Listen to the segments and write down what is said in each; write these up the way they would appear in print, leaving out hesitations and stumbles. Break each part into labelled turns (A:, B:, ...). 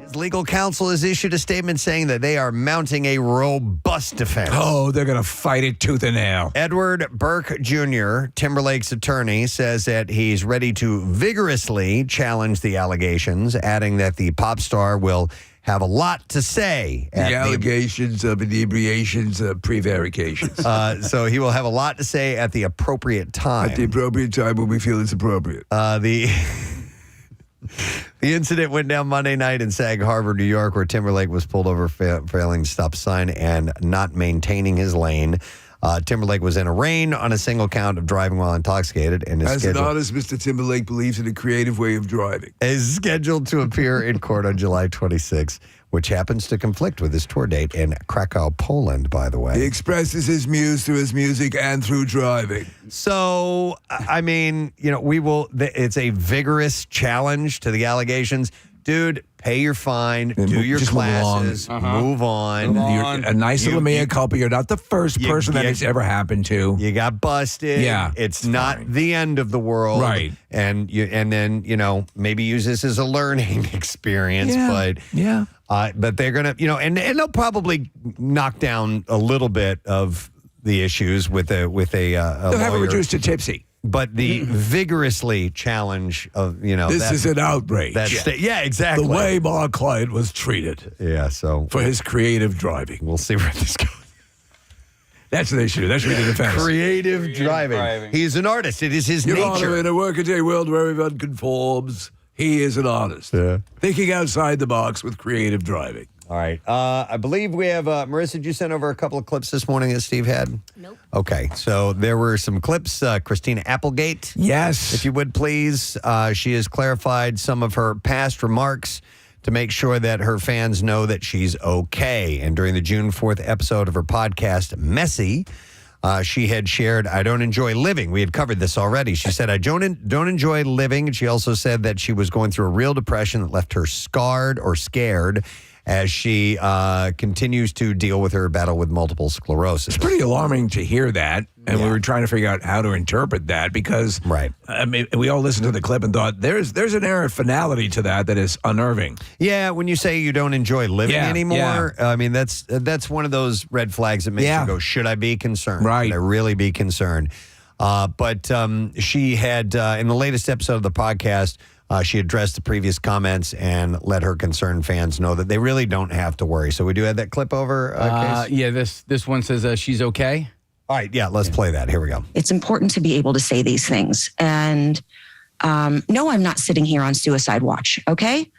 A: His legal counsel has issued a statement saying that they are mounting a robust defense.
B: Oh, they're going to fight it tooth and nail.
A: Edward Burke Jr., Timberlake's attorney, says that he's ready to vigorously challenge the allegations, adding that the pop star will have a lot to say.
B: The allegations of inebriations, prevarications.
A: So he will have a lot to say at the appropriate time.
B: At the appropriate time when we feel it's appropriate.
A: The incident went down Monday night in Sag Harbor, New York, where Timberlake was pulled over failing to stop sign and not maintaining his lane. Timberlake was in a rain on a single count of driving while intoxicated. And
B: As an artist, Mr. Timberlake believes in a creative way of driving.
A: Is scheduled to appear in court on July 26, which happens to conflict with his tour date in Krakow, Poland, by the way.
B: He expresses his muse through his music and through driving.
A: So, I mean, it's a vigorous challenge to the allegations. Dude, pay your fine, do your classes, move on.
B: A nice little mea culpa. You're not the first person that it's ever happened to.
A: You got busted.
B: Yeah,
A: it's not the end of the world.
B: Right.
A: And then, maybe use this as a learning experience.
B: Yeah.
A: But they're going to, and they'll probably knock down a little bit of the issues with a
B: They'll have it
A: lawyer.
B: reduced to tipsy.
A: But the vigorously challenge of,
B: This is an outrage.
A: Yeah, exactly.
B: The way my client was treated.
A: Yeah, so.
B: For his creative driving.
A: We'll see where this goes.
B: That's the issue. That should be the defense.
A: Creative driving. He's an artist. It is his
B: Your
A: nature.
B: Honor, in a workaday world where everyone conforms, he is an artist.
A: Yeah.
B: Thinking outside the box with creative driving.
A: All right. I believe we have, Marissa, did you send over a couple of clips this morning that Steve had?
C: Nope.
A: Okay. So there were some clips. Christina Applegate.
B: Yes.
A: If you would, please. She has clarified some of her past remarks to make sure that her fans know that she's okay. And during the June 4th episode of her podcast, Messy, she had shared, I don't enjoy living. We had covered this already. She said, I don't enjoy living. And she also said that she was going through a real depression that left her scarred or scared as she continues to deal with her battle with multiple sclerosis.
B: It's pretty alarming to hear that. And we were trying to figure out how to interpret that because I mean, we all listened to the clip and thought there's an air of finality to that is unnerving.
A: Yeah, when you say you don't enjoy living anymore, I mean, that's one of those red flags that makes you go, should I be concerned?
B: Right.
A: Should I really be concerned? But she had, in the latest episode of the podcast, she addressed the previous comments and let her concerned fans know that they really don't have to worry. So we do have that clip over, Case?
D: Yeah, this one says she's okay.
A: All right, let's play that. Here we go.
E: It's important to be able to say these things. And no, I'm not sitting here on suicide watch, okay?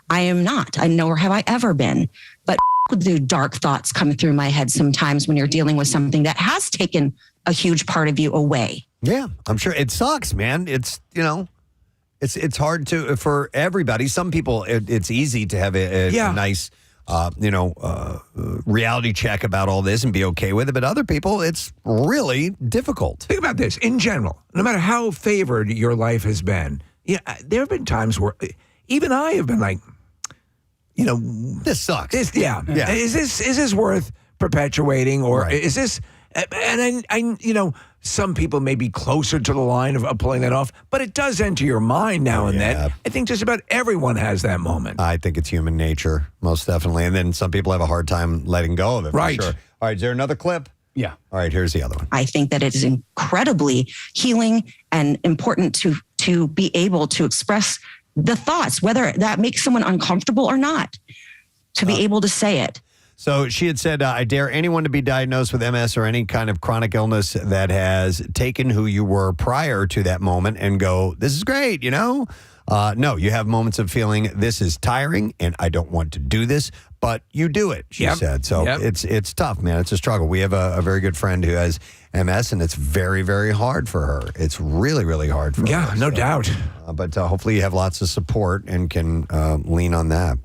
E: I am not. Nor have I ever been. But the dark thoughts come through my head sometimes when you're dealing with something that has taken a huge part of you away.
A: Yeah, I'm sure. It sucks, man. It's, it's hard for everybody. Some people, it's easy to have a nice, reality check about all this and be okay with it. But other people, it's really difficult.
B: Think about this. In general, no matter how favored your life has been, there have been times where even I have been like,
A: this sucks.
B: Is this worth perpetuating, or is this? And I some people may be closer to the line of pulling that off, but it does enter your mind now and then. I think just about everyone has that moment.
A: I think it's human nature, most definitely. And then some people have a hard time letting go of it.
B: Right.
A: For sure. All right. Is there another clip?
D: Yeah.
A: All right. Here's the other one.
E: I think that it is incredibly healing and important to be able to express the thoughts, whether that makes someone uncomfortable or not, to be able to say it.
A: So she had said, I dare anyone to be diagnosed with MS or any kind of chronic illness that has taken who you were prior to that moment and go, this is great, No, you have moments of feeling this is tiring and I don't want to do this, but you do it, she said. So it's tough, man. It's a struggle. We have a very good friend who has MS, and it's very, very hard for her. It's really, really hard for her.
B: Yeah, no doubt.
A: But hopefully you have lots of support and can lean on that.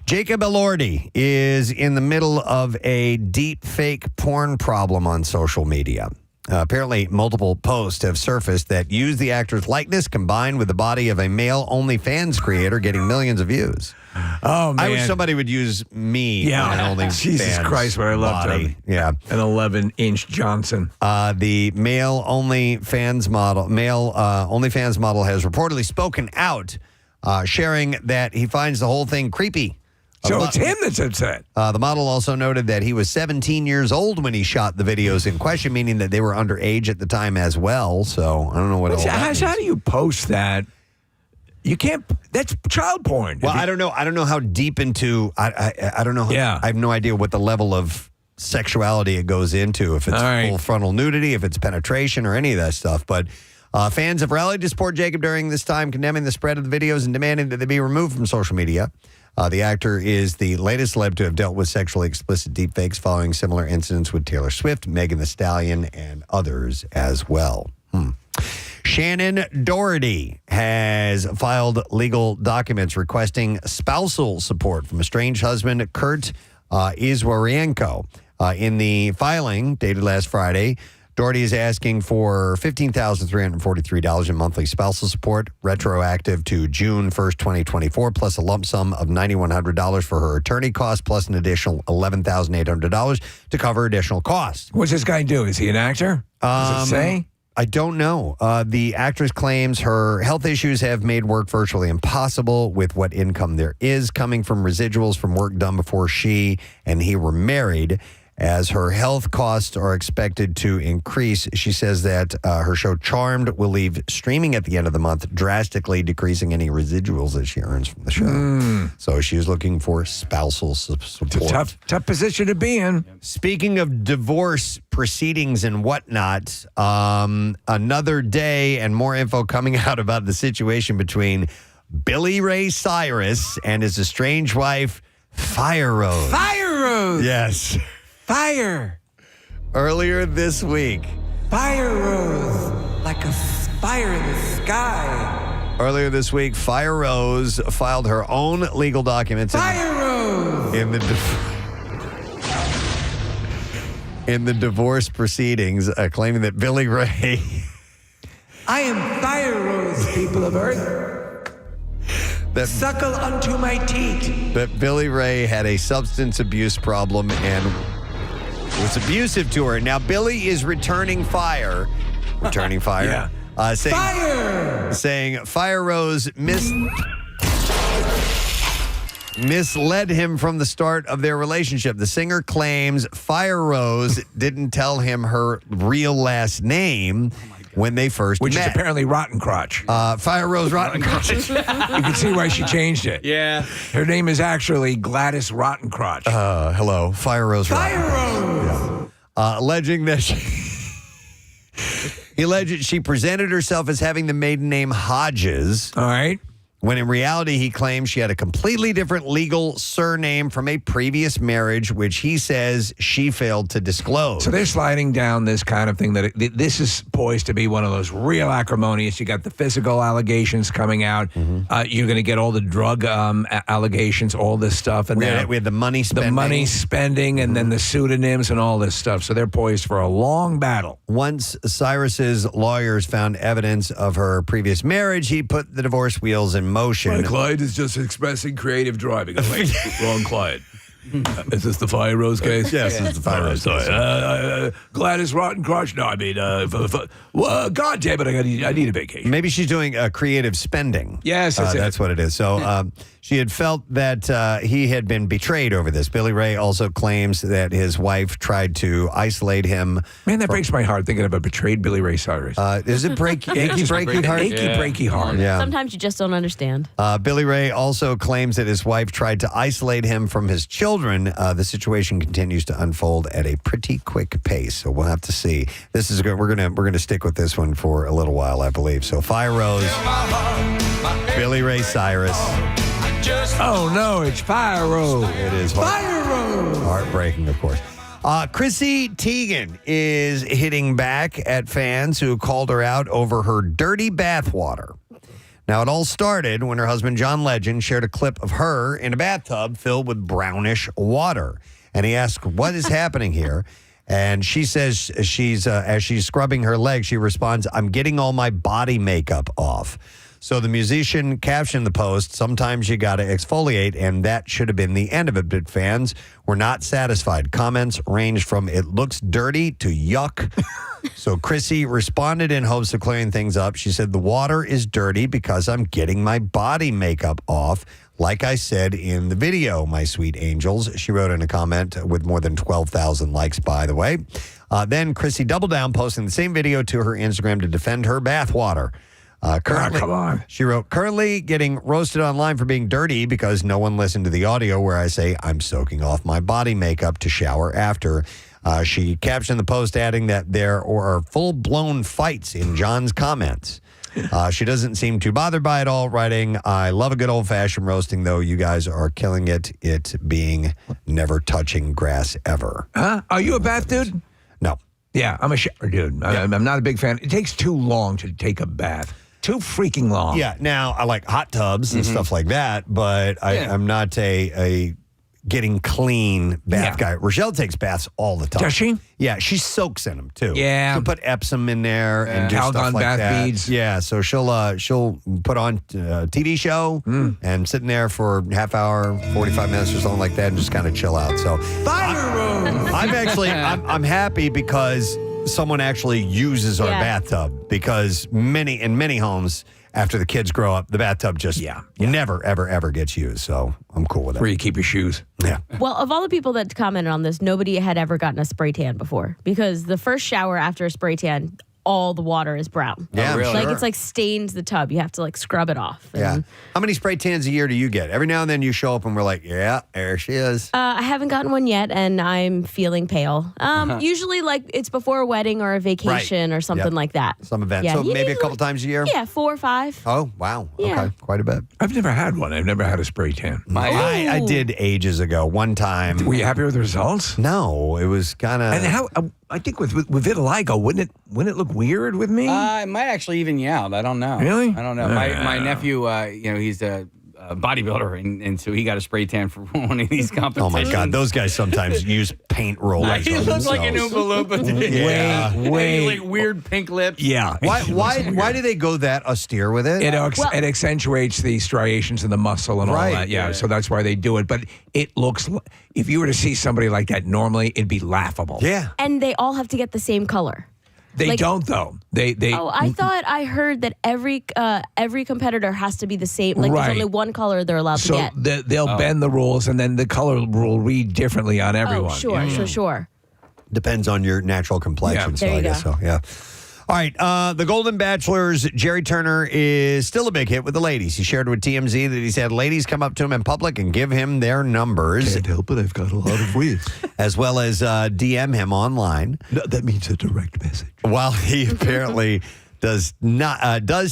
A: Jacob Elordi is in the middle of a deep fake porn problem on social media. Apparently, multiple posts have surfaced that use the actor's likeness combined with the body of a male OnlyFans creator getting millions of views.
B: Oh, man.
A: I wish somebody would use me on an OnlyFans
B: Jesus Christ, what I loved him.
A: Yeah.
B: An 11-inch Johnson.
A: The male OnlyFans model has reportedly spoken out, sharing that he finds the whole thing creepy.
B: So it's him that's upset.
A: The model also noted that he was 17 years old when he shot the videos in question, meaning that they were underage at the time as well. So I don't know what.
B: How do you post that? You can't. That's child porn.
A: Well, I don't know. I don't know how deep into. I don't know.
B: Yeah.
A: I have no idea what the level of sexuality it goes into. If it's full frontal nudity, if it's penetration, or any of that stuff. But fans have rallied to support Jacob during this time, condemning the spread of the videos and demanding that they be removed from social media. The actor is the latest celeb to have dealt with sexually explicit deepfakes, following similar incidents with Taylor Swift, Megan Thee Stallion, and others as well. Shannon Doherty has filed legal documents requesting spousal support from estranged husband Kurt Izwarienko. In the filing dated last Friday, Doherty is asking for $15,343 in monthly spousal support, retroactive to June 1st, 2024, plus a lump sum of $9,100 for her attorney costs, plus an additional $11,800 to cover additional costs.
B: What's this guy do? Is he an actor? Does it say?
A: I don't know. The actress claims her health issues have made work virtually impossible with what income there is coming from residuals from work done before she and he were married. As her health costs are expected to increase, she says that her show Charmed will leave streaming at the end of the month, drastically decreasing any residuals that she earns from the show. So she's looking for spousal support.
B: It's a tough position to be in.
A: Speaking of divorce proceedings and whatnot, another day and more info coming out about the situation between Billy Ray Cyrus and his estranged wife, Fire Rose.
B: Fire Rose!
A: Yes.
B: Fire!
A: Earlier this week.
B: Fire Rose, like a fire in the sky.
A: Earlier this week, Fire Rose filed her own legal documents.
B: Fire Rose!
A: In the divorce proceedings, claiming that Billy Ray...
B: I am Fire Rose, people of Earth. Suckle unto my teat.
A: That Billy Ray had a substance abuse problem and was abusive to her. Now, Billy is returning fire.
B: Yeah.
A: Saying Fire Rose misled him from the start of their relationship. The singer claims Fire Rose didn't tell him her real last name when they first
B: Which
A: met.
B: is apparently Rotten Crotch.
A: Fire Rose Rotten Crotch.
B: You can see why she changed it.
D: Yeah.
B: Her name is actually Gladys Rotten Crotch.
A: Hello, Fire Rose Rotten
B: Fire Rose!
A: Yeah. Alleging that he alleged she presented herself as having the maiden name Hodges.
B: All right.
A: When in reality, he claims she had a completely different legal surname from a previous marriage, which he says she failed to disclose.
B: So they're sliding down this kind of thing that this is poised to be one of those real acrimonious. You got the physical allegations coming out. You're going to get all the drug allegations, all this stuff. And
A: we had the money spending.
B: The money spending and then the pseudonyms and all this stuff. So they're poised for a long battle.
A: Once Cyrus's lawyers found evidence of her previous marriage, he put the divorce wheels in motion.
B: My client is just expressing creative driving. Wrong client. Is this the Fire Rose case?
A: Yes, it's the Fire Rose case.
B: Gladys Rotten Crotch? No, I mean, God damn it, I need a vacation.
A: Maybe she's doing creative spending.
B: Yes,
A: that's what it is. So she had felt that he had been betrayed over this. Billy Ray also claims that his wife tried to isolate him.
B: Man, that breaks my heart thinking about betrayed Billy Ray Cyrus.
A: Does it break achy breaky heart?
B: Breaky heart.
A: Yeah.
C: Sometimes you just don't understand.
A: Billy Ray also claims that his wife tried to isolate him from his children. The situation continues to unfold at a pretty quick pace, so we'll have to see. This is good. We're gonna stick with this one for a little while, I believe. So Fire Rose, Billy Ray Cyrus.
B: Oh no, it's Fire Rose.
A: It is
B: Fire Rose.
A: Heartbreaking, of course. Chrissy Teigen is hitting back at fans who called her out over her dirty bathwater. Now, it all started when her husband, John Legend, shared a clip of her in a bathtub filled with brownish water. And he asked, what is happening here? And she says as she's scrubbing her leg, she responds, I'm getting all my body makeup off. So the musician captioned the post, "Sometimes you got to exfoliate," and that should have been the end of it. But fans were not satisfied. Comments ranged from "it looks dirty" to "yuck." So Chrissy responded in hopes of clearing things up. She said, "The water is dirty because I'm getting my body makeup off. Like I said in the video, my sweet angels," she wrote in a comment with more than 12,000 likes, by the way. Then Chrissy doubled down, posting the same video to her Instagram to defend her bathwater. Currently,
B: come on.
A: She wrote, "Currently getting roasted online for being dirty because no one listened to the audio where I say I'm soaking off my body makeup to shower after." She captioned the post, adding that there are full-blown fights in John's comments. She doesn't seem too bothered by it all, writing, "I love a good old-fashioned roasting, though. You guys are killing it. It being never touching grass ever."
B: Huh? Are you a bath dude?
A: No.
B: Yeah, I'm a shower dude. I'm not a big fan. It takes too long to take a bath. Too freaking long.
A: Yeah, now I like hot tubs and stuff like that, but I'm not a getting clean bath guy. Rochelle takes baths all the time.
B: Does she?
A: Yeah, she soaks in them too.
B: Yeah.
A: She'll put Epsom in there and do
B: Calgon
A: stuff like
B: bath
A: that.
B: beads.
A: Yeah, so she'll put on a TV show and sit in there for half hour, 45 minutes or something like that, and just kind of chill out. So I'm happy because someone actually uses our bathtub, because in many homes, after the kids grow up, the bathtub just never, ever, ever gets used. So I'm cool with it.
B: Where you keep your shoes.
A: Yeah.
C: Well, of all the people that commented on this, nobody had ever gotten a spray tan before, because the first shower after a spray tan, all the water is brown.
A: Yeah,
D: really?
C: Like it's like stains the tub. You have to like scrub it off.
A: Yeah.
C: And,
A: How many spray tans a year do you get? Every now and then you show up and we're like, yeah, there she is.
C: I haven't gotten one yet, and I'm feeling pale. Usually, like it's before a wedding or a vacation or something like that.
A: Some event.
C: Yeah,
A: So
C: you
A: maybe
C: need
A: a couple times a year?
C: Yeah, 4 or 5.
A: Oh, wow.
C: Yeah.
A: Okay. Quite a bit.
B: I've never had one. I've never had a spray tan.
A: I
C: Ooh.
A: did ages ago. One time.
B: Were you happy with the results?
A: No, it was kind of.
B: And how? I think with vitiligo, wouldn't it look weird with me?
D: It might actually even you out. I don't know.
B: Really?
D: I don't know. My nephew, he's a bodybuilder, and so he got a spray tan for one of these competitions.
A: Oh my God, those guys sometimes use paint rollers.
D: He
A: on
D: looks like an
A: themselves.
D: Oompa Loompa.
B: Wait.
D: Like weird pink lips.
B: Yeah.
A: Why do they go that austere with it?
B: It accentuates the striations in the muscle and all
A: Right.
B: that. Yeah, so that's why they do it. But it looks, if you were to see somebody like that normally, it'd be laughable.
A: Yeah.
C: And they all have to get the same color.
B: They don't though. They.
C: Oh, I heard that every competitor has to be the same. Like
B: Right.
C: there's only one color they're allowed to
B: So
C: get.
B: they'll bend the rules, and then the color will read differently on everyone.
C: Oh, sure, sure.
A: Depends on your natural complexion.
B: Yeah.
A: So
C: There
A: I
C: you
A: guess
C: go.
A: so. Yeah. All right. The Golden Bachelor's Jerry Turner is still a big hit with the ladies. He shared with TMZ that he's had ladies come up to him in public and give him their numbers,
F: Can't help it. I've got a lot of ways.
A: as well as DM him online.
F: No, that means a direct message.
A: While he apparently does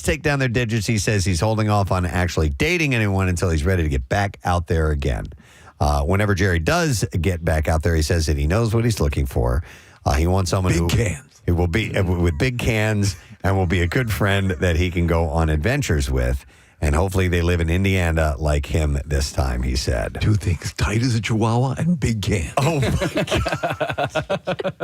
A: take down their digits, he says he's holding off on actually dating anyone until he's ready to get back out there again. Whenever Jerry does get back out there, he says that he knows what he's looking for. He wants someone
F: Big cans.
A: It will be with big cans and will be a good friend that he can go on adventures with. And hopefully they live in Indiana like him this time, he said.
F: 2 things, tight as a chihuahua and big cans.
A: Oh, my God.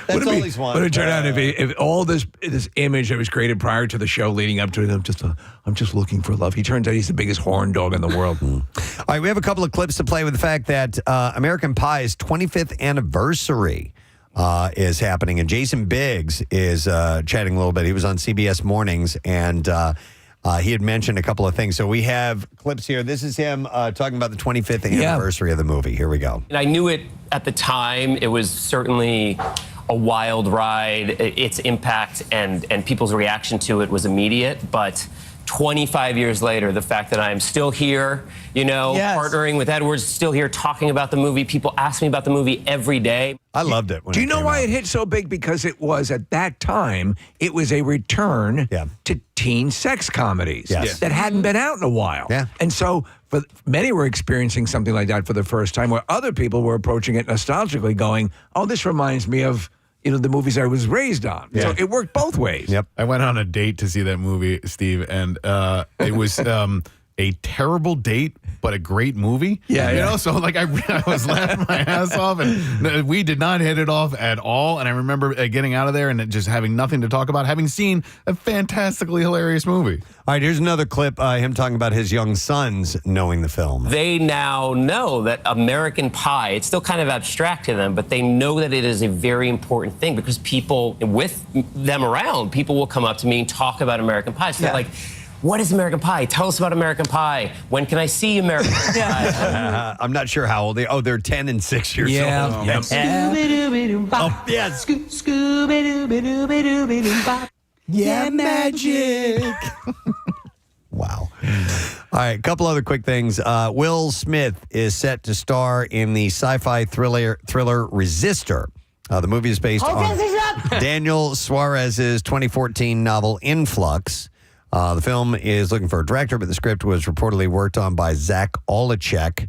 A: That's all he's wanted.
B: Would it turn out if all this image that was created prior to the show leading up to it, I'm just looking for love. He turns out he's the biggest horn dog in the world.
A: All right, we have a couple of clips to play with the fact that American Pie's 25th anniversary is happening. And Jason Biggs is chatting a little bit. He was on CBS Mornings, and he had mentioned a couple of things. So we have clips here. This is him talking about the 25th anniversary of the movie. Here we go.
G: And I knew it at the time. It was certainly a wild ride. Its impact and people's reaction to it was immediate. But 25 years later, the fact that I'm still here, partnering with Edwards, still here talking about the movie. People ask me about the movie every day.
A: I loved it.
B: Do you know why it hit so big? Because it was, at that time, it was a return to teen sex comedies that hadn't been out in a while.
A: Yeah.
B: And so many were experiencing something like that for the first time, where other people were approaching it nostalgically going, oh, this reminds me of the movies I was raised on.
A: Yeah.
B: So it worked both ways.
A: Yep.
H: I went on a date to see that movie, Steve, and it was a terrible date, but a great movie.
B: Yeah,
H: you
B: yeah.
H: know. So like I was laughing my ass off, and we did not hit it off at all. And I remember getting out of there and just having nothing to talk about, having seen a fantastically hilarious movie.
A: All right, here's another clip. Him talking about his young sons knowing the film.
G: They now know that American Pie, it's still kind of abstract to them, but they know that it is a very important thing because people, with them around, people will come up to me and talk about American Pie. So they're like, what is American Pie? Tell us about American Pie. When can I see American Pie?
A: I'm not sure how old they are. Oh, they're 10 and 6 years old.
B: Yeah.
A: Oh, yes. Yeah, magic. Wow. All right, a couple other quick things. Will Smith is set to star in the sci-fi thriller Resistor. The movie is based on Daniel Suarez's 2014 novel Influx. The film is looking for a director, but the script was reportedly worked on by Zach Olachek,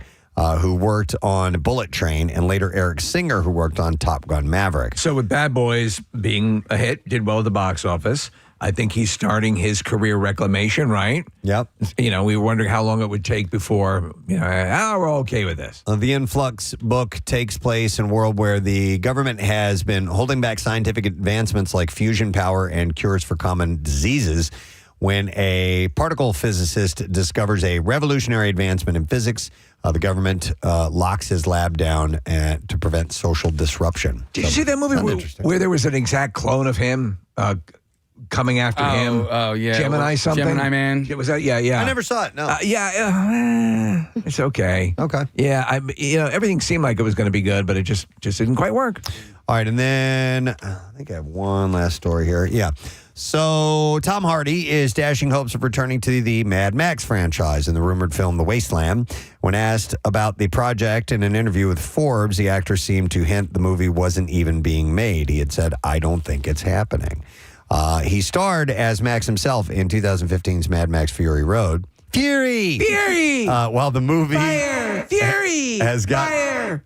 A: who worked on Bullet Train, and later Eric Singer, who worked on Top Gun Maverick.
B: So with Bad Boys being a hit, did well at the box office. I think he's starting his career reclamation, right?
A: Yep.
B: You know, we were wondering how long it would take before, we're okay with this.
A: The Influx book takes place in a world where the government has been holding back scientific advancements like fusion power and cures for common diseases. When a particle physicist discovers a revolutionary advancement in physics, the government locks his lab down to prevent social disruption.
B: Did you see that movie where there was an exact clone of him coming after him?
D: Oh, yeah.
B: Gemini something?
D: Gemini Man.
B: Was that? Yeah.
A: I never saw it, no.
B: It's okay.
A: Okay.
B: Yeah, everything seemed like it was going to be good, but it just didn't quite work.
A: All right, and then I think I have one last story here. Yeah. So Tom Hardy is dashing hopes of returning to the Mad Max franchise in the rumored film The Wasteland. When asked about the project in an interview with Forbes, the actor seemed to hint the movie wasn't even being made. He had said, I don't think it's happening. He starred as Max himself in 2015's Mad Max Fury Road. Fury! While the movie...
B: Fire! Fury!
A: Has got...
B: Fire!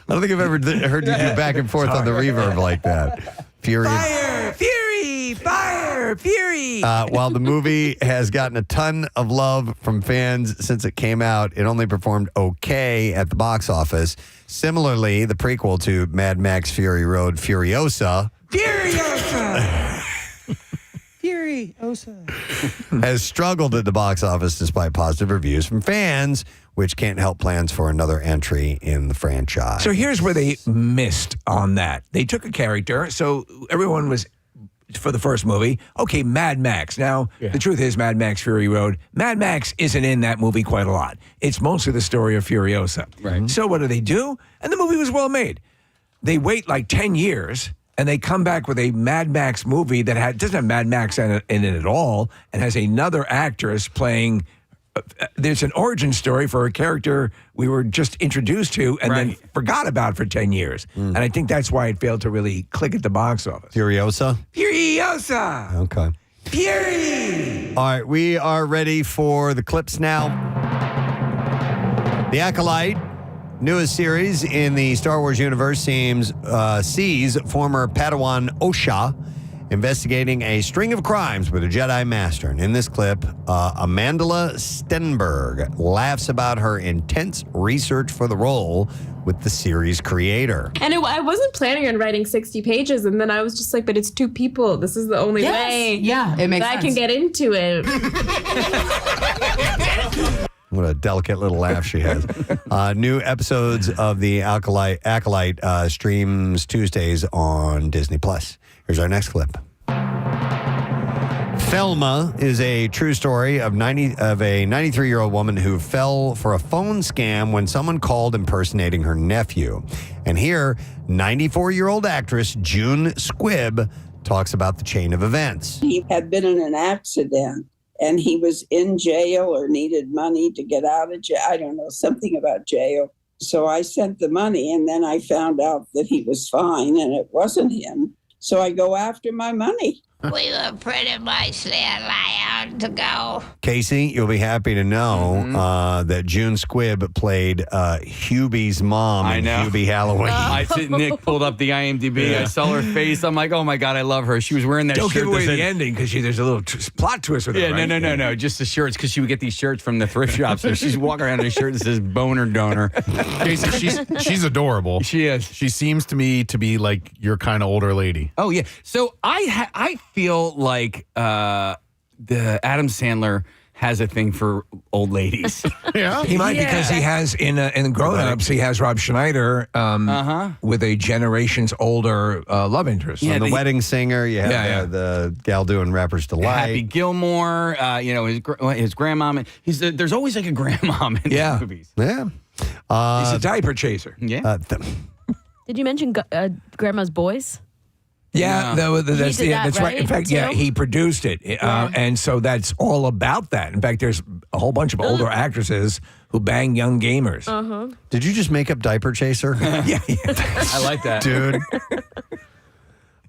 A: I don't think I've ever heard you do back and forth on the reverb like that. Fury.
B: Fire! Fury! Fire! Fury!
A: While the movie has gotten a ton of love from fans since it came out, it only performed okay at the box office. Similarly, the prequel to Mad Max Fury Road, Furiosa, has struggled at the box office despite positive reviews from fans, which can't help plans for another entry in the franchise.
B: So here's where they missed on that. They took a character, so everyone was, for the first movie, okay, Mad Max. Now, the truth is, Mad Max Fury Road, Mad Max isn't in that movie quite a lot. It's mostly the story of Furiosa. Right. So what do? And the movie was well made. They wait like 10 years, and they come back with a Mad Max movie that doesn't have Mad Max in it at all, and has another actress playing... there's an origin story for a character we were just introduced to and then forgot about for 10 years. And I think that's why it failed to really click at the box office.
A: Furiosa?
B: Furiosa!
A: Okay.
B: Fury!
A: All right, we are ready for the clips now. The Acolyte, newest series in the Star Wars universe, sees former Padawan Osha investigating a string of crimes with a Jedi Master. And in this clip, Amandla Stenberg laughs about her intense research for the role with the series creator.
I: And I wasn't planning on writing 60 pages, and then I was just like, but it's 2 people. This is the only way
J: it makes
I: that
J: sense.
I: I can get into it.
A: What a delicate little laugh she has. New episodes of The Acolyte streams Tuesdays on Disney+. Here's our next clip. Thelma is a true story of a 93-year-old woman who fell for a phone scam when someone called impersonating her nephew. And here, 94-year-old actress June Squibb talks about the chain of events.
K: He had been in an accident, and he was in jail or needed money to get out of jail. I don't know, something about jail. So I sent the money, and then I found out that he was fine, and it wasn't him. So I go after my money.
J: We were pretty much allowed to go.
A: Casey, you'll be happy to know that June Squibb played Hubie's mom in Hubie Halloween.
D: Nick pulled up the IMDb.
A: Yeah.
D: I saw her face. I'm like, oh my God, I love her. She was wearing that
B: Don't
D: shirt.
B: give away
D: that said-
B: the ending because there's a little plot twist with it.
D: Yeah,
B: right?
D: no. Just the shirts because she would get these shirts from the thrift shop. So she's walking around in a shirt that says boner donor.
H: Casey, she's adorable.
D: She is.
H: She seems to me to be like your kind of older lady.
D: Oh yeah. So I feel like the Adam Sandler has a thing for old ladies.
H: Yeah,
B: he might because he has in Grown Ups he has Rob Schneider with a generations older love interest.
A: On The Wedding Singer, you have the gal doing Rapper's Delight.
D: Happy Gilmore, his grandmom. There's always like a grandmom in these movies.
A: Yeah.
B: He's a diaper chaser.
D: Yeah.
C: Did you mention Grandma's Boys?
B: Yeah, that's
C: that,
B: right. In fact,
C: too?
B: he produced it, and so that's all about that. In fact, there's a whole bunch of older actresses who bang young gamers.
A: Did you just make up Diaper Chaser?
B: Yeah.
D: I like that,
A: dude.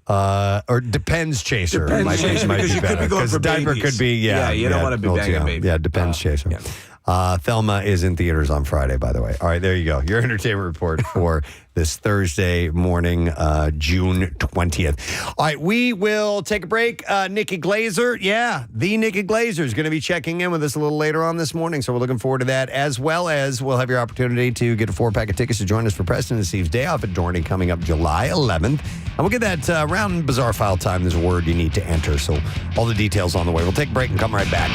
A: Or Depends Chaser.
B: Depends Chaser, because you could be going for
A: Diaper
B: babies.
A: could be,
B: you don't want to be banging a baby.
A: Yeah, Depends Chaser. Thelma is in theaters on Friday, by the way. All right, there you go. Your entertainment report for this Thursday morning, June 20th. All right, we will take a break. Nikki Glaser, the Nikki Glaser is going to be checking in with us a little later on this morning, so we're looking forward to that, as well as we'll have your opportunity to get a 4-pack of tickets to join us for Preston and Steve's Day Off at Dorney coming up July 11th. And we'll get that around Bizarre File time. There's a word you need to enter, so all the details on the way. We'll take a break and come right back.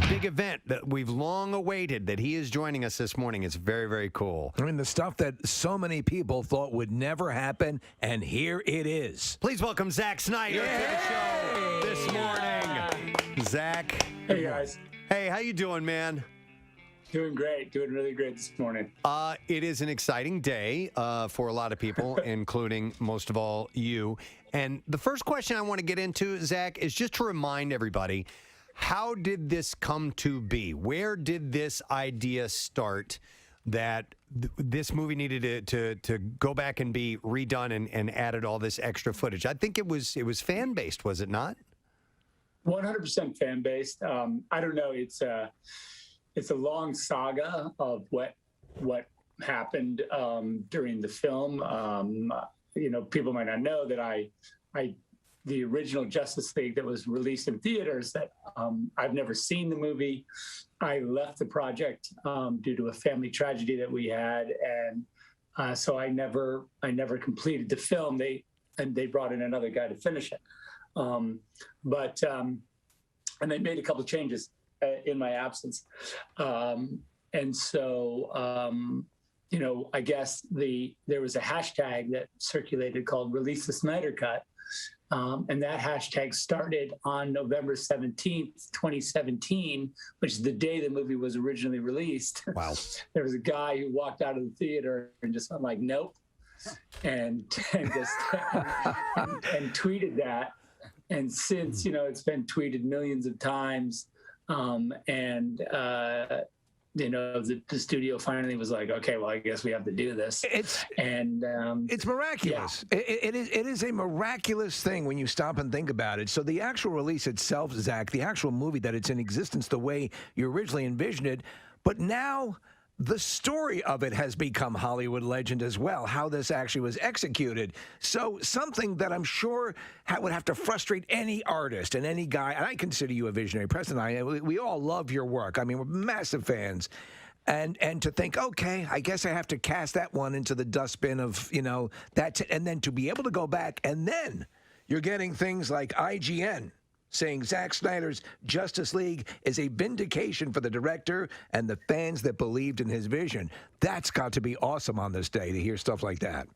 A: Big event that we've long awaited that he is joining us this morning. It's very, very cool.
B: I mean, the stuff that so many people thought would never happen, and here it is.
A: Please welcome Zack Snyder to the show this morning. Zach.
L: Hey, guys.
A: Hey, how you doing, man?
L: Doing great. Doing really great this morning.
A: It is an exciting day for a lot of people, including most of all you. And the first question I want to get into, Zach, is just to remind everybody, how did this come to be? Where did this idea start that this movie needed to go back and be redone and added all this extra footage? I think it was fan-based, was it not?
L: 100% fan-based. I don't know. It's a long saga of what happened during the film. People might not know that the original Justice League that was released in theaters, that I've never seen the movie. I left the project due to a family tragedy that we had, and so I never completed the film. They brought in another guy to finish it, and they made a couple of changes in my absence, and so I guess there was a hashtag that circulated called "Release the Snyder Cut." And that hashtag started on November 17th, 2017, which is the day the movie was originally released.
A: Wow.
L: There was a guy who walked out of the theater and just went like, nope, and tweeted that. And since, it's been tweeted millions of times, the studio finally was like, okay, well, I guess we have to do this. It's
B: miraculous. Yeah. It is a miraculous thing when you stop and think about it. So the actual release itself, Zach, the actual movie, that it's in existence the way you originally envisioned it, but now the story of it has become Hollywood legend as well, how this actually was executed. So something that I'm sure would have to frustrate any artist and any guy, and I consider you a visionary. Preston and I, we all love your work. I mean, we're massive fans. And to think, okay, I guess I have to cast that one into the dustbin of, that, and then to be able to go back, and then you're getting things like IGN saying Zack Snyder's Justice League is a vindication for the director and the fans that believed in his vision. That's got to be awesome on this day to hear stuff like that.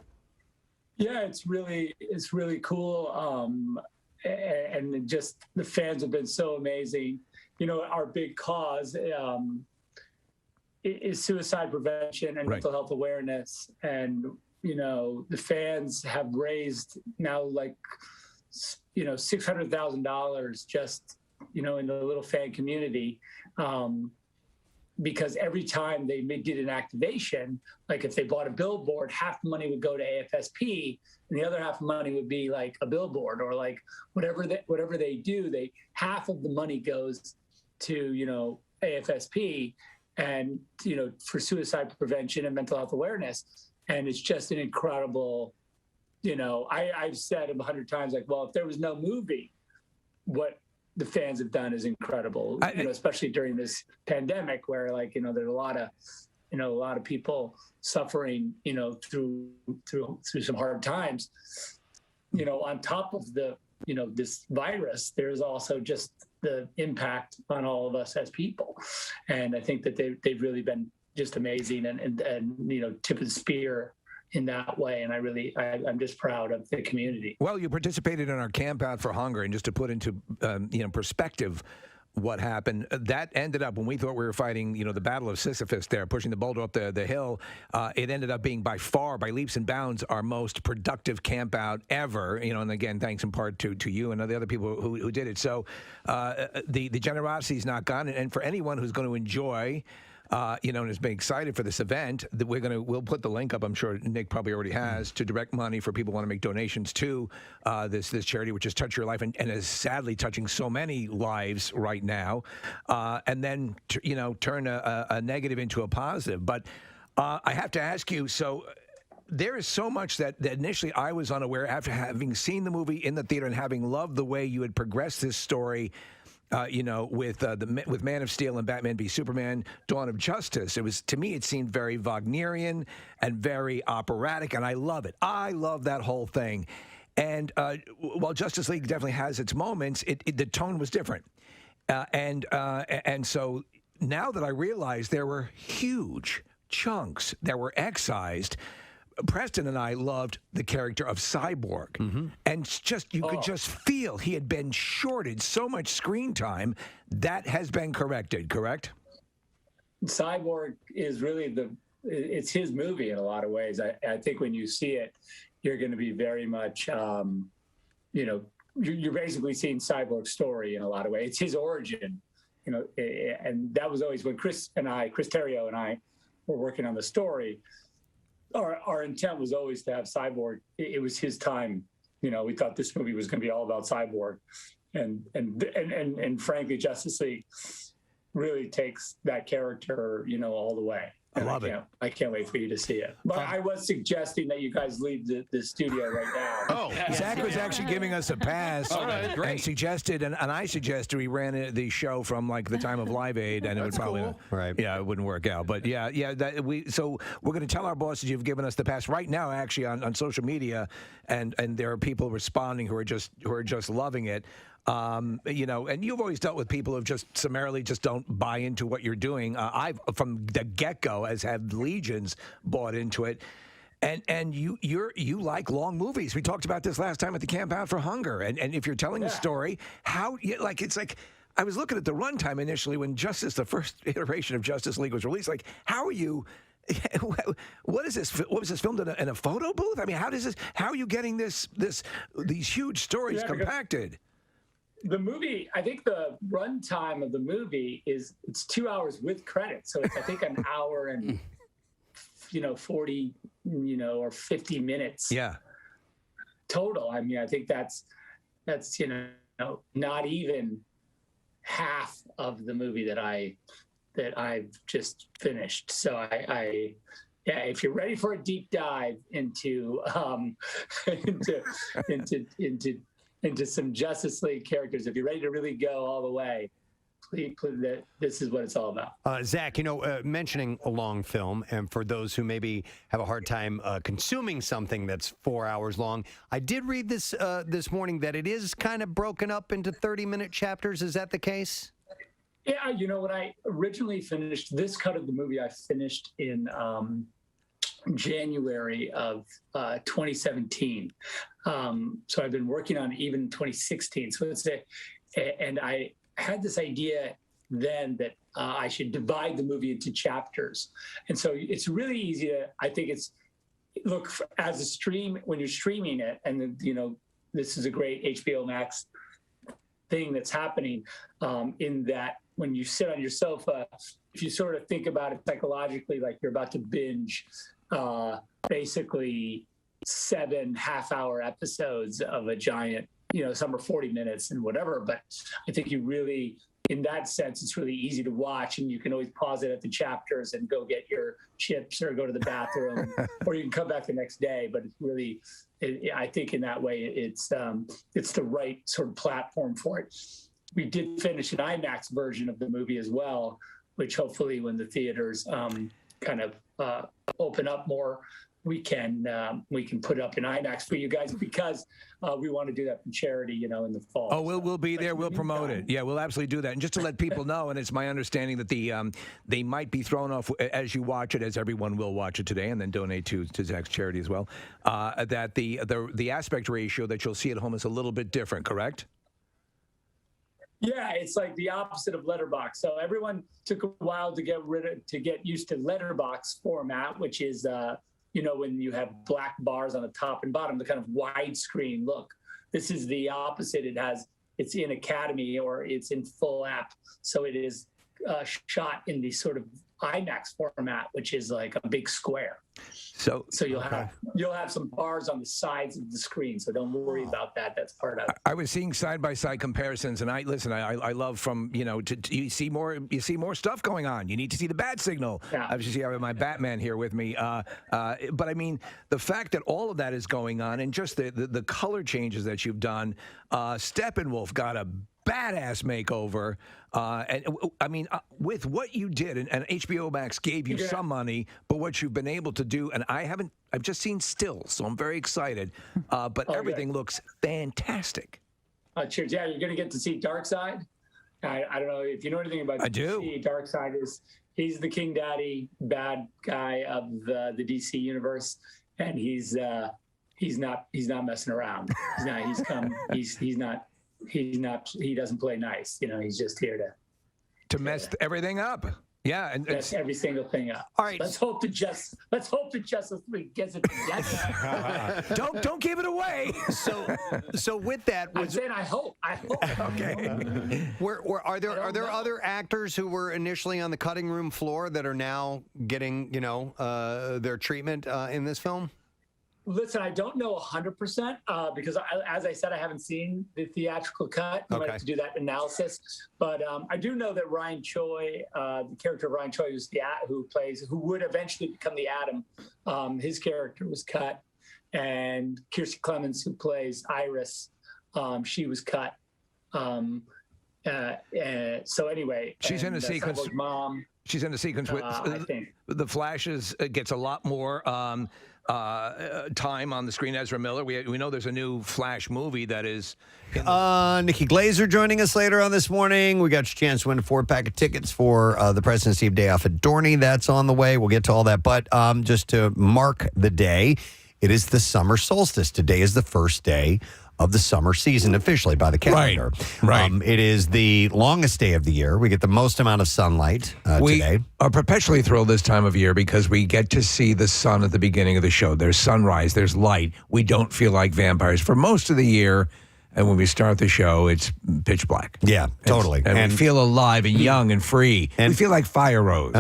L: Yeah, it's really cool. And just the fans have been so amazing. Our big cause is suicide prevention and mental health awareness. And, the fans have raised now $600,000 just, in the little fan community. because every time they did an activation, like if they bought a billboard, half the money would go to AFSP and the other half of the money would be like a billboard, or like whatever they do, half of the money goes to, AFSP and, for suicide prevention and mental health awareness. And it's just an incredible, I've said 100 times, like, well, if there was no movie, what the fans have done is incredible, especially during this pandemic where there's a lot of people suffering, through some hard times, on top of the, this virus, there's also just the impact on all of us as people. And I think that they've really been just amazing and tip of the spear in that way. And I'm just proud of the community.
B: Well, you participated in our Camp Out for Hunger, and just to put into perspective what happened, that ended up, when we thought we were fighting, the Battle of Sisyphus there, pushing the boulder up the hill, it ended up being by leaps and bounds, our most productive camp out ever, and again, thanks in part to you and the other people who did it. So the generosity is not gone, and for anyone who's going to enjoy and has been excited for this event, that we'll put the link up. I'm sure Nick probably already has, to direct money for people who want to make donations to this charity, which is Touch Your Life, and is sadly touching so many lives right now, and then turn a negative into a positive. But I have to ask you, so there is so much that initially I was unaware, after having seen the movie in the theater and having loved the way you had progressed this story. With Man of Steel and Batman v Superman, Dawn of Justice. To me, it seemed very Wagnerian and very operatic, and I love it. I love that whole thing. And while Justice League definitely has its moments, the tone was different. And so now that I realize there were huge chunks that were excised, Preston and I loved the character of Cyborg, and you could just feel he had been shorted so much screen time. That has been corrected, correct?
L: Cyborg is really it's his movie in a lot of ways. I think when you see it, you're going to be very much, you're basically seeing Cyborg's story in a lot of ways. It's his origin, and that was always when Chris Terrio and I were working on the story. Our intent was always to have Cyborg. It was his time. We thought this movie was going to be all about Cyborg, and frankly, Justice League really takes that character, all the way.
B: I love it.
L: I can't wait for you to see it. But I was suggesting that you guys leave the studio right now.
B: Oh, Zach was actually giving us a pass.
D: All right, great.
B: And suggested, and I suggested we ran the show from the time of Live Aid, and it would probably it wouldn't work out. But so we're going to tell our bosses you've given us the pass right now, actually on social media, and there are people responding who are just loving it. And you've always dealt with people who just summarily just don't buy into what you're doing. I've from the get-go, as have legions, bought into it. And you like long movies. We talked about this last time at the Camp Out for Hunger. And if you're telling a story, it's like I was looking at the runtime initially when the first iteration of Justice League was released. Like, how are you? What is this? What was this filmed in a photo booth? I mean, how are you getting these huge stories compacted?
L: The movie, I think the runtime of the movie it's 2 hours with credits. So it's, I think, an hour and, 40, or 50 minutes.
B: Yeah.
L: Total. I mean, I think that's, not even half of the movie that I've just finished. So if you're ready for a deep dive into into some Justice League characters, if you're ready to really go all the way, please, this is what it's all about.
A: Zach, mentioning a long film, and for those who maybe have a hard time consuming something that's 4 hours long, I did read this morning that it is kind of broken up into 30-minute chapters. Is that the case?
L: Yeah, when I originally finished this cut of the movie, I finished in January of 2017. So I've been working on even 2016. So and I had this idea then that I should divide the movie into chapters. And so it's really easy to, I think as a stream, when you're streaming it, and this is a great HBO Max thing that's happening, in that when you sit on your sofa, if you sort of think about it psychologically, like you're about to binge basically 7 half-hour episodes of a giant, some are 40 minutes and whatever, but I think you really, in that sense, it's really easy to watch, and you can always pause it at the chapters and go get your chips or go to the bathroom, or you can come back the next day. But it's really, I think in that way, it's the right sort of platform for it. We did finish an IMAX version of the movie as well, which hopefully when the theaters kind of open up more, we can put up an IMAX for you guys, because we want to do that for charity, in the fall.
B: Oh, we'll be there. We'll promote it. Yeah, we'll absolutely do that. And just to let people know, and it's my understanding that they might be thrown off as you watch it, as everyone will watch it today, and then donate to Zach's charity as well. That the aspect ratio that you'll see at home is a little bit different, correct?
L: Yeah, it's like the opposite of letterbox. So everyone took a while to get used to letterbox format, which is when you have black bars on the top and bottom, the kind of widescreen look. This is the opposite. It's in Academy, or it's in full app. So it is shot in the sort of IMAX format, which is like a big square. So you'll have some bars on the sides of the screen. So don't worry about that. That's part of it.
B: I was seeing side-by-side comparisons, and I love from, you see more stuff going on. You need to see the bat signal.
L: Yeah.
B: Obviously, I have my Batman here with me. But I mean, the fact that all of that is going on, and just the color changes that you've done. Steppenwolf got a badass makeover. And I mean, with what you did, and HBO Max gave you some money, but what you've been able to do, and I've just seen stills, so I'm very excited. But everything looks fantastic.
L: Cheers. Yeah, you're going to get to see Darkseid. I don't know if you know anything about DC. Darkseid he's the King Daddy bad guy of the DC universe, and he's not messing around. He doesn't play nice. He's just here
B: to mess everything up. Yeah, and
L: mess every single thing up.
B: All right.
L: Let's hope the Justice League gets it together.
B: Don't give it away.
A: So with that,
L: I'm saying I hope.
A: Okay. Are there other actors who were initially on the cutting room floor that are now getting their treatment in this film?
L: Listen, I don't know 100% because, as I said, I haven't seen the theatrical cut. I might have to do that analysis. But I do know that Ryan Choi, the character of Ryan Choi, who would eventually become the Atom, his character was cut. And Kirstie Clemens, who plays Iris, she was cut. So anyway,
B: she's in a sequence.
L: Mom.
B: She's in a sequence with the Flashes. Gets a lot more. Time on the screen. Ezra Miller. We know there's a new Flash movie that is.
A: Nikki Glaser joining us later on this morning. We got your chance to win a 4-pack of tickets for the President's Eve Day Off at Dorney. That's on the way. We'll get to all that. But just to mark the day, it is the summer solstice. Today is the first day of the summer season officially by the calendar.
B: Right.
A: It is the longest day of the year. We get the most amount of sunlight today.
B: We are perpetually thrilled this time of year because we get to see the sun at the beginning of the show. There's sunrise, there's light. We don't feel like vampires for most of the year. And when we start the show, it's pitch black.
A: Yeah, totally.
B: And we feel alive and young and free. And we feel like Fire Rose.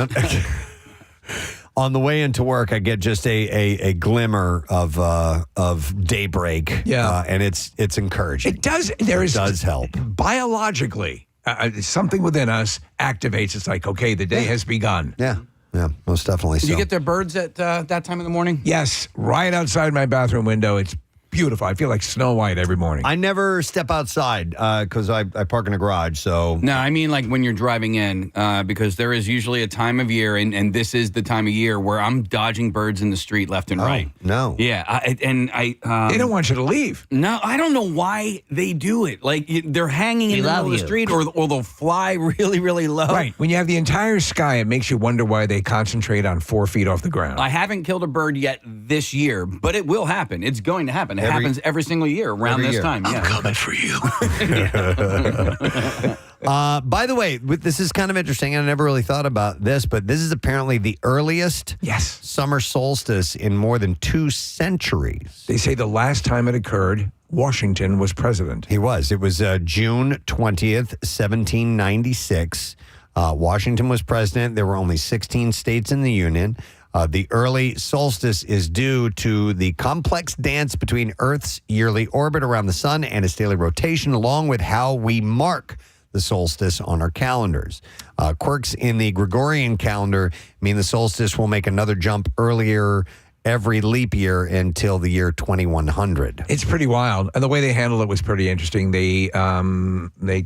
A: On the way into work, I get just a glimmer of daybreak.
B: Yeah,
A: and it's encouraging.
B: It does. It
A: does help
B: biologically. Something within us activates. It's like, okay, the day has begun.
A: Yeah, most definitely.
D: Do you get their birds at that time of the morning?
B: Yes, right outside my bathroom window. It's beautiful. I feel like Snow White every morning.
A: I never step outside because I park in a garage. So
D: no, I mean like when you're driving in because there is usually a time of year, and this is the time of year where I'm dodging birds in the street left and right.
A: No.
D: Yeah,
B: they don't want you to leave.
D: No, I don't know why they do it. Like they're hanging in the middle of the street, or they'll fly really, really low.
B: Right. When you have the entire sky, it makes you wonder why they concentrate on 4 feet off the ground.
D: I haven't killed a bird yet this year, but it will happen. It's going to happen. It happens every single year around this time.
F: I'm coming for you.
A: By the way, this is kind of interesting. I never really thought about this, but this is apparently the earliest summer solstice in more than 2 centuries.
B: They say the last time it occurred Washington was president.
A: He was. It was June 20th, 1796. Washington was president. There were only 16 states in the Union. The early solstice is due to the complex dance between Earth's yearly orbit around the sun and its daily rotation, along with how we mark the solstice on our calendars. Quirks in the Gregorian calendar mean the solstice will make another jump earlier every leap year until the year 2100.
B: It's pretty wild. And the way they handled it was pretty interesting. They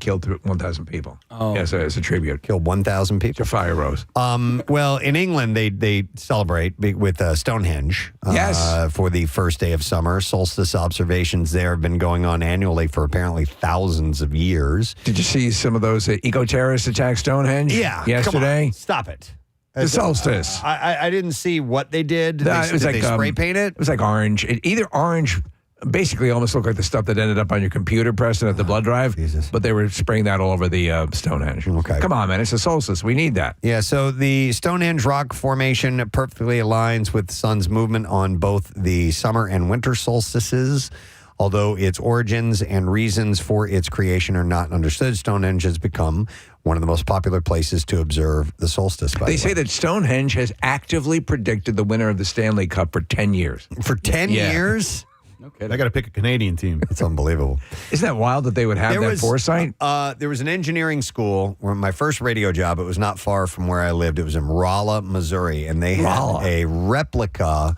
B: killed 1,000 people.
A: Oh.
B: Yes, as a tribute.
A: Killed 1,000 people?
B: To Fire Rose.
A: Well, in England, they celebrate with Stonehenge
B: yes.
A: For the first day of summer. Solstice observations there have been going on annually for apparently thousands of years.
B: Did you see some of those eco-terrorists attack Stonehenge?
A: Yeah.
B: Yesterday?
A: Come on, stop it.
B: The solstice.
A: I didn't see what they did. Did
B: It was
A: they
B: like
A: spray paint it?
B: It was like orange. Either orange, basically almost looked like the stuff that ended up on your computer, Preston, at the blood drive.
A: Jesus.
B: But they were spraying that all over the Stonehenge.
A: Okay.
B: Come on, man. It's a solstice. We need that.
A: Yeah, so the Stonehenge rock formation perfectly aligns with the sun's movement on both the summer and winter solstices. Although its origins and reasons for its creation are not understood, Stonehenge has become one of the most popular places to observe the solstice.
B: They say that Stonehenge has actively predicted the winner of the Stanley Cup for 10 years.
A: For 10 years?
H: Okay, I got to pick a Canadian team.
A: It's unbelievable.
B: Isn't that wild that they would have foresight?
A: There was an engineering school where my first radio job, it was not far from where I lived. It was in Rolla, Missouri, and they had a replica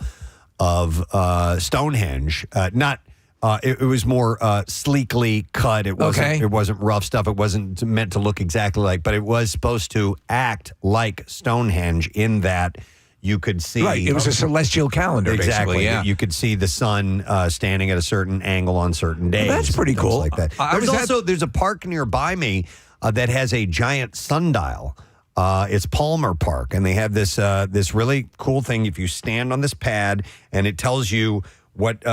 A: of Stonehenge. It was more sleekly cut. It wasn't rough stuff. It wasn't meant to look exactly like, but it was supposed to act like Stonehenge in that you could see.
B: Right, it was a celestial calendar,
A: exactly.
B: basically. Yeah.
A: You could see the sun standing at a certain angle on certain days.
B: Well, that's pretty cool.
A: Like that. There's a park nearby me that has a giant sundial. It's Palmer Park, and they have this really cool thing. If you stand on this pad, and it tells you what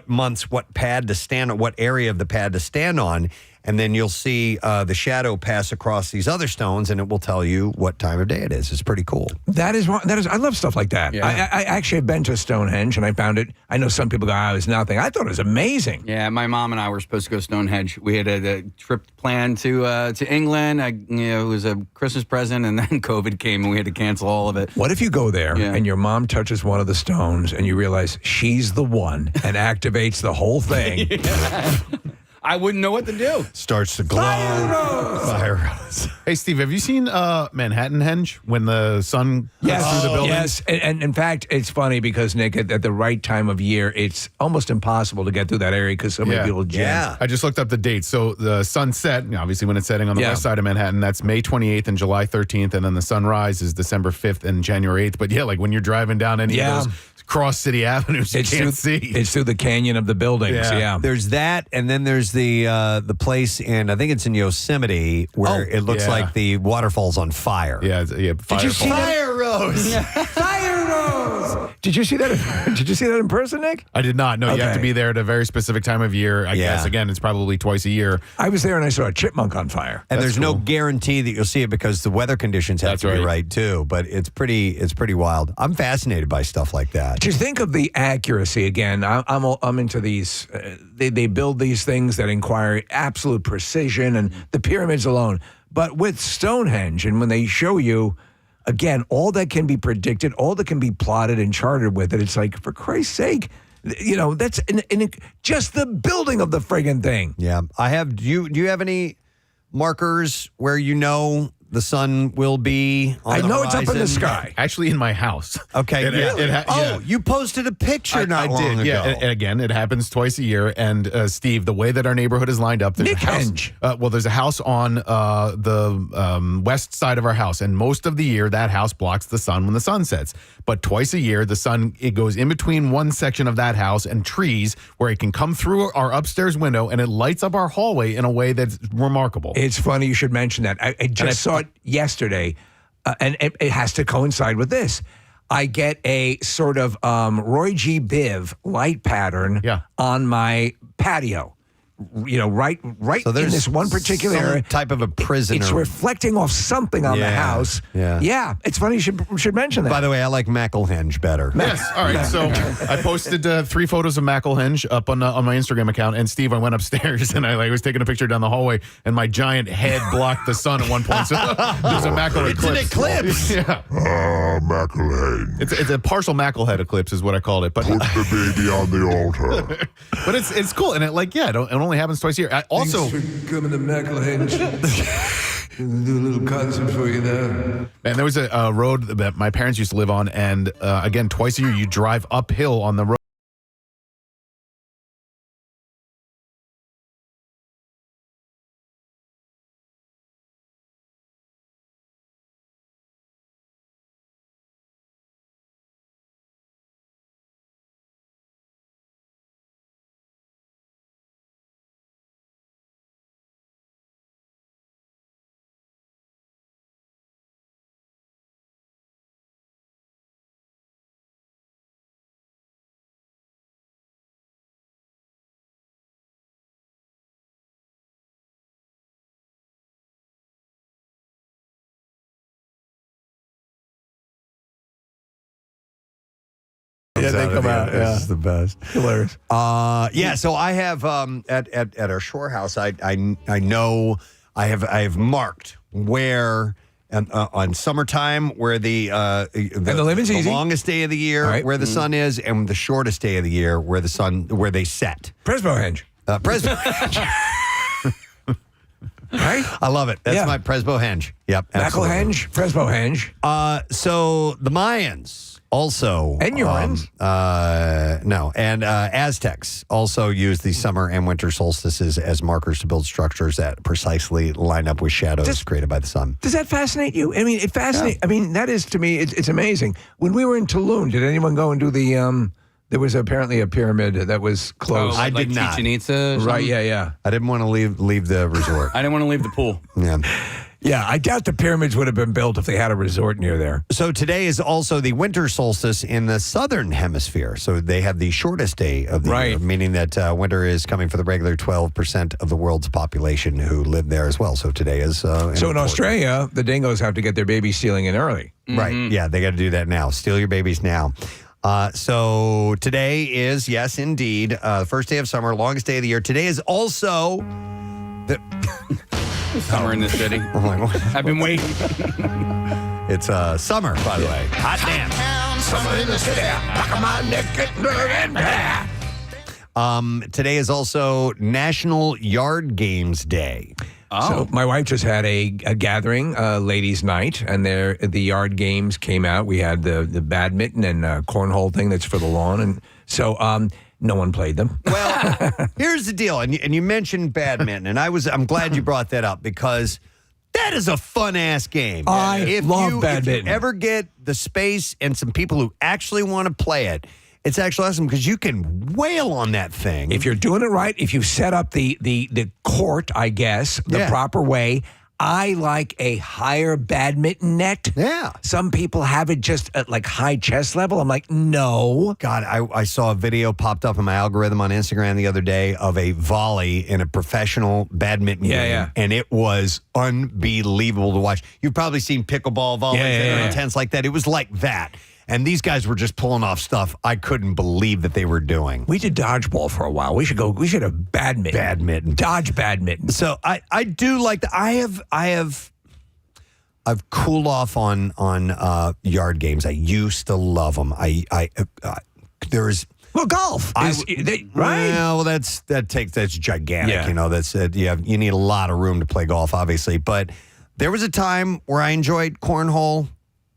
A: months, what pad to stand on, what area of the pad to stand on, and then you'll see the shadow pass across these other stones, and it will tell you what time of day it is. It's pretty cool.
B: That is. I love stuff like that.
D: Yeah.
B: I actually have been to Stonehenge, and I found it. I know some people go, it was nothing. I thought it was amazing.
D: Yeah, my mom and I were supposed to go to Stonehenge. We had a trip planned to England. It was a Christmas present, and then COVID came, and we had to cancel all of it.
B: What if you go there and your mom touches one of the stones, and you realize she's the one and activates the whole thing?
D: I wouldn't know what to do.
A: Starts to glow. Fire Rose.
H: Hey, Steve, have you seen Manhattan-henge when the sun cuts through the building?
B: Yes, and in fact, it's funny because, Nick, at the right time of year, it's almost impossible to get through that area because so many people jam.
A: Yeah.
H: I just looked up the dates. So the sunset, obviously when it's setting on the west side of Manhattan, that's May 28th and July 13th, and then the sunrise is December 5th and January 8th. But yeah, like when you're driving down any of those cross city avenues, you can't see.
B: It's through the canyon of the buildings. Yeah.
A: There's that, and then there's the place in, I think it's in Yosemite, where it looks like the waterfall's on fire.
H: Yeah.
B: Did you see
A: Fire Rose?
B: Fire Rose! Did you see that? Did you see that in person, Nick?
H: I did not. No, you have to
B: Okay.
H: be there at a very specific time of year. I guess again, it's probably twice a year.
B: I was there and I saw a chipmunk on fire.
A: And there's no guarantee that you'll see it because the weather conditions have to be right too. But it's pretty wild. I'm fascinated by stuff like that.
B: Just think of the accuracy again. I'm into these. They build these things that require absolute precision, and the pyramids alone. But with Stonehenge, and when they show you, again, all that can be predicted, all that can be plotted and charted with it, it's like, for Christ's sake, that's just the building of the friggin' thing.
A: Yeah, I have. Do you have any markers where the sun will be on the
B: it's up in the
A: horizon?
B: sky.
H: Actually, in my house.
A: Okay. You posted a picture not long ago.
H: Yeah, and again, it happens twice a year. And Steve, the way that our neighborhood is lined up, there's a house. There's a house on the west side of our house, and most of the year that house blocks the sun when the sun sets. But twice a year, it goes in between one section of that house and trees, where it can come through our upstairs window, and it lights up our hallway in a way that's remarkable.
B: It's funny you should mention that. I just saw it yesterday, and it has to coincide with this. I get a sort of Roy G. Biv light pattern on my patio. right
A: So
B: in
A: there's
B: this one particular
A: some
B: area.
A: type of a prisoner.
B: It's reflecting off something on the house.
A: Yeah.
B: It's funny you should mention that.
A: By the way, I like McElhenge better.
H: Yes. All right. So I posted 3 photos of McElhenge up on my Instagram account. And Steve, I went upstairs and I was taking a picture down the hallway, and my giant head blocked the sun at one point. So there's a Mackle eclipse.
A: It's an eclipse.
H: Yeah.
F: Macklehead.
H: It's a partial Macklehead eclipse is what I called it. But
F: Put the baby on the altar.
H: but it's cool, and it only happens twice a year. I also
B: Thanks for coming to McElhenge. Do a little concert for you now.
H: And there was a road that my parents used to live on, and again, twice a year you drive uphill on the road.
B: Yeah, they come out.
A: This is the best.
B: Hilarious.
A: So I have at our shore house. I know I have marked where on summertime where the
B: living's easy.
A: longest day of the year where the sun is, and the shortest day of the year where they set.
B: Presbohenge.
A: Presbohenge.
B: Right?
A: I love it. That's my Presbohenge. Yep.
B: McElhenge, Presbohenge.
A: So the Mayans also
B: and Urans.
A: And Aztecs also use the summer and winter solstices as markers to build structures that precisely line up with shadows created by the sun.
B: Does that fascinate you? I mean, it fascinates. I mean, that is to me, it's amazing. When we were in Tulum, did anyone go and do the? There was apparently a pyramid that was closed.
A: I did not.
D: Chichen Itza,
B: right? Yeah.
A: I didn't want to leave the resort.
D: I didn't want to leave the pool.
A: Yeah.
B: Yeah, I doubt the pyramids would have been built if they had a resort near there.
A: So today is also the winter solstice in the southern hemisphere. So they have the shortest day of the year, meaning that winter is coming for the regular 12% of the world's population who live there as well. So today is
B: so in Australia, the dingoes have to get their baby stealing in early.
A: Right. Yeah, they got to do that now. Steal your babies now. So today is, yes, indeed, the first day of summer, longest day of the year. Today is also the
D: summer in the city.
A: Oh my God.
D: I've been waiting.
A: It's summer, by the way. Hot damn.
B: Summer in the city. Back of my neck, getting dirty and bad.
A: Today is also National Yard Games Day.
B: So my wife just had a gathering, ladies' night, and the yard games came out. We had the badminton and cornhole thing that's for the lawn, and so no one played them.
A: Well, here's the deal, and you mentioned badminton, and I'm glad you brought that up because that is a fun ass game.
B: I love badminton.
A: If you ever get the space and some people who actually want to play it, it's actually awesome because you can wail on that thing.
B: If you're doing it right, if you set up the court, I guess, the proper way. I like a higher badminton net.
A: Yeah.
B: Some people have it just at like high chest level. I'm like, no.
A: God, I saw a video popped up in my algorithm on Instagram the other day of a volley in a professional badminton game. And it was unbelievable to watch. You've probably seen pickleball volleys that are intense like that. It was like that. And these guys were just pulling off stuff I couldn't believe that they were doing.
B: We did dodgeball for a while. We should have badminton.
A: Badminton.
B: Dodge badminton.
A: So I do like that. I've cooled off on yard games. I used to love them. There's
B: well, golf is right.
A: Well, that's gigantic.
B: Yeah.
A: You know, you need a lot of room to play golf, obviously. But there was a time where I enjoyed cornhole.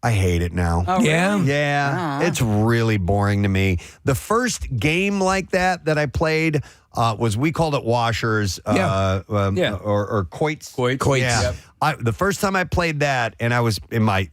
A: I hate it now.
D: Oh,
B: yeah?
D: Really?
A: Yeah. It's really boring to me. The first game like that I played was, we called it washers or quoits.
B: Quoits.
A: Yeah.
B: Yep.
A: The first time I played that, and I was in my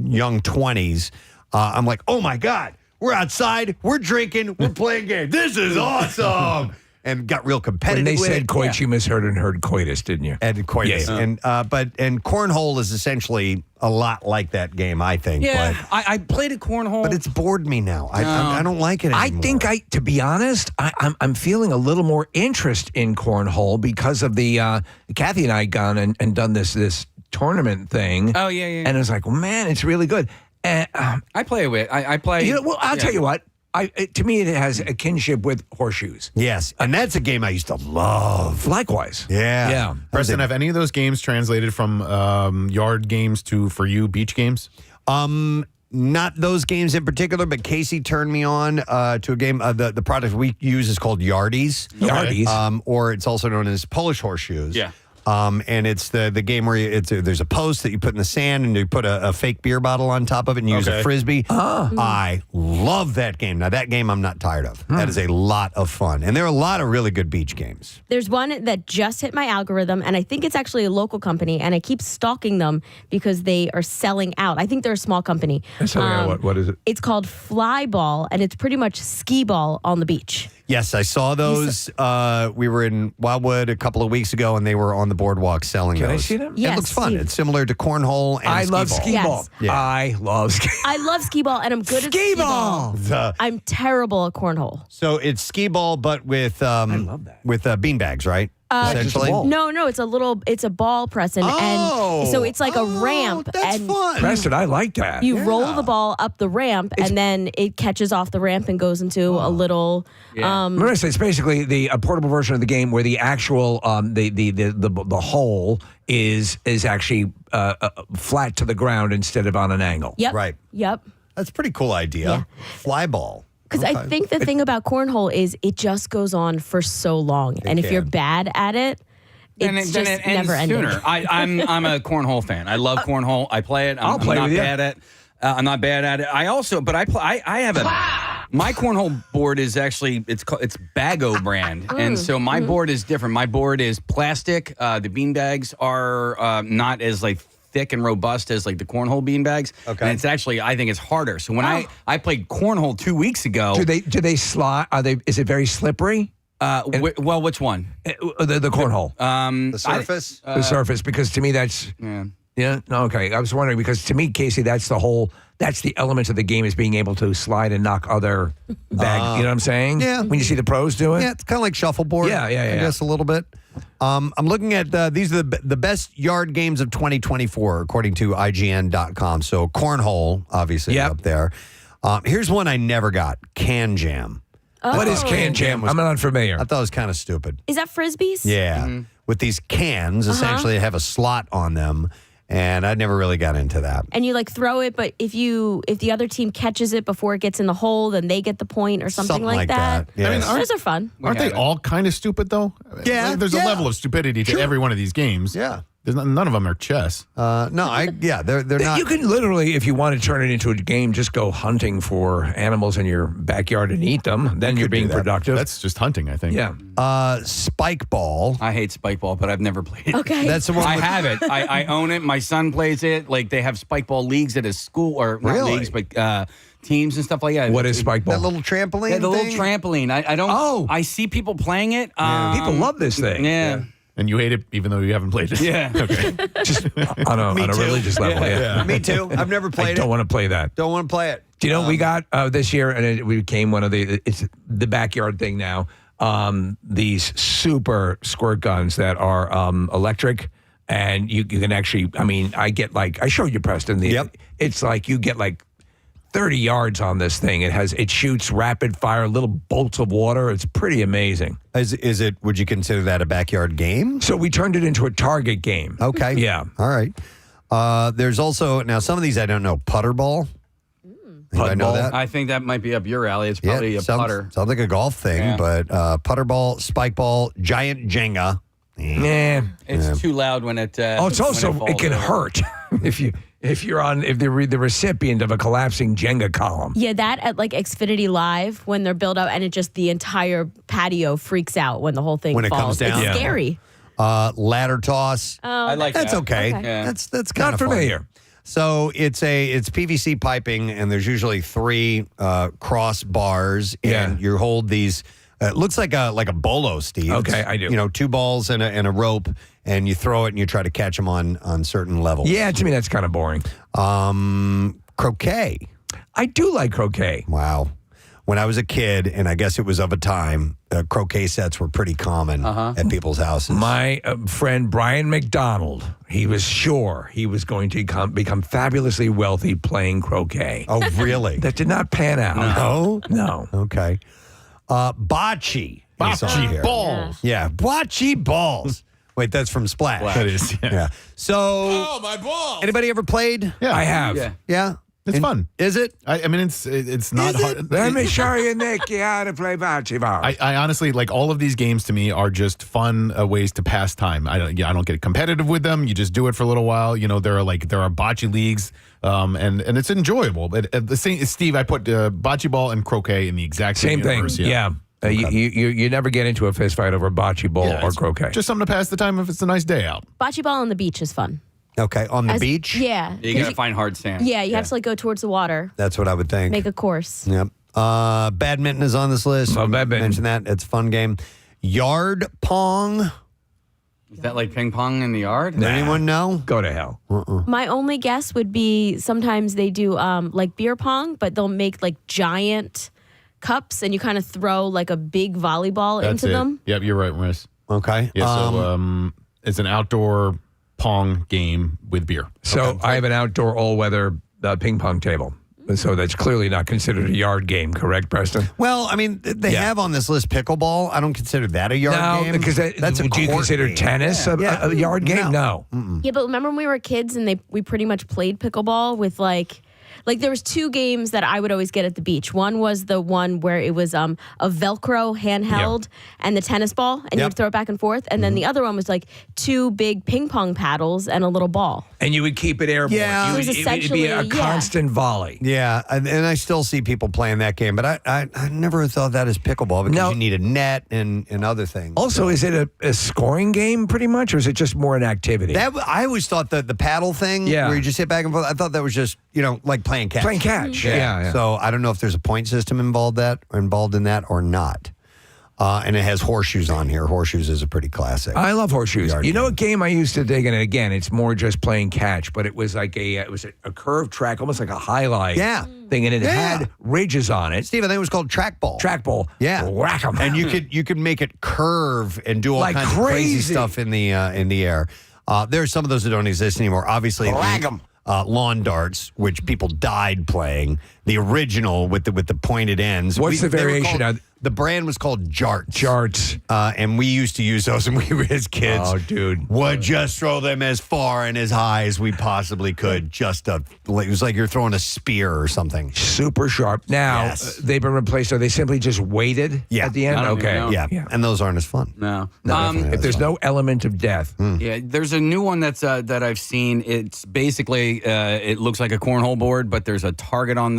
A: young 20s, I'm like, oh my God, we're outside, we're drinking, we're playing games. This is awesome. and got real competitive.
B: When they
A: with
B: said
A: it.
B: coit, you misheard and heard coitus, didn't you?
A: And coitus.
B: Yeah.
A: And cornhole is essentially a lot like that game, I think.
D: Yeah,
A: But,
D: I played a cornhole.
A: but it's bored me now. I don't like it anymore.
B: I think to be honest, I'm feeling a little more interest in cornhole because of the Kathy and I gone and done this tournament thing.
D: Oh, yeah.
B: And it's like, well, man, it's really good. And,
D: I play with. I play.
B: well, I'll tell you what. To me, it has a kinship with horseshoes.
A: Yes, and that's a game I used to love.
B: Likewise.
A: Yeah.
H: Preston, have any of those games translated from yard games to, for you, beach games?
A: Not those games in particular, but Casey turned me on to a game. The product we use is called Yardies.
B: Yardies.
A: Or it's also known as Polish horseshoes.
D: Yeah.
A: And it's the game where there's a post that you put in the sand and you put a fake beer bottle on top of it and you use a frisbee. I love that game. Now, that game I'm not tired of. That is a lot of fun. And there are a lot of really good beach games.
C: There's one that just hit my algorithm, and I think it's actually a local company, and I keep stalking them because they are selling out. I think they're a small company.
B: What is it?
C: It's called Fly Ball, and it's pretty much skee ball on the beach.
A: Yes, I saw those. We were in Wildwood a couple of weeks ago, and they were on the boardwalk selling those.
B: Can I see them?
C: Yes,
A: it looks fun.
C: see.
A: It's similar to cornhole and
B: I love
A: skee-ball.
B: skee ball.
C: Yes.
A: Yeah.
B: I love skee
C: I love skee ball, and I'm good at skee ball. I'm terrible at cornhole.
A: So it's skee ball, but with
B: love that.
A: with beanbags, right? Essentially.
B: ball.
C: No, it's a ball, Preston, and so it's like a ramp.
A: That's
C: and
A: fun.
B: Preston, I like that.
C: You roll the ball up the ramp, and then it catches off the ramp and goes into a little.
B: Marissa, it's basically a portable version of the game where the actual the hole is actually flat to the ground instead of on an angle.
C: Yep.
A: Right.
C: Yep.
A: That's a pretty cool idea.
C: Yeah.
A: Fly ball.
C: Because I think the thing about cornhole is it just goes on for so long, and if you're bad at it, it's
D: then
C: just
D: it ends
C: never ending.
D: sooner. I'm a cornhole fan. I love cornhole. I play it.
B: I'll play
D: I'm not
B: with you.
D: bad at. I'm not bad at it. I have my cornhole board is actually it's Bago brand, and so my board is different. My board is plastic. The beanbags are not as like thick and robust as like the cornhole beanbags.
A: Okay.
D: And it's actually I think it's harder. So when I played cornhole 2 weeks ago,
B: Do they slide? Is it very slippery?
D: well, which one?
B: The cornhole.
A: The surface.
B: The surface, because to me that's okay. I was wondering because to me, Casey, that's the element of the game is being able to slide and knock other bag. You know what I'm saying?
A: Yeah.
B: When you see the pros do it.
A: Yeah, it's kind of like shuffleboard.
B: Yeah.
A: I guess a little bit. I'm looking at these are the best yard games of 2024 according to IGN.com. So cornhole, obviously, up there. Here's one I never got: Can Jam.
B: What is Can Jam? I'm unfamiliar.
A: I thought it was kind of stupid.
C: Is that frisbees?
A: Yeah, with these cans, essentially, they have a slot on them, and I never really got into that.
C: And you like throw it, but if the other team catches it before it gets in the hole, then they get the point or something like that.
A: Yeah.
H: I mean,
C: Those are fun.
H: Aren't they all kind of stupid, though?
A: Yeah,
H: Like, there's a level of stupidity to every one of these games.
A: Yeah.
H: There's none of them are chess.
A: No, they're not.
B: You can literally, if you want to turn it into a game, just go hunting for animals in your backyard and eat them. Then you're being productive.
H: That's just hunting, I think.
B: Yeah.
A: Spike ball.
D: I hate spike ball, but I've never played it.
C: Okay.
A: That's the one.
D: I
A: with-
D: have it. I own it. My son plays it. Like they have spike ball leagues at his school, or not
A: Really?
D: leagues, but teams and stuff like that.
B: What is spike ball?
A: That little trampoline.
D: Yeah, the little
A: thing?
D: trampoline. I don't.
B: Oh.
D: I see people playing it.
B: People love this thing.
D: Yeah.
H: And you hate it even though you haven't played it.
D: Yeah.
H: Okay.
B: Just on a
A: too.
B: religious level. Yeah.
A: Me too. I've never
B: I
A: played
B: don't
A: it.
B: want to play that.
A: Don't want to play it.
B: Do you know what we got this year? And it became one of it's the backyard thing now. These super squirt guns that are electric, and you can actually. I mean, I showed you, Preston.
A: Yep.
B: It's like you get like 30 yards on this thing. It shoots rapid fire, little bolts of water. It's pretty amazing.
A: Is it? Would you consider that a backyard game?
B: So we turned it into a target game.
A: Okay.
B: Yeah.
A: All right. There's also now some of these I don't know. Putter ball. I know
B: ball?
A: that.
D: I think that might be up your alley. It's probably a putter.
A: Sounds like a golf thing,
D: Yeah.
A: but putter ball, spike ball, giant Jenga.
B: Yeah.
D: It's too loud when it.
B: It's also
D: when
B: it can
D: falls over.
B: hurt if you're the recipient of a collapsing Jenga column.
C: Yeah, that at like Xfinity Live when they're built out and the entire patio freaks out when the whole thing
A: When it
C: falls.
A: comes down?
C: It's
A: Yeah.
C: scary.
A: Ladder toss.
D: I like
A: That's
D: that.
A: okay.
C: Okay.
D: Yeah.
A: That's kind
B: Not
A: of
B: familiar.
A: So it's PVC piping, and there's usually 3 cross bars, and
B: Yeah.
A: you hold these It looks like a bolo, Steve.
B: Okay,
A: It's,
B: I do.
A: 2 balls and a rope, and you throw it and you try to catch them on certain levels.
B: Yeah, to me that's kind of boring.
A: Croquet.
B: I do like croquet.
A: Wow. When I was a kid, and I guess it was of a time, croquet sets were pretty common at people's houses.
B: My friend Brian McDonald, he was sure he was going to become fabulously wealthy playing croquet.
A: Oh, really?
B: That did not pan out.
A: No?
B: No.
A: Okay. Bocce. is on
H: Bocce
A: here.
H: balls.
A: Yeah, bocce balls. Wait, that's from Splash.
H: That is, yeah.
A: Yeah. So,
H: Oh, my balls.
A: anybody ever played?
H: Yeah.
B: I have.
D: Yeah.
A: Yeah.
H: It's fun.
A: Is it?
H: I mean, it's not hard.
B: Let me show you, Nikki, how to play bocce ball.
H: I honestly like all of these games. To me, are just fun ways to pass time. I don't get competitive with them. You just do it for a little while. There are bocce leagues, and it's enjoyable. But the same, Steve, I put bocce ball and croquet in the exact
B: Same thing.
H: universe.
B: Yeah. You never get into a fist fight over bocce ball or
H: it's
B: croquet.
H: Just something to pass the time if it's a nice day out.
C: Bocce ball on the beach is fun.
A: Okay. On the beach?
C: Yeah.
D: You got to find hard sand.
C: Yeah, you have to go towards the water,
A: That's what I would think.
C: make a course.
A: Yep. Badminton is on this list.
B: Oh, badminton.
A: Mention that. It's a fun game. Yard pong.
D: Is that like ping pong in the yard?
A: Does anyone know?
B: Go to hell.
C: My only guess would be sometimes they do like beer pong, but they'll make like giant cups and you kind of throw like a big volleyball
H: That's
C: into
H: it.
C: them.
H: Yep, you're right, Maris.
A: Okay.
H: Yeah, so it's an outdoor pong game with beer.
B: So I have an outdoor all-weather ping pong table. So that's clearly not considered a yard game, correct, Preston?
A: Well, I mean, they have on this list pickleball. I don't consider that a yard game.
B: because
A: that's a
B: do you
A: court
B: consider
A: game.
B: tennis a yard game? No.
C: Yeah, but remember when we were kids and we pretty much played pickleball with like there was 2 games that I would always get at the beach. One was the one where it was a Velcro handheld and the tennis ball, and you would throw it back and forth. And then the other one was like 2 big ping pong paddles and a little ball.
B: And you would keep it airborne.
A: Yeah.
C: It was
B: It'd be
C: essentially,
B: a constant volley.
A: Yeah, and I still see people playing that game, but I never thought that as pickleball because you need a net and other things.
B: Also, is it a scoring game pretty much, or is it just more an activity?
A: I always thought that the paddle thing, where you just hit back and forth, I thought that was just like playing catch.
B: Playing catch. Yeah.
A: So I don't know if there's a point system involved in that or not. And it has horseshoes on here. Horseshoes is a pretty classic.
B: I love horseshoes.
A: yard
B: You know
A: game.
B: what game I used to dig in? And again, it's more just playing catch, but it was like a curved track, almost like a highlight thing, and it had ridges on it.
A: Steve, I think it was called trackball.
B: Trackball.
A: Yeah.
B: Whack 'em.
A: And you could make it curve and do all
B: Like
A: kinds of crazy
B: crazy.
A: stuff in the air. There are some of those that don't exist anymore. Obviously, lawn darts, which people died playing. The original with the pointed ends.
B: What's the
A: they were
B: variation
A: called-
B: on-
A: The brand was called Jarts.
B: Jarts.
A: And we used to use those when we were as kids.
B: Oh, dude.
A: Would just throw them as far and as high as we possibly could. It was like you're throwing a spear or something.
B: Super sharp. Now, they've been replaced. Are they simply just weighted at the end?
D: I don't
B: Okay.
D: even know.
A: Yeah. And those aren't as fun.
D: No.
B: If there's no element of death.
D: Yeah, there's a new one that I've seen. It's basically it looks like a cornhole board, but there's a target on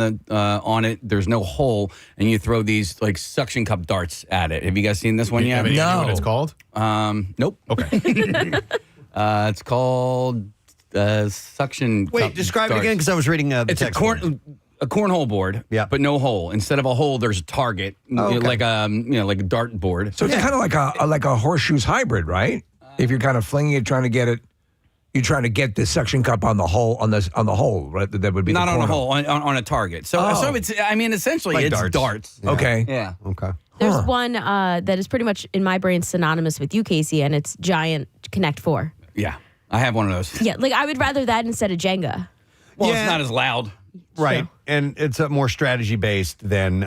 D: it. There's no hole, and you throw these like suction cup darts at it. Have you guys seen this one yet?
H: Have any idea what it's called?
D: Nope.
H: Okay.
D: It's called suction.
A: Wait,
D: cup
A: describe it
D: darts.
A: again because I was reading the
D: It's
A: text.
D: a cornhole board, but no hole. Instead of a hole, there's a target, like a dart board.
B: So it's kind of like a horseshoes hybrid, right? If you're kind of flinging it, trying to get it, you're trying to get the suction cup on the hole, right? That would be
D: Not
B: the
D: on a
B: corner.
D: hole, on a target. So it's essentially
A: Like
D: it's darts.
A: Yeah.
B: Okay.
D: Yeah.
A: Okay.
C: There's one that is pretty much in my brain synonymous with you, Casey, and it's Giant Connect 4.
D: Yeah. I have one of those.
C: Yeah, like I would rather that instead of Jenga.
D: Well,
A: Yeah.
D: it's not as loud.
A: Right.
C: Sure.
A: And it's a more strategy based than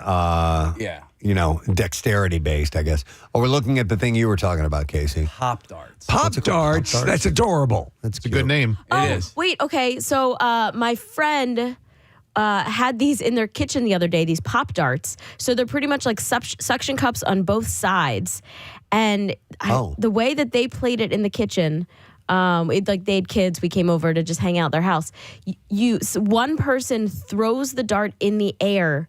A: dexterity based, I guess. Oh, we're looking at the thing you were talking about, Casey.
D: Pop darts.
B: Pop darts. That's adorable.
A: That's
H: a good name.
C: It is. Wait, okay. So my friend had these in their kitchen the other day, these Pop Darts. So they're pretty much like suction cups on both sides. And the way that they played it in the kitchen, they had kids. We came over to just hang out at their house. One person throws the dart in the air,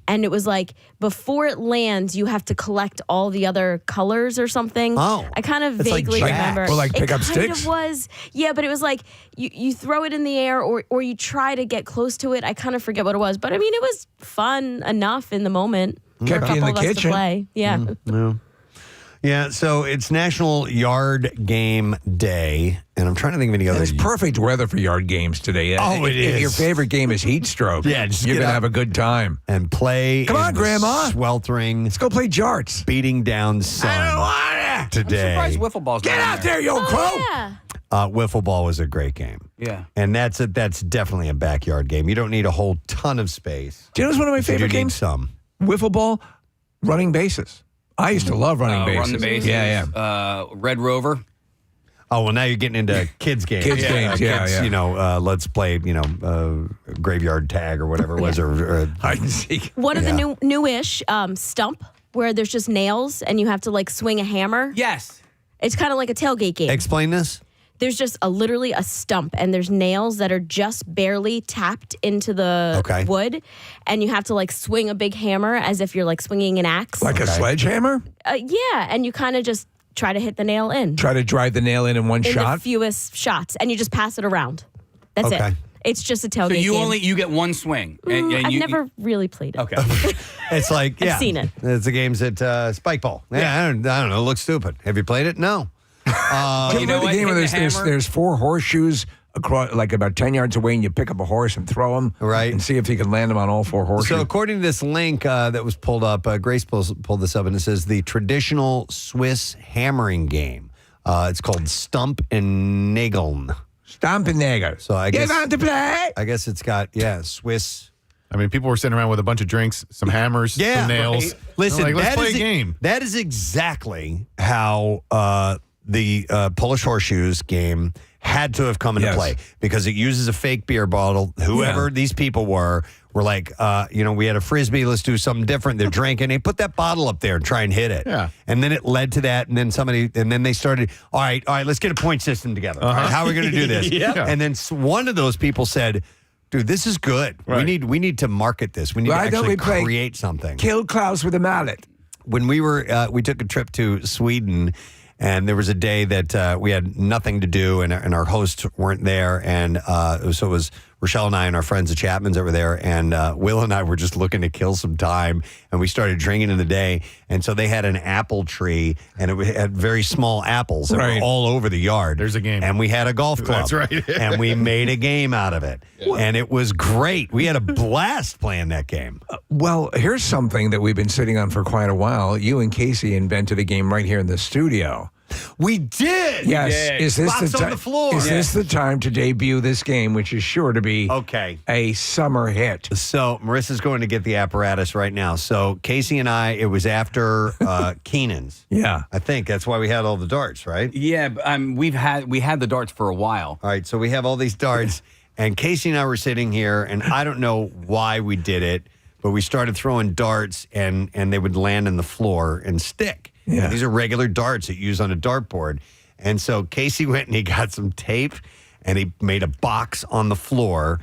C: and it was like before it lands, you have to collect all the other colors or something.
A: Oh,
C: I kind of
A: it's like
C: vaguely
A: jacks.
C: remember.
B: Or like pick up
C: it kind
B: sticks?
C: of was, yeah, but it was like you throw it in the air or you try to get close to it. I kind of forget what it was, but I mean, it was fun enough in the moment.
B: Kept you in the
C: couple of us to
B: kitchen.
C: play. Yeah.
A: No. Yeah, so it's National Yard Game Day, and I'm trying to think of any
B: And
A: other.
B: it's perfect weather for yard games today.
A: Oh, it
B: If
A: is.
B: your favorite game is heat stroke,
A: Yeah, just
B: you're
A: get
B: going to
A: up
B: have a good time.
A: and play.
B: Come
A: in
B: on,
A: the
B: Grandma.
A: Sweltering,
B: Let's go play jarts.
A: beating down sun
B: I don't want it.
A: today.
D: Surprised wiffle balls.
B: Get
D: not
B: out
D: in
B: there, you old crow.
C: Yeah.
A: Wiffle ball was a great game.
D: Yeah.
A: And that's definitely a backyard game. You don't need a whole ton of space.
B: Do you know what's one of my
A: You
B: favorite
A: need
B: games?
A: some.
B: Wiffle ball, running bases. I used to love running bases.
D: Run the bases.
B: Yeah.
D: Red Rover.
A: Oh, well, now you're getting into kids' games.
B: Kids' games, yeah, yeah.
A: You know, let's play, graveyard tag or whatever it was. Or
B: Hide and seek.
C: One of the newish stump where there's just nails and you have to like swing a hammer.
D: Yes.
C: It's kind of like a tailgate game.
A: explain this.
C: There's just literally a stump and there's nails that are just barely tapped into the
A: Okay.
C: wood, and you have to like swing a big hammer as if you're like swinging an axe.
B: Like a sledgehammer?
C: Yeah, and you kind of just try to hit the nail in
B: Try to drive the nail in one
C: the
B: shot?
C: fewest shots, and you just pass it around. That's
A: Okay.
C: it. It's just a tailgate
D: So
C: game.
D: you get one swing.
C: I've never really played it.
D: Okay.
A: It's like,
C: I've
A: yeah.
C: seen it.
A: It's the games at Spike Ball. Yeah, I don't know. It looks stupid. Have you played it? No.
B: You know the game where there's four horseshoes across, like about 10 yards away, and you pick up a horse and throw them,
A: Right.
B: and see if you can land them on all four horseshoes.
A: So according to this link that was pulled up, Grace pulled this up, and it says the traditional Swiss hammering game. It's called Stump and Nageln.
B: Stomp and nagger.
A: So I
B: You
A: guess
B: want to play?
A: I guess it's got Swiss.
H: I mean, people were sitting around with a bunch of drinks, some hammers, some nails.
A: right. Listen,
H: They're like, let's
A: that
H: play
A: is
H: a game.
A: That is exactly how the Polish horseshoes game had to have come into
B: Yes.
A: play, because it uses a fake beer bottle. Whoever these people were like, we had a Frisbee, let's do something different. They're drinking. They put that bottle up there and try and hit it.
H: Yeah.
A: And then it led to that. And then they started, all right, let's get a point system together. All right, how are we going to do this?
H: Yeah.
A: And then one of those people said, dude, this is good.
H: Right.
A: We need to market this. We need
B: Why
A: to
B: don't
A: actually
B: we play
A: create something.
B: Kill Klaus with a mallet.
A: When we took a trip to Sweden, and there was a day that we had nothing to do, and our hosts weren't there, and so it was Rochelle and I and our friends, the Chapmans, that were there, and Will and I were just looking to kill some time, and we started drinking in the day, and so they had an apple tree, and it had very small apples that
B: Right.
A: were all over the yard.
H: There's a game.
A: And we had a golf club.
H: That's right.
A: And we made a game out of it, and it was great. We had a blast playing that game.
B: Well, here's something that we've been sitting on for quite a while. You and Casey invented a game right here in the studio.
A: We did.
B: Yes. Is this
A: Box
B: the
A: on the floor.
B: Is this the time to debut this game, which is sure to be
A: Okay.
B: a summer hit?
A: So Marissa's going to get the apparatus right now. So Casey and I, it was after Keenan's.
B: Yeah.
A: I think that's why we had all the darts, right?
D: Yeah, we had the darts for a while.
A: All right, so we have all these darts, and Casey and I were sitting here, and I don't know why we did it, but we started throwing darts, and they would land on the floor and stick.
B: Yeah.
A: And these are regular darts that you use on a dartboard. And so Casey went and he got some tape, and he made a box on the floor,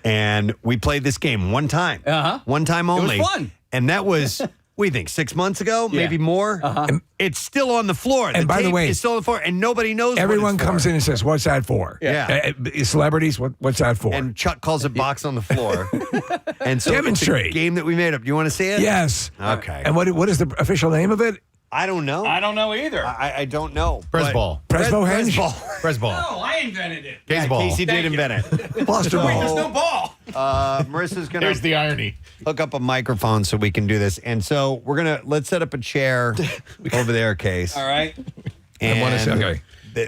A: and we played this game one time.
D: Uh-huh.
A: One time only.
D: It was fun.
A: And that was, what do you think, 6 months ago?
D: Yeah.
A: Maybe more?
D: Uh-huh.
A: It's still on the floor.
B: And by the
A: tape
B: way,
A: is still on the floor, and nobody knows
B: Everyone
A: what it's
B: comes
A: for.
B: in and says, "What's that for?"
A: Yeah.
B: Celebrities, what's that for?
A: And Chuck calls it box on the floor. And so
B: Demonstrate.
A: It's a game that we made up. Do you want to see it?
B: Yes.
A: Okay.
B: And what is the official name of it?
A: I don't know.
D: I don't know either.
A: I don't know.
H: Press
A: but-
H: ball.
B: Presbo
A: Press
B: Henge?
A: ball.
H: Press ball.
D: No, I invented it.
H: Case
A: Yeah,
H: ball.
A: Casey did
D: Thank you.
A: invent it.
B: Foster
D: Wait, there's
B: ball.
D: no ball.
A: Marissa's going
H: Here's
A: to
H: the irony.
A: hook up a microphone so we can do this. And so let's set up a chair over there, Case.
D: All right.
A: And
B: Okay.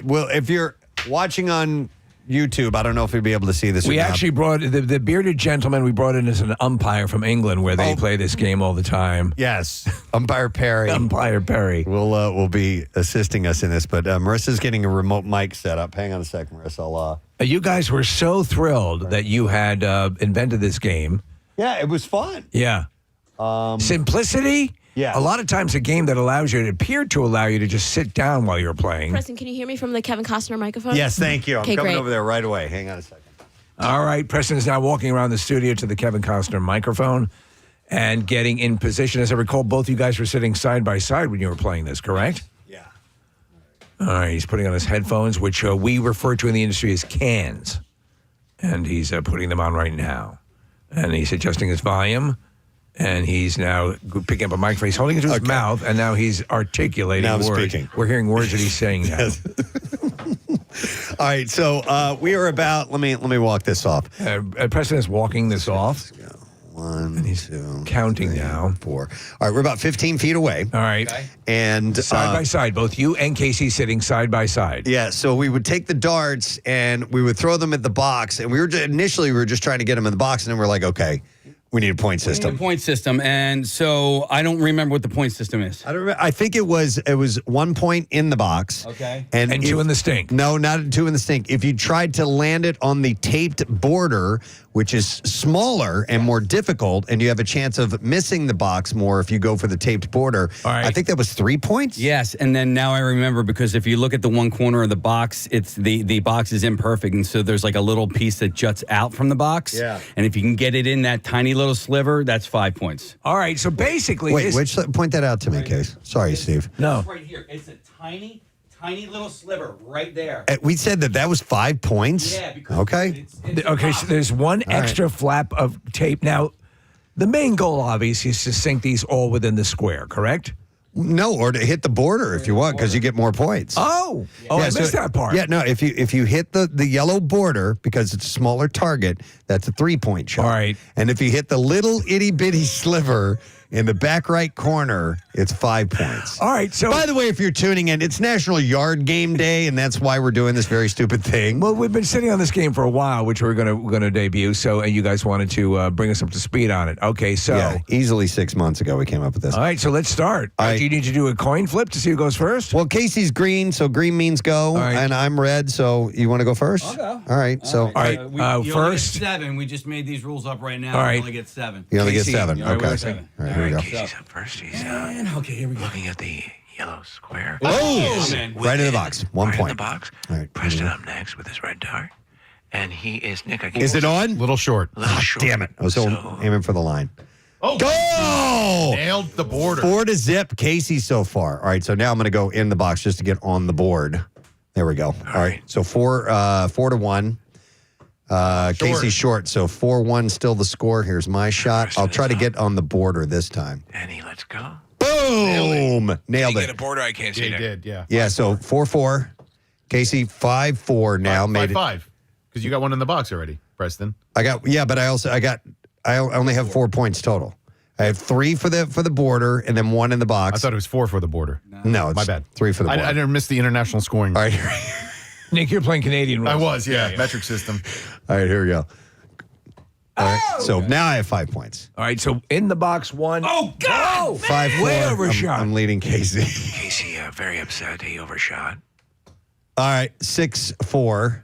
A: Well, if you're watching on YouTube, I don't know if we'll be able to see this.
B: We
A: or not.
B: actually brought the bearded gentleman. We brought in as an umpire from England, where they play this game all the time.
A: Yes, Umpire Perry.
B: Umpire Perry.
A: will be assisting us in this, but Marissa's getting a remote mic set up. Hang on a second, Marissa.
B: You guys were so thrilled that you had invented this game.
A: Yeah, it was fun.
B: Yeah. Simplicity.
A: Yeah.
B: A lot of times a game that appeared to allow you to just sit down while you're playing.
C: Preston, can you hear me from the Kevin Costner microphone?
A: Yes, thank you. I'm
C: Okay,
A: coming
C: great.
A: over there right away. Hang on a second.
B: All right. Preston is now walking around the studio to the Kevin Costner microphone and getting in position. As I recall, both you guys were sitting side by side when you were playing this, correct?
A: Yeah.
B: All right. He's putting on his headphones, which we refer to in the industry as cans. And he's putting them on right now. And he's adjusting his volume. And he's now picking up a microphone. He's holding it to his mouth, and now he's articulating
A: Now I'm
B: words.
A: speaking.
B: We're hearing words that he's saying now.
A: All right, so we are about. Let me walk this off.
B: Preston is walking this off.
A: One, two,
B: counting now.
A: 4. All right, we're about 15 feet away.
B: All right.
A: And
B: side by side, both you and Casey sitting side by side.
A: Yeah, so we would take the darts and we would throw them at the box. And initially we were just trying to get them in the box, and then we're like, okay, we need a point system.
D: We need a point system, and so I don't remember what the point system is.
A: I don't remember. I think it was 1 point in the box.
D: Okay.
A: And
B: 2 in the stink.
A: No, not 2 in the stink. If you tried to land it on the taped border, which is smaller and more difficult, and you have a chance of missing the box more if you go for the taped border.
B: All right.
A: I think that was 3 points.
D: Yes, and then now I remember, because if you look at the one corner of the box, it's the box is imperfect, and so there's like a little piece that juts out from the box.
A: Yeah.
D: And if you can get it in that tiny little sliver, that's 5 points.
B: All right, so basically...
A: Wait, point that out to me, Case. Sorry, Steve.
B: No.
D: It's right here. It's a tiny little sliver right there.
A: We said that was 5 points?
D: Yeah, because
A: okay.
B: Okay, so there's one
A: All
B: extra flap of tape. Now, the main goal, obviously, is to sink these all within the square, correct?
A: No, or to hit the border if you want, because you get more points.
B: Oh, I missed that part.
A: Yeah, no, if you hit the yellow border, because it's a smaller target, that's a 3-point shot.
B: All right.
A: And if you hit the little itty bitty sliver in the back right corner, it's 5 points.
B: All right, so...
A: By the way, if you're tuning in, it's National Yard Game Day, and that's why we're doing this very stupid thing.
B: Well, we've been sitting on this game for a while, which we're gonna debut. So, and you guys wanted to bring us up to speed on it. Okay, so
A: Yeah, easily 6 months ago we came up with this.
B: all right, so let's start.
A: All right.
B: Do you need to do a coin flip to see who goes first?
A: Well, Casey's green, so green means go,
B: right.
A: and I'm red, so you want to go first?
D: I'll go.
A: All right, so
B: All right,
D: You only
B: first-
D: get 7. We just made these rules up right now.
B: All right.
D: You only get 7.
A: you only get
B: Casey,
A: 7.
B: all right,
A: Okay.
B: wait a second.
A: All right, here we go.
B: Casey's up first. He's
D: Okay, here we go.
B: looking at the yellow square.
A: Oh,
D: man.
A: right in the box. 1
B: Right
A: point.
B: in the box.
A: All right.
B: Preston up next with his red dart. And he is Nick. I can't
A: Is it on?
H: Little short.
B: Little short.
A: Damn it. I was
B: So-
A: aiming for the line.
H: Oh,
A: Go!
H: nailed the border.
A: 4-0 Casey so far. All right, so now I'm going to go in the box just to get on the board. There we go. All right. So 4-1. Casey's short, so 4-1 still the score. Here's my shot. I'll try to get on the border this time.
B: Danny, let's go.
A: Boom! Nailed
B: Get a
A: it.
B: border. I can't see
H: Yeah, he
B: that.
H: did, yeah.
A: Yeah, so 4-4. Casey 5-4 now. Made it.
H: 5-5. Because you got one in the box already, Preston.
A: I only have 4 points total. I have 3 for the border and then 1 in the box.
H: I thought it was 4 for the border.
A: No, it's
H: My bad.
A: 3 for the border.
H: I never missed the international scoring.
A: All right.
B: Nick, you're playing Canadian rules.
H: I was, yeah. Metric system.
A: All right, here we go. All right, so now I have 5 points.
B: All right, so in the box, 1.
D: Oh, God!
A: 5-4.
B: Way overshot.
A: I'm leading Casey.
B: Casey, very upset. He overshot.
A: All right, 6-4.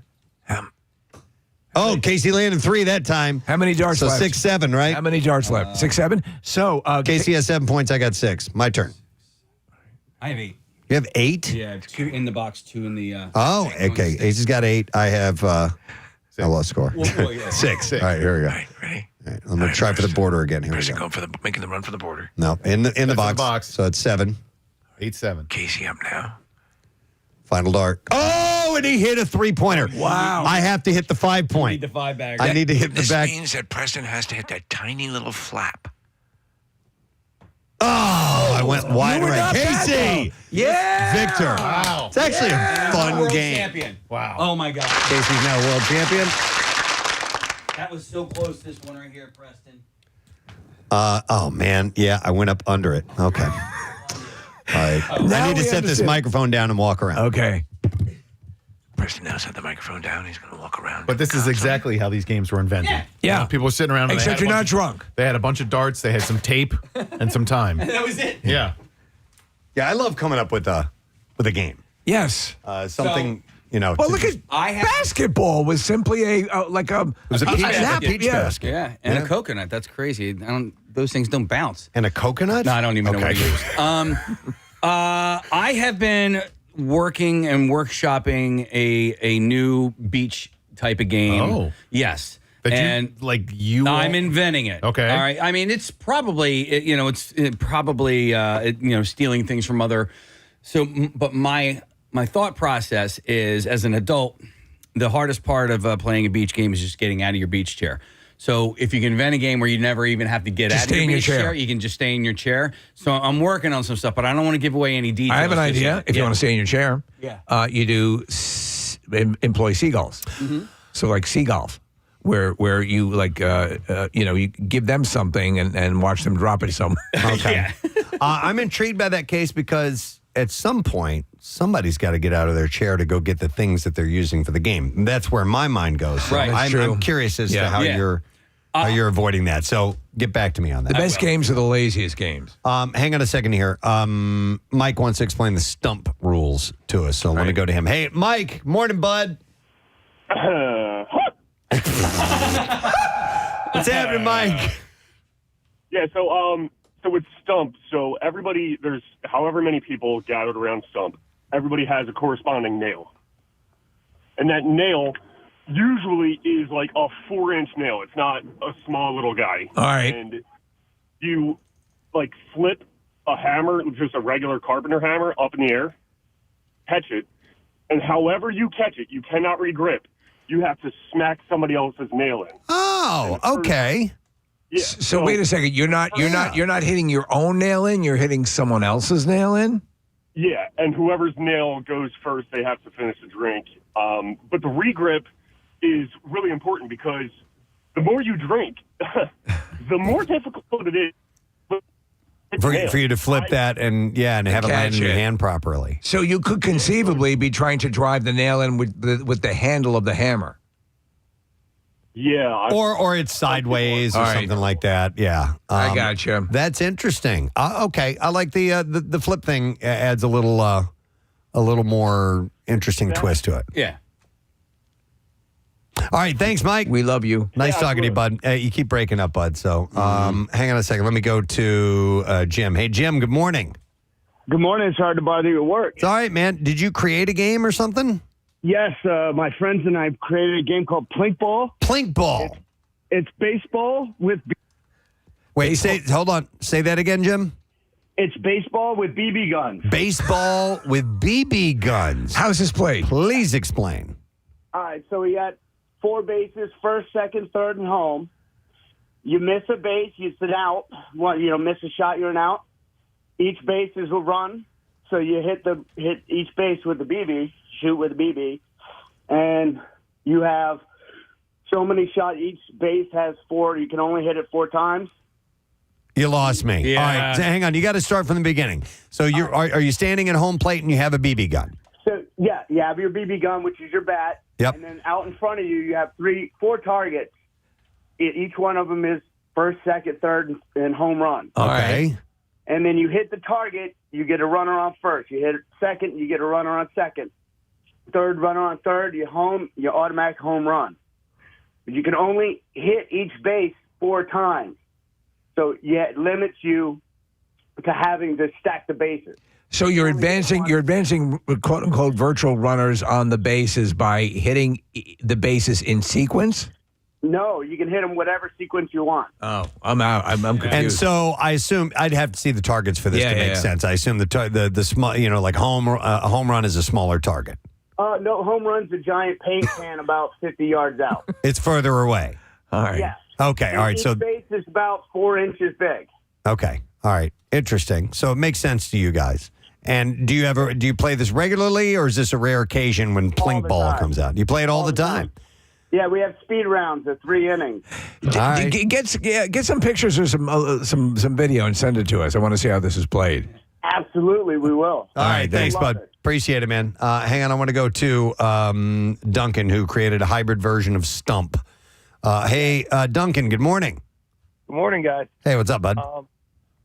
A: Casey landed 3 that time.
B: How many darts
A: So
B: left?
A: 6-7, right?
B: How many darts left? 6, 7? So,
A: Casey has 7 points. I got 6. My turn.
D: I have 8.
A: You have 8?
D: Yeah, 2 in the box, 2 in the...
A: Oh, okay. Casey's got 8. I have... I lost score.
D: Well, yeah.
A: 6. All right, here we go.
B: all right, ready?
A: All right, I'm going to try for the border again. Here we
B: Preston
A: go.
B: going for making the run for the border.
A: No, in the box.
H: box.
A: So it's 7.
H: 8-7.
B: Casey up now.
A: Final dart. Oh, and he hit a 3-pointer.
B: Wow.
A: I have to hit the 5
D: Need
A: point.
D: the 5 bag.
A: I need to hit the
B: This
A: back.
B: means that Preston has to hit that tiny little flap.
A: Oh, I went wide
B: You were
A: right.
B: not bad,
A: Casey.
B: though. Yeah.
A: Victor.
H: Wow.
A: It's actually a fun
D: World
A: game.
D: champion.
H: Wow.
D: Oh, my God.
A: Casey's now world champion.
D: That was so close, this one right here, Preston.
A: Oh, man. Yeah, I went up under it. Okay. All right.
B: Now
A: I need to
B: we
A: set this
B: understand.
A: microphone down and walk around.
B: Okay. Preston now set the microphone down. He's going to walk around.
H: But this is exactly how these games were invented.
B: Yeah.
H: People were sitting around. And they
B: Except
H: had a
B: you're
H: bunch
B: not
H: of-
B: drunk.
H: They had a bunch of darts. They had some tape and some time.
D: That was it.
H: Yeah.
A: Yeah, I love coming up with a game.
B: Yes.
A: Something,
B: Well, look at basketball was simply a like a. It
A: was a peach
B: basket.
A: peach basket.
D: Yeah, and
A: Yeah.
D: a coconut. That's crazy. Those things don't bounce.
A: And a coconut?
D: No, I don't even know what I used. I have been working and workshopping a new beach type of game.
H: Oh.
D: Yes.
H: That
D: and I'm inventing it.
H: Okay.
D: All right. I mean, it's probably stealing things from other. So, but my thought process is, as an adult, the hardest part of playing a beach game is just getting out of your beach chair. So if you can invent a game where you never even have to get
B: Just
D: out
B: stay
D: of
B: in
D: your
B: your chair.
D: chair, you can just stay in your chair. So I'm working on some stuff, but I don't want to give away any details.
B: I have an idea. If you want to stay in your chair, you do employ seagulls. So like sea golf, where you like you give them something and watch them drop it somewhere.
A: Okay. I'm intrigued by that case because at some point somebody's got to get out of their chair to go get the things that they're using for the game. And that's where my mind goes. So
D: Right.
A: I'm curious as to how you're avoiding that. So get back to me on that.
B: The best games are the laziest games.
A: Hang on a second here. Mike wants to explain the stump rules to us. So let me go to him. Hey, Mike. Morning, bud. What's happening, Mike?
M: Yeah, so with Stump, so everybody, there's however many people gathered around Stump, everybody has a corresponding nail. And that nail usually is like a 4-inch nail. It's not a small little guy.
B: All right.
M: And you like flip a hammer, just a regular carpenter hammer, up in the air, catch it, and however you catch it, you cannot regrip. You have to smack somebody else's nail in.
A: Oh, okay.
M: Yeah.
B: So wait a second. You're not hitting your own nail in. You're hitting someone else's nail in.
M: Yeah, and whoever's nail goes first, they have to finish the drink. But the regrip is really important because the more you drink, the more difficult it is.
A: For you to flip that and have it land in your hand properly.
B: So you could conceivably be trying to drive the nail in with the handle of the hammer.
M: Yeah.
A: Or it's sideways or something like that. Yeah.
B: I gotcha.
A: That's interesting. Okay. I like the flip thing adds a little more interesting twist to it.
D: Yeah.
A: All right. Thanks, Mike.
B: We love you.
A: Nice talking to you, bud. You keep breaking up, bud. So hang on a second. Let me go to Jim. Hey, Jim, good morning.
N: Good morning. It's hard to bother you at work.
A: It's all right, man. Did you create a game or something?
N: Yes. My friends and I created a game called Plink Ball.
A: Plink Ball.
N: It's baseball with...
A: Wait, hold on. Say that again, Jim.
N: It's baseball with BB guns.
A: Baseball with BB guns.
B: How's this played?
A: Please explain.
N: All right. So we got 4 bases, first, second, third, and home. You miss a base, you sit out. Miss a shot, you're an out. Each base is a run. So you hit each base with the BB, shoot with the BB, and you have so many shots. Each base has 4. You can only hit it 4 times.
A: You lost me.
D: Yeah.
A: All right, so hang on. You got to start from the beginning. So are you standing at home plate and you have a BB gun?
N: So yeah, you have your BB gun, which is your bat.
A: Yep.
N: And then out in front of you, you have 4 targets. Each one of them is first, second, third, and home run.
A: Okay.
N: And then you hit the target, you get a runner on first. You hit second, you get a runner on second. Third, runner on third, you automatic home run. But you can only hit each base 4 times. So it limits you to having to stack the bases.
B: So you're advancing quote unquote virtual runners on the bases by hitting the bases in sequence?
N: No, you can hit them whatever sequence you want.
B: Oh, I'm out. I'm confused.
A: And so I assume I'd have to see the targets for this to make sense. I assume the small, like home run is a smaller target.
N: No, home run's a giant paint can about 50 yards out.
A: It's further away.
B: All right.
N: Yes.
A: Okay.
N: And
A: all right.
N: each
A: So
N: base is about 4 inches big.
A: okay. All right. Interesting. So it makes sense to you guys. And do you play this regularly, or is this a rare occasion when Plink Ball comes out? You play it all the time.
N: Yeah, we have speed rounds of 3 innings.
B: Get some pictures or some video and send it to us. I want to see how this is played.
N: Absolutely, we will.
A: All right, thanks, bud. Appreciate it, man. Hang on, I want to go to Duncan, who created a hybrid version of Stump. Hey, Duncan, good morning.
O: Good morning, guys.
A: Hey, what's up, bud?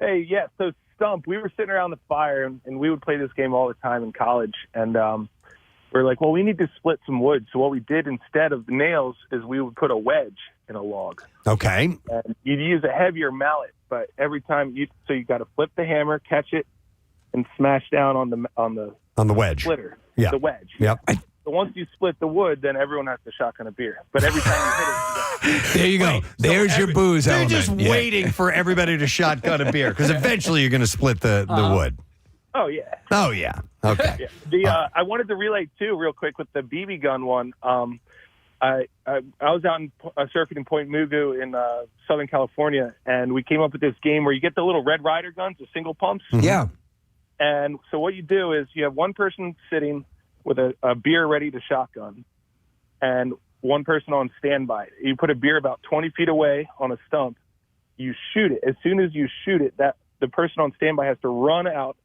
O: So Stump, we were sitting around the fire, and we would play this game all the time in college, and we're like, well, we need to split some wood. So what we did instead of the nails is we would put a wedge in a log.
A: Okay.
O: And you'd use a heavier mallet, but every time you got to flip the hammer, catch it, and smash down on the
A: wedge
O: splitter.
A: Yeah.
O: The wedge.
A: Yep.
O: So once you split the wood, then everyone has to shotgun a beer. But every time you hit it,
B: there you go. There's your booze
A: They're
B: element.
A: just waiting for everybody to shotgun a beer because eventually you're going to split the wood.
O: Oh yeah.
A: Oh yeah. Okay.
O: Yeah. I wanted to relate too, real quick, with the BB gun one. I was out surfing in Point Mugu in Southern California, and we came up with this game where you get the little Red Ryder guns, the single pumps.
B: Yeah.
O: And so what you do is you have one person sitting with a beer ready to shotgun, and one person on standby. You put a beer about 20 feet away on a stump. You shoot it. As soon as you shoot it, that the person on standby has to run out,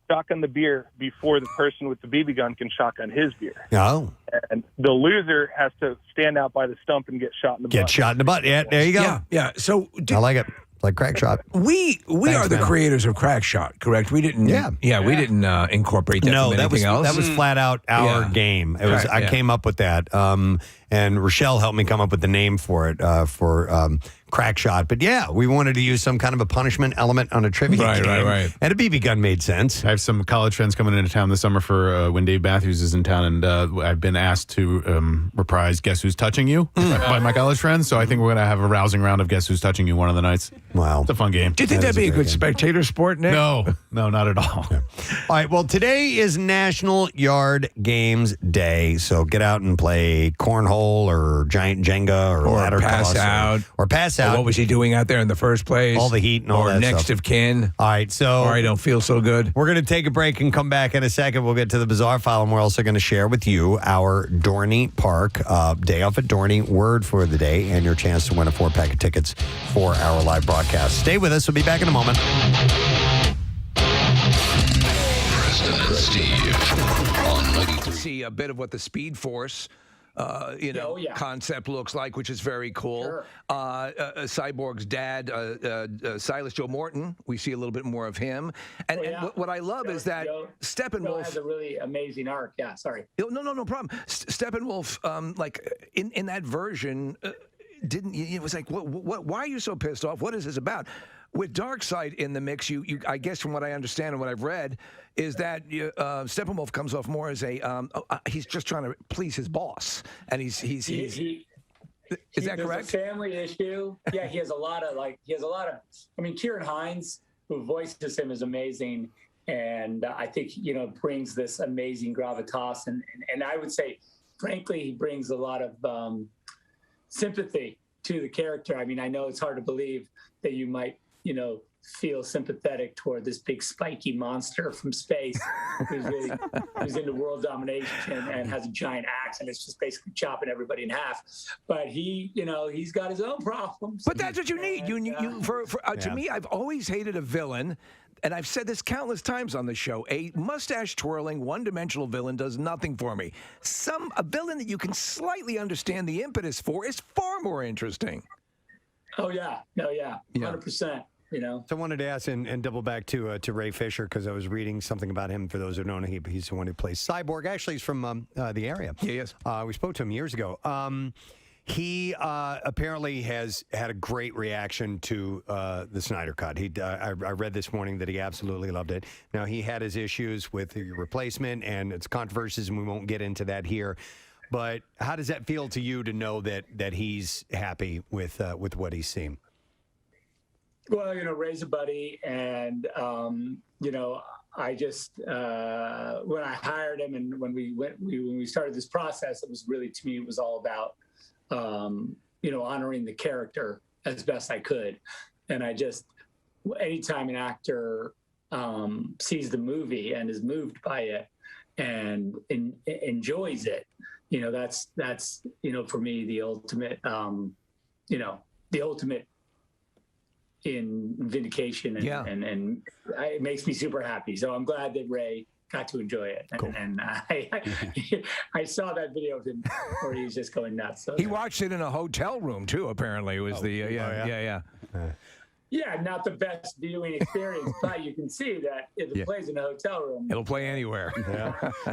O: shotgun the beer before the person with the BB gun can shotgun his beer.
A: Oh.
O: And the loser has to stand out by the stump and get shot in the butt.
A: Get shot in the butt. Yeah, there you go.
B: Yeah. So
A: I like it. Like Crack Shot.
B: We are the creators of Crack Shot, correct? We didn't. We didn't incorporate that.
A: No,
B: from
A: that was
B: anything else.
A: that was flat out our game. It was. I came up with that, and Rochelle helped me come up with the name for it for Crack Shot. But yeah, we wanted to use some kind of a punishment element on a trivia game.
H: Right.
A: And a BB gun made sense.
H: I have some college friends coming into town this summer for when Dave Matthews is in town, and I've been asked to reprise Guess Who's Touching You by my college friends. So I think we're going to have a rousing round of Guess Who's Touching You one of the nights.
A: Wow.
H: It's a fun game.
B: Do you think that'd be a good spectator sport, Nick?
H: No, not at all.
A: All right, well, today is National Yard Games Day, so get out and play cornhole or giant Jenga or ladder
B: pass
A: toss
B: out.
A: Or pass out.
B: What was he doing out there in the first place?
A: All the heat and all
B: or
A: that
B: next
A: stuff.
B: of kin.
A: All right, so
B: or I don't feel so good.
A: We're going to take a break and come back in a second. We'll get to the Bizarre File, and we're also going to share with you our Dorney Park Day Off at Dorney word for the day and your chance to win a 4-pack of tickets for our live broadcast. Stay with us. We'll be back in a moment.
P: Preston and Steve on
B: See a bit of what the Speed Force concept looks like, which is very cool.
L: Sure.
B: Cyborg's dad, Silas Joe Morton, we see a little bit more of him. And, and what I love is that Steppenwolf
L: has a really amazing arc. Yeah, sorry.
B: No problem. Steppenwolf, in that version, it was like, what? Why are you so pissed off? What is this about? With Darkseid in the mix, you I guess from what I understand and what I've read, is that Steppenwolf comes off more as he's just trying to please his boss, and is that correct?
L: A family issue. Yeah, he has a lot of. I mean, Kieran Hines, who voices him, is amazing, and I think brings this amazing gravitas, and I would say, frankly, he brings a lot of sympathy to the character. I mean, I know it's hard to believe that you might feel sympathetic toward this big spiky monster from space who's into world domination and has a giant axe and it's just basically chopping everybody in half. But he's got his own problems.
B: But that's what you need. To me, I've always hated a villain. And I've said this countless times on the show, a mustache-twirling, one-dimensional villain does nothing for me. A villain that you can slightly understand the impetus for is far more interesting.
L: Oh, yeah. No, yeah. 100%.
A: So I wanted to ask and double back to Ray Fisher because I was reading something about him. For those who don't know, he's the one who plays Cyborg. Actually, he's from the area.
B: Yeah, yes.
A: We spoke to him years ago. He apparently has had a great reaction to the Snyder Cut. I read this morning that he absolutely loved it. Now, he had his issues with the replacement and its controversies, and we won't get into that here. But how does that feel to you to know that he's happy with what he's seen?
L: Well, Ray's a buddy, and I just when I hired him and when we started this process, it was really, to me, it was all about honoring the character as best I could. And anytime an actor sees the movie and is moved by it and enjoys it, that's for me the ultimate, the ultimate in vindication, and it makes me super happy. So I'm glad that Ray got to enjoy it. Cool. And I saw that video of him where he was just going nuts. So
B: he watched it in a hotel room too. Apparently, it was
L: Yeah, not the best viewing experience, but you can see that if it plays in a hotel room,
B: it'll play anywhere.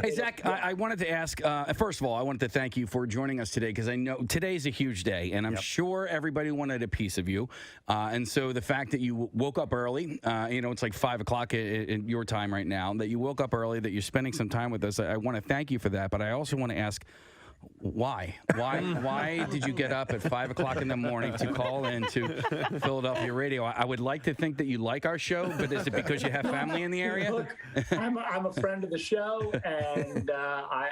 D: Hey, Zach, I wanted to ask, first of all, I wanted to thank you for joining us today because I know today's a huge day, and I'm sure everybody wanted a piece of you. And so the fact that you woke up early, it's like 5 o'clock in your time right now, that you woke up early, that you're spending some time with us, I want to thank you for that. But I also want to ask, Why? Why did you get up at 5 o'clock in the morning to call in to Philadelphia radio? I would like to think that you like our show, but is it because you have family in the area?
L: Look, I'm a friend of the show, and I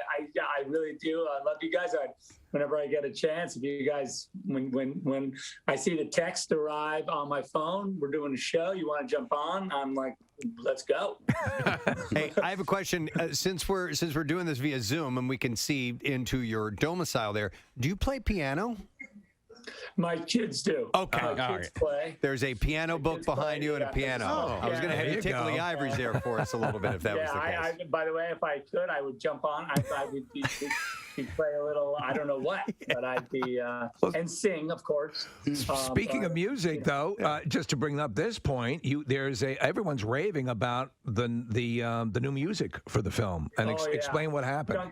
L: really do. I love you guys. Whenever I get a chance, if you guys, when I see the text arrive on my phone, we're doing a show, you want to jump on? I'm like, let's go.
A: Hey, I have a question. Since we're doing this via Zoom and we can see into your domicile there, do you play piano?
L: My kids do.
A: Okay.
L: My kids play.
A: There's a piano book behind you and a piano. I was going to have you tickle the ivories there for us a little bit if that was the case.
L: By the way, if I could, I would jump on. I would play a little, I don't know what, but I'd be, and sing, of course.
B: Speaking of music, though, just to bring up this point, everyone's raving about the new music for the film, and explain what happened.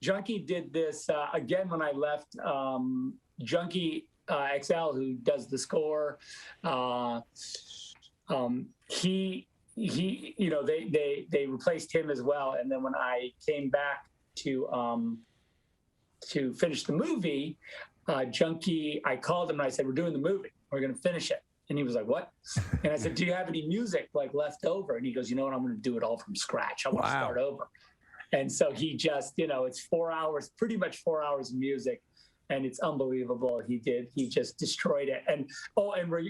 L: Junkie did this again when I left. Junkie XL, who does the score, he they replaced him as well. And then when I came back to finish the movie, Junkie, I called him and I said, "We're doing the movie. We're going to finish it." And he was like, "What?" And I said, "Do you have any music left over?" And he goes, "You know what? I'm going to do it all from scratch. I want to start over." And so he just, it's 4 hours, pretty much 4 hours of music. And it's unbelievable. He just destroyed it. And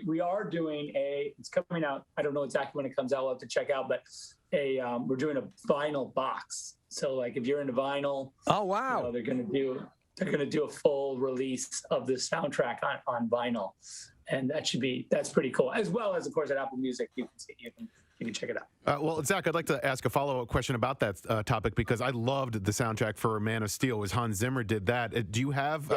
L: we are doing it's coming out. I don't know exactly when it comes out. We'll have to check out, but we're doing a vinyl box. So if you're into vinyl,
B: oh wow,
L: they're going to do a full release of the soundtrack on vinyl. And that's pretty cool. As well as, of course, at Apple Music, you can check it out.
H: Well, Zach, I'd like to ask a follow-up question about that topic because I loved the soundtrack for Man of Steel. As Hans Zimmer did that. Do you have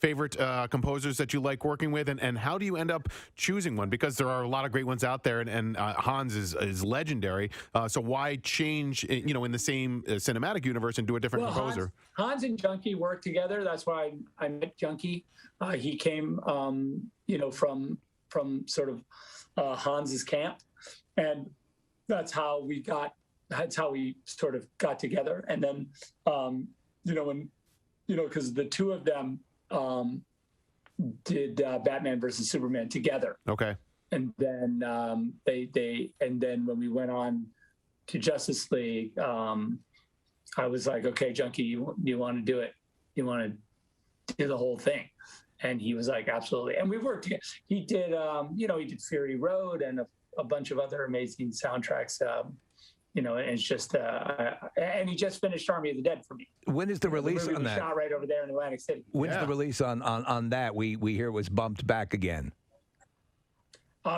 H: favorite composers that you like working with, and how do you end up choosing one? Because there are a lot of great ones out there, and Hans is legendary. So why change, in the same cinematic universe and do a different composer?
L: Hans and Junkie worked together. That's why I met Junkie. He came, from sort of Hans's camp. And that's how we sort of got together. And then, because the two of them did Batman versus Superman together.
H: Okay.
L: And then then when we went on to Justice League, I was like, "Okay, Junkie, you want to do it? You want to do the whole thing?" And he was like, "Absolutely." And we worked together. He did, he did Fury Road and a bunch of other amazing soundtracks, and it's just, and he just finished Army of the Dead for me.
B: When is the release on that?
L: Shot right over there in Atlantic City.
B: When's the release on that? We hear it was bumped back again.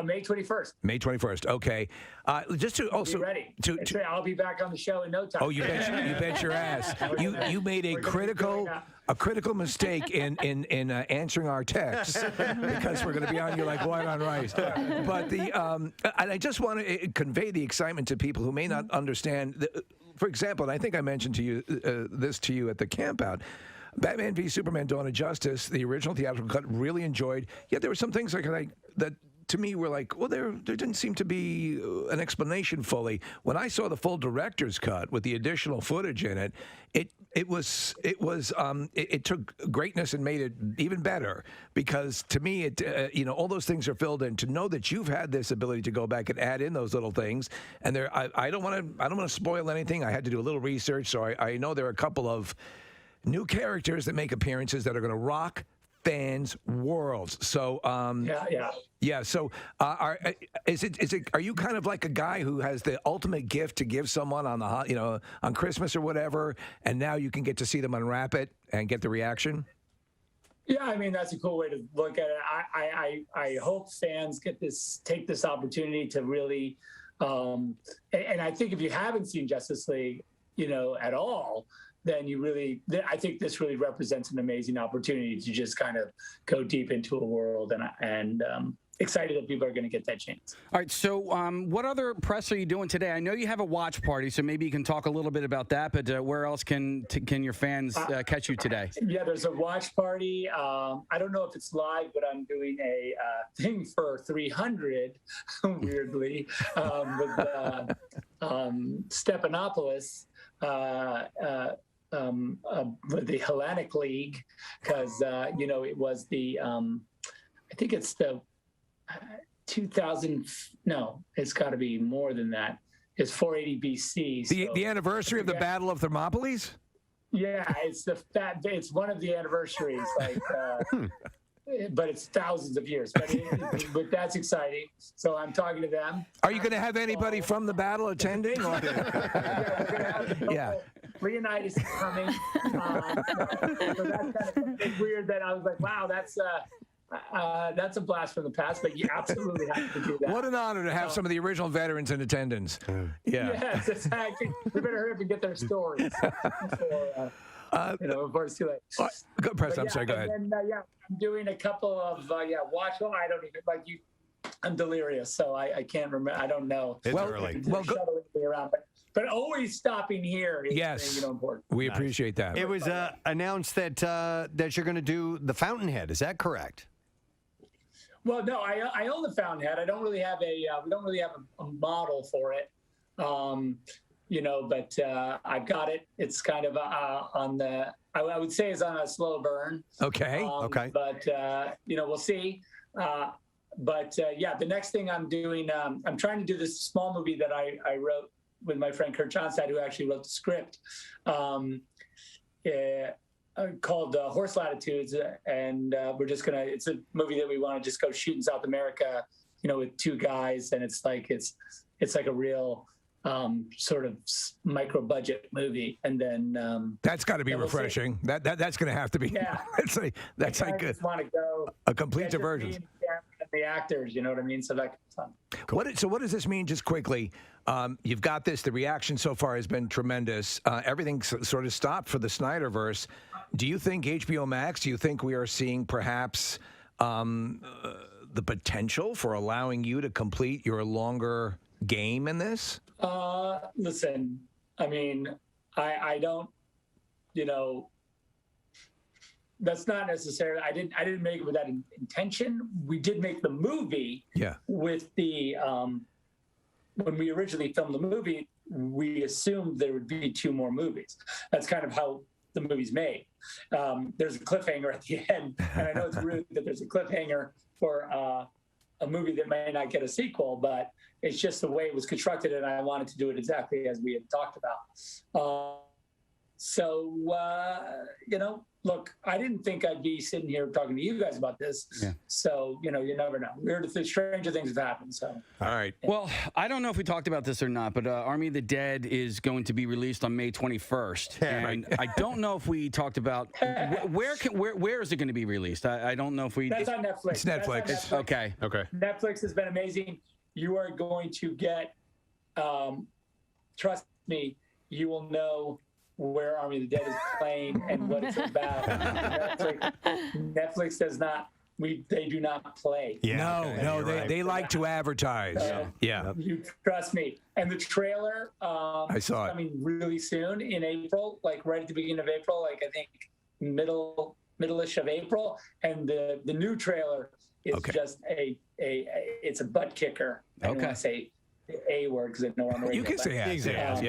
L: May 21st.
B: May 21st. Okay. Just to also
L: be ready. I'll be back on the show in no time.
B: Oh, you bet your ass. You made a critical mistake in answering our texts because we're going to be on you like white on rice. But and I just want to convey the excitement to people who may not understand. For example, and I think I mentioned to you this to you at the campout. Batman v Superman: Dawn of Justice, the original theatrical cut, really enjoyed. Yet there were some things that to me were like, well, there didn't seem to be an explanation fully. When I saw the full director's cut with the additional footage in it, it took greatness and made it even better. Because to me, all those things are filled in. To know that you've had this ability to go back and add in those little things, and I don't want to spoil anything. I had to do a little research, so I know there are a couple of new characters that make appearances that are going to rock fans' worlds. So yeah. So are you kind of like a guy who has the ultimate gift to give someone on on Christmas or whatever, and now you can get to see them unwrap it and get the reaction?
L: Yeah, I mean, that's a cool way to look at it. I hope fans take this opportunity to really, and I think if you haven't seen Justice League, at all, then I think this really represents an amazing opportunity to just kind of go deep into a world, and excited that people are going to get that chance.
D: All right, so what other press are you doing today? I know you have a watch party, so maybe you can talk a little bit about that, but where else can your fans catch you today?
L: Yeah, there's a watch party. I don't know if it's live, but I'm doing a thing for 300, weirdly, with Stephanopoulos, the Hellenic League because it was the I think it's the 2000. No, it's got to be more than that. It's 480 BC.
B: The anniversary of the Battle of Thermopylae?
L: Yeah, it's one of the anniversaries, but it's thousands of years. But that's exciting. So I'm talking to them.
B: Are you going to have anybody from the battle attending? Or?
L: Yeah. Leonidas is coming. So that's kind of weird that I was like, wow, that's a blast from the past, but you absolutely have to do that.
B: What an honor to have some of the original veterans in attendance. Yeah.
L: Yes, exactly. We better hurry up and get their stories before it's too late.
B: Good, Preston. I'm sorry. Go ahead.
L: And, I'm doing a couple of watch. Well, I don't even like you. I'm delirious, so I can't remember. I don't know.
A: It's early.
L: Well, shuttling me around, but always stopping here is important.
B: We appreciate that.
A: It was announced that you're going to do the Fountainhead. Is that correct?
L: Well, no, I own the Fountainhead. I don't really have we don't really have a model for it, but I've got it. It's kind of on the. I would say it's on a slow burn.
B: Okay.
A: Okay.
L: But we'll see. The next thing I'm doing, I'm trying to do this small movie that I wrote with my friend Kurt Johnstad, who actually wrote the script. Called Horse Latitudes, and it's a movie that we want to just go shoot in South America, with two guys, and it's like a real sort of micro budget movie, and then
B: that's got to be refreshing. That's going to have to be.
L: Yeah,
B: that's like
L: just want to go
B: a complete diversion.
L: And the actors, you know what I mean? So that's fun.
B: Cool. What does this mean, just quickly? You've got this. The reaction so far has been tremendous. Everything sort of stopped for the Snyderverse. Do you think HBO Max? Do you think we are seeing perhaps the potential for allowing you to complete your longer game in this?
L: Listen, I mean, I don't, that's not necessarily. I didn't make it with that intention. We did make the movie.
B: Yeah.
L: With the when we originally filmed the movie, we assumed there would be two more movies. That's kind of how the movie's made. There's a cliffhanger at the end, and I know it's rude that there's a cliffhanger for a movie that may not get a sequel, but it's just the way it was constructed, and I wanted to do it exactly as we had talked about. Look, I didn't think I'd be sitting here talking to you guys about this. Yeah. So, you never know. Stranger things have happened. So.
B: All right.
D: Well, I don't know if we talked about this or not, but Army of the Dead is going to be released on May 21st.
A: Yeah,
D: and I don't know if we talked about where is it going to be released? I don't know if we.
L: That's on Netflix.
B: It's Netflix.
D: Okay.
L: Netflix has been amazing. You are going to get, trust me, you will know where Army of the Dead is playing and what it's about. Netflix does not. They do not play.
B: Yeah, they like to advertise. Yeah.
L: You trust me. And the trailer
B: I saw it.
L: coming really soon in April, like right at the beginning of April, like I think middle-ish of April. And the new trailer is just it's a butt kicker. I don't want to say the A word because I know I'm
B: You can say ass.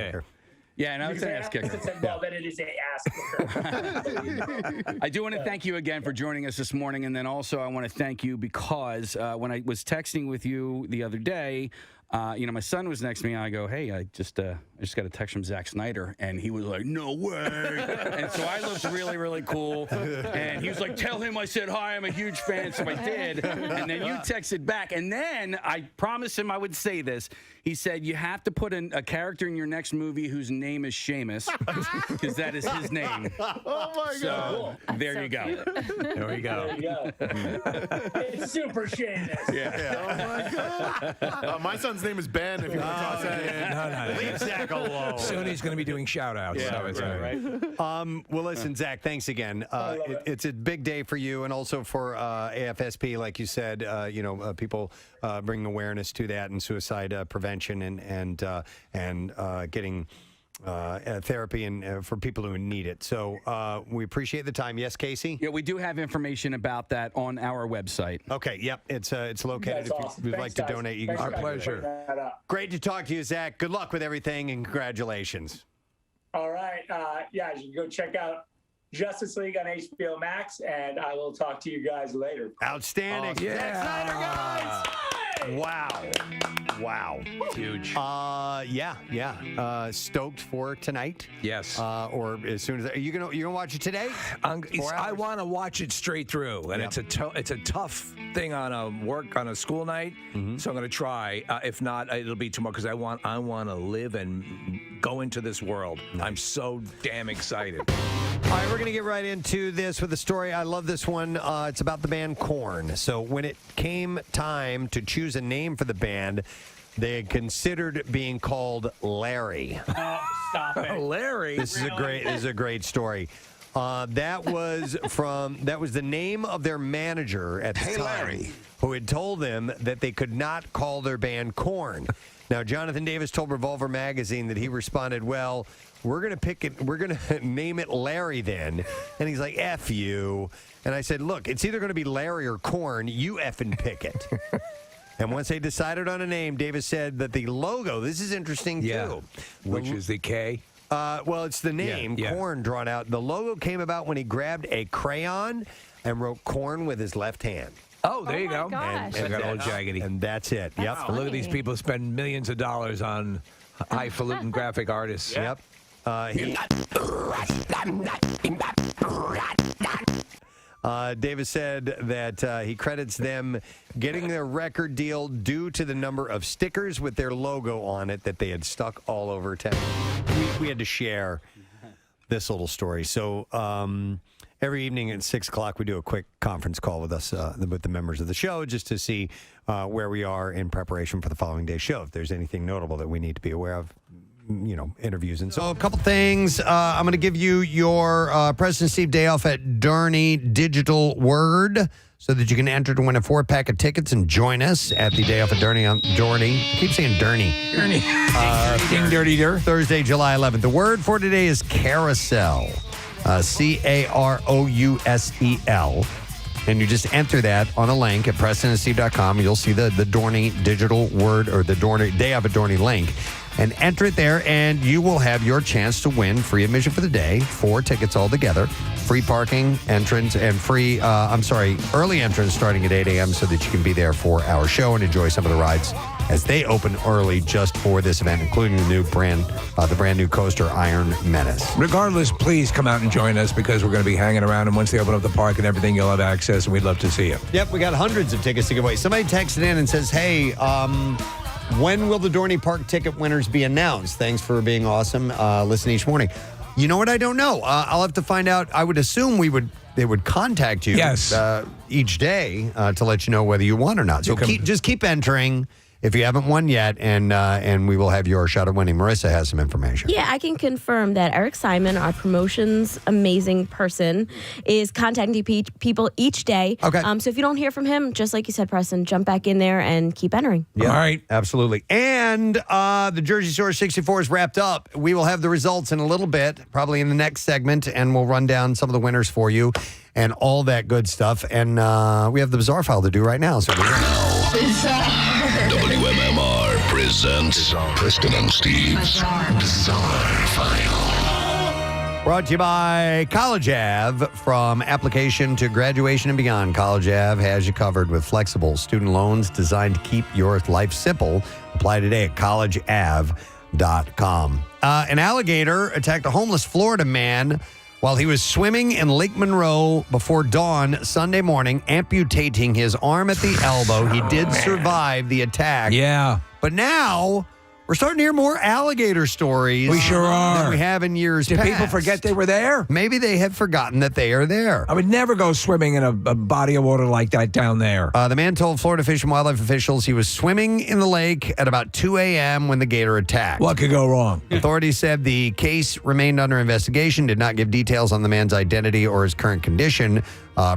D: Yeah, and I would say ass kicker.
L: Well, then it is an ass kicker.
D: I do want to thank you again for joining us this morning, and then also I want to thank you because when I was texting with you the other day, my son was next to me, and I go, "Hey, I just got a text from Zack Snyder," and he was like, "No way!" And so I looked really, really cool, and he was like, "Tell him I said hi. I'm a huge fan." So I did, and then you texted back, and then I promised him I would say this. He said, "You have to put a character in your next movie whose name is Seamus, because that is his name."
H: Oh my God!
D: So there you go.
B: There we go.
L: There you go. It's super Seamus.
H: Yeah. Oh my God! My son's name is Ben. If you want to toss that in,
B: No.
A: Leave Zach alone.
B: Soon he's going to be doing shout-outs.
H: Yeah,
B: so it's
H: right.
A: Well, listen, Zach, thanks again. It's a big day for you and also for AFSP, like you said. People bring awareness to that and suicide prevention and getting therapy and for people who need it. So we appreciate the time. Yes, Casey?
D: Yeah, we do have information about that on our website.
A: Okay, yep. It's located.
L: That's awesome.
A: If you'd like to
L: Thanks,
A: donate, you
L: guys.
A: can.
B: Our
L: Thanks, guys, for
B: pleasure.
L: bringing that up.
A: Great to talk to you, Zach. Good luck with everything and congratulations.
L: All right. Yeah, you can go check out Justice League on HBO Max, and I will talk to you guys later.
A: Outstanding.
B: Yeah.
A: Zack Snyder, guys. Wow.
B: Huge.
A: Stoked for tonight.
B: Yes.
A: Or as soon as you gonna watch it today?
B: I want to watch it straight through, and it's a tough thing on a school night. So I'm going to try. If not, it'll be tomorrow because I want to live and go into this world. I'm so damn excited.
A: All right, we're going to get right into this with the story. I love this one. It's about the band Korn. So when it came time to choose a name for the band, they had considered being called Larry.
L: Oh, stop it.
B: Larry.
A: This is a great story. That was the name of their manager at the time,
B: Larry,
A: who had told them that they could not call their band Korn. Now, Jonathan Davis told Revolver Magazine that he responded, "Well, we're gonna pick it. We're gonna name it Larry then." And he's like, "F you." And I said, "Look, it's either gonna be Larry or Korn. You effing pick it." And once they decided on a name, Davis said that the logo. This is interesting too.
B: Which is the K.
A: Well, it's the name, Korn, drawn out. The logo came about when he grabbed a crayon and wrote Korn with his left hand.
B: Oh, there you go.
C: Gosh.
B: And got all jaggedy.
A: And that's it. Yep.
B: And look at these people spend millions of dollars on highfalutin graphic artists.
A: Yep. Davis said that he credits them getting their record deal due to the number of stickers with their logo on it that they had stuck all over town. We had to share this little story. So every evening at 6 o'clock, we do a quick conference call with us, with the members of the show, just to see where we are in preparation for the following day's show. If there's anything notable that we need to be aware of, interviews. And so a couple things. I'm going to give you your Preston Steve day off at Durney Digital Word so that you can enter to win a 4-pack of tickets and join us at the day off at Durney on Dorney. I keep saying Durney.
B: Ding, dirty, dir.
A: Thursday, July 11th. The word for today is carousel. Carousel. And you just enter that on a link at PrestonandSteve.com. You'll see the Dorney Digital Word or the Dorney Day Off at Dorney link. And enter it there, and you will have your chance to win free admission for the day, 4 tickets altogether, free parking, entrance, and free, early entrance starting at 8 a.m. so that you can be there for our show and enjoy some of the rides as they open early just for this event, including the brand new coaster, Iron Menace.
B: Regardless, please come out and join us because we're going to be hanging around, and once they open up the park and everything, you'll have access, and we'd love to see you.
A: Yep, we got hundreds of tickets to give away. Somebody texted in and says, hey, when will the Dorney Park ticket winners be announced? Thanks for being awesome. Listen each morning. You know what? I don't know. I'll have to find out. I would assume they would contact you each day to let you know whether you won or not. So just keep entering if you haven't won yet, and we will have your shot at winning. Marissa has some information.
C: Yeah, I can confirm that Eric Simon, our promotions amazing person, is contacting people each day.
A: Okay.
C: So if you don't hear from him, just like you said, Preston, jump back in there and keep entering.
A: Yeah, all right. Absolutely. And the Jersey Shore 64 is wrapped up. We will have the results in a little bit, probably in the next segment, and we'll run down some of the winners for you and all that good stuff. And we have the Bizarre File to do right now. So
P: WMMR presents Preston and Steve's Bizarre File.
A: Brought to you by College Ave. From application to graduation and beyond, College Ave has you covered with flexible student loans designed to keep your life simple. Apply today at collegeave.com. An alligator attacked a homeless Florida man while he was swimming in Lake Monroe before dawn Sunday morning, amputating his arm at the elbow. He did survive the attack.
B: Yeah.
A: But now we're starting to hear more alligator stories.
B: We sure are.
A: Than we have in years
B: Did
A: past.
B: people forget they were there?
A: Maybe they have forgotten that they are there.
B: I would never go swimming in a body of water like that down there.
A: The man told Florida Fish and Wildlife officials he was swimming in the lake at about 2 a.m. when the gator attacked.
B: What could go wrong?
A: Authorities said the case remained under investigation, did not give details on the man's identity or his current condition.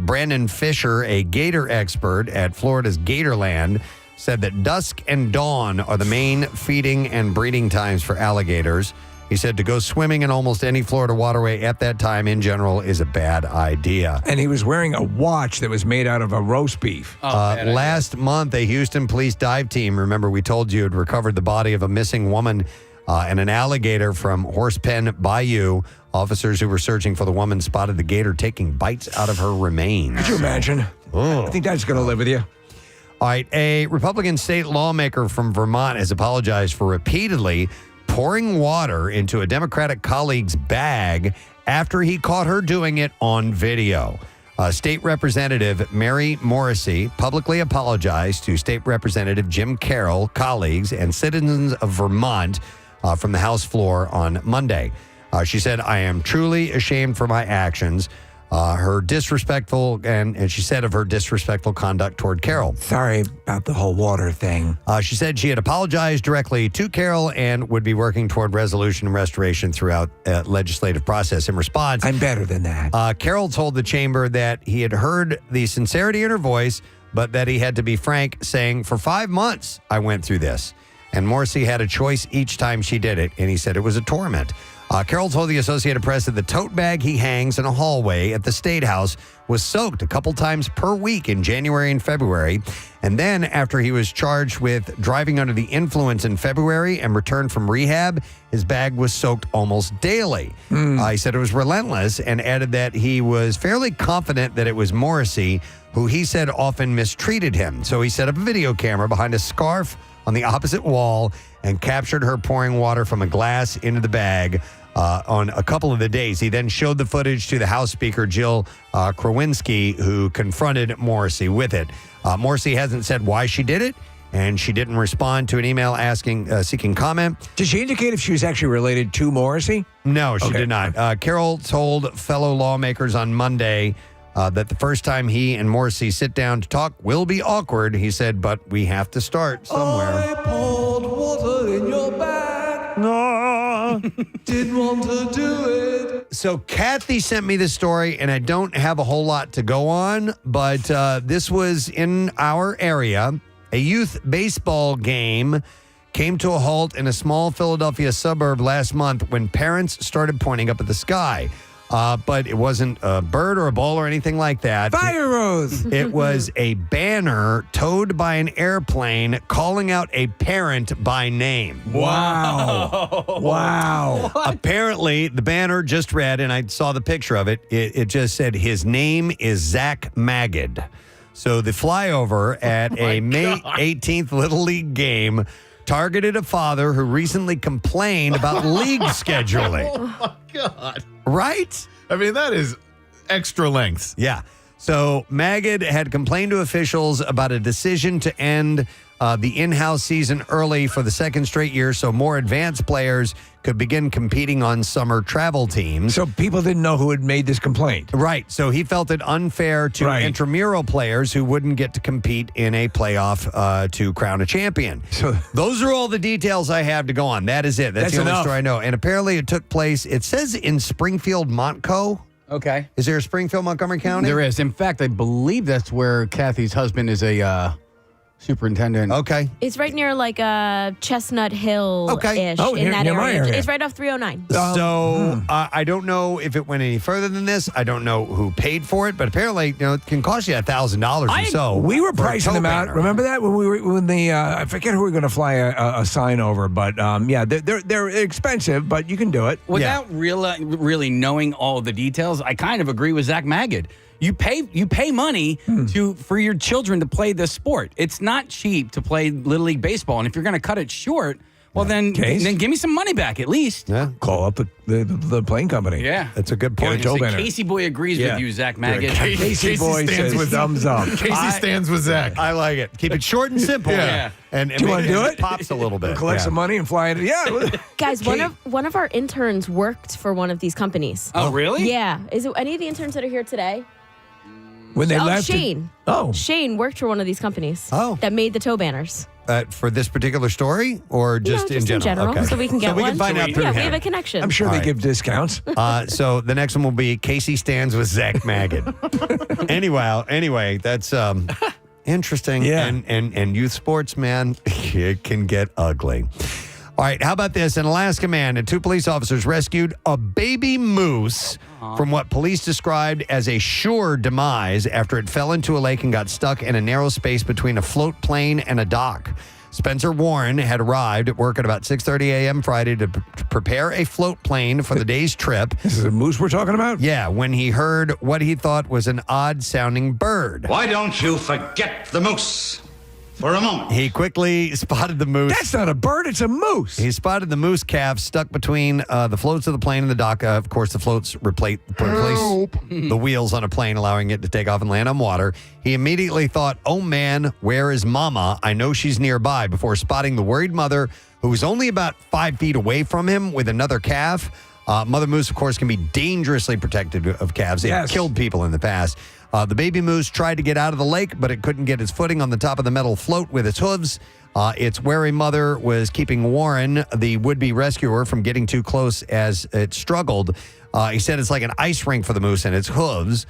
A: Brandon Fisher, a gator expert at Florida's Gatorland, said that dusk and dawn are the main feeding and breeding times for alligators. He said to go swimming in almost any Florida waterway at that time in general is a bad idea.
B: And he was wearing a watch that was made out of a roast beef.
A: Last month, a Houston police dive team, remember we told you, had recovered the body of a missing woman and an alligator from Horsepen Bayou. Officers who were searching for the woman spotted the gator taking bites out of her remains.
B: Could you imagine?
A: Oh.
B: I think that's going to live with you.
A: All right, a Republican state lawmaker from Vermont has apologized for repeatedly pouring water into a Democratic colleague's bag after he caught her doing it on video. State Representative Mary Morrissey publicly apologized to State Representative Jim Carroll, colleagues, and citizens of Vermont from the House floor on Monday. She said, "I am truly ashamed for my actions." Her disrespectful, and she said of her disrespectful conduct toward Carroll.
B: Sorry about the whole water thing.
A: She said she had apologized directly to Carroll and would be working toward resolution and restoration throughout legislative process. In response,
B: I'm better than that.
A: Carroll told the chamber that he had heard the sincerity in her voice, but that he had to be frank, saying, "For 5 months, I went through this." And Morrissey had a choice each time she did it, and he said it was a torment. Carroll told the Associated Press that the tote bag he hangs in a hallway at the State House was soaked a couple times per week in January and February. And then after he was charged with driving under the influence in February and returned from rehab, his bag was soaked almost daily. He said it was relentless and added that he was fairly confident that it was Morrissey, who he said often mistreated him. So he set up a video camera behind a scarf on the opposite wall and captured her pouring water from a glass into the bag on a couple of the days. He then showed the footage to the House Speaker, Jill Krawinski, who confronted Morrissey with it. Morrissey hasn't said why she did it, and she didn't respond to an email seeking comment.
B: Did she indicate if she was actually related to Morrissey?
A: No, she did not. Carroll told fellow lawmakers on Monday that the first time he and Morrissey sit down to talk will be awkward. He said, but we have to start somewhere.
Q: I poured water in your bag. No, didn't want to do it.
A: So Kathy sent me this story, and I don't have a whole lot to go on, but this was in our area. A youth baseball game came to a halt in a small Philadelphia suburb last month when parents started pointing up at the sky. But it wasn't a bird or a ball or anything like that.
B: Fire rose.
A: It was a banner towed by an airplane calling out a parent by name.
B: Wow. Wow.
A: Apparently, the banner just read, and I saw the picture of it, it just said, his name is Zach Magid. So the flyover at a May 18th Little League game targeted a father who recently complained about league scheduling.
H: Oh, my God.
A: Right?
H: I mean, that is extra lengths.
A: Yeah. So Magid had complained to officials about a decision to end the in-house season early for the second straight year so more advanced players could begin competing on summer travel teams.
B: So people didn't know who had made this complaint.
A: Right. So he felt it unfair to intramural players who wouldn't get to compete in a playoff to crown a champion. So those are all the details I have to go on. That is it. That's the only story I know. And apparently it took place, it says in Springfield, Montco.
D: Okay.
A: Is there a Springfield, Montgomery County?
D: There is. In fact, I believe that's where Kathy's husband is a superintendent.
A: Okay.
C: It's right near like Chestnut Hill-ish
A: Okay.
C: in that area. It's right off 309.
A: So I don't know if it went any further than this. I don't know who paid for it, but apparently, it can cost you $1,000 or so.
B: We were
A: for a
B: pricing them out.
A: banner.
B: Remember that when the I forget who we were going to fly a sign over, but yeah, they're expensive, but you can do it.
D: Without really knowing all the details, I kind of agree with Zach Magid. You pay money for your children to play this sport. It's not cheap to play Little League baseball, and if you're going to cut it short, well then give me some money back at least.
A: Yeah,
B: call up the plane company.
D: Yeah,
A: that's a good point.
D: Casey Boy agrees with you, Zach Magid.
B: Casey Boy stands with thumbs up.
H: Casey stands with Zach.
A: I like it. Keep it short and simple.
H: Yeah.
A: And
B: do you want to do it?
A: Pops a little bit.
B: Collect some money and fly it. Yeah.
C: Guys, one of our interns worked for one of these companies.
D: Oh, really?
C: Yeah. Is it any of the interns that are here today?
B: When they left,
C: Shane. Shane worked for one of these companies. That made the toe banners.
A: For this particular story, or just in general? Okay.
C: So we can get
A: we
C: one.
A: can find out through
C: we
A: him.
C: have a connection.
B: I'm sure they give discounts.
A: So the next one will be Casey stands with Zach Magid. Anyway, that's interesting.
B: Yeah.
A: And youth sports, man, it can get ugly. All right, how about this? An Alaska man and 2 police officers rescued a baby moose from what police described as a sure demise after it fell into a lake and got stuck in a narrow space between a float plane and a dock. Spencer Warren had arrived at work at about 6:30 a.m. Friday to prepare a float plane for the day's trip.
B: This is a moose we're talking about?
A: Yeah, when he heard what he thought was an odd-sounding bird.
R: Why don't you forget the moose for a moment?
A: He quickly spotted the moose.
B: That's not a bird, it's a moose.
A: He spotted the moose calf stuck between the floats of the plane and the dock. Of course, the floats replace the wheels on a plane, allowing it to take off and land on water. He immediately thought, oh man, where is Mama? I know she's nearby, before spotting the worried mother, who was only about 5 feet away from him with another calf. Mother moose, of course, can be dangerously protective of calves. They've killed people in the past. The baby moose tried to get out of the lake, but it couldn't get its footing on the top of the metal float with its hooves. Its wary mother was keeping Warren, the would-be rescuer, from getting too close as it struggled. He said it's like an ice rink for the moose and its hooves.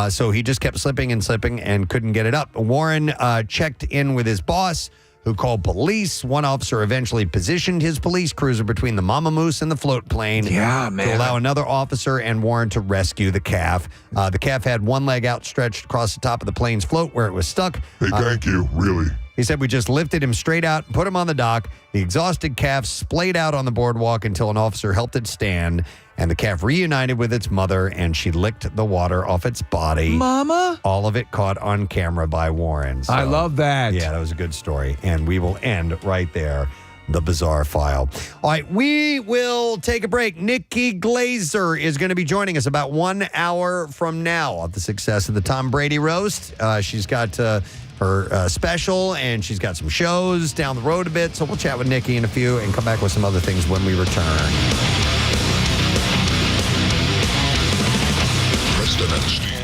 A: So he just kept slipping and couldn't get it up. Warren checked in with his boss, who called police. One officer eventually positioned his police cruiser between the mama moose and the float plane to allow another officer and Warren to rescue the calf. The calf had one leg outstretched across the top of the plane's float where it was stuck.
F: Hey, thank you, really.
A: He said, we just lifted him straight out and put him on the dock. The exhausted calf splayed out on the boardwalk until an officer helped it stand, and the calf reunited with its mother, and she licked the water off its body.
B: Mama?
A: All of it caught on camera by Warren. So,
B: I love that.
A: Yeah, that was a good story. And we will end right there. The bizarre file. All right, we will take a break. Nikki Glaser is going to be joining us about 1 hour from now of the success of the Tom Brady roast. She's got her special, and she's got some shows down the road a bit. So we'll chat with Nikki in a few and come back with some other things when we return.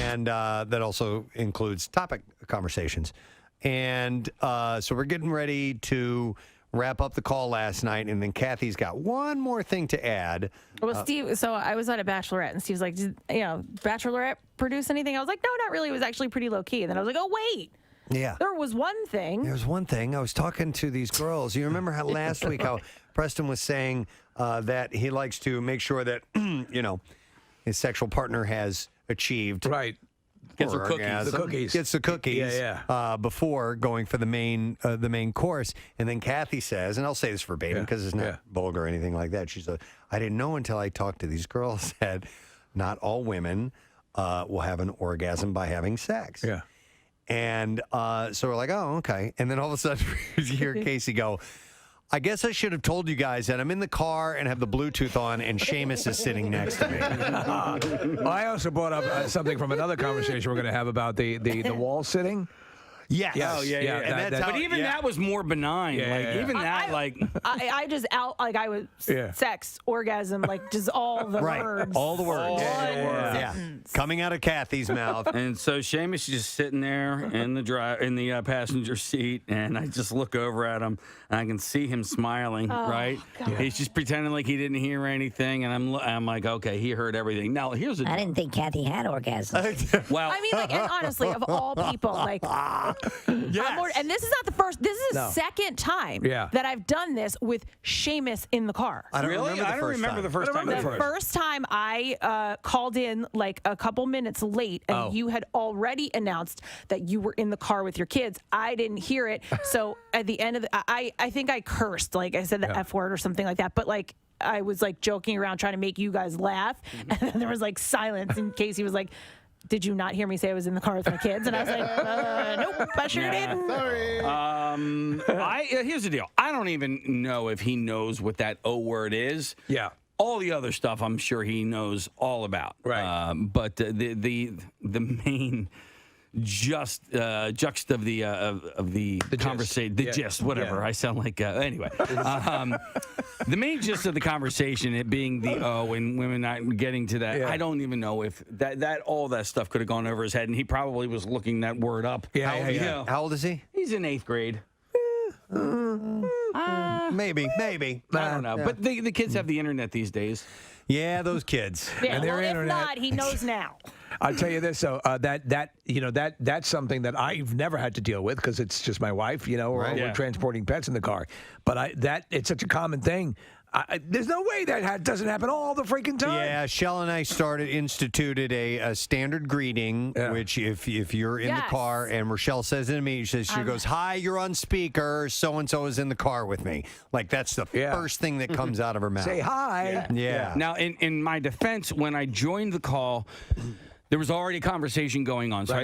A: And that also includes topic conversations. And so we're getting ready to wrap up the call last night, and then Kathy's got one more thing to add.
S: Well, Steve, so I was at a Bachelorette, and Steve's like, did Bachelorette produce anything? I was like, no, not really. It was actually pretty low-key. And then I was like, oh, wait.
A: Yeah.
S: There was one thing.
A: There's one thing. I was talking to these girls. You remember how last week how Preston was saying that he likes to make sure that, his sexual partner has achieved.
B: Right.
A: Gets
B: her cookies. The cookies.
A: Gets the cookies
B: Yeah.
A: Before going for the main course. And then Kathy says, and I'll say this verbatim because it's not vulgar or anything like that. She said, I didn't know until I talked to these girls that not all women will have an orgasm by having sex.
B: Yeah.
A: And so we're like, oh, okay. And then all of a sudden you hear Casey go, I guess I should have told you guys that I'm in the car and have the Bluetooth on and Seamus is sitting next to me.
B: Well, I also brought up something from another conversation we're going to have about the wall sitting.
A: Yes.
D: Oh, yeah.
A: And that's
D: but even that was more benign.
S: I just I was sex, orgasm, like just all the words.
A: All the words.
S: Yeah.
A: Coming out of Kathy's mouth.
D: And so Seamus is just sitting there in the passenger seat, and I just look over at him, and I can see him smiling, right?
S: God.
D: He's just pretending like he didn't hear anything, and I'm like, okay, he heard everything. Now, here's
J: I didn't think Kathy had orgasms.
D: Well,
S: I mean, like, and honestly, of all people, like, and this is not the first. This is the second time that I've done this with Seamus in the car.
A: I don't remember the first time.
S: The first time I called in like a couple minutes late, and you had already announced that you were in the car with your kids. I didn't hear it, so at the end of I think I cursed, like I said the F word or something like that, but like I was like joking around trying to make you guys laugh, and then there was like silence, and Casey was like, did you not hear me say I was in the car with my kids? And I was like, nope, I sure didn't.
D: Sorry. Here's the deal. I don't even know if he knows what that O word is.
B: Yeah.
D: All the other stuff, I'm sure he knows all about.
B: Right.
D: But the main juxt of the conversation, the gist, whatever. I sound like anyway. The main gist of the conversation, it being the O and women not getting to that. I don't even know if that all that stuff could have gone over his head, and he probably was looking that word up.
A: How old is he?
D: He's in 8th grade.
A: Maybe.
D: I don't know. But the kids have the internet these days.
A: Yeah, those kids.
S: Yeah,
B: And their
S: well, if
B: internet.
S: not, he knows now.
B: I'll tell you this, though, that's something that I've never had to deal with because it's just my wife, or we're transporting pets in the car. But it's such a common thing. There's no way that doesn't happen all the freaking time.
A: Yeah, Shell and I instituted a standard greeting, which if you're in the car and Rochelle says it to me, she goes, "Hi, you're on speaker. So and so is in the car with me." Like that's the first thing that comes out of her mouth.
B: Say hi.
A: Yeah.
D: Now, in my defense, when I joined the call, there was already a conversation going on, so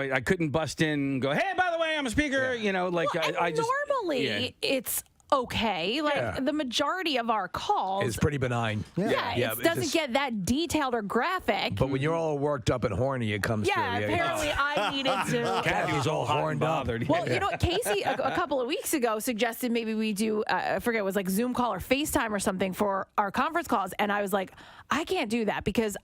D: I couldn't bust in and go, "Hey, by the way, I'm a speaker." You know, like I just
S: normally it's okay. Like the majority of our calls
B: It's pretty benign.
S: it doesn't get that detailed or graphic.
B: But when you're all worked up and horny, it comes through.
S: Apparently I needed to.
B: Kathy's all horned up.
S: Well, you know, Casey a couple of weeks ago suggested maybe we do, I forget, it was like Zoom call or FaceTime or something for our conference calls. And I was like, I can't do that because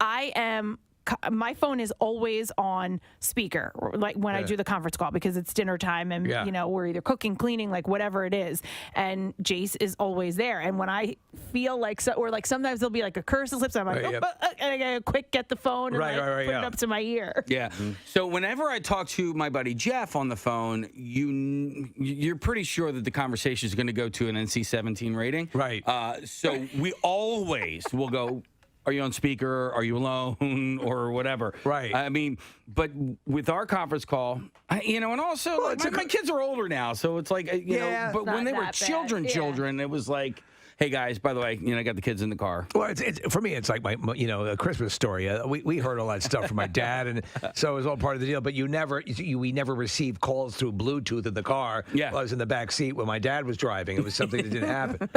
S: my phone is always on speaker, like when I do the conference call, because it's dinner time and you know, we're either cooking, cleaning, like whatever it is, and Jace is always there. And when I feel like or like sometimes there'll be like a curse that slips, I'm like, and I gotta quick get the phone and put it up to my ear.
D: Yeah. So whenever I talk to my buddy Jeff on the phone, you're pretty sure that the conversation is going to go to an NC-17 rating,
B: right?
D: So we always will go, "Are you on speaker? Are you alone?" or whatever. Right. I mean, but with our conference call, and also my kids are older now, so it's like, you know, but when they were children, it was like, "Hey guys, by the way, I got the kids in the car."
B: Well, it's for me, it's like my a Christmas story. We heard all that stuff from my dad, and so it was all part of the deal. But we never received calls through Bluetooth in the car. Yeah, I was in the back seat when my dad was driving. It was something that didn't happen.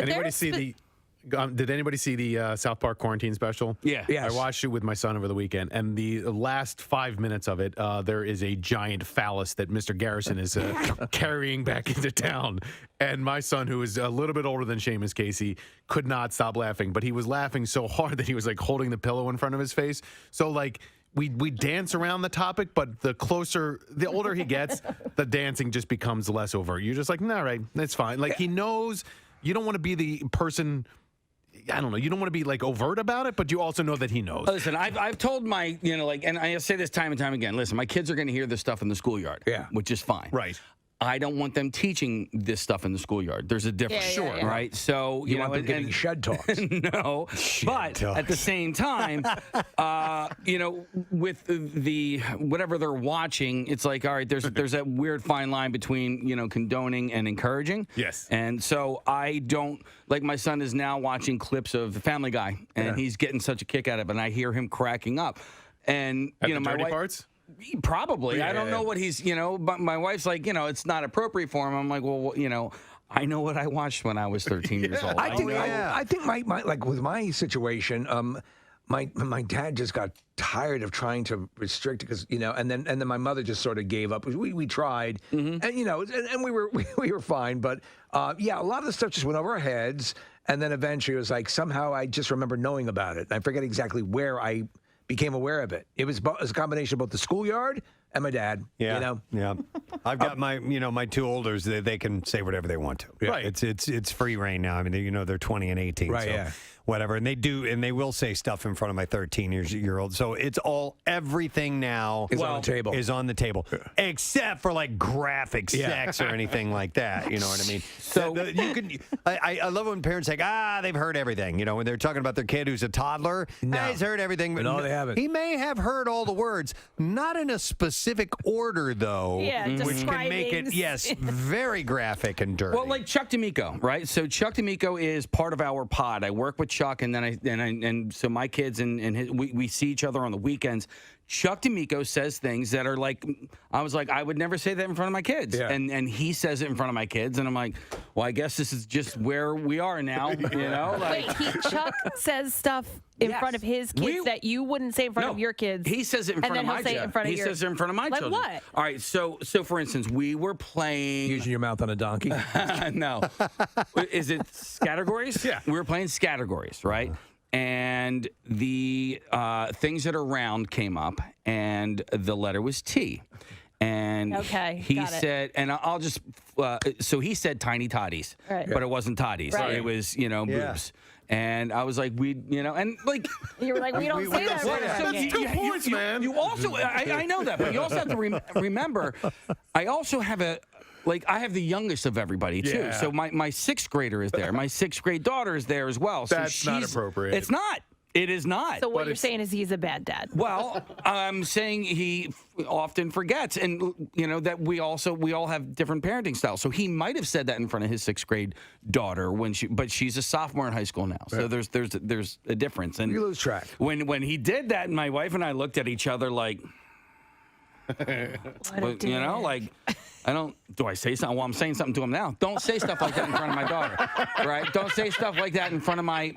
H: Did anybody see the South Park quarantine special?
D: Yeah.
B: Yes.
H: I watched it with my son over the weekend, and the last 5 minutes of it, there is a giant phallus that Mr. Garrison is carrying back into town. And my son, who is a little bit older than Seamus Casey, could not stop laughing. But he was laughing so hard that he was like holding the pillow in front of his face. So like we dance around the topic, but the older he gets, the dancing just becomes less overt. You're just like, "All right, that's fine." Like he knows you don't want to be the person. I don't know. You don't want to be like overt about it, but you also know that he knows.
D: Listen, I've told my, and I say this time and time again. Listen, my kids are going to hear this stuff in the schoolyard, which is fine.
H: Right.
D: I don't want them teaching this stuff in the schoolyard. There's a difference, right? So
B: you want them getting shed talks.
D: No, but at the same time, with the whatever they're watching, it's like, all right, there's that weird fine line between condoning and encouraging.
H: Yes.
D: And so I don't, like, my son is now watching clips of The Family Guy, and he's getting such a kick out of it, and I hear him cracking up. And
H: At the
D: my
H: dirty
D: wife,
H: parts?
D: Probably. I don't know what he's, but my wife's like, it's not appropriate for him. I'm like, well, I know what I watched when I was 13 years old.
B: I think my like with my situation, my dad just got tired of trying to restrict it because and then my mother just sort of gave up. We tried, and and we were fine, but a lot of the stuff just went over our heads, and then eventually it was like somehow I just remember knowing about it. I forget exactly where I became aware of it. It was a combination of both the schoolyard and my dad.
A: Yeah. I've got my two olders. They can say whatever they want to.
B: Yeah.
A: Right. It's free reign now. I mean, they're 20 and 18.
B: Right.
A: So
B: Yeah.
A: whatever. And they will say stuff in front of my 13-year-old. So it's everything now
B: is on the table.
A: Is on the table, except for like graphic sex or anything like that. You know what I mean? So you can. I love when parents say, they've heard everything. When they're talking about their kid who's a toddler, he's heard everything. But
B: no, they haven't.
A: He may have heard all the words, not in a specific order though.
S: Yeah,
A: which can make it very graphic and dirty.
D: Well, like Chuck D'Amico, right? So Chuck D'Amico is part of our pod. I work with Chuck, and then so my kids and we see each other on the weekends. Chuck D'Amico says things that are like, I was like, I would never say that in front of my kids, and he says it in front of my kids, and I'm like, well, I guess this is just where we are now, Like,
S: wait, Chuck says stuff in front of his kids that you wouldn't say in front of your kids.
D: He says it in front of my children. He says it in front of my children.
S: Like what?
D: All right, so for instance, we were playing
B: using your mouth on a donkey.
D: No, is it Scattergories? Yeah, we were playing Scattergories, right? And the things that are round came up, and the letter was T. And he said, and I'll just, so he said tiny toddies, but it wasn't toddies.
S: Right.
D: It was, boobs. And I was like, and like,
S: you were like, we don't say that.
H: That's 2 points, man.
D: You also, I know that, but you also have to remember, I also have like I have the youngest of everybody too.
H: Yeah.
D: So my sixth grader is there. My sixth grade daughter is there as well. So
H: That's not appropriate.
D: It's not. It is not.
S: So what you're saying is he's a bad dad.
D: Well, I'm saying he often forgets, and that we all have different parenting styles. So he might have said that in front of his sixth grade daughter but she's a sophomore in high school now. So there's a difference. And
B: you lose track.
D: When he did that, my wife and I looked at each other like, like. Do I say something? Well, I'm saying something to him now. Don't say stuff like that in front of my daughter, right? Don't say stuff like that in front of my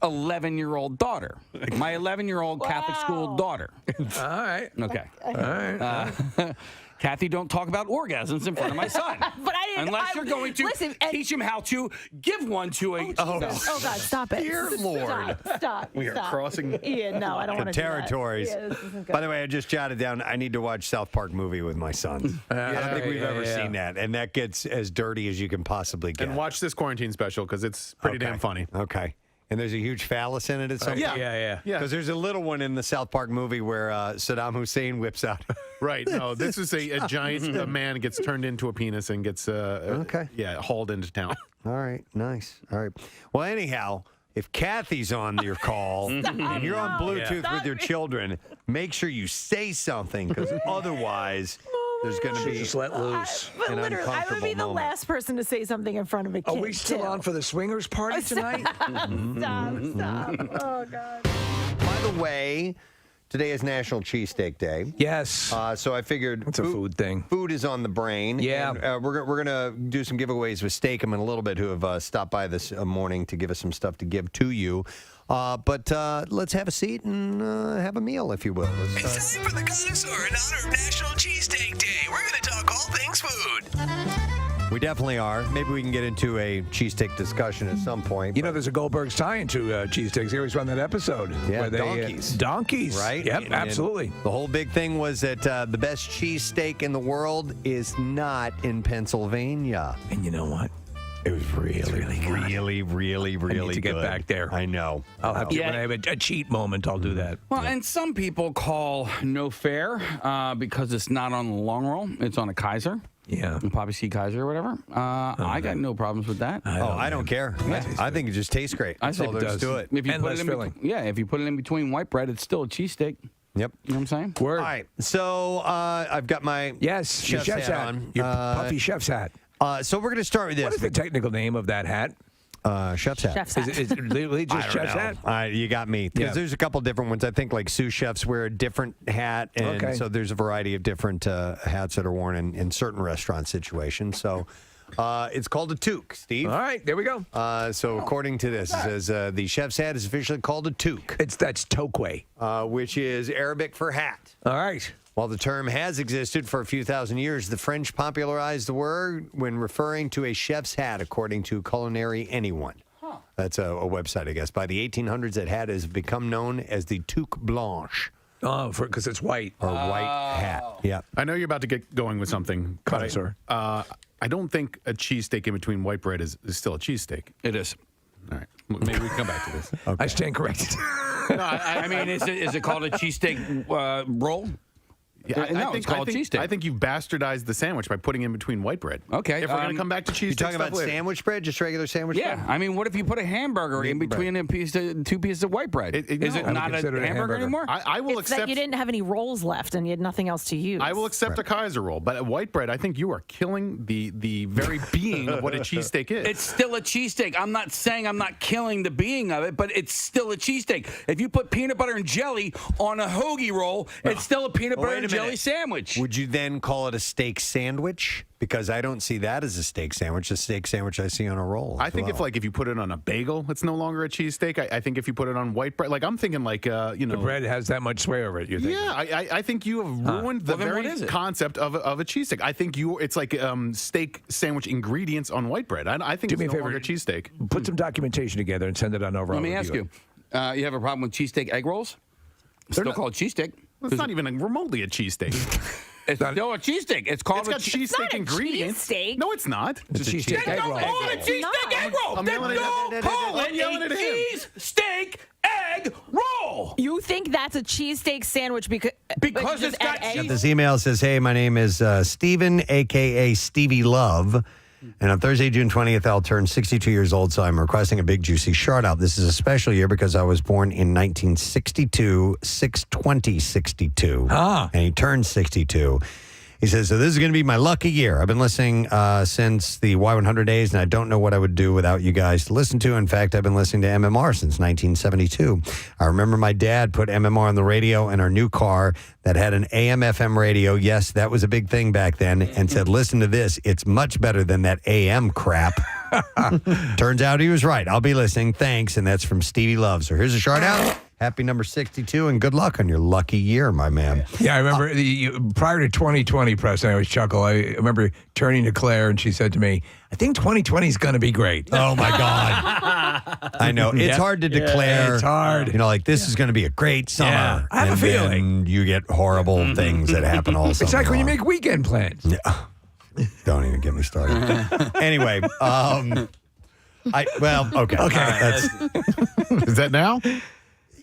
D: 11-year-old daughter, my 11-year-old Catholic school daughter.
B: All right.
D: Okay.
B: All right.
D: Kathy, don't talk about orgasms in front of my son.
S: But I didn't.
D: Unless you're going to teach him how to give one to a.
S: Oh God, stop it!
A: Dear Lord.
S: Stop.
H: We are crossing.
S: Yeah, no, I don't want to.
A: Territories.
S: Yeah, this isn't good.
A: By the way, I just jotted down. I need to watch South Park movie with my sons. I don't think we've ever seen that, and that gets as dirty as you can possibly get.
H: And watch this quarantine special because it's pretty damn funny.
A: Okay. And there's a huge phallus in it at some point.
H: Yeah.
A: Because there's a little one in the South Park movie where Saddam Hussein whips out.
H: Right. No, this is a giant man gets turned into a penis and gets hauled into town.
A: All right. Nice. All right. Well, anyhow, if Kathy's on your call and you're on Bluetooth with your children, make sure you say something because otherwise there's going to be
B: just let loose.
S: But
A: an
S: literally, I would be the
A: moment.
S: last person to say something in front of a kid.
B: Are we still
S: too.
B: on for the swingers party tonight?
S: Stop. Oh, God.
A: By the way, today is National Cheesesteak Day.
B: Yes.
A: So I figured
B: it's a food thing.
A: Food is on the brain.
B: Yeah.
A: And, we're gonna do some giveaways with Steak'em in a little bit, who have stopped by this morning to give us some stuff to give to you. But let's have a seat and have a meal, if you will.
T: It's time for the connoisseur in honor of National Cheesesteak Day. We're going to talk all things food.
A: We definitely are. Maybe we can get into a cheesesteak discussion at some point.
B: You know, there's a Goldberg's tie into cheesesteaks. They always run that episode.
A: Yeah,
B: where they,
A: donkeys.
B: Donkeys.
A: Right?
B: Yep,
A: And
B: absolutely.
A: the whole big thing was that the best cheesesteak in the world is not in Pennsylvania.
B: And you know what? It was really good.
A: Really
B: I need to get
A: good.
B: back there.
A: I know.
B: I'll have to, when I have a cheat moment, I'll do that.
D: Well, and some people call no fair because it's not on the long roll. It's on a Kaiser.
B: Yeah.
D: You probably see Kaiser or whatever. I got no problems with that.
A: I don't care. I think it just tastes great.
D: I
A: That's
D: say
A: all
D: it
A: there is
D: does.
A: to it.
D: If you
B: And
D: put
B: less
D: it in
B: filling.
D: if you put it in between white bread, it's still a cheesesteak.
A: Yep.
D: You know what I'm saying?
B: Word.
A: All right. So I've got my
B: your
A: chef's
B: chef's hat
A: on.
B: Your puffy chef's hat.
A: So we're going to start with this.
B: What is the technical name of that hat?
A: Chef's hat.
S: Chef's hat.
B: Is it literally just chef's hat?
A: You got me. Because there's a couple different ones. I think like sous chefs wear a different hat. And so there's a variety of different hats that are worn in certain restaurant situations. So it's called a toque, Steve.
B: All right, there we go.
A: So according to this, it says the chef's hat is officially called a toque.
B: That's toque.
A: Which is Arabic for hat.
B: All right.
A: While the term has existed for a few thousand years, the French popularized the word when referring to a chef's hat, according to Culinary Anyone. That's a website, I guess. By the 1800s, that hat has become known as the toque blanche.
B: Oh, because it's white.
A: Or white hat. Yeah.
H: I know you're about to get going with something.
B: Connoisseur.
H: I don't think a cheesesteak in between white bread is still a cheesesteak.
D: It is.
H: All right. Maybe we can come back to this.
A: Okay.
B: I stand corrected.
D: No, I mean, is it called a cheesesteak roll?
H: Yeah,
D: No, it's called cheesesteak.
H: I think you've bastardized the sandwich by putting in between white bread.
D: Okay.
H: If we're going to come back to cheesesteak,
A: You talking about
H: later.
A: sandwich bread, just regular sandwich bread?
D: Yeah, I mean, what if you put a hamburger in between two pieces of white bread? Is it
B: I would
D: not a
B: consider it a
D: hamburger
B: hamburger.
D: anymore?
H: I will
S: It's that
H: accept.
S: you didn't have any rolls left and you had nothing else to use.
H: I will accept a Kaiser roll, but at white bread, I think you are killing the very being of what a cheesesteak is.
D: It's still a cheesesteak. I'm not saying I'm not killing the being of it, but it's still a cheesesteak. If you put peanut butter and jelly on a hoagie roll, it's still a peanut butter and jelly sandwich.
A: Would you then call it a steak sandwich? Because I don't see that as a steak sandwich. A steak sandwich I see on a roll.
H: I think if you put it on a bagel, it's no longer a cheesesteak. I think if you put it on white bread, I'm thinking
B: the bread has that much sway over it. You think?
H: Yeah, I think you have ruined the
D: Well, then what
H: very
D: is it?
H: concept of a cheesesteak. I think it's like steak sandwich ingredients on white bread. I think
B: Do
H: it's
B: me a
H: no
B: favor.
H: longer a cheesesteak.
B: Put some documentation together and send it on over.
D: Let
B: I'll
D: me ask
B: review
D: you.
B: it.
D: You have a problem with cheesesteak egg rolls? It's still called cheesesteak.
H: It's not even remotely a cheesesteak.
D: It's still a cheesesteak. It's called
H: It's got cheesesteak ingredients.
S: Cheesesteak.
H: No, it's not.
B: It's a cheesesteak egg roll.
D: Call it a cheesesteak egg roll.
H: I'm
D: Then
H: yelling at-
D: don't call
H: I'm
D: it
H: yelling
D: a
H: at him.
D: cheesesteak
B: egg roll.
S: You think that's a cheesesteak sandwich because
D: it's got
A: Got this email says, "Hey, my name is Steven, a.k.a. Stevie Love. And on Thursday, June 20th, I'll turn 62 years old, so I'm requesting a big, juicy shout-out. This is a special year because I was born in 1962, 6/20/62. And he turned 62. He says, so this is going to be my lucky year. I've been listening since the Y100 days, and I don't know what I would do without you guys to listen to. In fact, I've been listening to MMR since 1972. I remember my dad put MMR on the radio in our new car that had an AM/FM radio. Yes, that was a big thing back then, and said, listen to this. It's much better than that AM crap. Turns out he was right. I'll be listening. Thanks. And that's from Stevie Love. So here's a shout out. Happy number 62, and good luck on your lucky year, my man.
B: Yeah, I remember prior to 2020, Preston, I always chuckle. I remember turning to Claire, and she said to me, I think 2020 is going to be great.
A: Oh, my God. I know. It's hard to declare.
B: It's hard.
A: You know, like, this is going to be a great summer.
B: Yeah, I have a feeling.
A: You get horrible things that happen all summer
B: It's like when you
A: long.
B: make weekend plans.
A: Yeah. Don't even get me started. Anyway, okay.
B: Okay.
H: Is that now?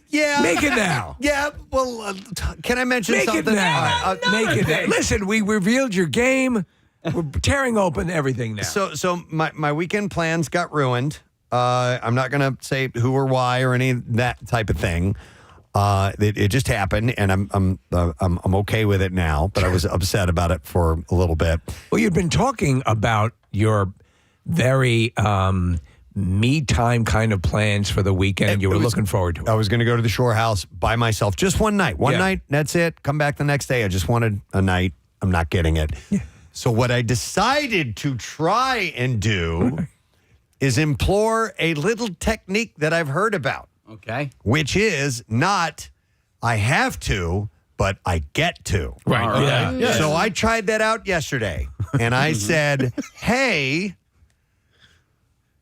A: Yeah.
B: Make it now.
A: Yeah. Well, can I mention
B: Make
A: something?
B: it now. Make it now. Listen, we revealed your game. We're tearing open everything now.
A: So my weekend plans got ruined. I'm not going to say who or why or any of that type of thing. It just happened, and I'm okay with it now. But I was upset about it for a little bit.
B: Well, you've been talking about your very me time kind of plans for the weekend. You were looking forward to it.
A: I was going to go to the Shore House by myself, just one night. One night, that's it. Come back the next day. I just wanted a night. I'm not getting it. Yeah. So what I decided to try and do is implore a little technique that I've heard about.
D: Okay.
A: Which is not I have to, but I get to.
B: Right.
D: All right.
B: Yeah.
A: So I tried that out yesterday, and I said, hey,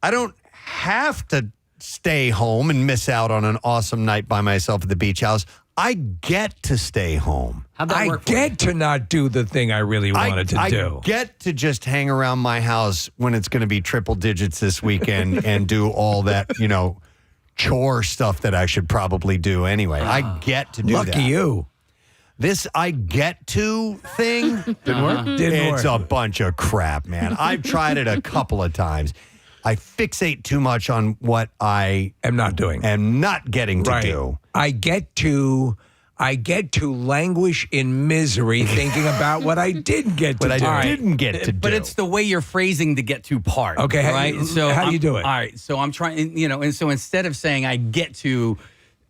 A: I don't have to stay home and miss out on an awesome night by myself at the beach house. I get to stay home.
D: How'd that work for
B: get to not do the thing I really wanted to do.
A: I get to just hang around my house when it's going to be triple digits this weekend and do all that, chore stuff that I should probably do anyway. I get to do that.
B: Lucky you.
A: This I get to thing
H: Didn't work?
A: It's a bunch of crap, man. I've tried it a couple of times. I fixate too much on what I
B: am not doing.
A: Am not getting to do.
B: I get to languish in misery thinking about what I did get to do.
A: Didn't get to do.
D: But it's the way you're phrasing the get to part.
B: Okay,
D: right?
B: how do you do it?
D: All right, so I'm trying, and so instead of saying I get to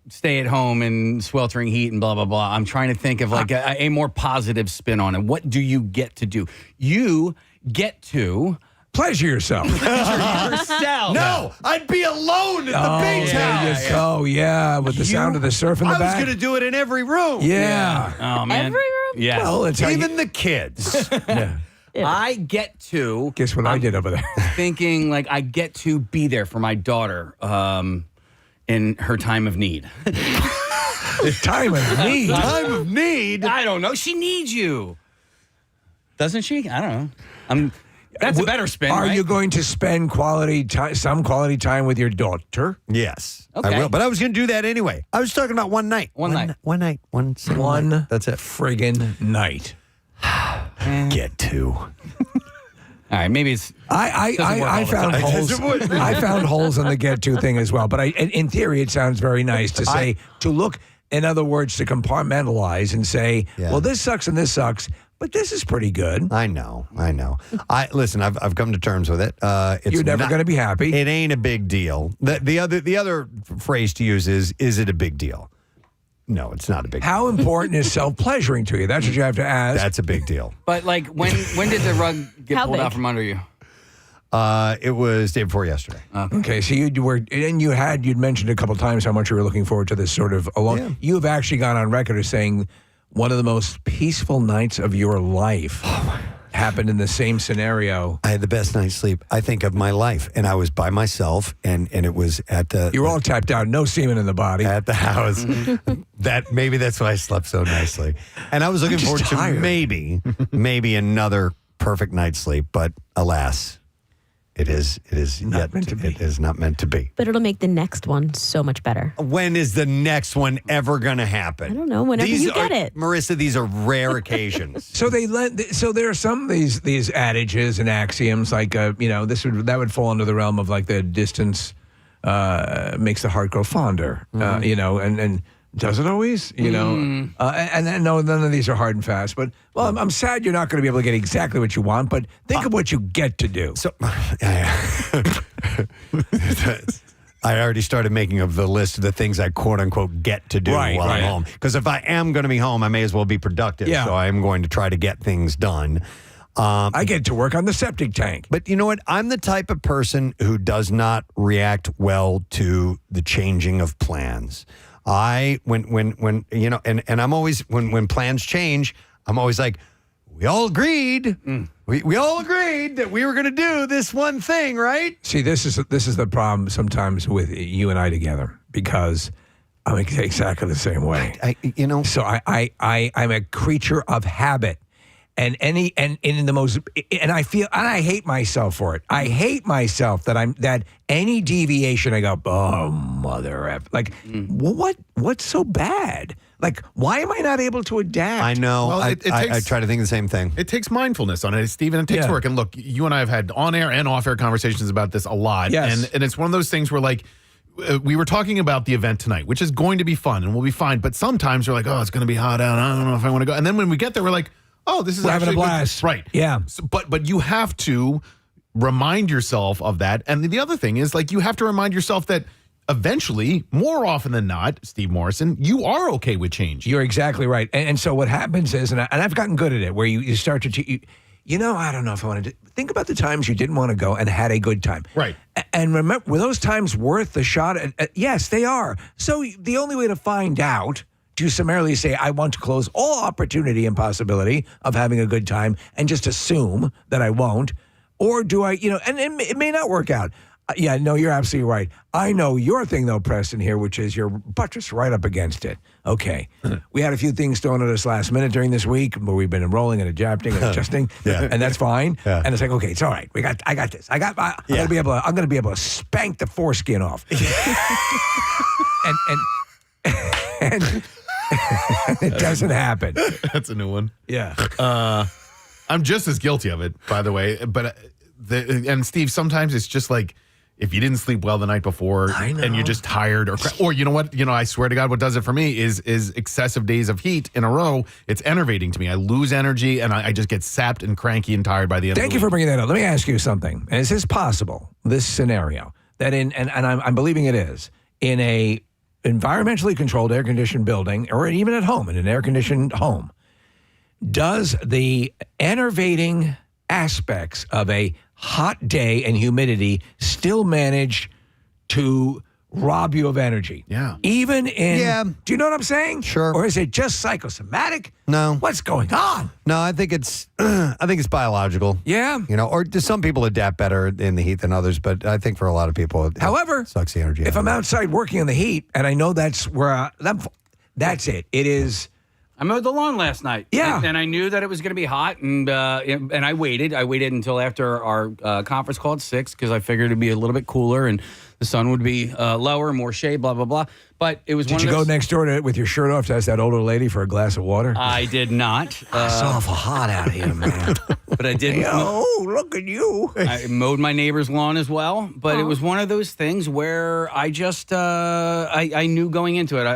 D: stay at home in sweltering heat and blah, blah, blah, I'm trying to think of like a more positive spin on it. What do you get to do? You get to
B: pleasure yourself.
D: yourself.
A: No, I'd be alone at the beach house.
B: Oh, yeah, with the sound of the surf in the
A: I
B: back.
A: was going to do it in every room.
B: Yeah.
D: Oh, man.
C: Every room?
D: Yes.
B: Well, it's
A: Even the kids.
B: Yeah.
D: I get to.
B: Guess what I did over there?
D: Thinking like I get to be there for my daughter in her time of need.
B: Time of need?
A: Time of need?
D: I don't know. She needs you. Doesn't she? I don't know. That's a better spin,
B: Are
D: right?
B: you going to spend some quality time with your daughter?
A: Yes,
D: Okay.
A: I will. But I was going to do that anyway. I was talking about one night.
D: One night.
A: One night. One single
B: One
A: night. That's it.
B: Friggin' night.
A: Get to.
D: All right, maybe it's.
B: I found holes. I found holes in the get to thing as well. But in theory, it sounds very nice to say to look. In other words, to compartmentalize and say, well, this sucks and this sucks, but this is pretty good.
A: I know. Listen. I've come to terms with it.
B: You're never going to be happy.
A: It ain't a big deal. The other phrase to use is it a big deal? No, it's not a big deal.
B: How important is self-pleasuring to you? That's what you have to ask.
A: That's a big deal.
D: But like, when did the rug get
C: How
D: pulled
C: big?
D: out from under you?
A: It was day before yesterday.
B: Okay, so you'd mentioned a couple times how much you were looking forward to this sort of alone.
A: Yeah.
B: You have actually gone on record as saying one of the most peaceful nights of your life happened in the same scenario.
A: I had the best night's sleep, I think, of my life. And I was by myself, and it was at the...
B: You were all tapped out, no semen in the body.
A: At the house. Maybe that's why I slept so nicely. And I was looking forward to maybe another perfect night's sleep, but alas, It is not meant to be. It is not meant to be.
C: But it'll make the next one so much better.
A: When is the next one ever going to happen?
C: I don't know. Whenever you get it,
A: Marissa. These are rare occasions.
B: So there are some of these adages and axioms like that would fall under the realm of like the distance makes the heart grow fonder. And does it always? And then no, none of these are hard and fast. But I'm sad you're not going to be able to get exactly what you want. But think of what you get to do.
A: So, I already started making of the list of the things I quote unquote get to do while I'm home. Because if I am going to be home, I may as well be productive.
B: Yeah.
A: So I am going to try to get things done.
B: I get to work on the septic tank.
A: But you know what? I'm the type of person who does not react well to the changing of plans. When I'm always when plans change, I'm always like, we all agreed. We all agreed that we were going to do this one thing, right?
B: See, this is the problem sometimes with you and I together because I'm exactly the same way. So I'm a creature of habit. And I feel, and I hate myself for it. I hate myself that any deviation, I go, oh, mother F. Like, what's so bad? Like, why am I not able to adapt?
A: I know.
H: Well,
A: I try to think the same thing.
H: It takes mindfulness on it, Stephen. It takes work. And look, you and I have had on-air and off-air conversations about this a lot.
B: Yes.
H: And it's one of those things where, like, we were talking about the event tonight, which is going to be fun and we'll be fine. But sometimes we're like, oh, it's going to be hot out. I don't know if I want to go. And then when we get there, we're like, oh, this is
B: we're
H: actually
B: having a blast.
H: Right.
B: Yeah.
H: So, but you have to remind yourself of that. And the other thing is, like, you have to remind yourself that eventually, more often than not, Steve Morrison, you are okay with change.
B: You're exactly right. And so what happens is, and I've gotten good at it, where you start to, I don't know if I want to think about the times you didn't want to go and had a good time.
H: Right.
B: And remember, were those times worth the shot? Yes, they are. So the only way to find out, to summarily say, I want to close all opportunity and possibility of having a good time and just assume that I won't, or do I, and it may not work out. Yeah, no, you're absolutely right. I know your thing, though, Preston, here, which is you're buttressed right up against it. Okay. We had a few things thrown at us last minute during this week, but we've been enrolling and adapting and adjusting, and that's fine. Yeah. And it's like, okay, it's all right. I got this. I'm going to be able to spank the foreskin off. and it doesn't happen.
H: That's a new one.
B: Yeah.
H: I'm just as guilty of it, by the way. But and Steve, sometimes it's just like, if you didn't sleep well the night before and you're just tired, or you know what, I swear to God, what does it for me is excessive days of heat in a row. It's enervating to me. I lose energy and I just get sapped and cranky and tired by the end of the week.
B: Thank you for bringing that up. Let me ask you something. Is this possible, this scenario, that and I'm believing it is, in a environmentally controlled air-conditioned building, or even at home, in an air-conditioned home, does the enervating aspects of a hot day and humidity still manage to rob you of energy?
H: Yeah.
B: Even in... Do you know what I'm saying?
A: Sure.
B: Or is it just psychosomatic?
A: No.
B: What's going on?
A: No, I think it's biological.
B: Yeah.
A: Or do some people adapt better in the heat than others, but I think for a lot of people,
B: However,
A: it sucks the energy.
B: If I'm outside working in the heat, and I know that's where that's it. It is...
D: I mowed the lawn last night.
B: Yeah.
D: And I knew that it was going to be hot, and I waited. I waited until after our conference call at 6 because I figured it'd be a little bit cooler and the sun would be lower, more shade, blah, blah, blah. But it was
B: Did you go next door with your shirt off to ask that older lady for a glass of water?
D: I did not.
B: It's awful hot out here, man.
D: But I did.
B: Oh, look at you.
D: I mowed my neighbor's lawn as well. But it was one of those things where I just, I knew going into it.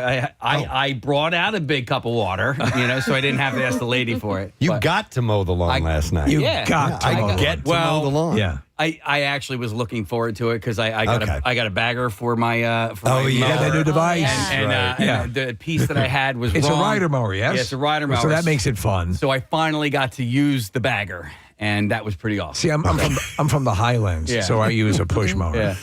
D: I brought out a big cup of water, so I didn't have to ask the lady for it.
A: You got to mow the lawn last night.
B: You got to mow
A: the lawn.
B: Yeah.
D: I actually was looking forward to it because I got a bagger for my
B: that new device.
D: And the piece that I had was
B: it's
D: wrong.
B: a rider mower, yes?
D: Yeah, it's a rider mower.
B: So that makes it fun.
D: So I finally got to use the bagger, and that was pretty awesome.
B: See, I'm from the Highlands, so I use a push mower.
A: Yeah.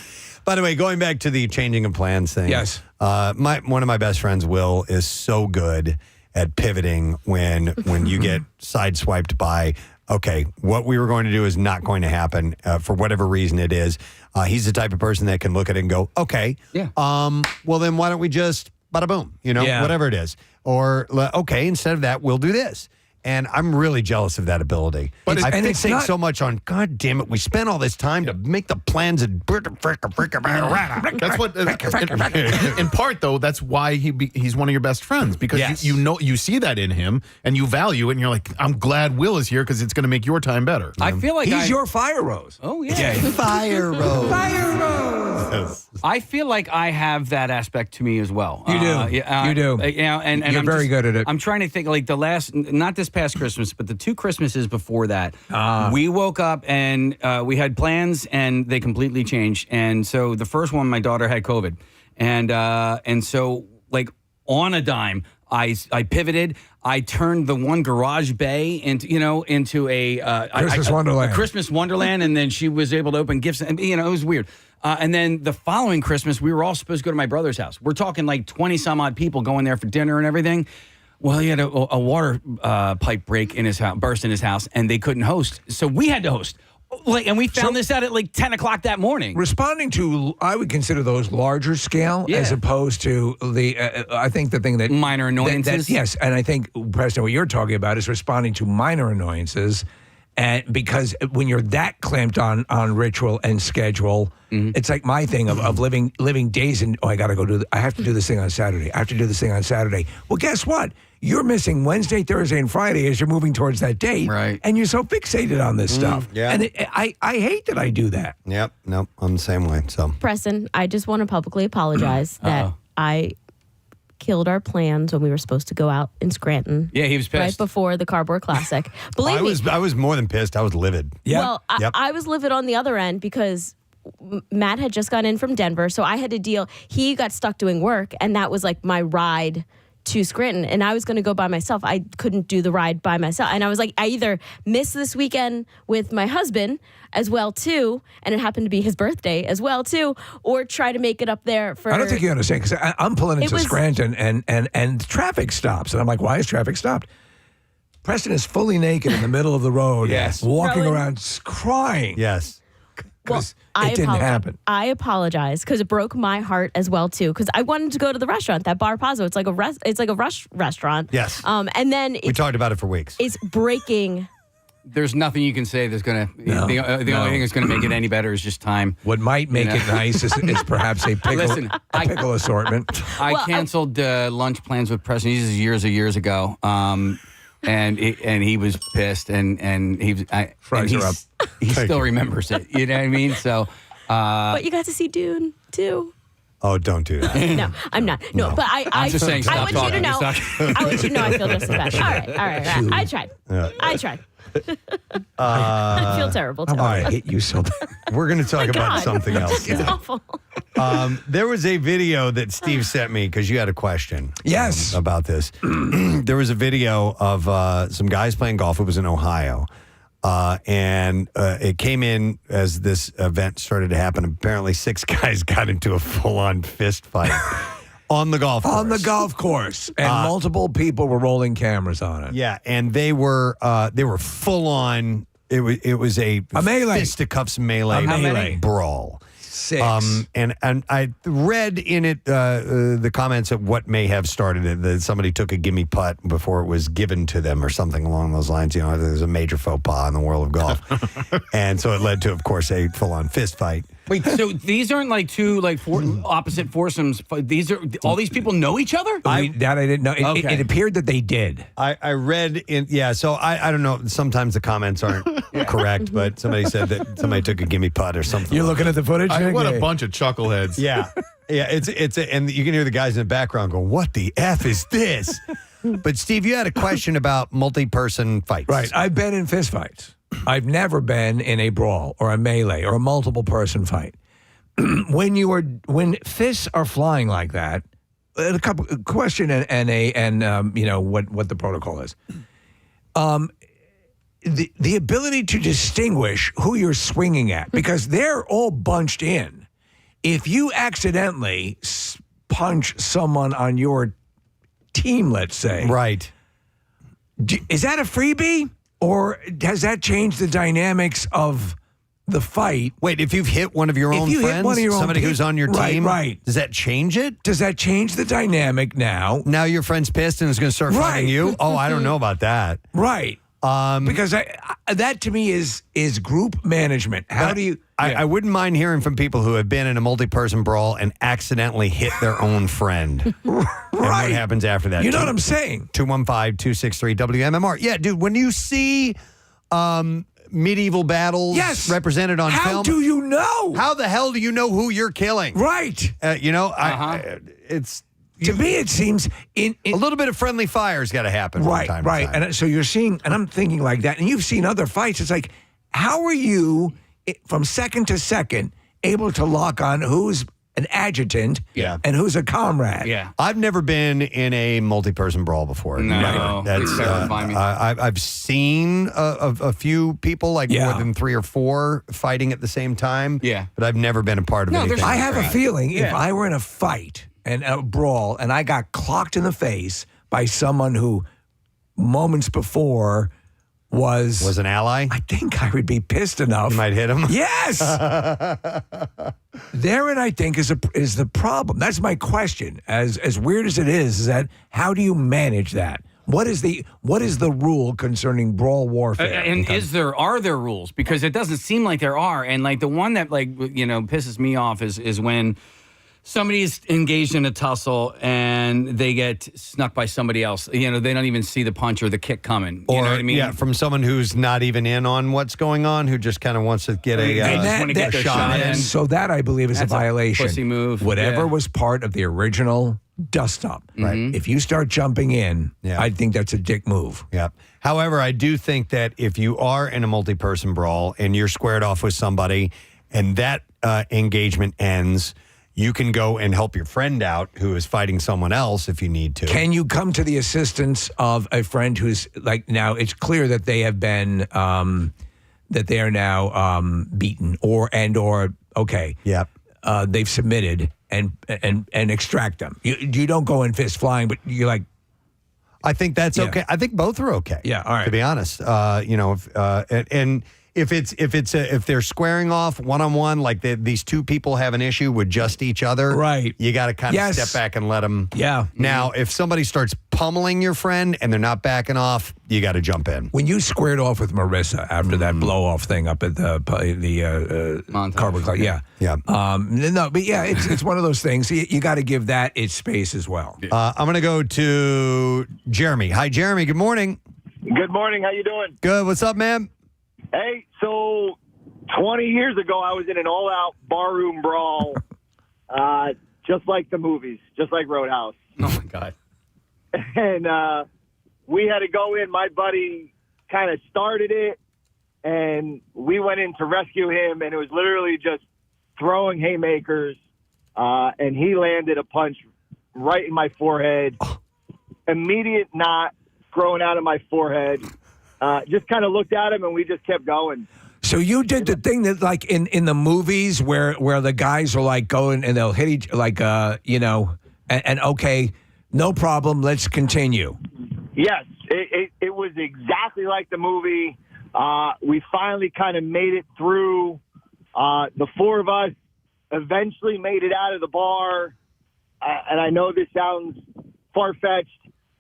A: By the way, going back to the changing of plans thing.
B: Yes.
A: One of my best friends, Will, is so good at pivoting when you get sideswiped by, okay, what we were going to do is not going to happen for whatever reason it is. He's the type of person that can look at it and go, okay, well then why don't we just bada boom, whatever it is. Or, okay, instead of that, we'll do this. And I'm really jealous of that ability. But I fixate so much on, God damn it, we spent all this time to make the plans and
H: That's what, in part though, that's why he's one of your best friends, because you see that in him and you value it, and you're like, I'm glad Will is here because it's going to make your time better.
D: I feel like
B: he's your fire rose.
D: Oh yeah,
A: fire rose.
B: Fire rose.
D: I feel like I have that aspect to me as well.
B: You do. You do.
D: And
B: you're
D: I'm
B: very good at it.
D: I'm trying to think, like not this past Christmas, but the 2 Christmases before that, we woke up and we had plans and they completely changed. And so the first one, my daughter had COVID, and so like on a dime, I pivoted. I turned the one garage bay into a
B: Christmas wonderland.
D: A Christmas wonderland, and then she was able to open gifts. And it was weird. And then the following Christmas, we were all supposed to go to my brother's house. We're talking like 20 some odd people going there for dinner and everything. Well, he had a water pipe break in his house, burst in his house, and they couldn't host. So we had to host. And we found this out at like 10 o'clock that morning.
B: Responding to, I would consider those larger scale as opposed to I think the thing that...
D: Minor annoyances?
B: Yes, and I think, Preston, what you're talking about is responding to minor annoyances. And because when you're that clamped on ritual and schedule, it's like my thing of living days and I got to go I have to do this thing on Saturday. I have to do this thing on Saturday. Well, guess what? You're missing Wednesday, Thursday, and Friday as you're moving towards that date.
A: Right.
B: And you're so fixated on this stuff.
A: Yeah.
B: And I hate that I do that.
A: Yep. Nope. I'm the same way. So,
C: Preston, I just want to publicly apologize that I killed our plans when we were supposed to go out in Scranton.
D: Yeah, he was pissed.
C: Right before the Cardboard Classic. Believe me.
A: I was more than pissed. I was livid.
B: Yeah.
C: Well, I was livid on the other end because Matt had just gotten in from Denver, so I had to deal. He got stuck doing work, and that was like my ride to Scranton, and I was going to go by myself. I couldn't do the ride by myself, and I was like, I either miss this weekend with my husband as well too, and it happened to be his birthday as well too, or try to make it up there for...
B: I don't think you understand, because I'm pulling into Scranton and traffic stops, and I'm like, why is traffic stopped? Preston is fully naked in the middle of the road, walking around crying.
A: Yes.
B: Because it didn't happen.
C: I apologize because it broke my heart as well too. Because I wanted to go to the restaurant, that Bar Pazzo. It's like a rush restaurant.
A: Yes.
C: And then
A: we talked about it for weeks.
C: It's breaking.
D: There's nothing you can say that's going to... the only thing that's going to make it any better is just time.
B: What might make it nice is perhaps a pickle assortment.
D: I canceled lunch plans with Preston. This is years ago. And he was pissed, and he still remembers it. You know what I mean? So,
C: but you got to see Dune too.
A: Oh, don't do that.
C: No, I'm not. No, but I'm just saying. I want you to know. I want you to know I feel just as bad. All right. I tried. I tried. I feel terrible.
B: I hate you so bad.
A: We're going to talk about something else.
C: It's awful.
A: There was a video that Steve sent me because you had a question.
B: Yes.
A: About this. There was a video of some guys playing golf. It was in Ohio. And it came in as this event started to happen. Apparently 6 guys got into a full-on fist fight. On the golf course.
B: On the golf course. And multiple people were rolling cameras on it.
A: Yeah, and they were full on. It was a
B: melee.
A: Fisticuffs melee brawl.
B: 6.
A: And I read in it the comments of what may have started it. That somebody took a gimme putt before it was given to them or something along those lines. You know, there's a major faux pas in the world of golf. And so it led to, of course, a full-on fist fight.
D: Wait, so these aren't like two opposite foursomes. These are all these people know each other?
B: I didn't know. It appeared that they did.
A: I read in so I don't know. Sometimes the comments aren't correct, but somebody said that somebody took a gimme putt or something.
B: You're looking at the footage.
H: What a bunch of chuckleheads.
A: Yeah. And you can hear the guys in the background go, "What the F is this?" But Steve, you had a question about multi-person fights,
B: Right. I've been in fist fights. I've never been in a brawl or a melee or a multiple person fight. When fists are flying like that, a question and you know what the protocol is. The ability to distinguish who you're swinging at, because they're all bunched in. If you accidentally punch someone on your team, let's say,
A: right,
B: is that a freebie? Or has that changed the dynamics of the fight.
A: Wait, if you've hit one of your own
B: you hit
A: friends,
B: one of your own
A: somebody who's on your team,
B: right.
A: Does that change it?
B: Does that change the dynamic now?
A: Now your friend's pissed and is going to start fighting you? Oh, I don't know about that.
B: Right. Because that to me is group management. How do you?
A: I wouldn't mind hearing from people who have been in a multi-person brawl and accidentally hit their own friend. Right. And what happens after that?
B: You know what I'm saying?
A: 215-263-WMMR. Yeah, dude, when you see medieval battles represented on film.
B: How do you know?
A: How the hell do you know who you're killing?
B: Right.
A: It's...
B: To me, it seems a
A: little bit of friendly fire's got to happen.
B: Right,
A: from time
B: right.
A: To time.
B: And so you're seeing, and I'm thinking like that, and you've seen other fights. It's like, how are you, from second to second, able to lock on who's an adjutant and who's a comrade?
D: Yeah.
A: I've never been in a multi-person brawl before.
D: No.
A: Never. That's, I've seen a few people, like more than 3 or 4, fighting at the same time.
D: Yeah.
A: But I've never been a part of anything.
B: I have a feeling if I were in a fight and a brawl and I got clocked in the face by someone who moments before was
A: an ally,
B: I think I would be pissed enough.
A: You might hit him.
B: Yes. Therein, I think, is the problem. That's my question. As weird as it is that how do you manage that? What is the rule concerning brawl warfare?
D: And are there rules? Because it doesn't seem like there are. And like the one that pisses me off is when somebody's engaged in a tussle and they get snuck by somebody else. They don't even see the punch or the kick coming. You know what I mean?
A: Yeah, from someone who's not even in on what's going on, who just kind of wants to get a shot in.
B: So that, I believe, is a violation.
D: Pussy move.
B: Whatever was part of the original dust-up. Right. If you start jumping in, I think that's a dick move.
A: Yeah. However, I do think that if you are in a multi-person brawl and you're squared off with somebody and that engagement ends, you can go and help your friend out who is fighting someone else if you need to.
B: Can you come to the assistance of a friend who's like, now it's clear that they have been, that they are now beaten or okay.
A: Yep.
B: They've submitted and extract them. You don't go in fist flying, but you're like,
A: I think that's okay. I think both are okay.
B: Yeah, all right.
A: To be honest, if they're squaring off one-on-one, like these two people have an issue with just each other,
B: right?
A: You got to kind of step back and let them.
B: Yeah.
A: Now, if somebody starts pummeling your friend and they're not backing off, you got to jump in.
B: When you squared off with Marissa after that blow-off thing up at the Carver Club,
A: yeah.
B: No, but yeah, it's one of those things. You got to give that its space as well.
A: I'm going to go to Jeremy. Hi, Jeremy. Good morning.
U: Good morning. How you doing?
A: Good. What's up, man?
U: Hey, so 20 years ago, I was in an all-out barroom brawl, just like the movies, just like Roadhouse.
D: Oh, my God.
U: And we had to go in. My buddy kind of started it, and we went in to rescue him, and it was literally just throwing haymakers, and he landed a punch right in my forehead. Immediate knot growing out of my forehead. Just kind of looked at him, and we just kept going.
B: So you did the thing that, like in the movies, where the guys are like going and they'll hit each, like and okay, no problem, let's continue.
U: Yes, it was exactly like the movie. We finally kind of made it through. The 4 of us eventually made it out of the bar, and I know this sounds far-fetched,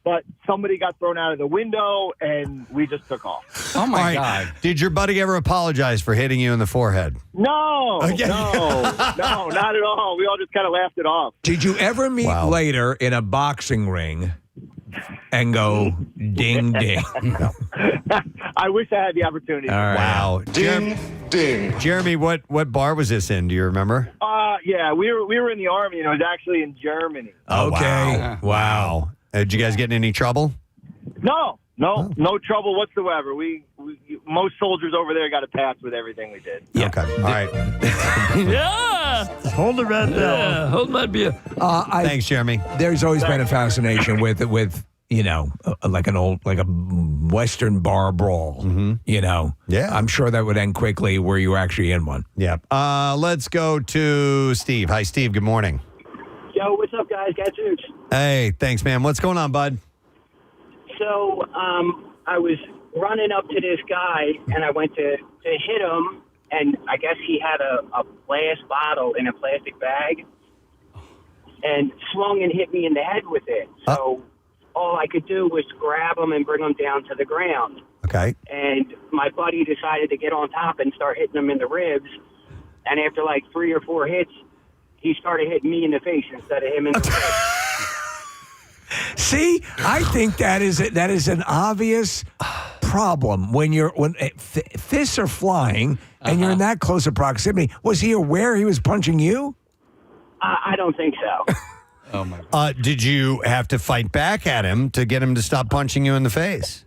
U: but somebody got thrown out of the window, and we just took off.
D: Oh, my God.
A: Did your buddy ever apologize for hitting you in the forehead?
U: No, not at all. We all just kind of laughed it off.
B: Did you ever meet later in a boxing ring and go, ding, ding? No.
U: I wish I had the opportunity.
B: All right.
A: Wow.
U: Ding, ding.
A: Jeremy, what bar was this in? Do you remember?
U: Yeah, we were in the Army, and it was actually in Germany.
A: Okay. Wow. Did you guys get in any trouble?
U: No trouble whatsoever. We most soldiers over there got a pass with everything we did.
A: Yeah. Okay. All right.
V: Yeah. Hold it right there. Yeah, hold my beer.
A: Thanks, Jeremy.
B: There's always been a fascination with like a Western bar brawl.
A: Mm-hmm.
B: Yeah. I'm sure that would end quickly where you were actually in one.
A: Yeah. Let's go to Steve. Hi, Steve. Good morning.
W: Yo, what's up, guys? Gadzooks.
A: Hey, thanks, man. What's going on, bud?
W: So I was running up to this guy, and I went to hit him,
E: and I guess he had a glass bottle in a plastic bag and swung and hit me in the head with it. So all I could do was grab him and bring him down to the ground.
A: Okay.
E: And my buddy decided to get on top and start hitting him in the ribs. And after like 3 or 4 hits, he started hitting me in the face instead of him in the ribs.
B: See, I think that is an obvious problem when fists are flying and you're in that close of proximity. Was he aware he was punching you?
E: I don't think so.
D: Oh my God.
A: Did you have to fight back at him to get him to stop punching you in the face?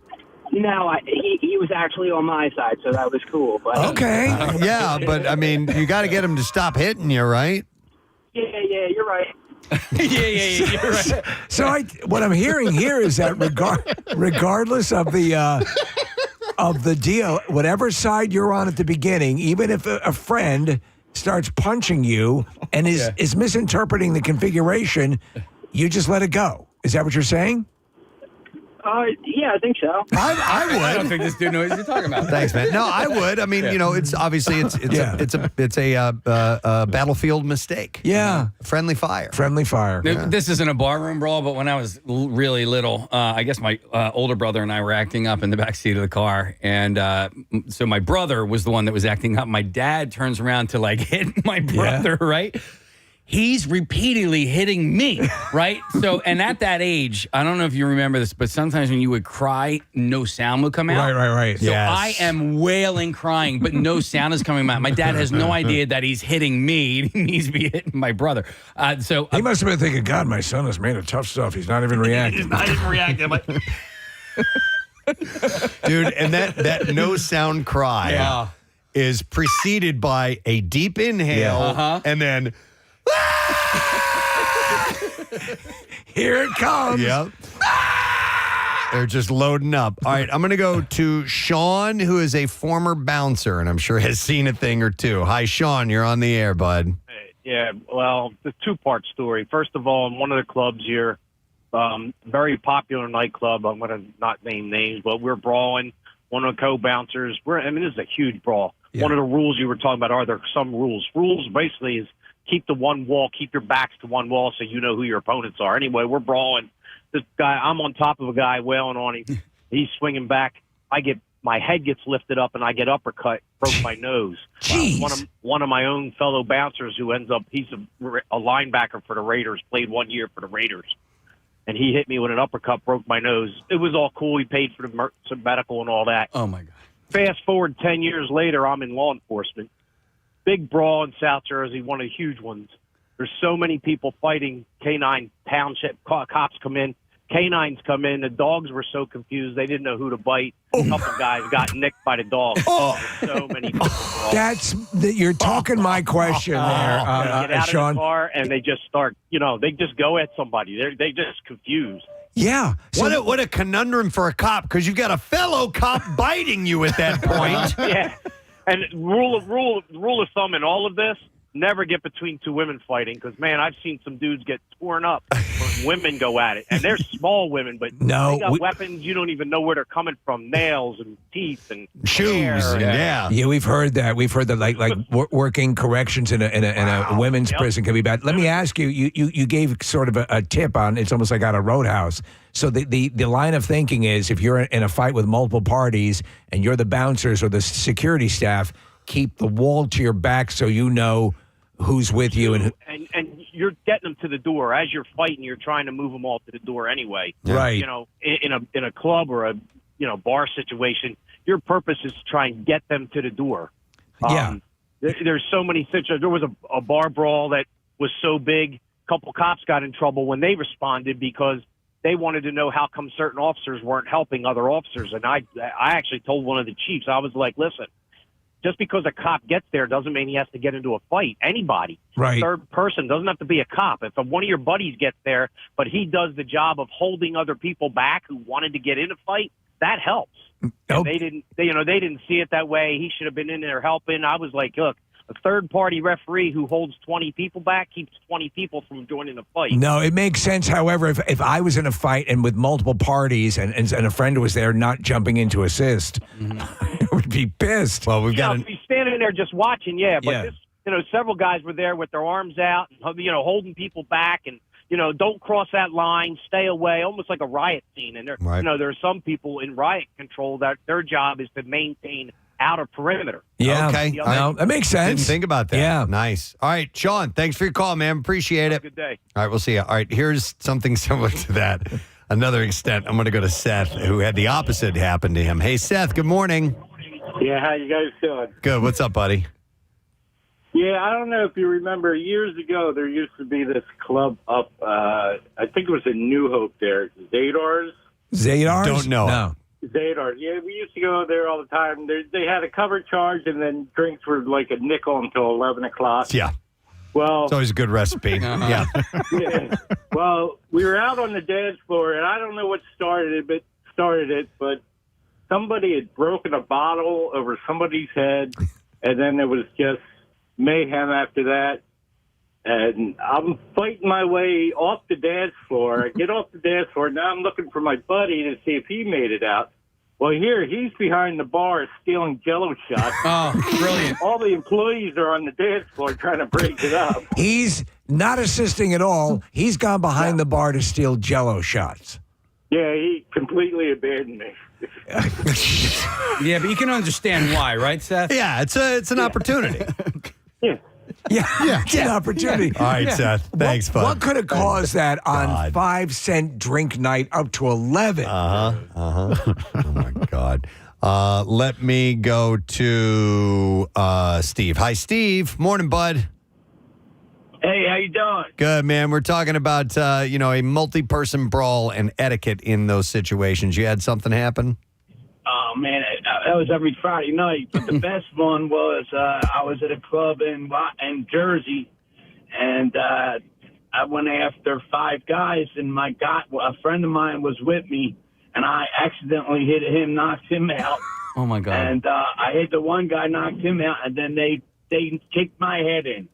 E: No, he was actually on my side, so that was cool. But
B: okay.
A: Yeah, but I mean, you got to get him to stop hitting you, right?
E: Yeah, you're right.
D: yeah, you're right.
B: So what I'm hearing here is that regardless of the deal, whatever side you're on at the beginning, even if a friend starts punching you and is misinterpreting the configuration, you just let it go. Is that what you're saying?
E: Yeah, I think so.
A: I would.
D: I don't think this dude knows what you're talking about.
A: Thanks, man. No, I would. I mean, it's obviously it's a battlefield mistake.
B: Yeah,
A: friendly fire.
B: Friendly fire.
D: This isn't a barroom brawl, but when I was really little, I guess my older brother and I were acting up in the backseat of the car, and so my brother was the one that was acting up. My dad turns around to like hit my brother, right? He's repeatedly hitting me, right? So, and at that age, I don't know if you remember this, but sometimes when you would cry, no sound would come out.
B: Right.
D: So I am wailing, crying, but no sound is coming out. My dad has no idea that he's hitting me. He needs to be hitting my brother. So
B: he must have been thinking, God, my son is made of tough stuff. He's not even reacting.
D: He's not even reacting. I'm like,
A: dude, and that no sound cry is preceded by a deep inhale and then
B: here it comes.
A: Yep. They're just loading up. All right, I'm going to go to Sean, who is a former bouncer, and I'm sure has seen a thing or two. Hi, Sean. You're on the air, bud.
G: Yeah, well, it's a two-part story. First of all, in one of the clubs here, very popular nightclub. I'm going to not name names, but we're brawling. One of the co-bouncers. This is a huge brawl. Yeah. One of the rules you were talking about, are there some rules? Rules basically is keep to one wall, keep your backs to one wall so you know who your opponents are. Anyway, we're brawling. This guy, I'm on top of a guy wailing on him. He's swinging back. My head gets lifted up and I get uppercut, broke my nose. One of my own fellow bouncers who ends up, he's a linebacker for the Raiders, played 1 year for the Raiders. And he hit me with an uppercut, broke my nose. It was all cool. He paid for some medical and all that.
D: Oh, my God.
G: Fast forward 10 years later, I'm in law enforcement. Big brawl in South Jersey, one of the huge ones. There's so many people fighting. Canine township cops come in. Canines come in. The dogs were so confused they didn't know who to bite. A couple guys got nicked by the dog. So many people.
B: You're talking my question there,
G: get out
B: Sean.
G: of the car and they just start. They just go at somebody. They just confused.
B: Yeah.
A: So what a conundrum for a cop, because you've got a fellow cop biting you at that point.
G: Yeah. And rule of thumb in all of this: never get between two women fighting, because, man, I've seen some dudes get torn up when women go at it. And they're small women, but they got weapons you don't even know where they're coming from, nails and teeth and
A: shoes.
B: Yeah, we've heard that. We've heard that like working corrections in a women's prison can be bad. Let me ask you, you gave sort of a tip on, it's almost like out of Roadhouse. So the line of thinking is, if you're in a fight with multiple parties and you're the bouncers or the security staff, keep the wall to your back so you know who's with you. And
G: you're getting them to the door. As you're fighting, you're trying to move them all to the door anyway.
B: Right.
G: In a club or a bar situation, your purpose is to try and get them to the door. There's so many situations. There was a bar brawl that was so big, a couple cops got in trouble when they responded because they wanted to know how come certain officers weren't helping other officers. And I actually told one of the chiefs, I was like, listen, just because a cop gets there doesn't mean he has to get into a fight. Anybody.
B: Right.
G: Third person doesn't have to be a cop. If one of your buddies gets there, but he does the job of holding other people back who wanted to get in a fight, that helps. And they didn't see it that way. He should have been in there helping. I was like, look, a third-party referee who holds 20 people back keeps 20 people from joining the fight.
B: No, it makes sense. However, if I was in a fight and with multiple parties and a friend was there not jumping in to assist, I would be pissed.
A: Well, we've got
G: if he's standing there just watching, yeah. But
B: Yeah.
G: this, several guys were there with their arms out, and, holding people back, and don't cross that line, stay away, almost like a riot scene. And there,
A: Right.
G: there are some people in riot control that their job is to maintain outer perimeter.
B: Yeah.
A: Okay.
B: No, that makes sense.
A: Didn't think about that.
B: Yeah.
A: Nice. All right, Sean, thanks for your call, man. Appreciate it.
G: Good day.
A: All right, we'll see you. All right, here's something similar to that. Another extent. I'm going to go to Seth, who had the opposite happen to him. Hey, Seth, good morning.
U: Yeah, how you guys doing?
A: Good. What's up, buddy?
U: Yeah, I don't know if you remember, years ago, there used to be this club up, I think it was in New Hope there, Zadar's.
B: Zadar's?
A: Don't know.
B: No.
U: Zadar's. Yeah, we used to go there all the time. They had a cover charge, and then drinks were like a nickel until 11 o'clock.
A: Yeah.
U: Well,
A: It's always a good recipe. Yeah.
U: yeah. Well, we were out on the dance floor, and I don't know what started it, but somebody had broken a bottle over somebody's head, and then it was just mayhem after that. And I'm fighting my way off the dance floor. I get off the dance floor. Now I'm looking for my buddy to see if he made it out. Well, he's behind the bar stealing Jello shots.
D: Oh, brilliant.
U: All the employees are on the dance floor trying to break it up.
B: He's not assisting at all. He's gone behind the bar to steal Jello shots.
U: Yeah, he completely abandoned me.
D: Yeah, but you can understand why, right, Seth?
A: Yeah, it's an opportunity.
U: Yeah.
B: Yeah, it's an opportunity.
A: All right, Seth. Thanks, bud.
B: What could have caused that on 5-cent drink night up to 11?
A: Oh my God. Let me go to Steve. Hi, Steve. Morning, bud.
U: Hey, how you doing?
A: Good, man. We're talking about a multi-person brawl and etiquette in those situations. You had something happen?
W: Oh, man, that was every Friday night. But the best one was I was at a club in Jersey, and I went after 5 guys, and a friend of mine was with me, and I accidentally hit him, knocked him out.
D: Oh, my God.
W: And I hit the one guy, knocked him out, and then they kicked my head in.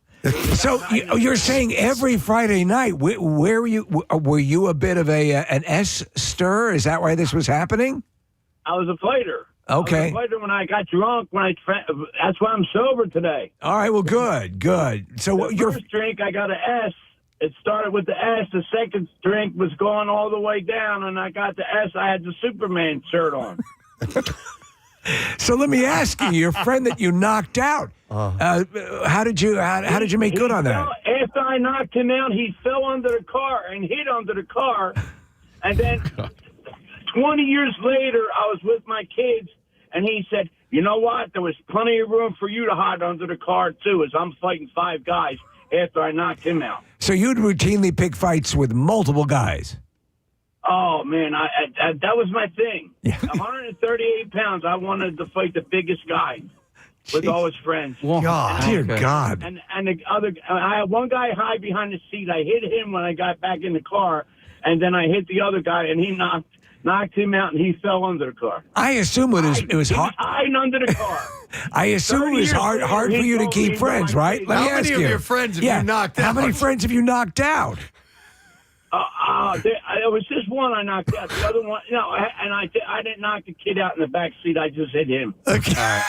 B: So you're saying every Friday night? Where were you? Were you a bit of an S stir? Is that why this was happening?
W: I was a fighter.
B: Okay.
W: I was a fighter when I got drunk. That's why I'm sober today.
B: All right. Well, good. So
W: The first drink, I got an S. It started with the S. The second drink was going all the way down, and I got the S. I had the Superman shirt on.
B: So let me ask you, your friend that you knocked out, how did you make good on that?
W: After I knocked him out, he fell under the car and hid under the car. And then 20 years later, I was with my kids, and he said, you know what? There was plenty of room for you to hide under the car, too, as I'm fighting 5 guys after I knocked him out.
B: So you'd routinely pick fights with multiple guys?
W: Oh, man, I that was my thing. 138 pounds. I wanted to fight the biggest guy with all his friends.
B: God. Dear God.
W: And the other, I had one guy hide behind the seat. I hit him when I got back in the car, and then I hit the other guy, and he knocked him out, and he fell under the car.
B: I assume it was hard.
W: Hiding under the car.
B: I assume it was hard for you to keep friends, right? Let me ask you.
A: How many of your friends have you knocked out?
B: How many friends have you knocked out?
W: There was just one I knocked out. The other one, no, and I didn't knock the kid out in the back seat. I just hit him.
A: Okay.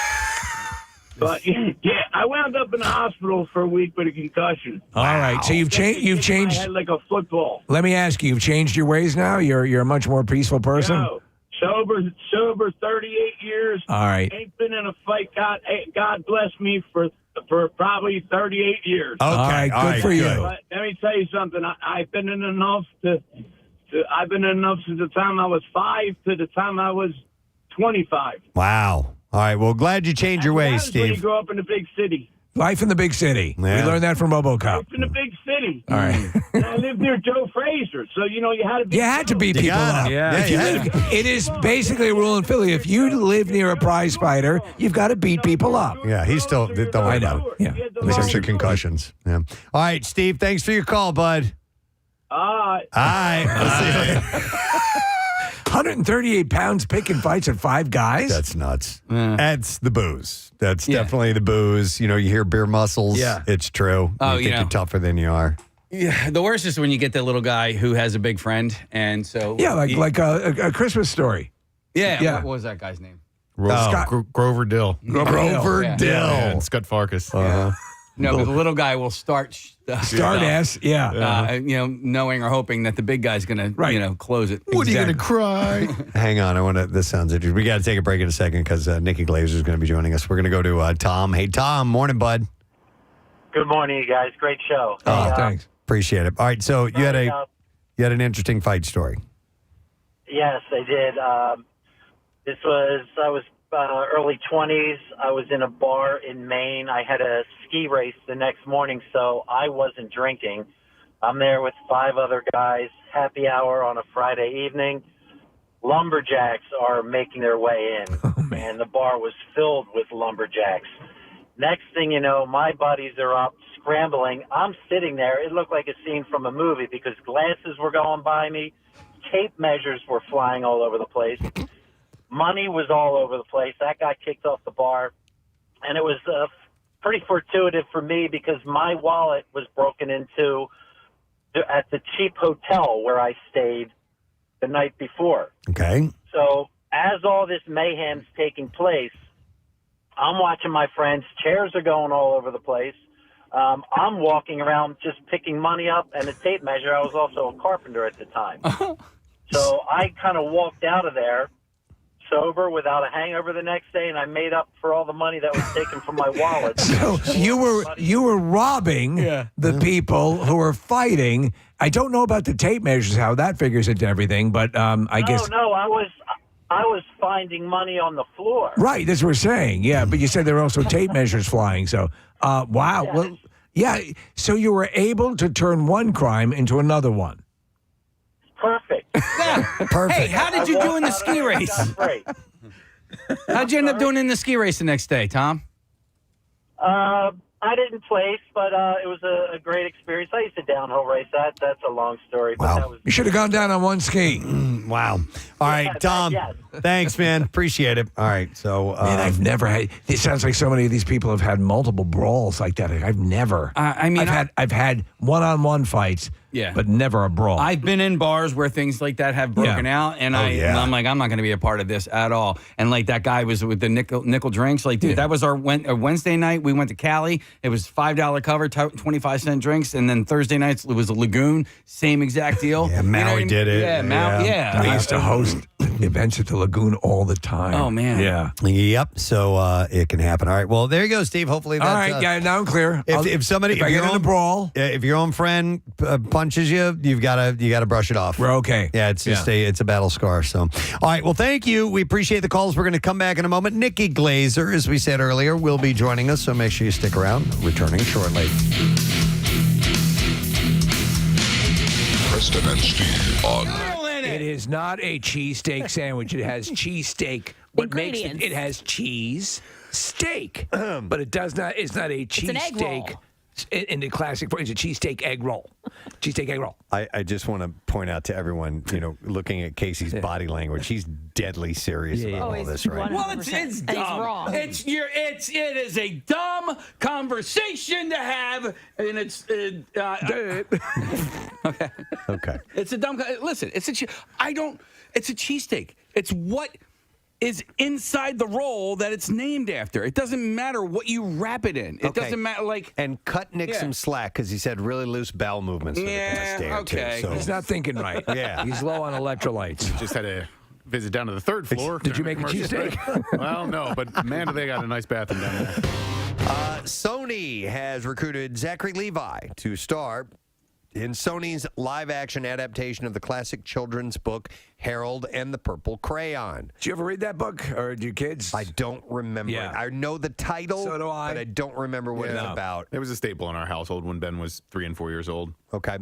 W: But yeah, I wound up in the hospital for a week with a concussion.
B: All right, so you've changed.
W: I had like a football.
B: Let me ask you, you've changed your ways now. You're a much more peaceful person.
W: No, sober, 38 years.
B: All right.
W: Ain't been in a fight. God bless me for probably 38 years.
B: Okay, all right, good for you.
W: But let me tell you something. I've been in enough I've been in enough since the time I was 5 to the time I was 25.
A: Wow. All right. Well, glad you changed your ways,
W: When you
A: Steve.
W: grow up in a big city.
B: Life in the big city.
A: Yeah.
B: We learned that from RoboCop.
W: Life in a big city.
B: All right.
W: And I lived near Joe Frazier, so you had to be.
B: You had to beat people up. If you live, it is basically a rule in Philly. If you live near a prize fighter, you've got to beat people up.
A: Yeah, he's still. Don't worry
B: I know.
A: about it.
B: Yeah.
A: At least extra concussions. Yeah. All right, Steve. Thanks for your call, bud. All right. We'll see you later.
B: 138 pounds picking fights at 5 guys?
A: That's nuts. That's the booze. That's definitely the booze. You hear beer muscles.
D: Yeah.
A: It's true.
D: Oh,
A: you think you're tougher than you are.
D: Yeah, the worst is when you get that little guy who has a big friend, and so
B: Yeah, like a Christmas story.
D: yeah. What was that guy's name?
H: Grover Dill.
A: Grover Dill.
H: Yeah, and Scott Farkas.
D: No, but the little guy will start.
B: Start-ass,
D: knowing or hoping that the big guy's going to, close it.
H: What are you going to cry?
A: Hang on. This sounds interesting. We got to take a break in a second because Nikki Glaser is going to be joining us. We're going to go to Tom. Hey, Tom. Morning, bud.
I: Good morning, you guys. Great show.
A: Oh, thanks. Appreciate it. All right. So you had an interesting fight story.
I: Yes, I did. I was early 20s. I was in a bar in Maine. I had a ski race the next morning, so I wasn't drinking. I'm there with 5 other guys, happy hour on a Friday evening. Lumberjacks are making their way in, and the bar was filled with lumberjacks. Next thing you know, my buddies are up scrambling. I'm sitting there. It looked like a scene from a movie because glasses were going by me. Tape measures were flying all over the place. Money was all over the place. That got kicked off the bar. And it was pretty fortuitous for me because my wallet was broken into at the cheap hotel where I stayed the night before.
A: Okay.
I: So as all this mayhem's taking place, I'm watching my friends. Chairs are going all over the place. I'm walking around just picking money up and a tape measure. I was also a carpenter at the time. So I kind of walked out of there sober without a hangover the next day, and I made up for all the money that was taken from my wallet.
B: So you were robbing the people who were fighting. I don't know about the tape measures, how that figures into everything, but I guess.
I: No, I was finding money on the floor.
B: Right, that's what we're saying. Yeah, but you said there were also tape measures flying. So, wow.
I: Yeah.
B: Well, yeah. So you were able to turn one crime into another one.
I: Perfect.
D: Yeah.
A: Perfect.
D: Hey, how did you do in the ski race?
I: Great.
D: How'd you end up doing in the ski race the next day, Tom?
I: I didn't place, but it was a great experience. I used to downhill race. That's a long story. But that was
B: You should have gone down on one ski.
A: Wow. All right, Tom.
I: yes.
A: Thanks, man. Appreciate it. All right. So,
B: Man, I've never had. It sounds like so many of these people have had multiple brawls like that. I've never. I've had one-on-one fights.
D: Yeah.
B: But never a brawl.
D: I've been in bars where things like that have broken out, and I'm like, I'm not going to be a part of this at all. And like that guy was with the nickel drinks. Like, dude, that was our Wednesday night. We went to Cali. It was $5 cover, 25-cent drinks, and then Thursday nights it was a Lagoon, same exact deal.
A: Yeah, Maui did it.
D: Yeah, Maui. Yeah.
B: I used to host events at the Lagoon all the time.
D: Oh man.
B: Yeah.
A: Yep. So it can happen. All right. Well, there you go, Steve. Hopefully that's
B: all right. Yeah. Now I'm clear.
A: If somebody,
B: if I get in a brawl,
A: if your own friend punches you, you got to brush it off.
B: We're okay.
A: Yeah, it's just it's a battle scar. So, all right. Well, thank you. We appreciate the calls. We're going to come back in a moment. Nikki Glaser, as we said earlier, will be joining us. So make sure you stick around. Returning shortly.
P: Preston and Steve on.
B: It is not a cheesesteak sandwich. It has cheesesteak. What makes it? It has cheese steak, but it does not. It's not a cheesesteak. In the classic form, it's a cheesesteak egg roll. Cheesesteak egg roll.
A: I just want to point out to everyone, looking at Casey's body language, he's deadly serious about all this, right?
D: Well, it's dumb.
S: wrong.
D: It is a dumb conversation to have, and it's okay.
A: Okay.
D: It's a dumb. Listen, it's a cheesesteak. It's what is inside the roll that it's named after. It doesn't matter what you wrap it in. It doesn't matter,
A: And cut Nick some slack because he's had really loose bowel movements for the past day or two. So.
B: He's not thinking right.
A: Yeah.
B: He's low on electrolytes.
H: Just had a visit down to the 3rd floor.
B: Did you make a cheesesteak?
H: Well, no, but man, do they got a nice bathroom down there.
A: Sony has recruited Zachary Levi to star in Sony's live-action adaptation of the classic children's book, Harold and the Purple Crayon.
B: Did you ever read that book, or do your kids?
A: I don't remember it. I know the title,
B: so do I.
A: But I don't remember what it's about.
H: It was a staple in our household when Ben was 3 and 4 years old.
A: Okay.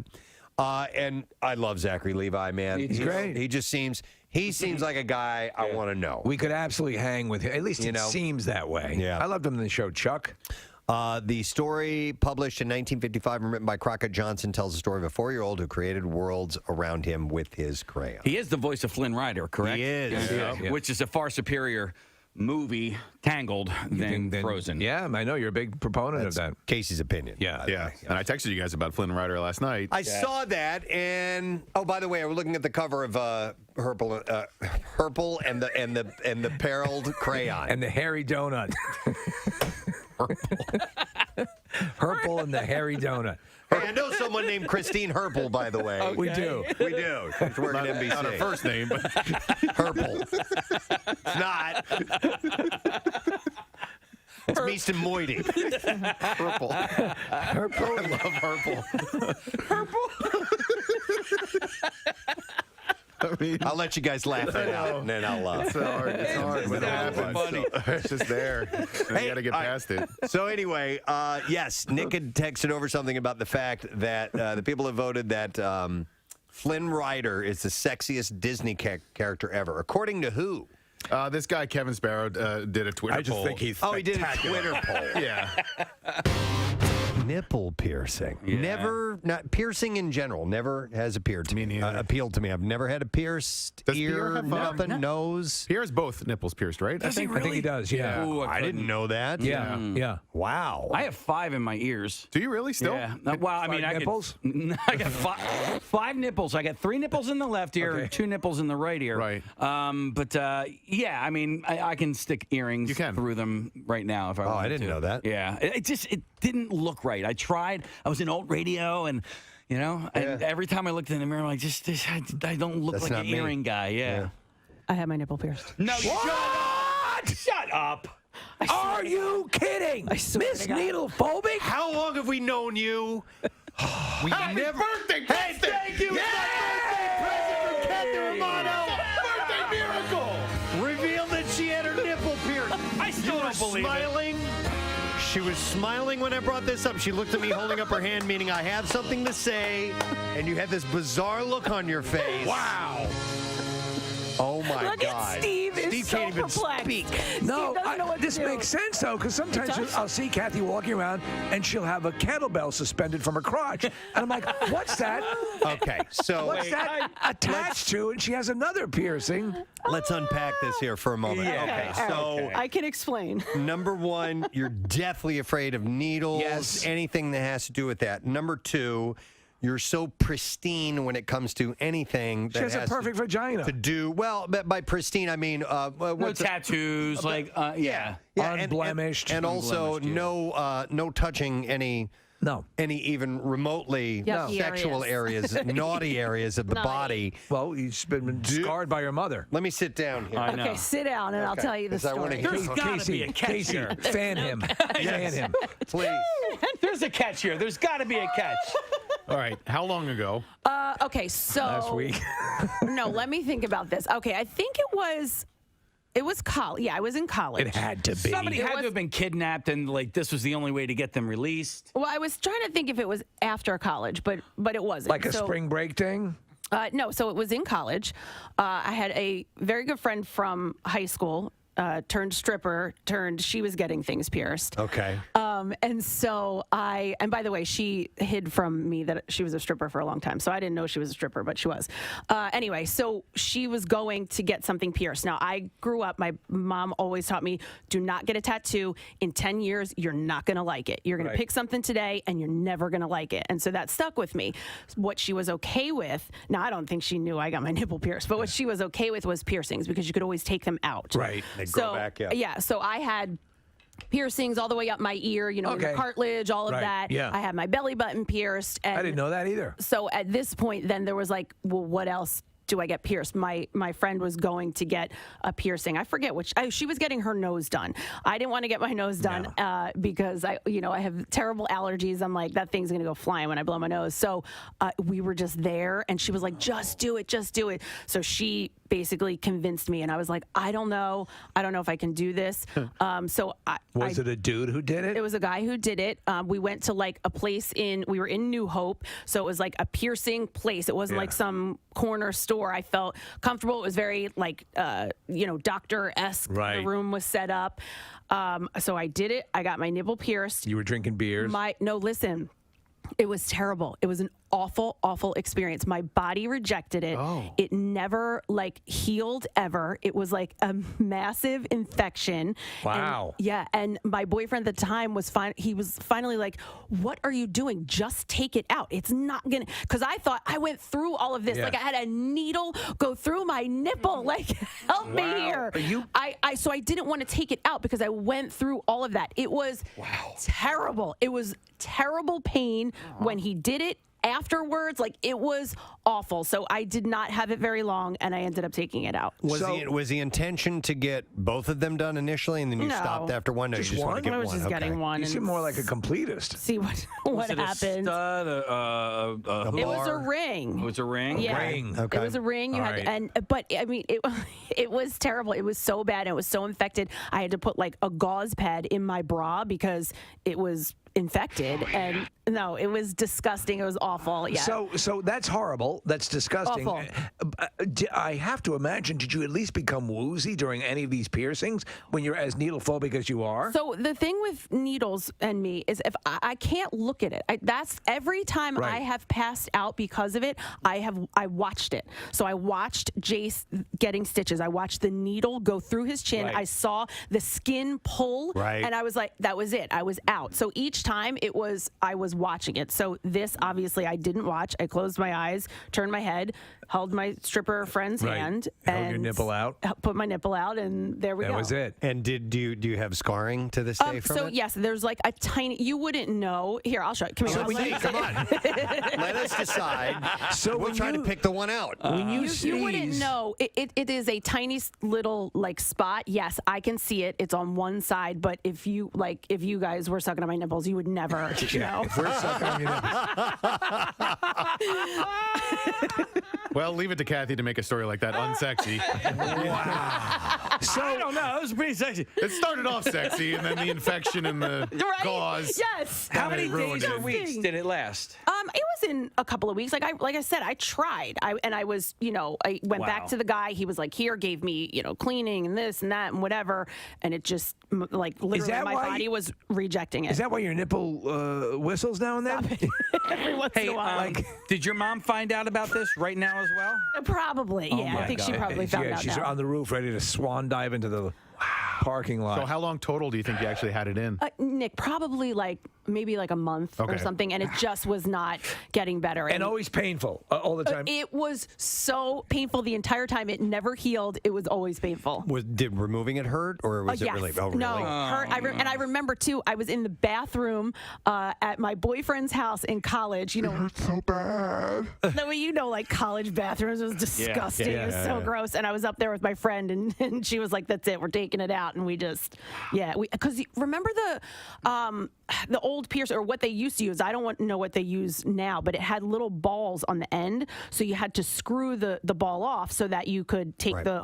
A: And I love Zachary Levi, man.
B: He's great.
A: He just seems like a guy I want to know.
B: We could absolutely hang with him. At least it seems that way.
A: Yeah.
B: I loved him in the show Chuck.
A: The story, published in 1955 and written by Crockett Johnson, tells the story of a 4-year-old who created worlds around him with his crayon.
D: He is the voice of Flynn Rider, correct?
A: He is.
D: Which is a far superior movie Tangled than Frozen.
B: Yeah, I know you're a big proponent of that.
A: Casey's opinion.
H: Yeah. And I texted you guys about Flynn Rider last night.
A: I saw that, and by the way, I was looking at the cover of Herpel and the Perilled Crayon
B: and the hairy donut. Herpel and the hairy donut.
A: Hey, I know someone named Christine Herpel, by the way.
B: Okay. We do.
A: We do. She's working at NBC.
H: Not her first name, but
A: Herpel. It's not. It's Meeston Moiety.
H: Herpel.
B: Herpel.
H: I love Herpel. I mean,
A: I'll let you guys laugh it out, and then I'll laugh.
H: It's hard when it happens. So it's just there. You got to get past it.
A: So anyway, yes, Nick had texted over something about the fact that the people have voted that Flynn Rider is the sexiest Disney character ever. According to who?
H: This guy, Kevin Sparrow, did a Twitter poll.
B: I just think he's
A: he did a Twitter poll.
H: Yeah.
A: Nipple piercing.
H: Yeah.
A: Not piercing in general. Never has appealed to me. Appealed to me. I've never had a pierced
H: Does
A: ear,
H: Pierre have
A: nothing, nose.
H: Pierre has both nipples pierced, right?
B: I think he does. Yeah.
D: Ooh,
A: I didn't know that.
B: Yeah.
A: Wow.
D: I have 5 in my ears.
H: Do you really still?
D: Yeah. Well, I mean,
B: nipples?
D: I got 5 nipples. I got 3 nipples in the left ear, and 2 nipples in the right ear.
H: Right.
D: Yeah. I mean, I can stick earrings through them right now if I want to.
A: I didn't know that.
D: Yeah. It didn't look right. I tried. I was in alt radio, and and every time I looked in the mirror, I'm like, I don't look
A: That's
D: like
A: not
D: an
A: me.
D: earring guy. Yeah.
S: I have my nipple pierced.
D: No. Shut up.
B: Are you kidding? Miss Needle Phobic?
A: How long have we known you? We never.
H: Birthday!
A: Hey, thank you! It's my birthday present from Catherine Romano!
H: Birthday miracle!
A: Revealed that she had her nipple pierced.
D: I still don't believe
A: smiling. She was smiling when I brought this up. She looked at me holding up her hand, meaning I have something to say, and you had this bizarre look on your face.
H: Wow.
A: Oh my
S: Look
A: God.
S: at Steve.
A: Steve
S: Is so
A: can't even
S: perplexed.
A: speak.
B: No,
S: doesn't know what to
B: this
S: do.
B: makes sense, though, because sometimes I'll see Kathy walking around, and she'll have a kettlebell suspended from her crotch. And I'm like, what's that?
A: Okay, so
B: What's that attached to? And she has another piercing.
A: let's unpack this here for a moment.
B: Yeah.
A: Okay, so
S: I can explain.
A: number 1, you're deathly afraid of needles,
B: Yes.
A: anything that has to do with that. Number 2, you're so pristine when it comes to anything that
B: She has a
A: has
B: perfect vagina.
A: to do. Well, by pristine, I mean
D: No
A: what's
D: tattoos. Yeah.
B: Unblemished.
A: and also
D: Unblemished,
A: no touching any even remotely
C: Yucky
A: sexual areas, naughty areas of the body.
B: Well, you've been scarred by your mother.
A: Let me sit down here.
D: I know.
S: Okay, sit down and I'll tell you the
A: 'Cause I wanna
S: story.
A: hear
D: There's got to be a catch
B: Casey,
D: here.
B: fan him. Fan him.
A: Please.
D: There's a catch here. There's got to be a catch.
H: All right. How long ago?
S: Okay, so
B: Last week.
S: no, let me think about this. Okay, I think it was college. Yeah, I was in college.
B: It had to be.
D: Somebody had to have been kidnapped, and this was the only way to get them released.
S: Well, I was trying to think if it was after college, but it wasn't.
B: Like a spring break thing?
S: No, so it was in college. I had a very good friend from high school, turned stripper, she was getting things pierced.
A: Okay.
S: And so and by the way, she hid from me that she was a stripper for a long time. So I didn't know she was a stripper, but she was. Anyway, so she was going to get something pierced. Now, I grew up, my mom always taught me, do not get a tattoo. In 10 years, you're not going to like it. You're going to pick something today and you're never going to like it. And so that stuck with me. What she was okay with, now I don't think she knew I got my nipple pierced, but what she was okay with was piercings because you could always take them out.
B: Right.
A: They grow back,
S: Yeah, so I had piercings all the way up my ear, in the cartilage, all of that.
B: Yeah.
S: I had my belly button pierced. And
B: I didn't know that either.
S: So at this point, then there was like, well, what else do I get pierced? My friend was going to get a piercing. I forget which. She was getting her nose done. I didn't want to get my nose done because I have terrible allergies. I'm like, that thing's gonna go flying when I blow my nose. So we were just there, and she was like, just do it, just do it. So she basically convinced me, and I was like, I don't know if I can do this.
B: Was it a dude who did it?
S: It was a guy who did it. We went to like a place we were in New Hope, so it was like a piercing place. It wasn't like some corner store. I felt comfortable. It was very like, doctor-esque.
B: Right.
S: The room was set up. So I did it. I got my nipple pierced.
B: You were drinking beers?
S: No, listen. It was terrible. It was an awful, awful experience. My body rejected it. It never healed ever. It was like a massive infection.
B: Wow.
S: And my boyfriend at the time was fine. He was finally like, "What are you doing? Just take it out. It's not gonna." Because I thought I went through all of this.
B: Yeah.
S: Like I had a needle go through my nipple. Like help me here. So I didn't want to take it out because I went through all of that. It was terrible. It was terrible pain when he did it. Afterwards, it was awful. So I did not have it very long, and I ended up taking it out.
A: Was the intention to get both of them done initially, and then you
S: No.
A: stopped after one? No,
B: Just
A: you just want to
B: one?
A: get
S: I was
A: one.
S: just getting one.
B: You
S: and
B: seem more like a completist.
S: See what
D: Was it
S: happened.
D: A stud,
S: It was a ring.
D: It was a ring?
S: Yeah.
B: Ring.
S: It was a ring. You
B: All
S: had,
B: right.
S: but I mean, it was terrible. It was so bad. It was so infected. I had to put a gauze pad in my bra because it was infected, and no, it was disgusting. It was awful. Yeah.
B: So that's horrible. That's disgusting.
S: Awful.
B: I have to imagine. Did you at least become woozy during any of these piercings when you're as needle phobic as you are?
S: So the thing with needles and me is if I can't look at it. That's every time
B: Right.
S: I have passed out because of it. I watched it. So I watched Jace getting stitches. I watched the needle go through his chin.
B: Right.
S: I saw the skin pull,
A: Right.
S: and I was like, that was it. I was out. So each time I was watching it. So this obviously I didn't watch. I closed my eyes, turned my head, held my stripper friend's
B: Right.
S: hand,
B: Held
S: and
B: your nipple out.
S: Put my nipple out, and there we go.
B: That was it.
A: And do you have scarring to this day from
S: So
A: it?
S: yes, there's a tiny. You wouldn't know. Here, I'll show you. Come here.
A: Come on. Let us decide.
B: So
A: we'll try to pick the one out.
B: When you
S: wouldn't
B: sneeze-
S: know. It is a tiny little spot. Yes, I can see it. It's on one side. But if you guys were sucking on my nipples, you would never know.
B: If we're sucking on your nipples.
H: Well, leave it to Kathy to make a story like that unsexy.
B: Wow. So
D: I don't know. It was pretty sexy.
H: It started off sexy, and then the infection and the gauze.
S: Yes.
D: How many
H: ruined
D: days or
H: it.
D: weeks did it last?
S: It was in a couple of weeks. Like I said, I tried. I was, I went back to the guy. He was like, here, gave me, cleaning and this and that and whatever. And it just literally
B: that
S: my
B: why
S: body was rejecting it.
B: Is that why your nipple whistles now and then?
S: Every once in a while.
D: Did your mom find out about this right now as well?
S: Probably. Yeah. I think she probably found out
B: she's
S: now.
B: on the roof ready to swan dive into the parking lot.
H: So how long total do you think you actually had it in?
S: Nick, probably maybe a month or something, and it just was not getting better.
B: And always painful all the time.
S: It was so painful the entire time. It never healed. It was always painful.
A: Did removing it hurt, or was it
S: Yes.
A: really? Oh, really?
S: No, hurt. And I remember too. I was in the bathroom at my boyfriend's house in college.
F: It hurts so bad.
S: College bathrooms was disgusting.
F: Yeah,
S: It was
F: yeah,
S: so
F: yeah.
S: gross. And I was up there with my friend, and she was like, "That's it. We're taking it out." And we just, because remember the old piercer, or what they used to use. I don't know what they use now, but it had little balls on the end, so you had to screw the ball off so that you could take the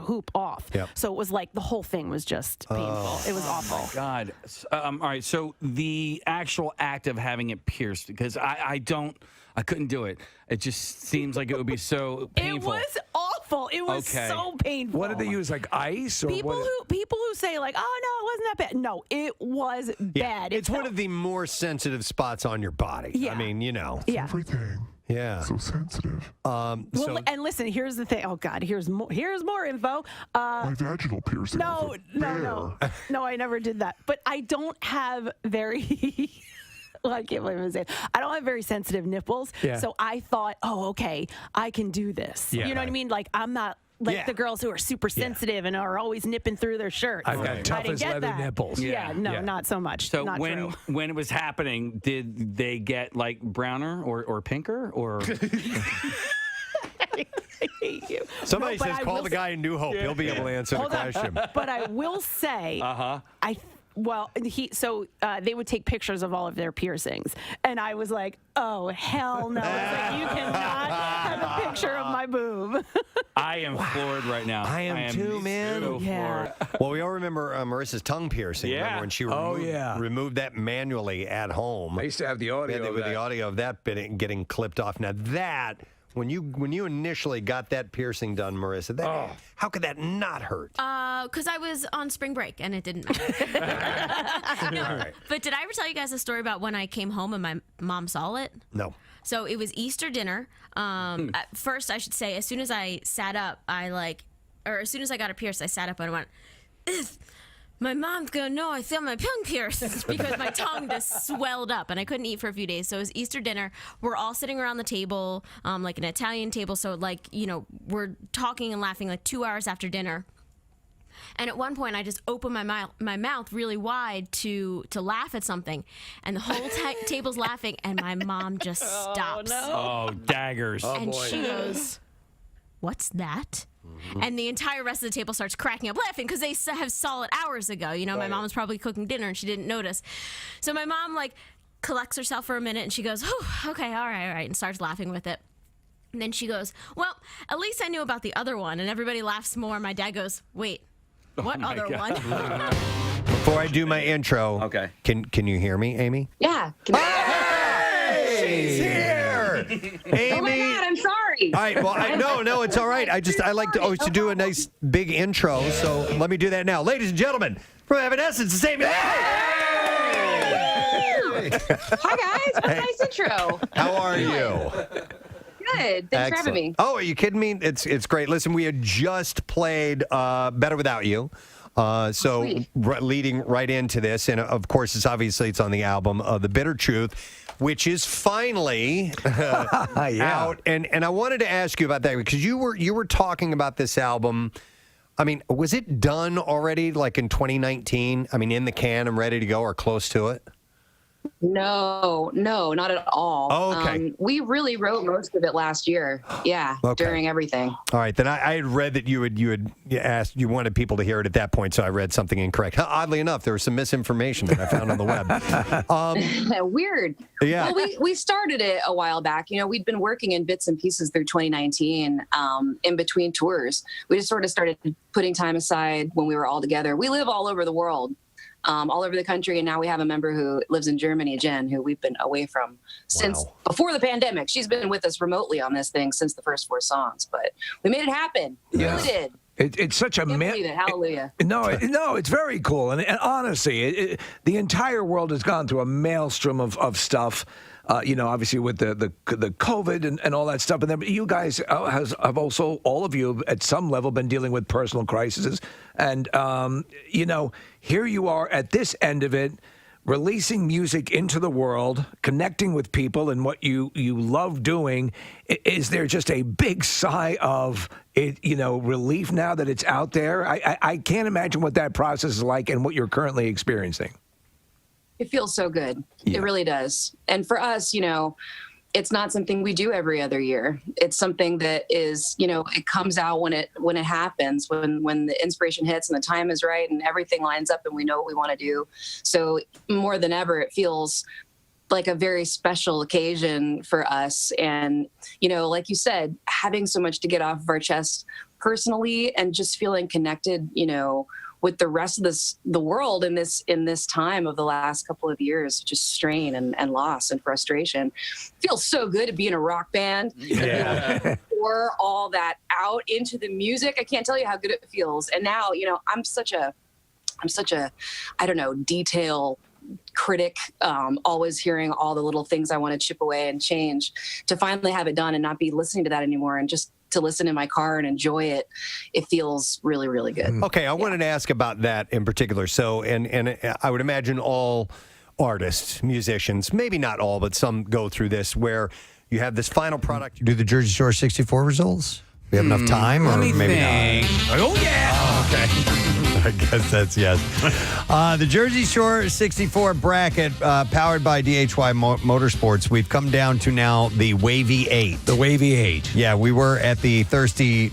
S: hoop off.
A: Yep.
S: So it was the whole thing was just painful. It was awful.
D: God. All right. So the actual act of having it pierced, because I couldn't do it. It just seems like it would be so painful.
S: It was awful. It was so painful.
B: What did they use, like ice? Or
S: People who say oh no, it wasn't that bad. No, it was bad.
A: It's one of the more sensitive spots on your body.
S: Yeah.
A: I mean,
S: Yeah.
F: Everything.
A: Yeah.
F: So sensitive.
S: Well, and listen, here's the thing. Oh God, here's more info.
F: My vaginal piercing.
S: No, I never did that. But I don't have very. Well, I can't believe I'm saying. I don't have very sensitive nipples, so I thought, okay, I can do this.
B: Yeah.
S: You know what I mean? I'm not the girls who are super sensitive and are always nipping through their shirts.
B: I've got tough
S: I didn't
B: as
S: get
B: leather
S: that.
B: nipples.
S: Yeah, not so much.
D: So
S: not
D: when
S: true.
D: when it was happening, did they get browner or pinker or?
S: I hate you.
A: Somebody
S: No, but
A: says
S: I
A: call
S: will
A: the guy in New Hope. He'll be able to answer the
S: Hold on.
A: question.
S: But I will say, they would take pictures of all of their piercings, and I was like, oh hell no! You cannot have a picture of my boob.
D: I am floored right now.
A: I am too, man.
D: So floored.
A: Well, we all remember Marissa's tongue piercing.
D: Yeah.
A: Remember when she removed that manually at home.
B: I used to have the audio
A: with
B: of
A: the
B: that.
A: audio of that getting clipped off. Now that When you initially got that piercing done, Marissa, how could that not hurt?
C: Because I was on spring break and it didn't matter. No,
A: All right.
C: But did I ever tell you guys a story about when I came home and my mom saw it?
A: No.
C: So it was Easter dinner. At first, I should say, as soon as I sat up, as soon as I got it pierced, I sat up and I went, "Ugh, my mom's gonna know I feel my tongue pierced," because my tongue just swelled up and I couldn't eat for a few days. So it was Easter dinner. We're all sitting around the table, like an Italian table. So we're talking and laughing like 2 hours after dinner. And at one point, I just opened my mouth really wide to laugh at something, and the whole table's laughing, and my mom just stops.
B: Oh, daggers.
C: And she goes, "What's that?" And the entire rest of the table starts cracking up laughing because they have saw it hours ago. My mom was probably cooking dinner and she didn't notice. So my mom collects herself for a minute and she goes, "Oh, okay, all right," and starts laughing with it. And then she goes, "Well, at least I knew about the other one." And everybody laughs more. My dad goes, "Wait, what other one?"
A: Before I do my intro,
D: okay,
A: can you hear me, Amy?
K: Yeah.
A: She's here. Amy.
K: Oh my God, I'm sorry.
A: All right. Well, no, it's all right. I like to always to do a nice big intro, so let me do that now, ladies and gentlemen. From Evanescence, it's Amy.
K: Hi guys. What a nice intro.
A: How are you?
K: Good. Thanks for having me.
A: Oh, are you kidding me? It's great. Listen, we had just played Better Without You. Leading right into this, and of course, it's on the album, The Bitter Truth, which is finally out. And I wanted to ask you about that because you were talking about this album. I mean, was it done already, like in 2019? I mean, in the can and ready to go or close to it?
K: No, not at all.
A: Oh, okay.
K: We really wrote most of it last year. Yeah,
A: Okay.
K: during everything.
A: All right, then I had read that you had asked, you wanted people to hear it at that point, so I read something incorrect. Oddly enough, there was some misinformation that I found on the web.
K: Weird.
A: Yeah.
K: Well, we started it a while back. We'd been working in bits and pieces through 2019 in between tours. We just sort of started putting time aside when we were all together. We live all over the world. All over the country, and now we have a member who lives in Germany, Jen, who we've been away from since before the pandemic. She's been with us remotely on this thing since the first 4 songs, but we made it happen. We really did.
B: It's such a
K: Can't believe it. Hallelujah.
B: No, it's very cool, and honestly, the entire world has gone through a maelstrom of stuff. Obviously with the COVID and all that stuff. And then you guys have also, all of you at some level, been dealing with personal crises. And, here you are at this end of it, releasing music into the world, connecting with people and what you love doing. Is there just a big sigh of relief now that it's out there? I can't imagine what that process is like and what you're currently experiencing.
K: It feels so good. Yeah. It really does. And for us, it's not something we do every other year. It's something that is, it comes out when it happens, when the inspiration hits and the time is right and everything lines up and we know what we want to do. So more than ever, it feels like a very special occasion for us. And, like you said, having so much to get off of our chest personally and just feeling connected, with the rest of the world in this time of the last couple of years, just strain and loss and frustration. Feels so good to be in a rock band.
A: Yeah.
K: Pour all that out into the music. I can't tell you how good it feels. And now, I'm such a, I don't know, detail critic, always hearing all the little things I want to chip away and change. To finally have it done and not be listening to that anymore and just to listen in my car and enjoy it, it feels really, really good.
A: Okay, I wanted to ask about that in particular. So, and I would imagine all artists, musicians, maybe not all, but some go through this where you have this final product. You do the Jersey Shore 64 results? We have enough time, or maybe not?
B: Oh, yeah.
A: Oh, okay. I guess that's yes. The Jersey Shore 64 bracket, powered by DHY Motorsports. We've come down to now the Wavy 8.
B: The Wavy 8.
A: Yeah, we were at the
D: Sunny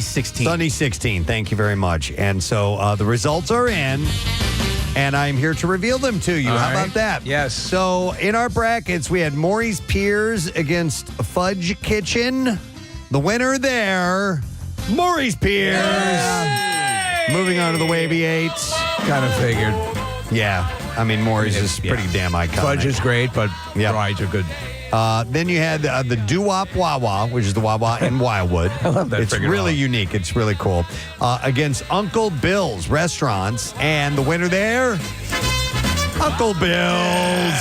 D: 16.
A: Sunny 16. Thank you very much. And so the results are in. And I'm here to reveal them to you. How about that?
B: Yes.
A: So in our brackets, we had Maury's Piers against Fudge Kitchen. The winner there, Maury's Piers. Yay! Moving on to the Wavy 8.
B: Kind of figured.
A: Yeah. I mean, Maury's is pretty damn iconic.
B: Fudge is great, but rides are good.
A: Then you had the Doo-Wop Wawa, which is the Wawa in Wildwood.
B: I love that.
A: It's really unique. It's really cool. Against Uncle Bill's Restaurants. And the winner there, Uncle Bill's.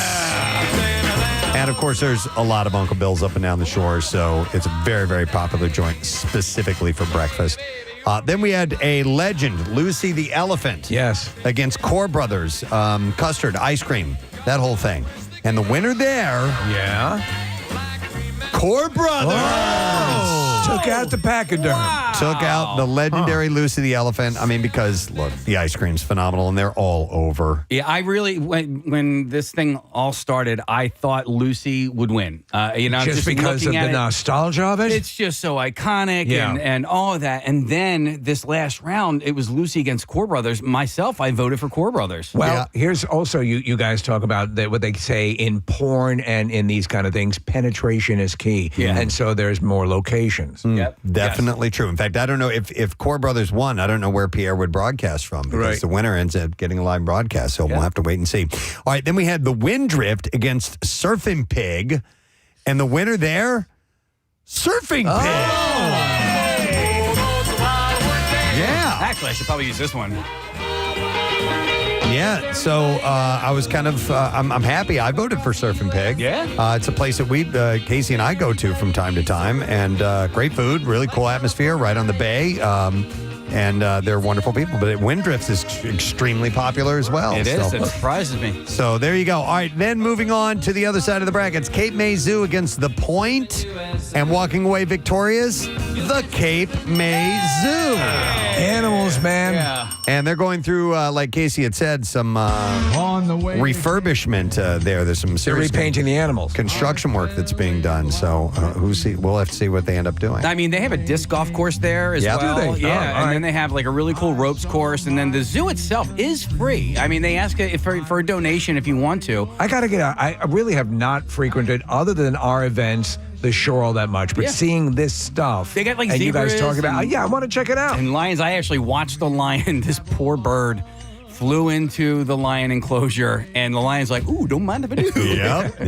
A: And, of course, there's a lot of Uncle Bill's up and down the shore, so it's a very, very popular joint specifically for breakfast. Then we had a legend, Lucy the Elephant.
B: Yes.
A: Against Core Brothers, custard, ice cream, that whole thing. And the winner there...
B: Yeah.
A: Core Brothers.
B: Took out the pachyderm.
A: Took out the legendary Lucy the Elephant. I mean, because, look, the ice cream's phenomenal, and they're all over.
D: Yeah, I really, when this thing all started, I thought Lucy would win.
B: Just because of the nostalgia of it?
D: It's just so iconic
B: Yeah.
D: and all of that. And then this last round, it was Lucy against Core Brothers. Myself, I voted for Core Brothers.
B: Well, here's also, you guys talk about what they say in porn and in these kind of things, penetration is key.
D: Yeah.
B: And so there's more locations.
D: Yep.
A: Definitely true. In fact, I don't know if Core Brothers won. I don't know where Pierre would broadcast from because
B: Right.
A: the winner ends up getting a live broadcast. So we'll have to wait and see. All right. Then we had the Windrift against Surfing Pig, and the winner there, Surfing Pig. Yeah.
D: Actually, I should probably use this one.
A: Yeah, so I was kind of, I'm happy I voted for Surfing Pig.
D: Yeah?
A: It's a place that Casey and I go to from time to time, and great food, really cool atmosphere right on the bay, and they're wondreful people. But Windrift is extremely popular as well.
D: It is. It surprises me.
A: So there you go. All right, then moving on to the other side of the brackets, Cape May Zoo against The Point, and walking away victorious, the Cape May Zoo.
B: Animals, man.
D: Yeah.
A: And they're going through, like Casey had said, some refurbishment there. There's some
B: They're
A: serious
B: repainting the animals.
A: construction work that's being done. So we'll have to see what they end up doing.
D: I mean, they have a disc golf course there as
A: Yeah.
D: well.
A: Do they?
D: Yeah,
A: Oh, all
D: and
A: right.
D: then they have like a really cool ropes course, and then the zoo itself is free. I mean, they ask for a donation if you want to.
B: I got to get out. I really have not frequented, other than our events, the shore all that much. But
D: Yeah.
B: seeing this stuff,
D: They got like
B: and you guys
D: zebras
B: talk about,
D: and-
B: I want to check it out.
D: And lions, I actually watched the lion. This poor bird flew into the lion enclosure, and the lion's like, "Ooh, don't mind if I do."
A: Yep.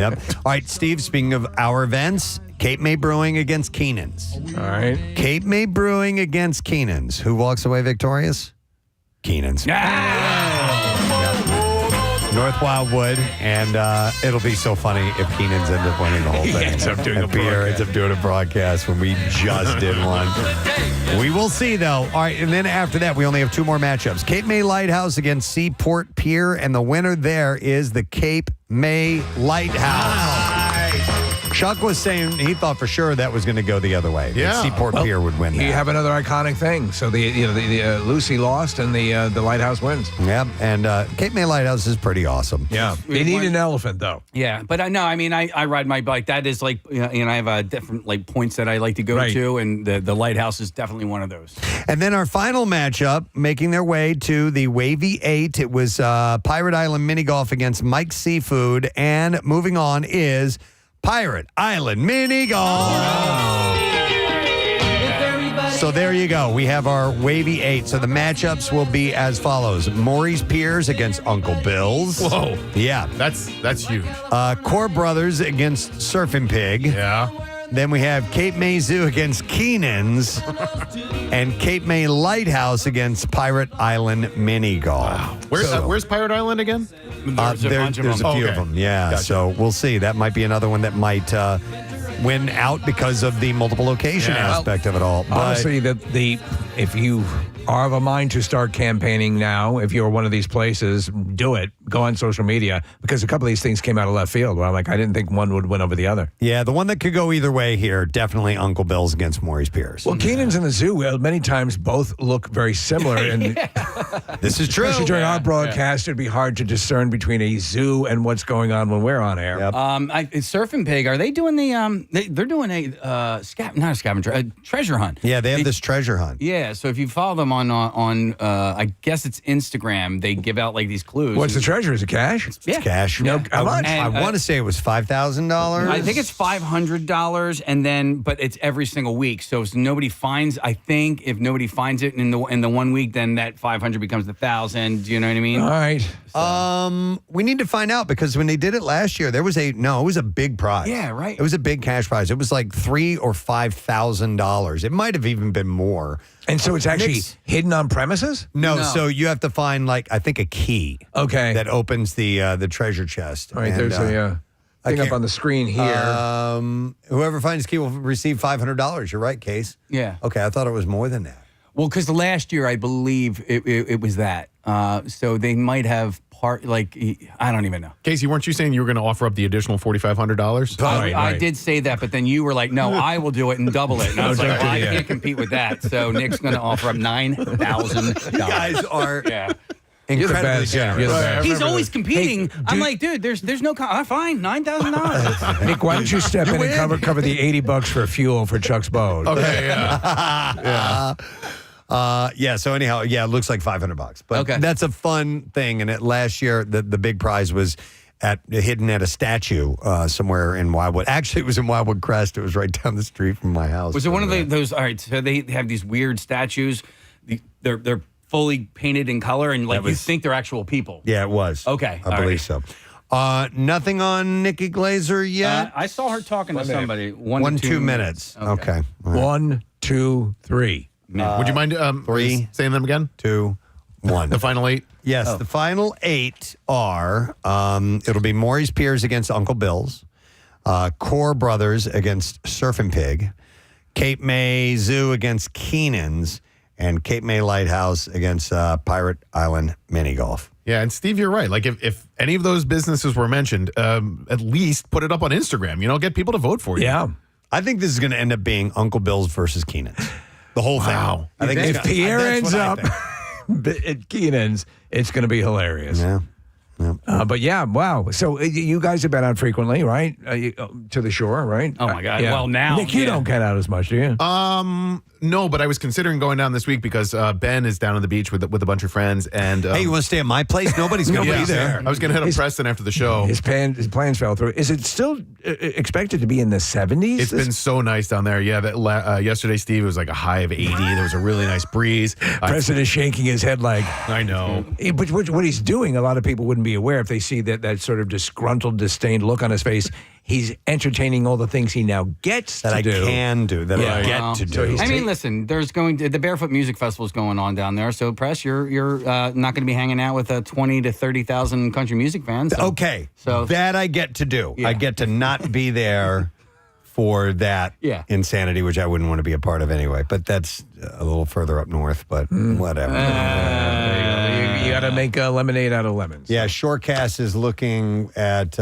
A: All right, Steve, speaking of our events, Cape May Brewing against Keenan's.
B: All right.
A: Cape May Brewing against Keenan's. Who walks away victorious? Keenan's. North Wildwood, and it'll be so funny if Keenan's ends up winning the whole thing.
B: ends up doing
A: And
B: a
A: Pierre ends up doing a broadcast when we just did one. We will see, though. All right, and then after that, we only have two more matchups. Cape May Lighthouse against Seaport Pier, and the winner there is the Cape May Lighthouse. Chuck was saying he thought for sure that was going to go the other way.
B: Yeah.
A: That Seaport Pier would win that.
B: You have another iconic thing. So the Lucy lost, and the lighthouse wins.
A: Yep, and Cape May Lighthouse is pretty awesome.
B: Yeah, they need an elephant though.
D: Yeah, but I mean, I ride my bike. That is like, I have different like points that I like to go
B: Right.
D: to, and the lighthouse is definitely one of those.
A: And then our final matchup, making their way to the Wavy 8, it was Pirate Island Mini Golf against Mike's Seafood, and moving on is Pirate Island Mini Golf. So there you go. We have our Wavy 8. So the matchups will be as follows. Maury's Piers against Uncle Bill's.
H: Whoa.
A: Yeah.
H: That's huge.
A: Core Brothers against Surfing Pig.
H: Yeah.
A: Then we have Cape May Zoo against Keenan's. And Cape May Lighthouse against Pirate Island Mini Golf. Wow.
H: Where's Pirate Island again?
D: There's a bunch of
A: there's
D: them.
A: a few
H: Okay.
A: of them, yeah.
H: Gotcha.
A: So we'll see. That might be another one that might win out because of the multiple location
H: Yeah.
A: aspect of it all. But
B: Honestly, if you are of a mind to start campaigning now, if you're one of these places, do it. Go on social media, because a couple of these things came out of left field where I'm like, I didn't think one would win over the other.
A: yeah, the one that could go either way here, definitely Uncle Bill's against Maury's Piers.
B: Well, Keenan's and the zoo, many times both look very similar. And
A: this is true.
B: especially during our broadcast, it'd be hard to discern between a zoo and what's going on when we're on air.
A: Yep.
D: Surfing Pig, are they doing they're doing a not a scavenger, a treasure hunt?
A: Yeah, they have this treasure hunt.
D: Yeah, so if you follow them them on I guess it's Instagram. They give out like these clues.
B: What's the treasure? Is it cash?
D: Yeah.
A: It's cash.
B: No, how much?
A: I want to say it was $5,000.
D: I think it's $500, and then but it's every single week. So if nobody finds, I think if nobody finds it in the 1 week, then that 500 becomes 1,000. Do you know what I mean?
B: All right.
A: We need to find out because when they did it last year, it was a big prize.
D: Yeah, right.
A: It was a big cash prize. It was like $3,000 or $5,000. It might have even been more.
B: And so it's actually hidden on premises?
A: No, so you have to find I think a key.
B: Okay.
A: That opens the treasure chest.
B: All right, there's a thing up on the screen here.
A: Whoever finds the key will receive $500. You're right, Case.
D: Yeah.
A: Okay, I thought it was more than that.
D: Well, because last year I believe it was that. So they might have I don't even know.
H: Casey, weren't you saying you were going to offer up the additional $4,500?
D: I did say that, but then you were like, "No, I will do it and double it." And I was like, well, "I can't compete with that." So Nick's going to offer up $9,000.
A: You guys are
B: You're
A: incredibly generous.
B: the best.
D: He's always competing. I'm like, dude, there's no. Fine, $9,000.
B: Nick, why don't you step in and cover the $80 for fuel for Chuck's boat?
H: Okay, yeah.
A: So anyhow, it looks like $500. But that's a fun thing. And last year, the big prize was hidden at a statue somewhere in Wildwood. Actually, it was in Wildwood Crest. It was right down the street from my house.
D: Was it one of those? All right, so they have these weird statues. They're fully painted in color, and you think they're actual people.
A: Yeah, it was.
D: Okay,
A: I believe so. Nothing on Nikki Glaser yet?
D: I saw her talking to somebody.
A: 1 to 2 minutes. Okay. All right.
B: 1, 2, 3.
H: Would you mind
A: 3,
H: saying them again?
A: 2, 1.
H: The final 8?
A: Yes, the final 8 are, it'll be Maury's Piers against Uncle Bill's, Core Brothers against Surfing Pig, Cape May Zoo against Keenan's, and Cape May Lighthouse against Pirate Island Mini Golf.
H: Yeah, and Steve, you're right. Like if any of those businesses were mentioned, at least put it up on Instagram. Get people to vote for you.
B: Yeah.
A: I think this is going to end up being Uncle Bill's versus Keenan's. The whole thing.
B: Wow. I think if Pierre ends up at Keenan's, it's going to be hilarious.
A: Yeah.
B: But wow. So you guys have been out frequently, right? To the shore, right?
D: Oh my God. Well, now
B: Nick, you don't get out as much, do you?
H: No, but I was considering going down this week because Ben is down on the beach with a bunch of friends. And
A: hey, you want to stay at my place? Nobody's going to be there.
H: I was going to hit up Preston after the show.
B: His plans fell through. Is it still expected to be in the 70s?
H: It's been so nice down there. Yeah, yesterday, Steve, it was like a high of 80. There was a really nice breeze.
B: Preston is shaking his head like...
H: I know.
B: But what he's doing, a lot of people wouldn't be aware if they see that sort of disgruntled, disdained look on his face. He's entertaining all the things he now gets
A: that
B: to do.
A: I can do, that I get to do.
D: I mean, listen, the Barefoot Music Festival is going on down there. So, Press, you're not going to be hanging out with 20 to 30,000 country music fans. So.
A: Okay, so that I get to do. Yeah. I get to not be there for that insanity, which I wouldn't want to be a part of anyway. But that's a little further up north, but whatever.
B: You got to make lemonade out of lemons.
A: Yeah, Shorecast is looking at,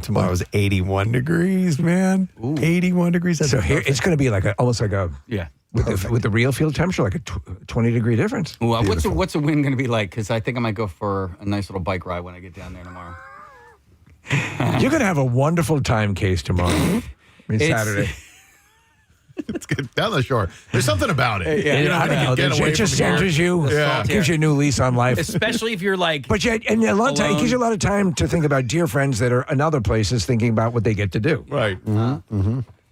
A: tomorrow's 81 degrees, man. Ooh. 81 degrees. That's
B: so here, it's going to be like almost like a...
D: Yeah.
B: With the real field temperature, like a 20-degree difference.
D: Well, what's the wind going to be like? Because I think I might go for a nice little bike ride when I get down there tomorrow.
B: You're going to have a wonderful time, Case, tomorrow. Saturday.
H: It's good down the shore. There's something about it.
B: It just centers you. Gives you a new lease on life.
D: Especially if you're like.
B: But it gives you a lot of time to think about dear friends that are in other places, thinking about what they get to do.
H: Right.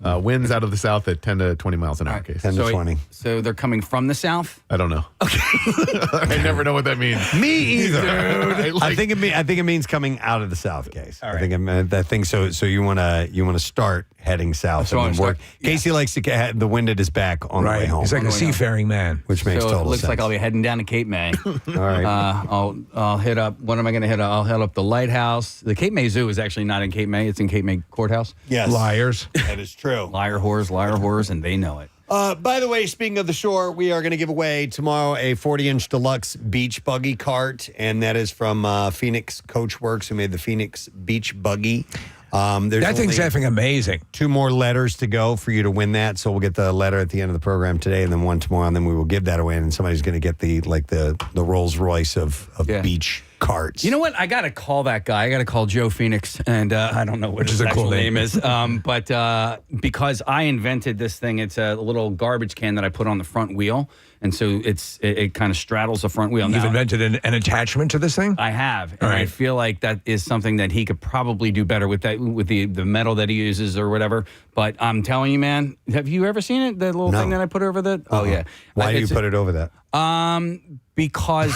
H: Winds out of the south at 10 to 20 miles an hour. Case.
A: 10 to 20.
D: So they're coming from the south?
H: I don't know. Okay. I never know what that means.
A: Me either. I think it means coming out of the south, Case.
D: All right.
A: I think so. So you want to start heading south and work. Casey likes to get the wind at his back on the way home.
B: He's like a seafaring man,
A: which makes total sense.
D: It looks like I'll be heading down to Cape May.
A: All right.
D: I'll hit up. What am I going to hit up? I'll hit up the lighthouse. The Cape May Zoo is actually not in Cape May. It's in Cape May Courthouse.
A: Yes.
B: Liars.
A: That is true.
D: Liar whores, and they know it.
A: By the way, speaking of the shore, we are going to give away tomorrow a 40-inch deluxe beach buggy cart, and that is from Phoenix Coachworks, who made the Phoenix Beach Buggy.
B: That thing's effing amazing.
A: 2 more letters to go for you to win that. So we'll get the letter at the end of the program today, and then one tomorrow, and then we will give that away. And somebody's going to get the Rolls Royce of beach carts.
D: You know what? I got to call that guy. I got to call Joe Phoenix, and I don't know what his actual name is. But because I invented this thing, it's a little garbage can that I put on the front wheel, and so it kind of straddles the front wheel.
B: You've
D: Now,
B: invented an attachment to this thing?
D: I have, and
B: All right.
D: I feel like that is something that he could probably do better with the metal that he uses or whatever. But I'm telling you, man, have you ever seen it? The little thing that I put over the? Oh yeah.
A: Why do you put it over that?
D: Because.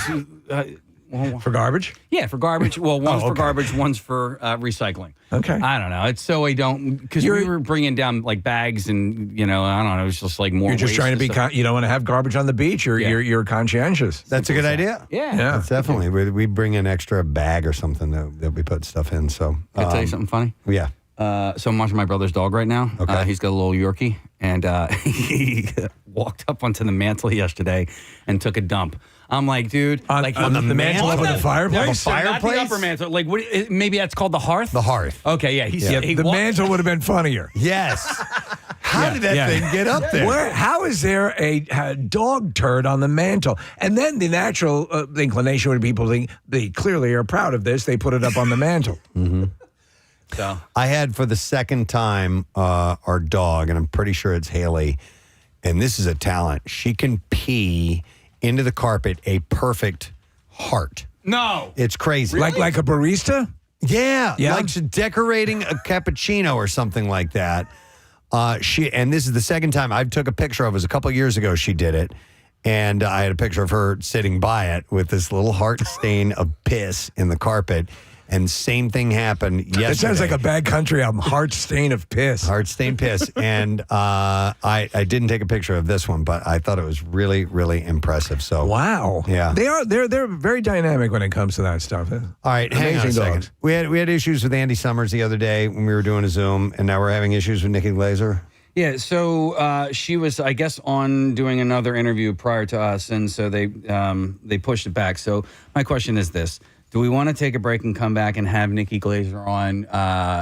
B: For garbage?
D: Yeah, for garbage. Well, one's for garbage, one's for recycling.
B: Okay.
D: I don't know. It's so I don't, because we were bringing down like bags and, I don't know, it was just like more.
B: You're just
D: waste
B: trying to
D: and
B: be,
D: stuff.
B: you don't want to have garbage on the beach. You're conscientious.
A: That's a good idea.
D: Yeah.
A: That's definitely. We bring an extra bag or something that we put stuff in. So
D: Can I tell you something funny?
A: Yeah.
D: So I'm watching my brother's dog right now.
A: Okay.
D: He's got a little Yorkie, and he walked up onto the mantle yesterday and took a dump. I'm like, dude,
B: on the mantle over the fireplace?
D: No, not the upper mantle. Like, maybe that's called the hearth?
A: The hearth.
D: Okay, yeah.
B: The mantle would have been funnier.
A: Yes. How did that thing get up there?
B: How is there a dog turd on the mantle? And then the natural inclination would be people think they clearly are proud of this. They put it up on the mantle.
A: Mm-hmm.
D: So
A: I had for the second time our dog, and I'm pretty sure it's Haley, and this is a talent. She can pee into the carpet a perfect heart.
D: No.
A: It's crazy.
B: Like a barista?
A: Yeah. Like she's decorating a cappuccino or something like that. And this is the second time I took a picture of it. It was a couple of years ago she did it. And I had a picture of her sitting by it with this little heart stain of piss in the carpet. And same thing happened yesterday.
B: It sounds like a Bad Country album, Heart Stain of Piss.
A: Heart Stain Piss. And I didn't take a picture of this one, but I thought it was really, really impressive. So
B: wow.
A: Yeah.
B: They're very dynamic when it comes to that stuff.
A: All right, hang on a second.
B: dogs.
A: We had issues with Andy Summers the other day when we were doing a Zoom, and now we're having issues with Nikki Glaser.
D: Yeah, so she was, I guess, on doing another interview prior to us, and so they pushed it back. So my question is this. Do we want to take a break and come back and have Nikki Glaser on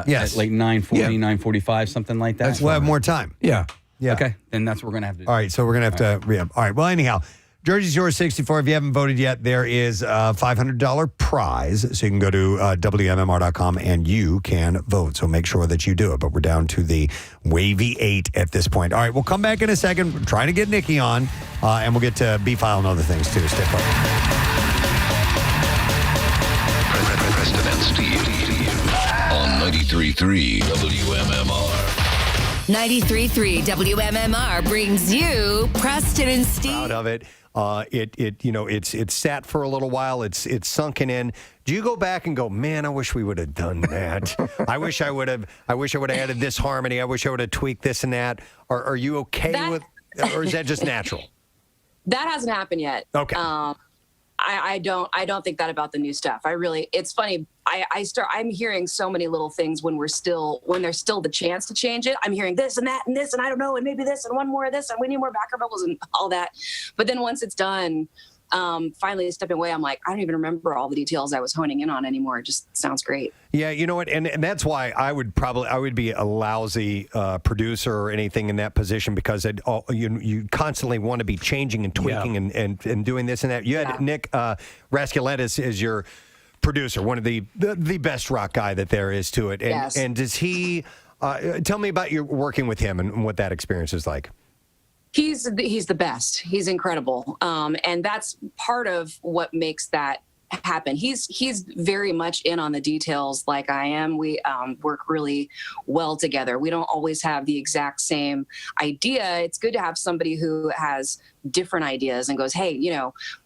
A: Yes.
D: at like 9:40, 9:45, something like that?
A: We'll have more time.
B: Yeah.
D: Okay, then that's what we're going to have to do.
A: All right, so we're going to have to re-up. All right, well, anyhow, Jersey's Yours 64. If you haven't voted yet, there is a $500 prize. So you can go to WMMR.com and you can vote. So make sure that you do it. But we're down to the wavy 8 at this point. All right, we'll come back in a second. We're trying to get Nikki on, and we'll get to B-File and other things, too. Stay put.
P: Preston and Steve on 93.3 WMMR.
M: 93.3 WMMR brings you Preston and Steve.
A: Proud of it. It's sat for a little while. It's sunken in. Do you go back and go, man, I wish we would have done that. I wish I would have added this harmony. I wish I would have tweaked this and that. Or are you okay with, or is that just natural?
K: That hasn't happened yet.
A: Okay.
K: I don't think that about the new stuff. It's funny. I'm hearing so many little things when there's still the chance to change it. I'm hearing this and that and this and I don't know and maybe this and one more of this and we need more background vocals and all that. But then once it's done, finally stepping away, I'm like, I don't even remember all the details I was honing in on anymore. It just sounds great.
A: Yeah, you know what, and that's why I would be a lousy producer or anything in that position because you constantly want to be changing and tweaking and doing this and that. You had Nick Raskuletis as your producer, one of the best rock guy that there is to it. And,
K: yes.
A: And does he tell me about your working with him and what that experience is like?
K: He's the best. He's incredible. And that's part of what makes that happen. He's very much in on the details like I am. We work really well together. We don't always have the exact same idea. It's good to have somebody who has different ideas and goes, hey,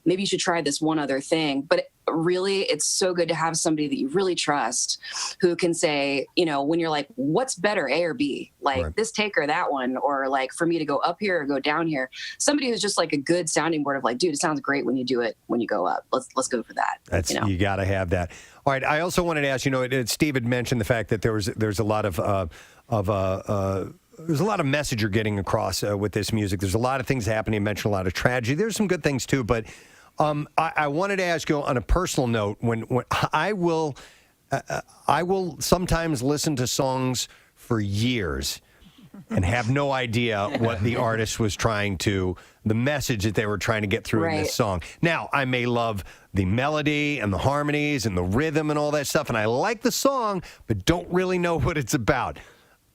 K: maybe you should try this one other thing. But really, it's so good to have somebody that you really trust who can say, when you're like, what's better, A or B? Like right. This take or that one, or like for me to go up here or go down here. Somebody who's just like a good sounding board of like, dude, it sounds great when you do it, when you go up. Let's go for that.
A: That's you got to have that. All right. I also wanted to ask, Steve had mentioned the fact that there's a lot of there's a lot of message you're getting across with this music. There's a lot of things happening. You mentioned a lot of tragedy. There's some good things too, but I wanted to ask you on a personal note. When I will sometimes listen to songs for years, and have no idea what the artist was the message that they were trying to get through in this song. Now, I may love the melody and the harmonies and the rhythm and all that stuff, and I like the song, but don't really know what it's about.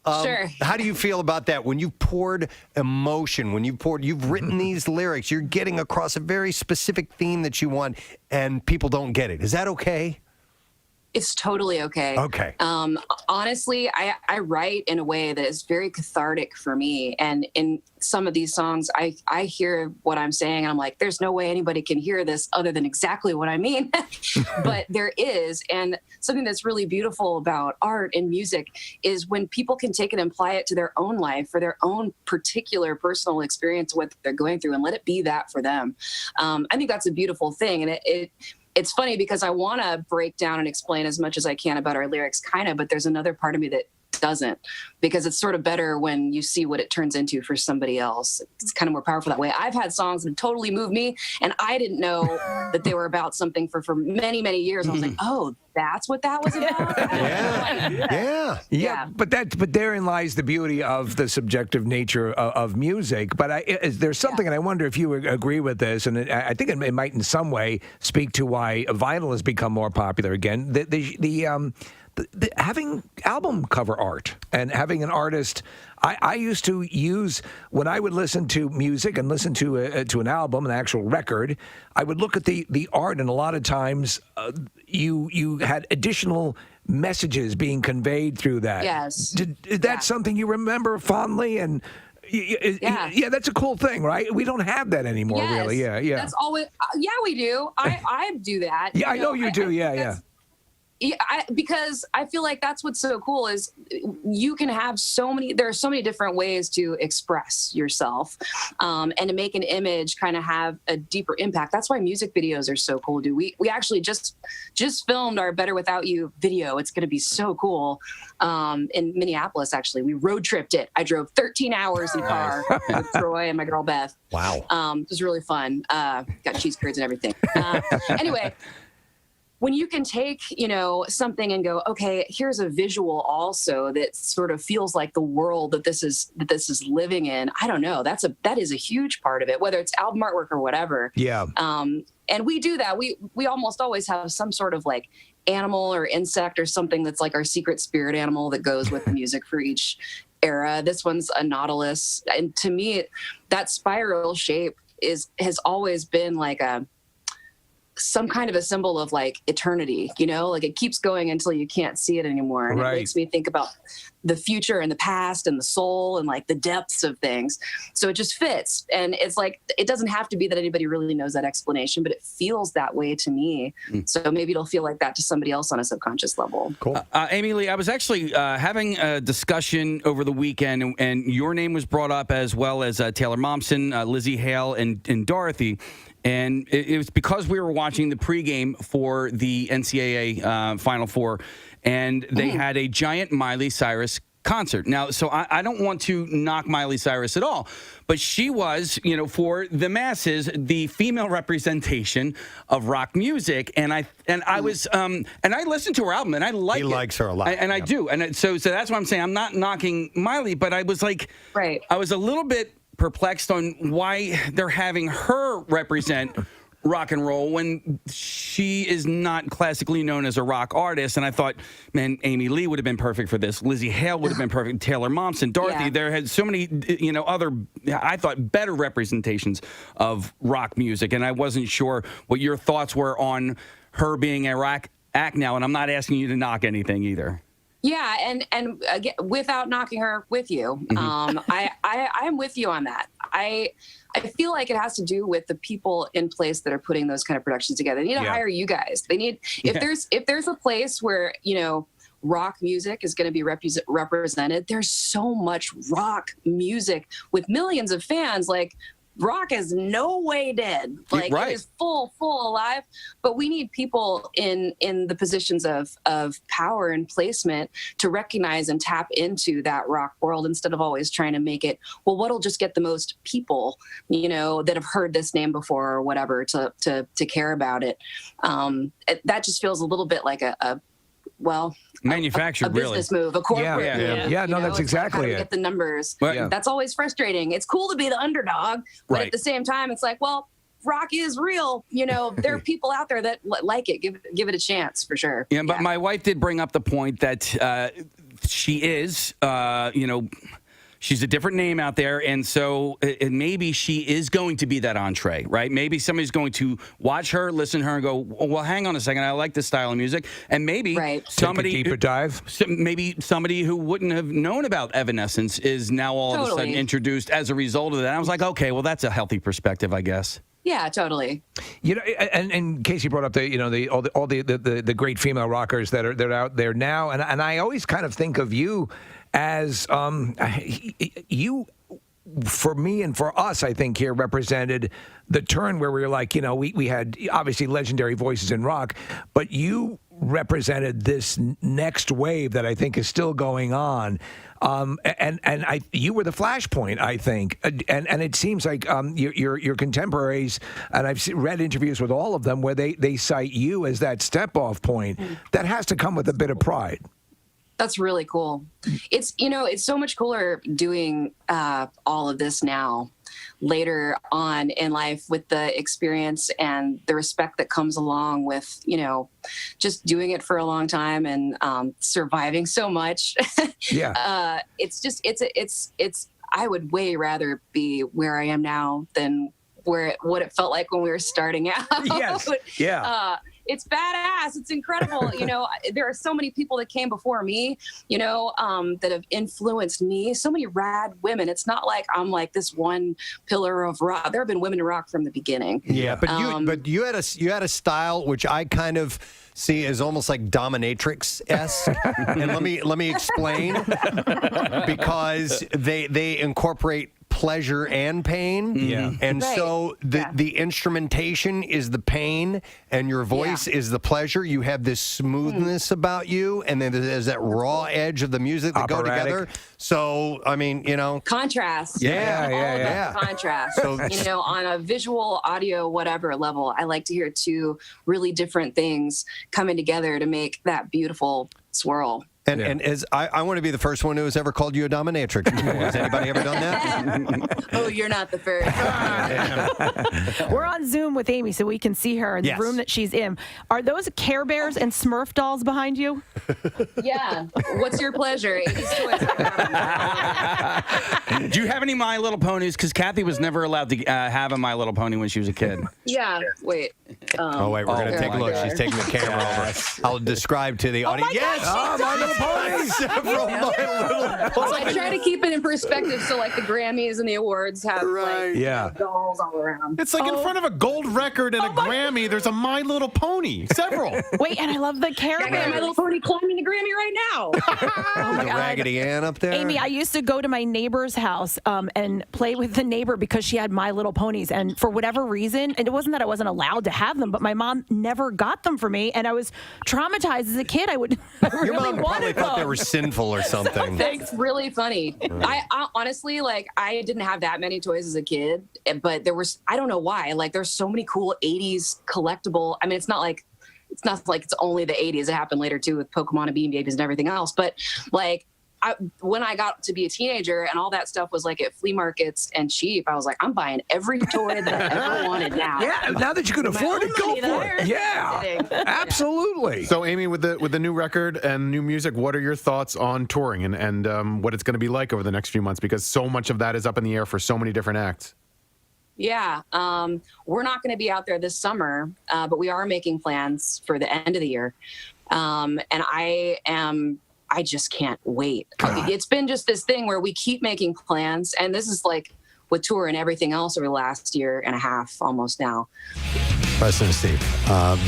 K: Sure.
A: How do you feel about that? When you've poured emotion, you've written these lyrics, you're getting across a very specific theme that you want, and people don't get it. Is that okay?
K: It's totally okay.
A: Okay.
K: Honestly, I write in a way that is very cathartic for me. And in some of these songs, I hear what I'm saying, and I'm like, there's no way anybody can hear this other than exactly what I mean. But there is. And something that's really beautiful about art and music is when people can take it and apply it to their own life, for their own particular personal experience, what they're going through, and let it be that for them. I think that's a beautiful thing. And it's funny because I want to break down and explain as much as I can about our lyrics, but there's another part of me that doesn't, because it's sort of better when you see what it turns into for somebody else. It's kind of more powerful that way. I've had songs that totally move me, and I didn't know that they were about something for many, many years. I was like, oh, that's what that was about?
B: Yeah. But therein lies the beauty of the subjective nature of music. But there's something, and I wonder if you agree with this, and I think it might in some way speak to why vinyl has become more popular again. Having album cover art and having an artist, I used to use, when I would listen to music and listen to an album, an actual record, I would look at the art, and a lot of times you had additional messages being conveyed through that.
K: Yes.
B: Is that something you remember fondly? And yeah, that's a cool thing, right? We don't have that anymore, really. Yeah.
K: That's always, we do. I do that.
B: Yeah, I know you do. Yeah.
K: Yeah, because I feel like that's what's so cool is you can have there are so many different ways to express yourself, and to make an image kind of have a deeper impact. That's why music videos are so cool, dude. We actually just filmed our Better Without You video. It's going to be so cool. In Minneapolis, actually. We road tripped it. I drove 13 hours in a car with Troy and my girl Beth.
A: Wow.
K: It was really fun. Got cheese curds and everything. Anyway, when you can take, something and go, okay, here's a visual also that sort of feels like the world that this is living in. I don't know. That is a huge part of it, whether it's album artwork or whatever.
B: Yeah.
K: And we do that. We almost always have some sort of like animal or insect or something that's like our secret spirit animal that goes with the music for each era. This one's a nautilus. And to me, that spiral shape has always been like some kind of a symbol of like eternity, like it keeps going until you can't see it anymore. And
B: right.
K: It makes me think about the future and the past and the soul and like the depths of things. So it just fits. And it's like, it doesn't have to be that anybody really knows that explanation, but it feels that way to me. So maybe it'll feel like that to somebody else on a subconscious level.
A: Cool.
D: Amy Lee, I was actually having a discussion over the weekend, and your name was brought up as well as Taylor Momsen, Lizzie Hale, and Dorothy. And it was because we were watching the pregame for the NCAA Final Four, and they had a giant Miley Cyrus concert. Now, so I don't want to knock Miley Cyrus at all, but she was, for the masses, the female representation of rock music. And I was, and I listened to her album, and I like it.
A: He likes her a lot.
D: I do. And so that's why I'm saying I'm not knocking Miley, but I was like, I was a little bit perplexed on why they're having her represent rock and roll when she is not classically known as a rock artist. And I thought, man, Amy Lee would have been perfect for this. Lizzie Hale would have been perfect. Taylor Momsen, Dorothy. There had so many, other, I thought, better representations of rock music. And I wasn't sure what your thoughts were on her being a rock act now. And I'm not asking you to knock anything either.
K: Yeah, and again, without knocking her with you, I'm with you on that. I feel like it has to do with the people in place that are putting those kind of productions together. They need to hire you guys. They need if there's a place where rock music is going to be represented. There's so much rock music with millions of fans. Like, rock is no way dead. Like, it is full alive. But we need people in the positions of power and placement to recognize and tap into that rock world instead of always trying to make it, well, what'll just get the most people, that have heard this name before or whatever to care about it. That just feels a little bit like a well,
D: manufactured,
K: a business move, a corporate move.
B: Yeah, no, that's
K: it's like, how do
B: exactly
K: we
B: it.
K: get the numbers.
B: Yeah.
K: That's always frustrating. It's cool to be the underdog, but
D: Right.
K: at the same time, it's like, well, rock is real. There are people out there that like it. Give it a chance for sure.
D: Yeah, but my wife did bring up the point that she is, she's a different name out there, and so maybe she is going to be that entree, right? Maybe somebody's going to watch her, listen to her, and go, oh, well, hang on a second, I like this style of music, and maybe somebody
B: Take a deeper dive.
D: Maybe somebody who wouldn't have known about Evanescence is now all of a sudden introduced as a result of that. I was like, okay, well, that's a healthy perspective, I guess.
K: Yeah, totally.
B: And Casey brought up all the great female rockers that are out there now, and I always kind of think of you as you. For me and for us, I think here represented the turn where we were like, we had obviously legendary voices in rock, but you represented this next wave that I think is still going on. You were the flashpoint, I think, and it seems like your contemporaries, and I've read interviews with all of them where they cite you as that step-off point. That has to come with a bit of pride.
K: That's really cool. It's so much cooler doing all of this now, later on in life, with the experience and the respect that comes along with just doing it for a long time and surviving so much.
B: Yeah.
K: It's I would way rather be where I am now than what it felt like when we were starting out.
B: Yes. Yeah.
K: It's badass. It's incredible. There are so many people that came before me, that have influenced me. So many rad women. It's not like I'm like this one pillar of rock. There have been women in rock from the beginning.
A: Yeah, but you had a style which I kind of see as almost like dominatrix-esque. And let me explain, because they incorporate pleasure and pain.
B: Yeah.
A: And
K: Right.
A: so the instrumentation is the pain and your voice is the pleasure. You have this smoothness about you, and then there's that raw edge of the music that go together. So, I mean,
K: Contrast.
A: Yeah,
K: All about the contrast.
A: So-
K: on a visual, audio, whatever level, I like to hear two really different things coming together to make that beautiful swirl.
A: And as I want to be the first one who has ever called you a dominatrix. Has anybody ever done that?
K: Oh, you're not the first.
S: We're on Zoom with Amy, so we can see her in the room that she's in. Are those Care Bears and Smurf dolls behind you?
K: Yeah. What's your pleasure? 80s toys.
D: Do you have any My Little Ponies? Because Kathy was never allowed to have a My Little Pony when she was a kid.
K: Yeah. Wait.
A: We're going to take a look. She's taking the camera over. I'll describe to the audience.
K: My
A: Little Ponies. Several My Little
K: So I try to keep it in perspective, so like the Grammys and the awards have dolls all around.
H: It's like in front of a gold record and a Grammy, there's a My Little Pony. Several.
S: Wait, and I love the Care
K: I got
S: Bears.
K: My Little Pony climbing the Grammy right now.
S: Oh my God.
A: Raggedy Ann up there.
S: Amy, I used to go to my neighbor's house and play with the neighbor because she had My Little Ponies. And for whatever reason, and it wasn't that I wasn't allowed to have them, but my mom never got them for me. And I was traumatized as a kid. I
A: Your mom probably
S: wanted
A: thought they
S: them.
A: were sinful or something.
K: That's really funny. I honestly, I didn't have that many toys as a kid, but there was, I don't know why, there's so many cool 80s collectible. I mean, it's not like it's only the 80s. It happened later too with Pokemon and Beanie Babies and everything else. But when I got to be a teenager and all that stuff was at flea markets and cheap, I was like, I'm buying every toy that I ever wanted now.
B: Yeah, now that you can afford it, go for it. Yeah, absolutely.
H: So, Amy, with the new record and new music, what are your thoughts on touring and what it's going to be like over the next few months? Because so much of that is up in the air for so many different acts.
K: Yeah, we're not going to be out there this summer, but we are making plans for the end of the year. And I just can't wait. It's been just this thing where we keep making plans, and this is with tour and everything else over the last year and a half almost now.
A: Preston and Steve,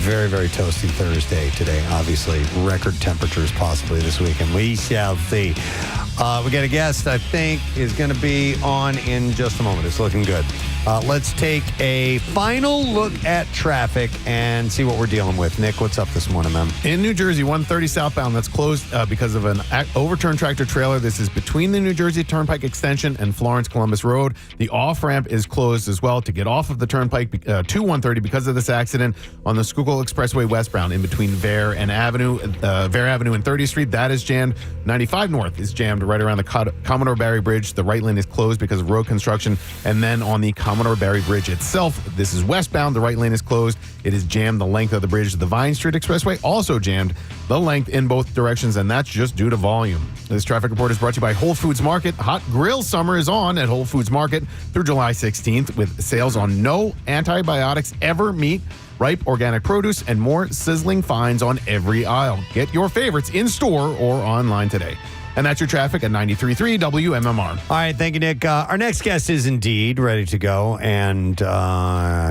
A: very, very toasty Thursday today. Obviously, record temperatures possibly this weekend. We shall see. We got a guest I think is going to be on in just a moment. It's looking good. Let's take a final look at traffic and see what we're dealing with. Nick, what's up this morning, man?
H: In New Jersey, 130 southbound, that's closed because of an overturned tractor trailer. This is between the New Jersey Turnpike extension and Florence Columbus Road. The off-ramp is closed as well to get off of the turnpike to 130 because of this accident on the Schuylkill Expressway westbound in between Vare Avenue and 30th Street. That is jammed. 95 North is jammed right around the Commodore Barry Bridge. The right lane is closed because of road construction. And then on the Commodore Barry Bridge itself, this is westbound. The right lane is closed. It is jammed the length of the bridge. The Vine Street Expressway also jammed the length in both directions, and that's just due to volume. This traffic report is brought to you by Whole Foods Market. Hot Grill Summer is on at Whole Foods Market through July 16th with sales on no antibiotics ever meat, ripe organic produce, and more sizzling finds on every aisle. Get your favorites in store or online today. And that's your traffic at 93.3 WMMR.
A: All right, thank you, Nick. Our next guest is indeed ready to go, and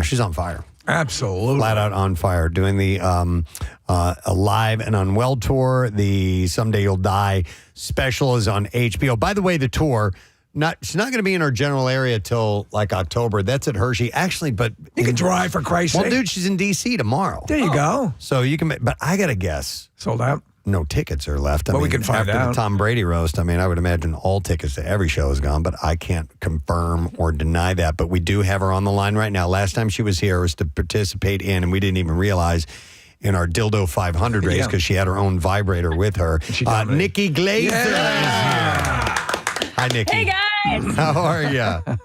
A: she's on fire.
B: Absolutely.
A: Flat out on fire. Doing the Alive and Unwell tour. The Someday You'll Die special is on HBO. By the way, the tour, she's not going to be in our general area till like October. That's at Hershey. Actually, but
B: you can drive for Christ's sake.
A: Well, dude, she's in D.C. tomorrow.
B: There you go.
A: So you can, but I got to guess.
B: Sold out?
A: No tickets are left.
B: Well, we can find
A: after
B: out.
A: the Tom Brady roast, I mean, I would imagine all tickets to every show is gone, but I can't confirm or deny that. But we do have her on the line right now. Last time she was here was to participate in, and we didn't even realize, in our Dildo 500 race because she had her own vibrator with her. Nikki Glaser is here. Hi, Nikki.
L: Hey, guys.
A: How are you?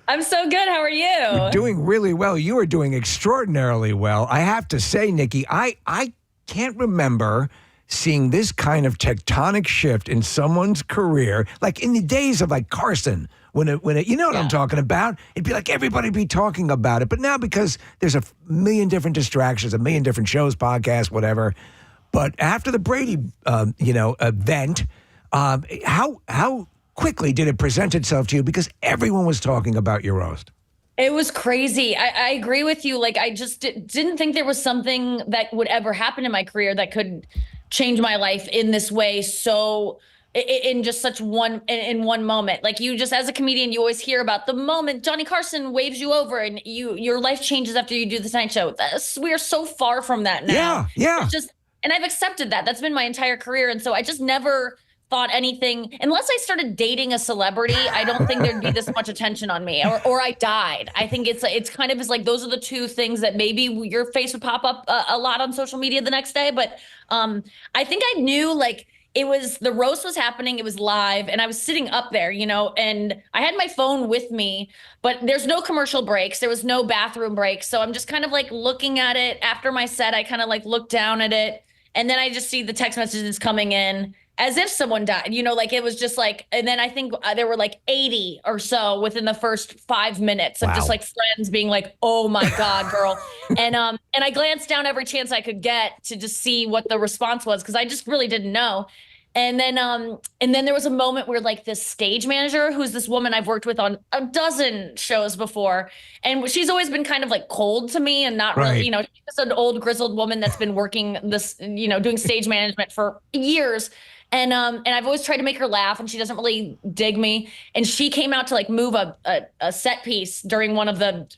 L: I'm so good. How are you?
B: You're doing really well. You are doing extraordinarily well. I have to say, Nikki, I can't remember seeing this kind of tectonic shift in someone's career, like in the days of like Carson, when it you know what I'm talking about? It'd be like everybody be talking about it. But now because there's a million different distractions, a million different shows, podcasts, whatever. But after the Brady, event, how quickly did it present itself to you? Because everyone was talking about your roast.
L: It was crazy. I agree with you. Like, I just didn't think there was something that would ever happen in my career that could change my life in this way. So in just such one moment, like you just, as a comedian, you always hear about the moment Johnny Carson waves you over and your life changes after you do the Tonight Show. We are so far from that now.
B: Yeah.
L: And I've accepted that. That's been my entire career. And so I just never thought anything, unless I started dating a celebrity, I don't think there'd be this much attention on me, or I died. I think it's kind of like those are the two things that maybe your face would pop up a lot on social media the next day. But I think I knew, like, it was, the roast was happening, it was live, and I was sitting up there, and I had my phone with me, but there's no commercial breaks, there was no bathroom breaks, so I'm just kind of like looking at it. After my set, I kind of like look down at it, and then I just see the text messages coming in as if someone died, like it was just like, and then I think there were like 80 or so within the first 5 minutes of just like friends being like, oh my God, girl. And I glanced down every chance I could get to just see what the response was, because I just really didn't know. And then there was a moment where like this stage manager, who's this woman I've worked with on a dozen shows before, and she's always been kind of like cold to me and not really, she's an old grizzled woman that's been working this, doing stage management for years. And I've always tried to make her laugh, and she doesn't really dig me. And she came out to like move a set piece during one of the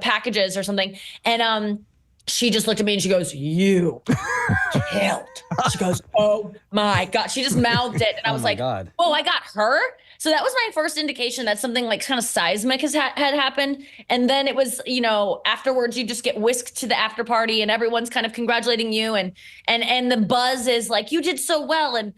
L: packages or something. And she just looked at me and she goes, "You killed." She goes, "Oh my God." She just mouthed it. And I was like,
D: God.
L: "Whoa, I got her." So that was my first indication that something like kind of seismic had happened. And then it was, afterwards you just get whisked to the after party and everyone's kind of congratulating you. And the buzz is like, "You did so well." And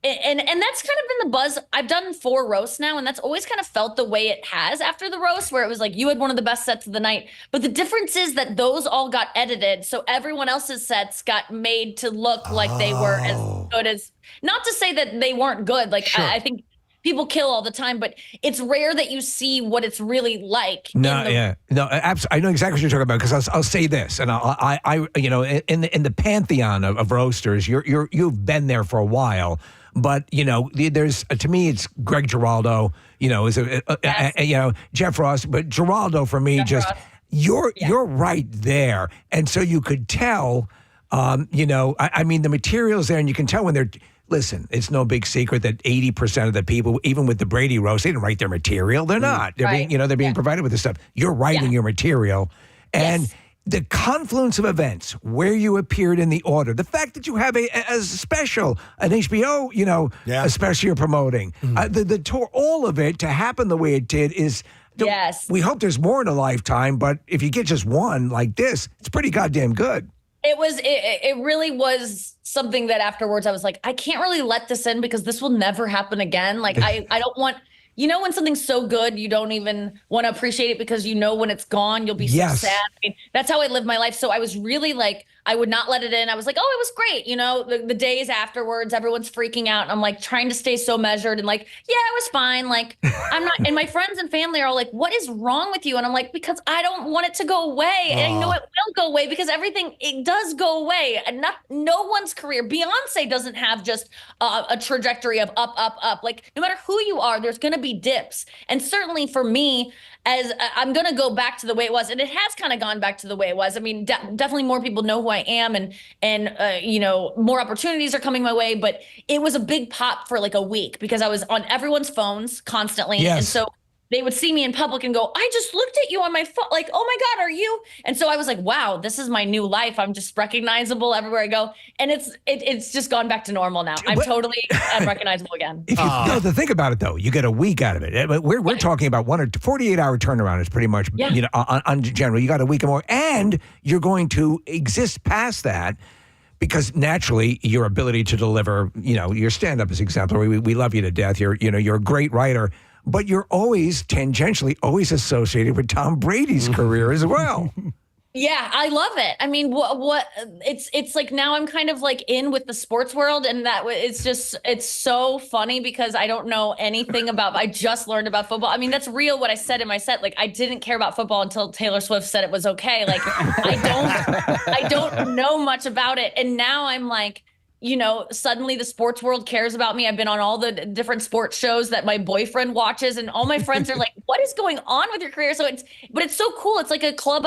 L: that's kind of been the buzz. I've done 4 roasts now, and that's always kind of felt the way it has after the roast, where it was like, you had one of the best sets of the night. But the difference is that those all got edited, so everyone else's sets got made to look like they were as good as, not to say that they weren't good. Like, sure. I think people kill all the time, but it's rare that you see what it's really like.
B: No, I know exactly what you're talking about, because I'll say this, and I in the pantheon of roasters, you've been there for a while. But there's, to me, it's Greg Giraldo. Jeff Ross. But Giraldo, for me, you're right there, and so you could tell. I mean, the material's there, and you can tell when listen, it's no big secret that 80% of the people, even with the Brady roast, they didn't write their material. They're not. They're being, they're being provided with this stuff. You're writing your material. And the confluence of events where you appeared in the order, the fact that you have a special, an HBO, a special you're promoting, the tour, all of it to happen the way it did is, we hope there's more in a lifetime, but if you get just one like this, it's pretty goddamn good.
L: It really was something that afterwards I was like, I can't really let this in because this will never happen again. Like, I don't want, when something's so good, you don't even want to appreciate it because when it's gone, you'll be so sad. I mean, that's how I live my life. So I was really like, I would not let it in. I was like, oh, it was great. The days afterwards, everyone's freaking out. And I'm like trying to stay so measured and like, yeah, it was fine. Like, I'm not, and my friends and family are all like, what is wrong with you? And I'm like, because I don't want it to go away. And I know it will go away because it does go away. And no one's career, Beyonce doesn't have just a trajectory of up, up, up. Like, no matter who you are, there's going to be dips. And certainly for me, as I'm going to go back to the way it was, and it has kind of gone back to the way it was. I mean, definitely more people know who I am, and more opportunities are coming my way. But it was a big pop for like a week because I was on everyone's phones constantly, and so they would see me in public and go, I just looked at you on my phone, like, oh my God, are you? And so I was like, wow, this is my new life. I'm just recognizable everywhere I go. And it's just gone back to normal now. I'm totally unrecognizable again.
B: If you to think about it, though, you get a week out of it. We're talking about 48-hour turnaround is pretty much, on general, you got a week or more. And you're going to exist past that because naturally your ability to deliver, your stand-up is exemplary. We love you to death. You're a great writer. But you're always tangentially associated with Tom Brady's career as well.
L: Yeah, I love it. I mean, what it's like now I'm kind of like in with the sports world, and it's so funny because I don't know anything I just learned about football. I mean, that's real what I said in my set. Like, I didn't care about football until Taylor Swift said it was okay. Like, I don't know much about it, and now I'm like, suddenly the sports world cares about me. I've been on all the different sports shows that my boyfriend watches, and all my friends are like, what is going on with your career? So it's so cool. It's like a club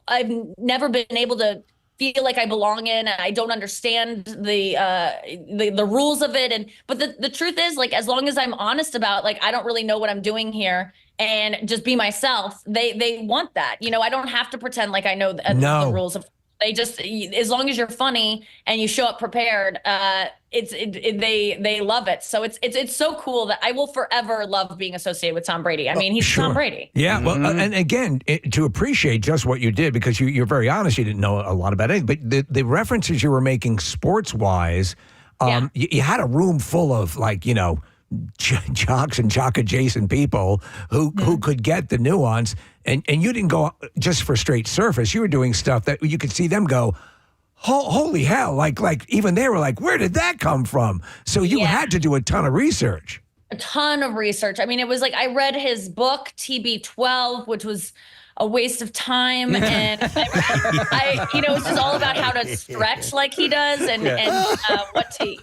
L: I've never been able to feel like I belong in, and I don't understand the rules of it. But the truth is, like, as long as I'm honest about, like, I don't really know what I'm doing here and just be myself, they want that. I don't have to pretend like I know the rules of. They just, as long as you're funny and you show up prepared, they love it. So it's so cool that I will forever love being associated with Tom Brady. I mean, he's Tom Brady.
B: Yeah. Well, and again, to appreciate just what you did, because you're very honest, you didn't know a lot about it, but the references you were making sports wise, you had a room full of jocks and jock adjacent people who could get the nuance, and you didn't go just for straight surface. You were doing stuff that you could see them go, holy hell, like even they were like, where did that come from? So you had to do a ton of research.
L: A ton of research. I mean, it was like I read his book TB12, which was a waste of time, and I it's just all about how to stretch like he does, and what to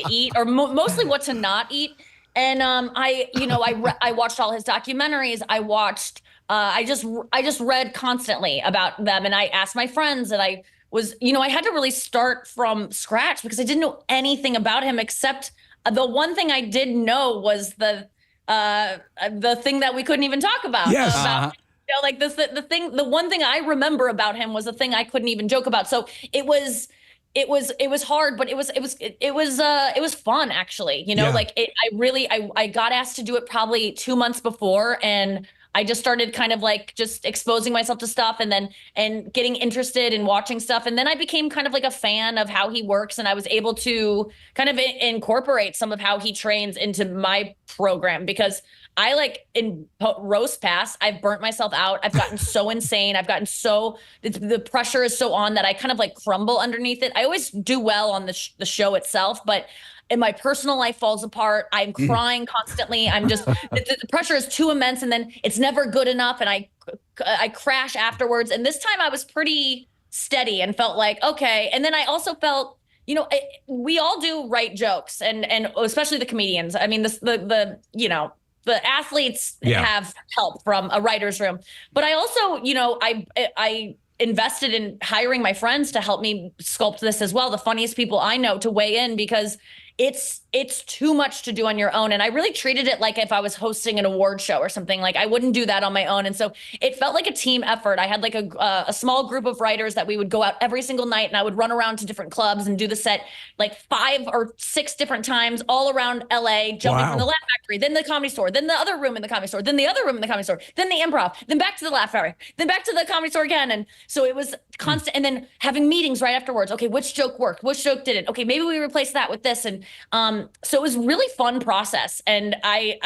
L: eat, or mostly what to not eat. And I watched all his documentaries. I watched. I just read constantly about them, and I asked my friends, and I was, I had to really start from scratch because I didn't know anything about him except the one thing I did know was the thing that we couldn't even talk about.
B: Yes.
L: Like the one thing I remember about him was the thing I couldn't even joke about. So it was hard, but it was fun actually. I got asked to do it probably 2 months before, and I just started kind of like just exposing myself to stuff and getting interested in watching stuff. And then I became kind of like a fan of how he works, and I was able to kind of incorporate some of how he trains into my program, because I in roast pass, I've burnt myself out. I've gotten so insane. I've gotten the pressure is so on that I kind of crumble underneath it. I always do well on the show itself, but in my personal life falls apart. I'm crying constantly. I'm just, the pressure is too immense, and then it's never good enough. And I crash afterwards. And this time I was pretty steady and felt like, okay. And then I also felt, we all do write jokes, and especially the comedians. I mean, the athletes have help from a writer's room, but I also, I invested in hiring my friends to help me sculpt this as well. The funniest people I know to weigh in, because it's too much to do on your own. And I really treated it like if I was hosting an award show or something. Like I wouldn't do that on my own. And so it felt like a team effort. I had like a small group of writers that we would go out every single night, and I would run around to different clubs and do the set like 5 or 6 different times all around LA, jumping from the Laugh Factory, then the Comedy Store, then the other room in the Comedy Store, then the other room in the Comedy Store, then the Improv, then back to the Laugh Factory, then back to the Comedy Store again. And so it was constant. And then having meetings right afterwards. Okay, which joke worked? Which joke didn't? Okay, maybe we replace that with this. And so it was really fun process. And I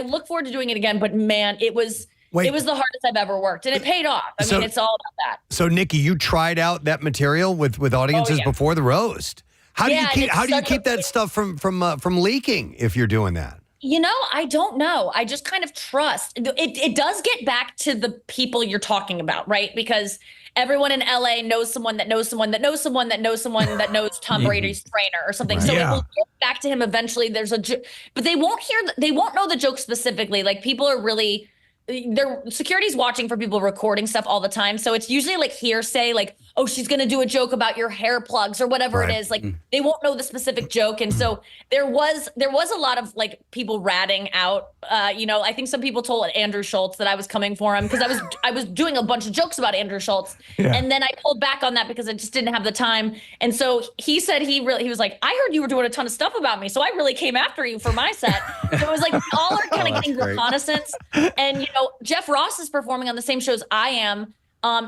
L: look forward to doing it again. But man, it was the hardest I've ever worked, and it paid off. I mean, it's all about that.
A: So Nikki, you tried out that material with audiences before the roast. How do you keep that stuff from leaking if you're doing that?
L: You know, I don't know. I just kind of trust. It does get back to the people you're talking about, right? Because everyone in LA knows someone that knows someone that knows someone that knows someone that knows Tom Brady's trainer or something. Right. So it will get back to him eventually. There's but they won't know the joke specifically. Like people are really, their security's watching for people recording stuff all the time. So it's usually like hearsay, like, oh, she's going to do a joke about your hair plugs or whatever it is. Like they won't know the specific joke. And so there was a lot of like people ratting out, I think some people told Andrew Schultz that I was coming for him because I was doing a bunch of jokes about Andrew Schultz. Yeah. And then I pulled back on that because I just didn't have the time. And so he said he was like, I heard you were doing a ton of stuff about me. So I really came after you for my set. So it was like, we all are kind of getting reconnaissance. And, Jeff Ross is performing on the same shows I am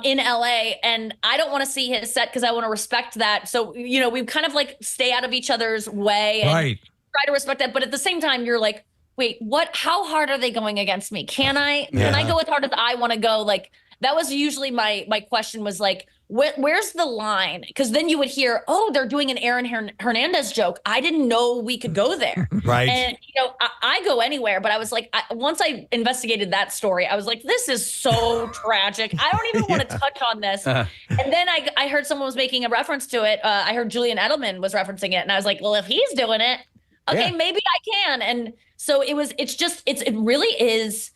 L: in LA, and I don't want to see his set because I want to respect that. So, we kind of like stay out of each other's way and try to respect that. But at the same time, you're like, wait, how hard are they going against me? Can I go as hard as I want to go? Like, that was usually my question was like, where's the line? Because then you would hear, oh, they're doing an Aaron Hernandez joke. I didn't know we could go there. Right. And, I go anywhere, but I was like, once I investigated that story, I was like, this is so tragic. I don't even want to touch on this. And then I heard someone was making a reference to it. I heard Julian Edelman was referencing it. And I was like, well, if he's doing it, okay, maybe I can. And so it really is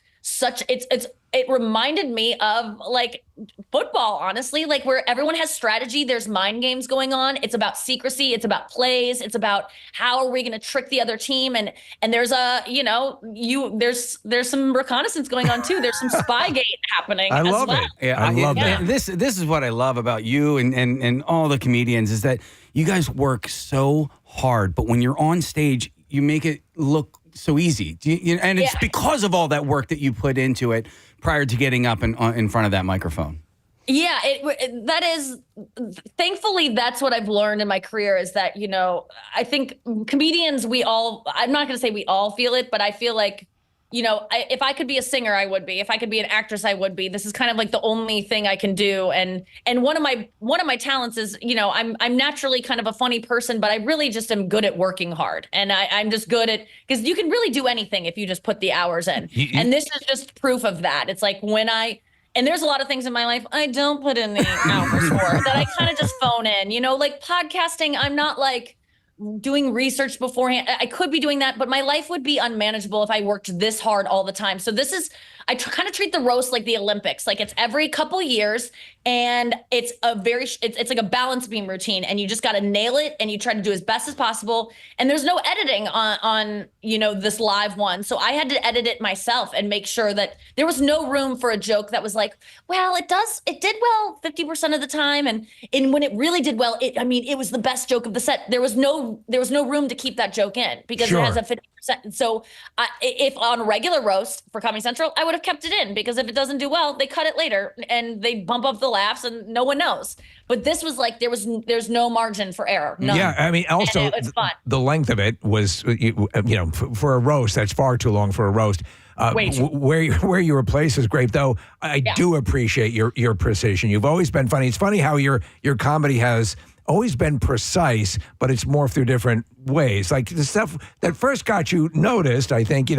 L: it reminded me of like football, honestly, like where everyone has strategy. There's mind games going on. It's about secrecy. It's about plays. It's about how are we going to trick the other team? And there's there's some reconnaissance going on too. There's some Spygate happening. I love it.
D: Yeah, I love that. This is what I love about you and all the comedians is that you guys work so hard, but when you're on stage, you make it look so easy. And it's because of all that work that you put into it prior to getting up in front of that microphone.
L: Yeah, that is, thankfully, that's what I've learned in my career is that, I think comedians, I'm not going to say we all feel it, but I feel like, if I could be a singer, I would be. If I could be an actress, I would be. This is kind of like the only thing I can do. And one of my talents is, I'm naturally kind of a funny person, but I really just am good at working hard. And I'm just good at, because you can really do anything if you just put the hours in. And this is just proof of that. It's like and there's a lot of things in my life I don't put in the hours for that I kind of just phone in, like podcasting. I'm not like doing research beforehand. I could be doing that, but my life would be unmanageable if I worked this hard all the time. So I kind of treat the roast like the Olympics. Like it's every couple years and it's it's like a balance beam routine and you just got to nail it and you try to do as best as possible. And there's no editing on this live one. So I had to edit it myself and make sure that there was no room for a joke that was like, well, it did well 50% of the time. And when it really did well, it was the best joke of the set. There was no room to keep that joke in because it has a 50%. So if on a regular roast for Comedy Central, I would have kept it in because if it doesn't do well, they cut it later and they bump up the laughs and no one knows. But this was like there's no margin for error. None.
B: Yeah, I mean, also the length of it was for a roast that's far too long for a roast. Where you replace is great, though. I do appreciate your precision. You've always been funny. It's funny how your comedy has always been precise, but it's morphed through different ways. Like the stuff that first got you noticed, I think,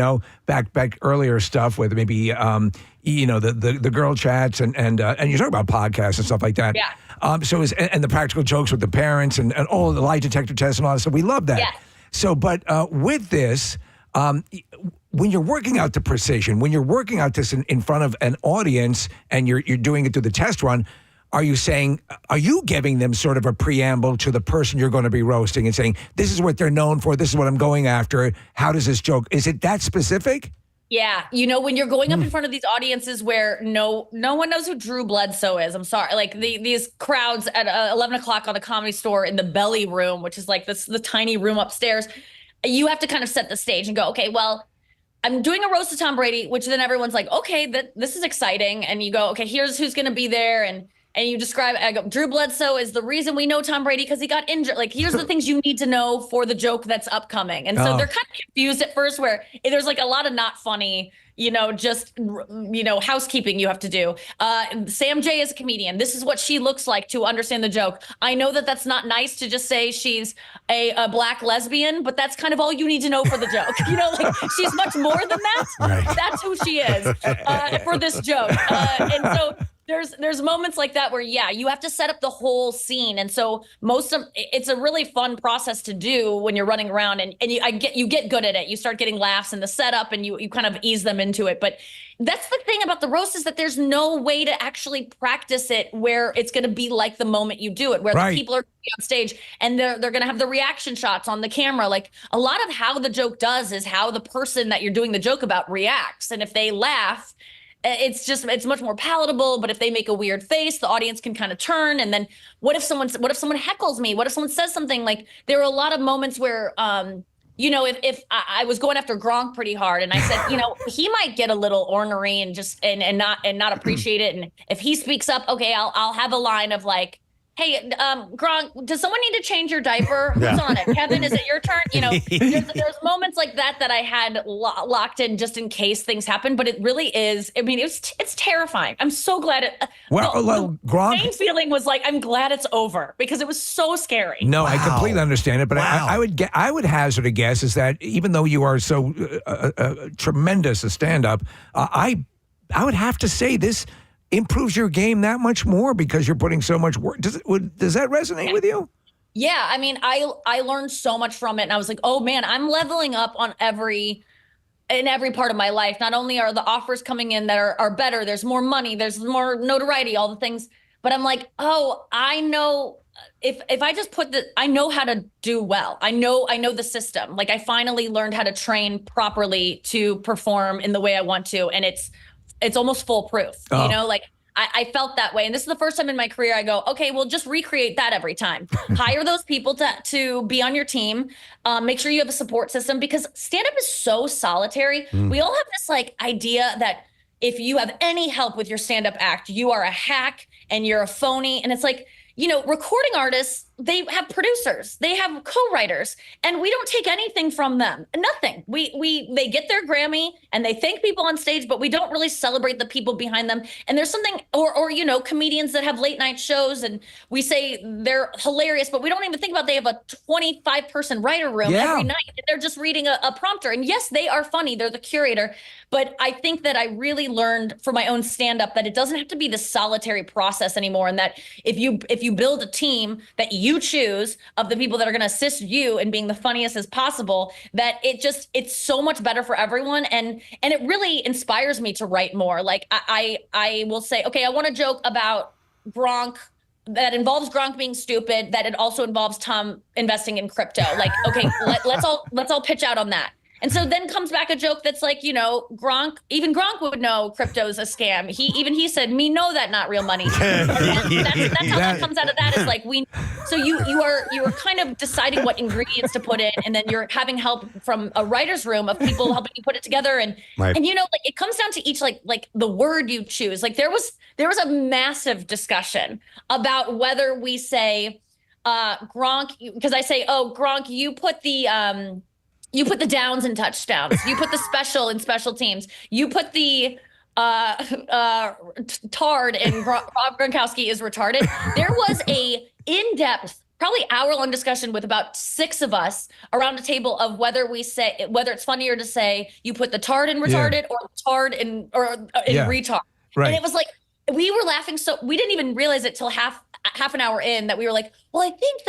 B: back earlier stuff with maybe, the girl chats and you talk about podcasts and stuff like that. Yeah. And the practical jokes with the parents and all the lie detector tests and all that stuff. We love that. Yeah. So, but with this, when you're working out the precision, when you're working out this in front of an audience and you're doing it through the test run, are you giving them sort of a preamble to the person you're going to be roasting and saying, this is what they're known for, this is what I'm going after, how does this joke, is it that specific?
L: Yeah, when you're going up in front of these audiences where no one knows who Drew Bledsoe is. I'm sorry, like these crowds at 11 o'clock on the Comedy Store in the belly room, which is like the tiny room upstairs. You have to kind of set the stage and go, okay, well, I'm doing a roast of Tom Brady, which then everyone's like, okay, this is exciting, and you go, okay, here's who's going to be there, and you describe it. I go, Drew Bledsoe is the reason we know Tom Brady because he got injured. Like, here's the things you need to know for the joke that's upcoming. And so they're kind of confused at first where there's like a lot of not funny, just, housekeeping you have to do. Sam J is a comedian. This is what she looks like to understand the joke. I know that that's not nice to just say she's a black lesbian, but that's kind of all you need to know for the joke. Like she's much more than that. Right. That's who she is for this joke. And so there's moments like that where, you have to set up the whole scene. And so it's a really fun process to do when you're running around and you get good at it. You start getting laughs in the setup and you kind of ease them into it. But that's the thing about the roast is that there's no way to actually practice it where it's going to be like the moment you do it, where the people are on stage and they're going to have the reaction shots on the camera. Like a lot of how the joke does is how the person that you're doing the joke about reacts. And if they laugh, it's much more palatable. But if they make a weird face, the audience can kind of turn. And then what if someone heckles me? What if someone says something? Like there are a lot of moments where, if I was going after Gronk pretty hard and I said, he might get a little ornery and not appreciate it. And if he speaks up, okay, I'll have a line of like, hey, Gronk, does someone need to change your diaper? Who's on it? Kevin, is it your turn? There's moments like that I had locked in just in case things happen. But it really is. I mean, it's terrifying. I'm so glad it.
B: Gronk.
L: Main feeling was like, I'm glad it's over because it was so scary.
B: No, I completely understand it. But I would hazard a guess is that even though you are so tremendous a stand-up, I would have to say this improves your game that much more because you're putting so much work. Does that resonate with you?
L: Yeah, I mean, I learned so much from it, and I was like, oh man, I'm leveling up in every part of my life. Not only are the offers coming in that are better, there's more money, there's more notoriety, all the things, but I'm like, oh, I know if I just I know how to do well. I know the system. Like I finally learned how to train properly to perform in the way I want to, and it's almost foolproof, like I felt that way. And this is the first time in my career I go, okay, well, just recreate that every time. Hire those people to be on your team. Make sure you have a support system because stand-up is so solitary. We all have this like idea that if you have any help with your stand-up act, you are a hack and you're a phony. And it's like, recording artists, they have producers, they have co-writers, and we don't take anything from them. Nothing. They get their Grammy and they thank people on stage, but we don't really celebrate the people behind them. And there's something, or comedians that have late night shows and we say they're hilarious, but we don't even think about they have a 25-person writer room every night. And they're just reading a prompter. And yes, they are funny. They're the curator. But I think that I really learned for my own stand-up that it doesn't have to be this solitary process anymore. And that if you build a team that you choose of the people that are going to assist you in being the funniest as possible, that it's so much better for everyone. And it really inspires me to write more. Like I will say, okay, I want a joke about Gronk that involves Gronk being stupid, that it also involves Tom investing in crypto. Like, okay, let's all pitch out on that. And so then comes back a joke that's like, Gronk would know crypto's a scam. He said, me know that not real money. That's how that comes out of that is like, so you are kind of deciding what ingredients to put in. And then you're having help from a writer's room of people helping you put it together. And, like it comes down to each, like the word you choose. Like there was a massive discussion about whether we say, Gronk, because I say, oh, Gronk, you put the downs in touchdowns. You put the special in special teams. You put the tard in Rob Gronkowski is retarded. There was a in-depth, probably hour-long discussion with about 6 of us around a table of whether it's funnier to say you put the tard in retarded or the tard in retard. Right. And it was like we were laughing, so we didn't even realize it till half an hour in that we were like, well, I think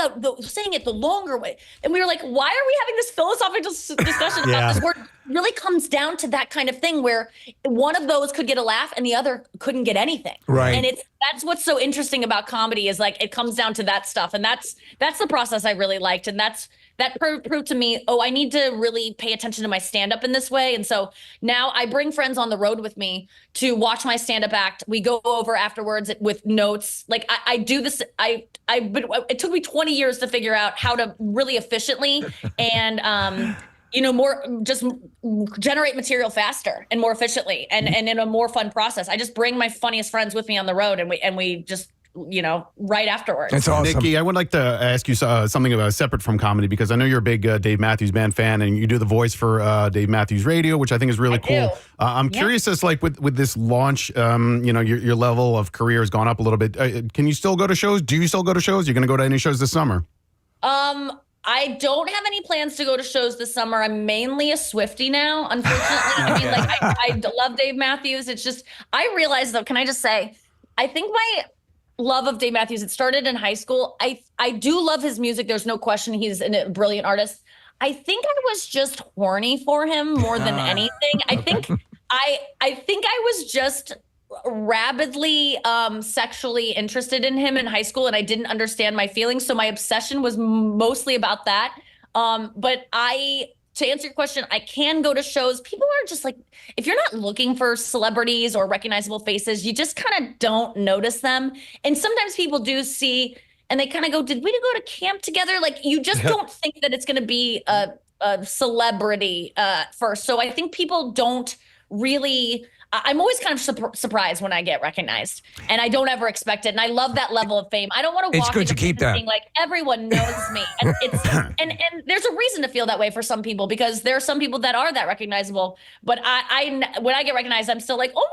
L: saying it the longer way. And we were like, why are we having this philosophical discussion about this word? Really comes down to that kind of thing where one of those could get a laugh and the other couldn't get anything.
B: Right.
L: And that's what's so interesting about comedy is like it comes down to that stuff. And that's the process I really liked. And that proved to me, I need to really pay attention to my stand-up in this way. And so now I bring friends on the road with me to watch my stand-up act. We go over afterwards with notes. Like I do this. It took me 20 years to figure out how to really efficiently and more just generate material faster and more efficiently and in a more fun process. I just bring my funniest friends with me on the road and we just right afterwards.
B: That's awesome.
H: Nikki, I would like to ask you something about separate from comedy because I know you're a big Dave Matthews Band fan and you do the voice for Dave Matthews Radio, which I think is really cool. I'm curious as like with this launch, your level of career has gone up a little bit. Can you still go to shows? Do you still go to shows? You're going to go to any shows this summer?
L: I don't have any plans to go to shows this summer. I'm mainly a Swiftie now, unfortunately. I mean, like I love Dave Matthews. It's just, I realized though, can I just say, I think my love of Dave Matthews, it started in high school. I do love his music. There's no question. He's a brilliant artist. I think I was just horny for him more than anything. I think I was just rabidly sexually interested in him in high school and I didn't understand my feelings. So my obsession was mostly about that. But to answer your question, I can go to shows. People are just like, if you're not looking for celebrities or recognizable faces, you just kind of don't notice them. And sometimes people do see, and they kind of go, did we go to camp together? Like, you just don't think that it's going to be a celebrity first. So I think people don't really, I'm always kind of surprised when I get recognized and I don't ever expect it. And I love that level of fame. I don't want to walk into being like, everyone knows me. And and there's a reason to feel that way for some people because there are some people that are that recognizable. But when I get recognized, I'm still like, oh,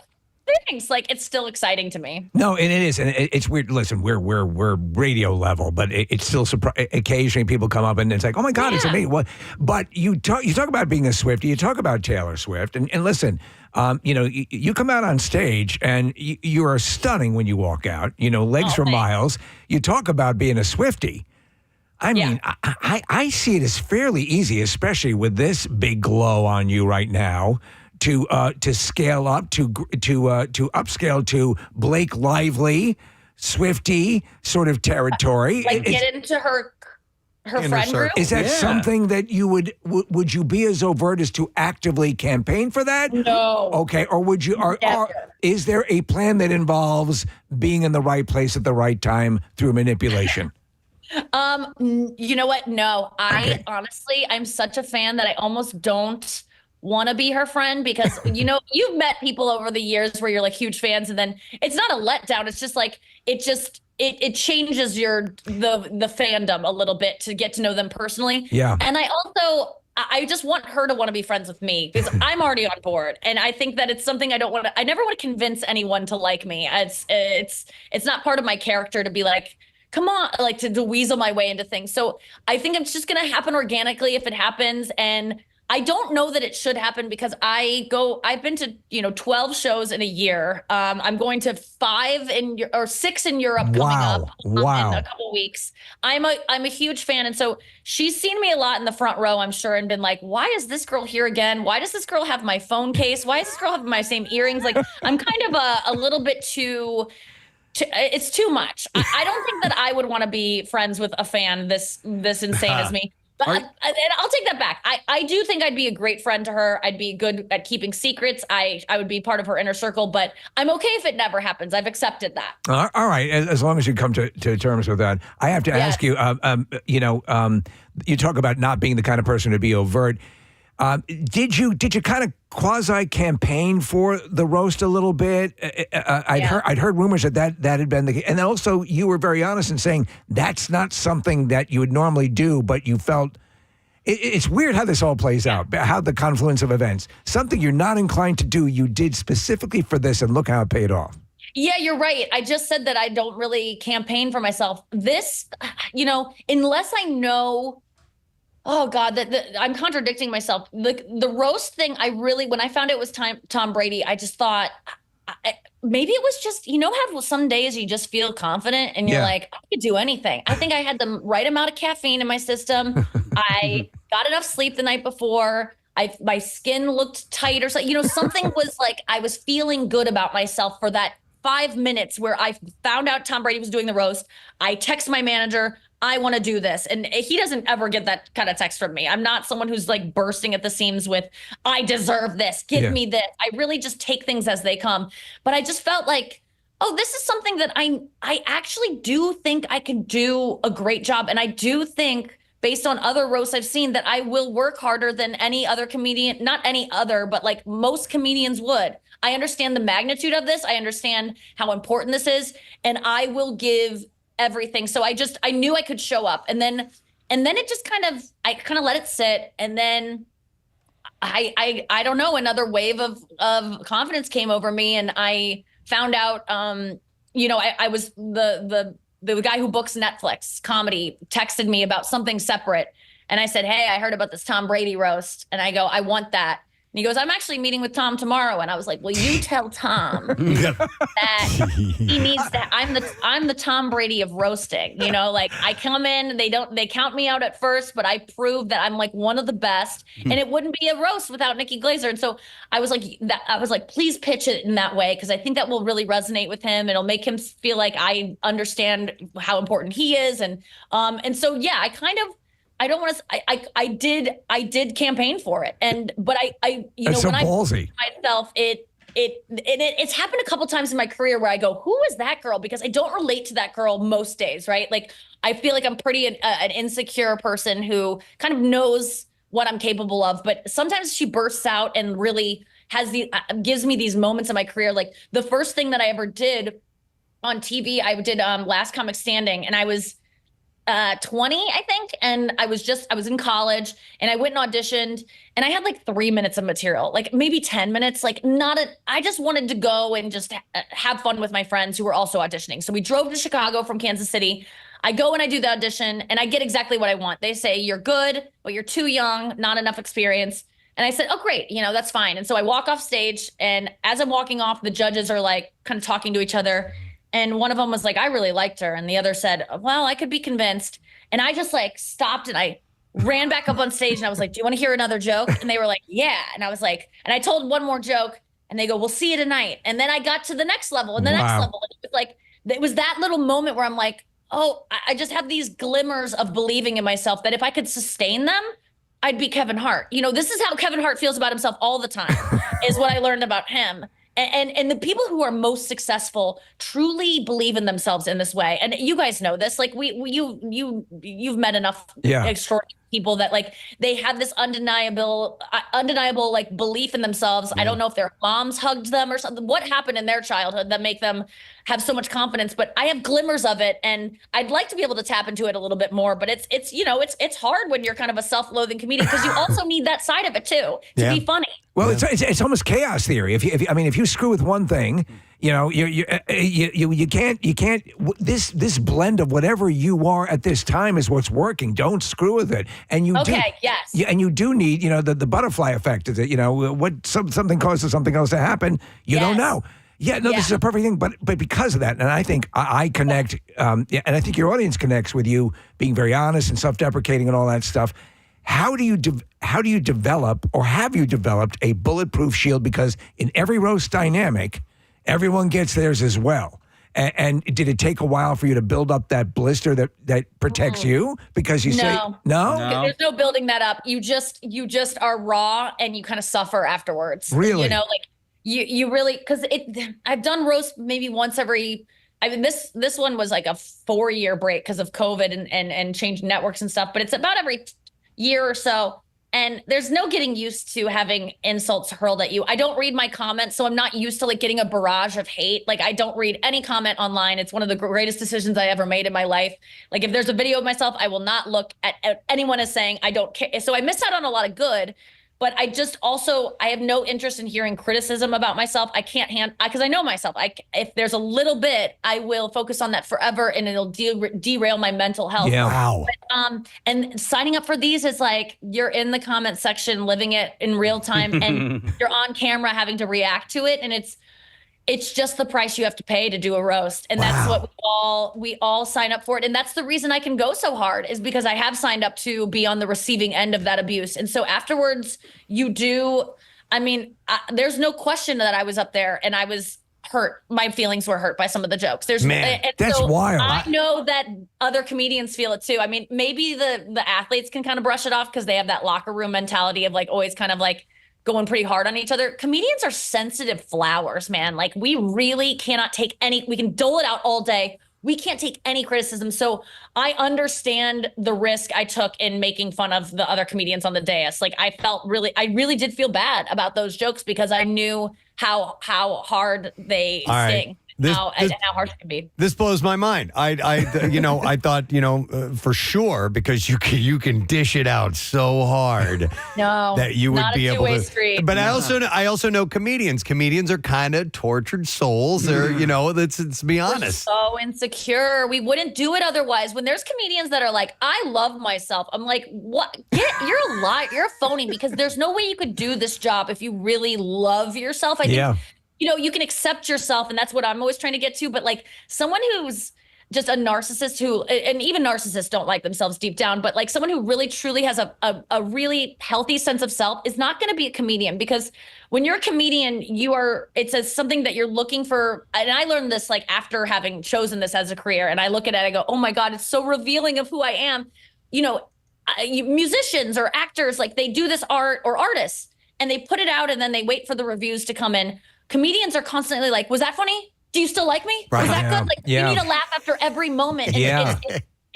L: thanks. Like, it's still exciting to me.
B: No, and it is. And it's weird. Listen, we're radio level, but it's still occasionally people come up and it's like, oh my God, it's amazing. What? But you talk about being a Swiftie, you talk about Taylor Swift and listen, you come out on stage and you are stunning when you walk out, legs for miles. You talk about being a Swiftie. I mean, I see it as fairly easy, especially with this big glow on you right now, to scale up, to upscale to Blake Lively, Swiftie sort of territory.
L: Like get into her friend group.
B: Is that something that you would you be as overt as to actively campaign for that?
L: No.
B: Okay, or would you? Or is there a plan that involves being in the right place at the right time through manipulation?
L: You know what? No, honestly, I'm such a fan that I almost don't want to be her friend because, you've met people over the years where you're like huge fans and then it's not a letdown. It's just like, it changes the fandom a little bit to get to know them personally. Yeah. And I just want her to want to be friends with me because I'm already on board. And I think that it's something I never want to convince anyone to like me. It's not part of my character to be like, come on, like to weasel my way into things. So I think it's just going to happen organically if it happens. And I don't know that it should happen because I've been to, 12 shows in a year. I'm going to 6 in Europe coming up in a couple weeks. I'm a huge fan. And so she's seen me a lot in the front row, I'm sure, and been like, why is this girl here again? Why does this girl have my phone case? Why does this girl have my same earrings? Like, I'm kind of a little bit too it's too much. I don't think that I would want to be friends with a fan this insane as me. But I'll take that back. I do think I'd be a great friend to her. I'd be good at keeping secrets. I would be part of her inner circle, but I'm okay if it never happens. I've accepted that.
B: All right. As long as you come to terms with that. I have to ask you, you talk about not being the kind of person to be overt. Did you kind of quasi campaign for the roast a little bit? I'd heard rumors that had been the case, and also you were very honest in saying that's not something that you would normally do, but you felt it's weird how this all plays out, how the confluence of events, something you're not inclined to do, you did specifically for this, and look how it paid off.
L: Yeah, you're right. I just said that I don't really campaign for myself. This, unless I know. Oh God, I'm contradicting myself. The roast thing, when I found it was Tom Brady, I just thought, maybe it was just, how some days you just feel confident and you're like, I could do anything. I think I had the right amount of caffeine in my system. I got enough sleep the night before. My skin looked tight or something. Something was like, I was feeling good about myself for that 5 minutes where I found out Tom Brady was doing the roast. I text my manager, I want to do this. And he doesn't ever get that kind of text from me. I'm not someone who's like bursting at the seams with, I deserve this. Give me this. I really just take things as they come. But I just felt like, oh, this is something that I actually do think I can do a great job. And I do think, based on other roasts I've seen, that I will work harder than any other comedian, not any other, but like most comedians would. I understand the magnitude of this. I understand how important this is. And I will give everything. So I knew I could show up. And then it just I kind of let it sit. And then I don't know, another wave of confidence came over me. And I found out, I was the guy who books Netflix comedy texted me about something separate. And I said, hey, I heard about this Tom Brady roast. And I go, I want that. And he goes, I'm actually meeting with Tom tomorrow. And I was like, well, you tell Tom that he needs to, I'm the Tom Brady of roasting, like I come in, they count me out at first, but I prove that I'm like one of the best, and it wouldn't be a roast without Nikki Glaser. And so I was like, please pitch it in that way. Cause I think that will really resonate with him. It'll make him feel like I understand how important he is. And so, yeah, I don't want to. I did campaign for it, but
B: That's so
L: when
B: ballsy.
L: I myself, it's happened a couple times in my career where I go, who is that girl? Because I don't relate to that girl most days, right? Like I feel like I'm pretty an insecure person who kind of knows what I'm capable of, but sometimes she bursts out and really gives me these moments in my career. Like the first thing that I ever did on TV, I did Last Comic Standing, and I was 20, I think. And I was in college, and I went and auditioned, and I had like 3 minutes of material, like maybe 10 minutes, like I just wanted to go and just have fun with my friends who were also auditioning. So we drove to Chicago from Kansas City. I go and I do the audition, and I get exactly what I want. They say, you're good, but you're too young, not enough experience. And I said, oh, great. That's fine. And so I walk off stage, and as I'm walking off, the judges are like kind of talking to each other. And one of them was like, I really liked her. And the other said, well, I could be convinced. And I just like stopped, and I ran back up on stage, and I was like, do you want to hear another joke? And they were like, yeah. And I was like, and I told one more joke, and they go, we'll see you tonight. And then I got to the next level and the next level. And it was like, it was that little moment where I'm like, oh, I just have these glimmers of believing in myself that if I could sustain them, I'd be Kevin Hart. This is how Kevin Hart feels about himself all the time, is what I learned about him. And the people who are most successful truly believe in themselves in this way. And you guys know this. Like you've met enough extraordinary people that like they have this undeniable like belief in themselves. I don't know if their moms hugged them or something. What happened in their childhood that make them have so much confidence? But I have glimmers of it, and I'd like to be able to tap into it a little bit more. But it's hard when you're kind of a self-loathing comedian, because you also need that side of it too to be funny.
B: Well, it's almost chaos theory. If you screw with one thing, you can't. This blend of whatever you are at this time is what's working. Don't screw with it. And you
L: yes.
B: Yeah, and you do need the butterfly effect. Is it what something causes something else to happen? You don't know. Yeah, no, this is a perfect thing. But because of that, and I think I connect, and I think your audience connects with you being very honest and self-deprecating and all that stuff. How do you develop, or have you developed, a bulletproof shield? Because in every roast dynamic, everyone gets theirs as well. And did it take a while for you to build up that blister that protects you? Because you say no.
L: There's no building that up. You just are raw, and you kind of suffer afterwards.
B: Really,
L: you really, because I've done roast maybe once every. I mean, this one was like a 4-year break because of COVID and changing networks and stuff. But it's about every year or so, and there's no getting used to having insults hurled at you. I don't read my comments, so I'm not used to like getting a barrage of hate. Like I don't read any comment online. It's one of the greatest decisions I ever made in my life. Like if there's a video of myself, I will not look at anyone as saying I don't care. So I miss out on a lot of good. But I just also, I have no interest in hearing criticism about myself. I can't because I know myself. If there's a little bit, I will focus on that forever, and it'll derail my mental health.
B: Yeah, wow.
L: But, and signing up for these is like, you're in the comment section, living it in real time, and you're on camera having to react to it. And it's just the price you have to pay to do a roast. And that's what we all sign up for it. And that's the reason I can go so hard, is because I have signed up to be on the receiving end of that abuse. And so afterwards there's no question that I was up there and I was hurt. My feelings were hurt by some of the jokes.
B: That's wild.
L: I know that other comedians feel it too. I mean, maybe the athletes can kind of brush it off because they have that locker room mentality of like always kind of like going pretty hard on each other. Comedians are sensitive flowers, man. Like we really cannot take we can dole it out all day. We can't take any criticism. So I understand the risk I took in making fun of the other comedians on the dais. Like I really did feel bad about those jokes because I knew how hard they sting. And how hard it can be.
A: This blows my mind. I thought, for sure, because you can dish it out so hard that you would be able to.
L: Street.
A: But I also know comedians. Comedians are kind of tortured souls. They're, let's be honest.
L: We're so insecure. We wouldn't do it otherwise. When there's comedians that are like, I love myself. I'm like, what? You're a lie. You're a phony, because there's no way you could do this job if you really love yourself. I think. You can accept yourself, and that's what I'm always trying to get to. But like someone who's just a narcissist and even narcissists don't like themselves deep down, but like someone who really truly has a really healthy sense of self is not going to be a comedian, because when you're a comedian, it's something that you're looking for. And I learned this like after having chosen this as a career, and I look at it, I go, oh my God, it's so revealing of who I am. Musicians or actors, like they do this art, or artists, and they put it out and then they wait for the reviews to come in. Comedians are constantly like, was that funny? Do you still like me?
B: Right.
L: Was that good? Like you need to laugh after every moment. And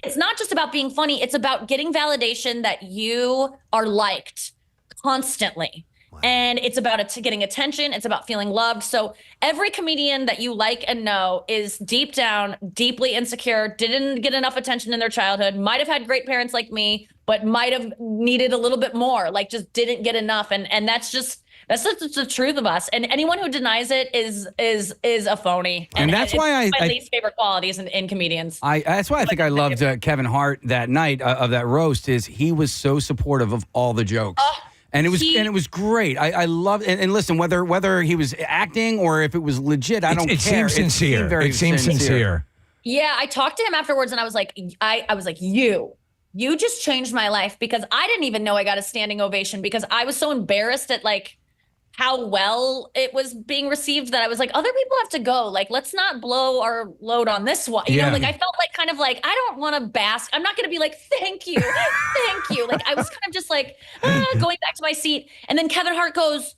L: it's not just about being funny. It's about getting validation that you are liked constantly. Wow. And it's about getting attention. It's about feeling loved. So every comedian that you like and know is deep down, deeply insecure, didn't get enough attention in their childhood, might have had great parents like me, but might have needed a little bit more, like just didn't get enough. And that's just the truth of us. And anyone who denies it is a phony.
D: And that's why
L: my least favorite qualities in comedians.
D: That's why I think I loved Kevin Hart that night of that roast, is he was so supportive of all the jokes. And it was great. I love and listen, whether he was acting or if it was legit, I don't care.
B: Seems sincere. It seems sincere.
L: Yeah, I talked to him afterwards, and I was like, you just changed my life, because I didn't even know I got a standing ovation, because I was so embarrassed at like how well it was being received that I was like, other people have to go. Like, let's not blow our load on this one. You know, like I felt like kind of like, I don't want to bask. I'm not going to be like, thank you. Thank you. Like I was kind of just like going back to my seat. And then Kevin Hart goes,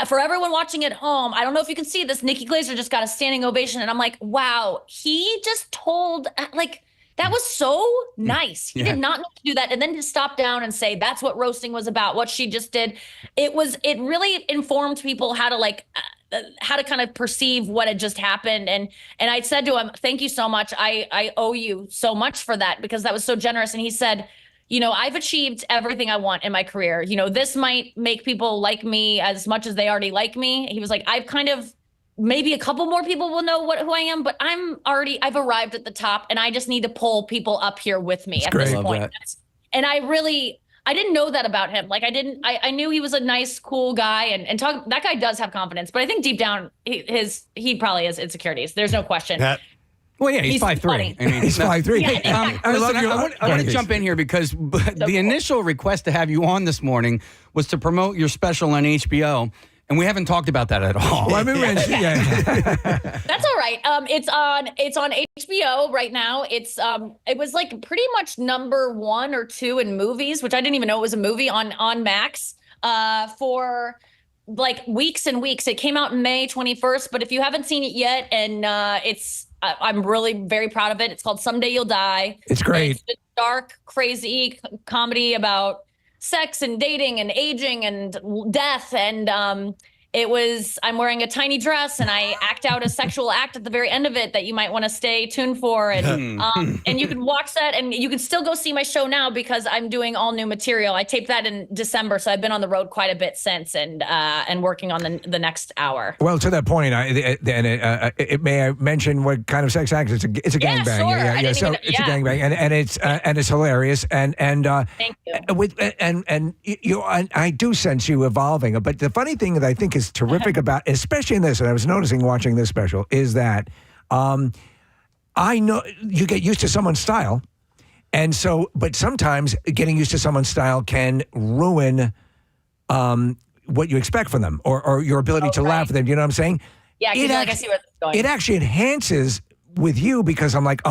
L: for everyone watching at home, I don't know if you can see this, Nikki Glaser just got a standing ovation. And I'm like, wow, he just told like, that was so nice. He did not need to do that. And then to stop down and say, that's what roasting was about, what she just did. It really informed people how to kind of perceive what had just happened. And I said to him, thank you so much. I owe you so much for that, because that was so generous. And he said, I've achieved everything I want in my career. This might make people like me as much as they already like me. He was like, maybe a couple more people will know who I am, but I've arrived at the top, and I just need to pull people up here with me this point. And I didn't know that about him. Like I knew he was a nice, cool guy, and that guy does have confidence, but I think deep down he probably has insecurities. There's no question.
D: Well, yeah, he's 5'3". I mean,
B: he's 5'3".
L: Yeah,
B: I
D: want to jump in here because the initial request to have you on this morning was to promote your special on HBO. And we haven't talked about that at all.
B: Well,
L: That's all right. It's on HBO right now. It was like pretty much number 1 or 2 in movies, which I didn't even know it was a movie on Max for like weeks and weeks. It came out May 21st, but if you haven't seen it yet, and I'm really very proud of it. It's called Someday You'll Die.
B: It's great.
L: It's a dark, crazy comedy about sex and dating and aging and death. And I'm wearing a tiny dress, and I act out a sexual act at the very end of it that you might want to stay tuned for. And and you can watch that, and you can still go see my show now because I'm doing all new material. I taped that in December, so I've been on the road quite a bit since, and working on the next hour.
B: Well, to that point, may I mention what kind of sex act? It's a gangbang.
L: Sure.
B: It's a gangbang, and it's hilarious. And
L: thank you.
B: I do sense you evolving. But the funny thing that I think is terrific about, especially in this, and I was noticing watching this special, is that I know you get used to someone's style, and so, but sometimes getting used to someone's style can ruin what you expect from them or your ability to laugh at them. You know what I'm saying?
L: Yeah, I feel like I see where this is going.
B: It actually enhances with you because I'm like,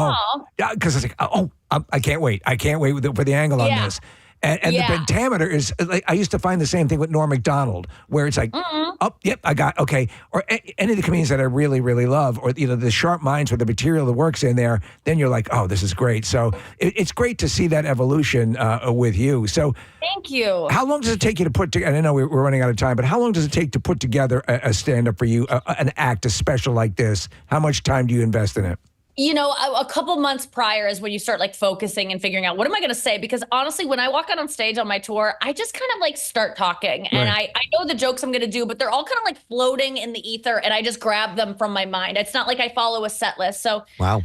B: because it's like, I can't wait. I can't wait for the angle on this. And the pentameter is like, I used to find the same thing with Norm Macdonald, where it's like, I got, okay. Or any of the comedians that I really, really love, or, the sharp minds with the material that works in there, then you're like, oh, this is great. So it's great to see that evolution with you. So
L: thank you. How
B: long does it take you to put together, and I know we're running out of time, but how long does it take to put together a stand-up for you, an act, a special like this? How much time do you invest in it?
L: A couple months prior is when you start like focusing and figuring out what am I going to say? Because honestly, when I walk out on stage on my tour, I just kind of like start talking and I know the jokes I'm going to do, but they're all kind of like floating in the ether and I just grab them from my mind. It's not like I follow a set list. So, a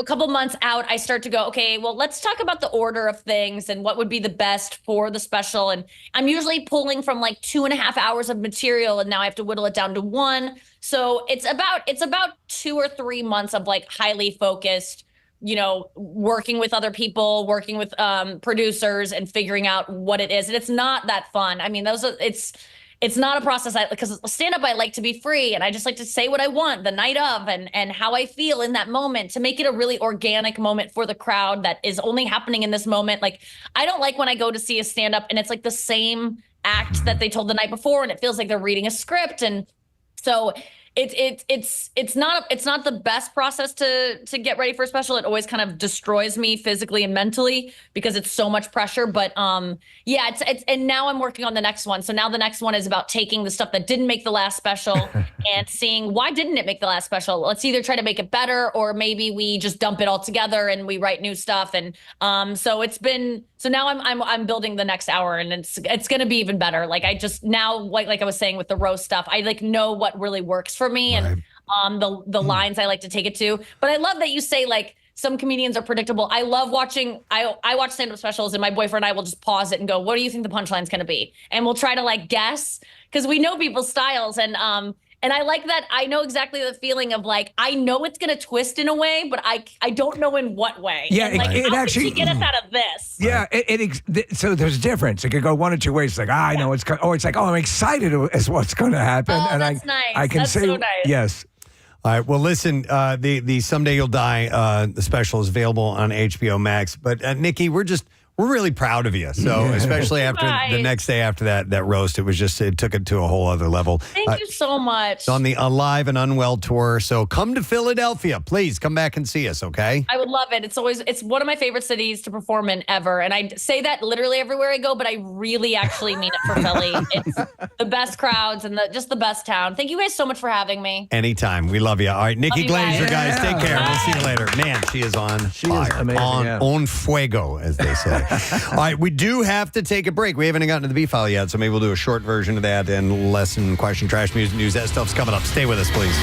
L: couple months out, I start to go, okay, well, let's talk about the order of things and what would be the best for the special. And I'm usually pulling from like 2.5 hours of material and now I have to whittle it down to 1. So it's about 2 or 3 months of like highly focused, working with other people, working with producers and figuring out what it is. And it's not that fun. I mean, it's not a process because stand up, I like to be free and I just like to say what I want the night of and how I feel in that moment to make it a really organic moment for the crowd that is only happening in this moment. Like, I don't like when I go to see a stand up and it's like the same act that they told the night before and it feels like they're reading a script. And so it's not the best process to get ready for a special. It always kind of destroys me physically and mentally because it's so much pressure. But it's and now I'm working on the next one. So now the next one is about taking the stuff that didn't make the last special and seeing why didn't it make the last special. Let's either try to make it better or maybe we just dump it all together and we write new stuff. And so now I'm building the next hour and it's going to be even better. Like I just now like I was saying with the roast stuff, I like know what really works for me and the lines I like to take it to. But I love that you say like some comedians are predictable. I love watching. I watch stand-up specials and my boyfriend and I will just pause it and go, what do you think the punchline's going to be? And we'll try to like guess because we know people's styles and I like that. I know exactly the feeling of like, I know it's going to twist in a way, but I don't know in what way.
B: Yeah,
L: and like,
B: it
L: how
B: actually
L: did she get us out of this?
B: Yeah, so there's a difference. It could go one or two ways. It's like, I know it's, or it's like, I'm excited as what's going to happen.
L: Oh,
B: and
L: that's nice.
B: I can
L: that's
B: say,
L: so nice.
B: yes.
A: All right. Well, listen, the Someday You'll Die the special is available on HBO Max. But Nikki, we're really proud of you. So especially after the next day after that roast, it took it to a whole other level.
L: Thank you so much.
A: It's on the Alive and Unwell tour. So come to Philadelphia. Please come back and see us, okay?
L: I would love it. It's one of my favorite cities to perform in ever. And I say that literally everywhere I go, but I really actually mean it for Philly. It's the best crowds and just the best town. Thank you guys so much for having me.
A: Anytime. We love you. All right, Nikki Glaser, guys. Take care. We'll see you later. Man, she is on fire.
B: Is amazing,
A: on fuego, as they say. All right, we do have to take a break. We haven't gotten to the B file yet, so maybe we'll do a short version of that and lesson, question, trash, music, news. That stuff's coming up. Stay with us, please.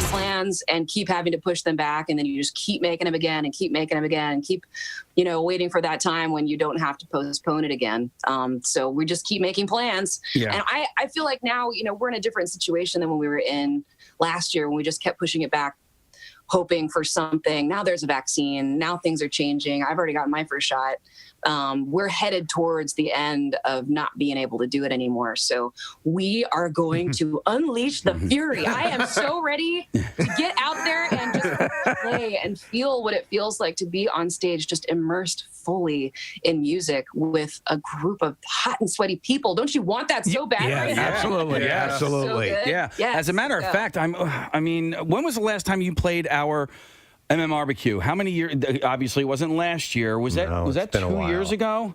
K: Plans and keep having to push them back, and then you just keep making them again and keep making them again and keep, waiting for that time when you don't have to postpone it again. So we just keep making plans. Yeah. And I feel like now, we're in a different situation than when we were in last year when we just kept pushing it back, hoping for something. Now there's a vaccine. Now things are changing. I've already gotten my first shot. We're headed towards the end of not being able to do it anymore. So we are going to unleash the fury. I am so ready to get out there and just play and feel what it feels like to be on stage, just immersed fully in music with a group of hot and sweaty people. Don't you want that so bad?
B: Yeah,
K: right now?
B: absolutely.
D: Yeah,
B: Absolutely.
K: So
D: Yeah.
K: Yes.
D: As a matter of fact, when was the last time you played our MMRBQ? How many years? Obviously, it wasn't last year. Was that 2 years ago?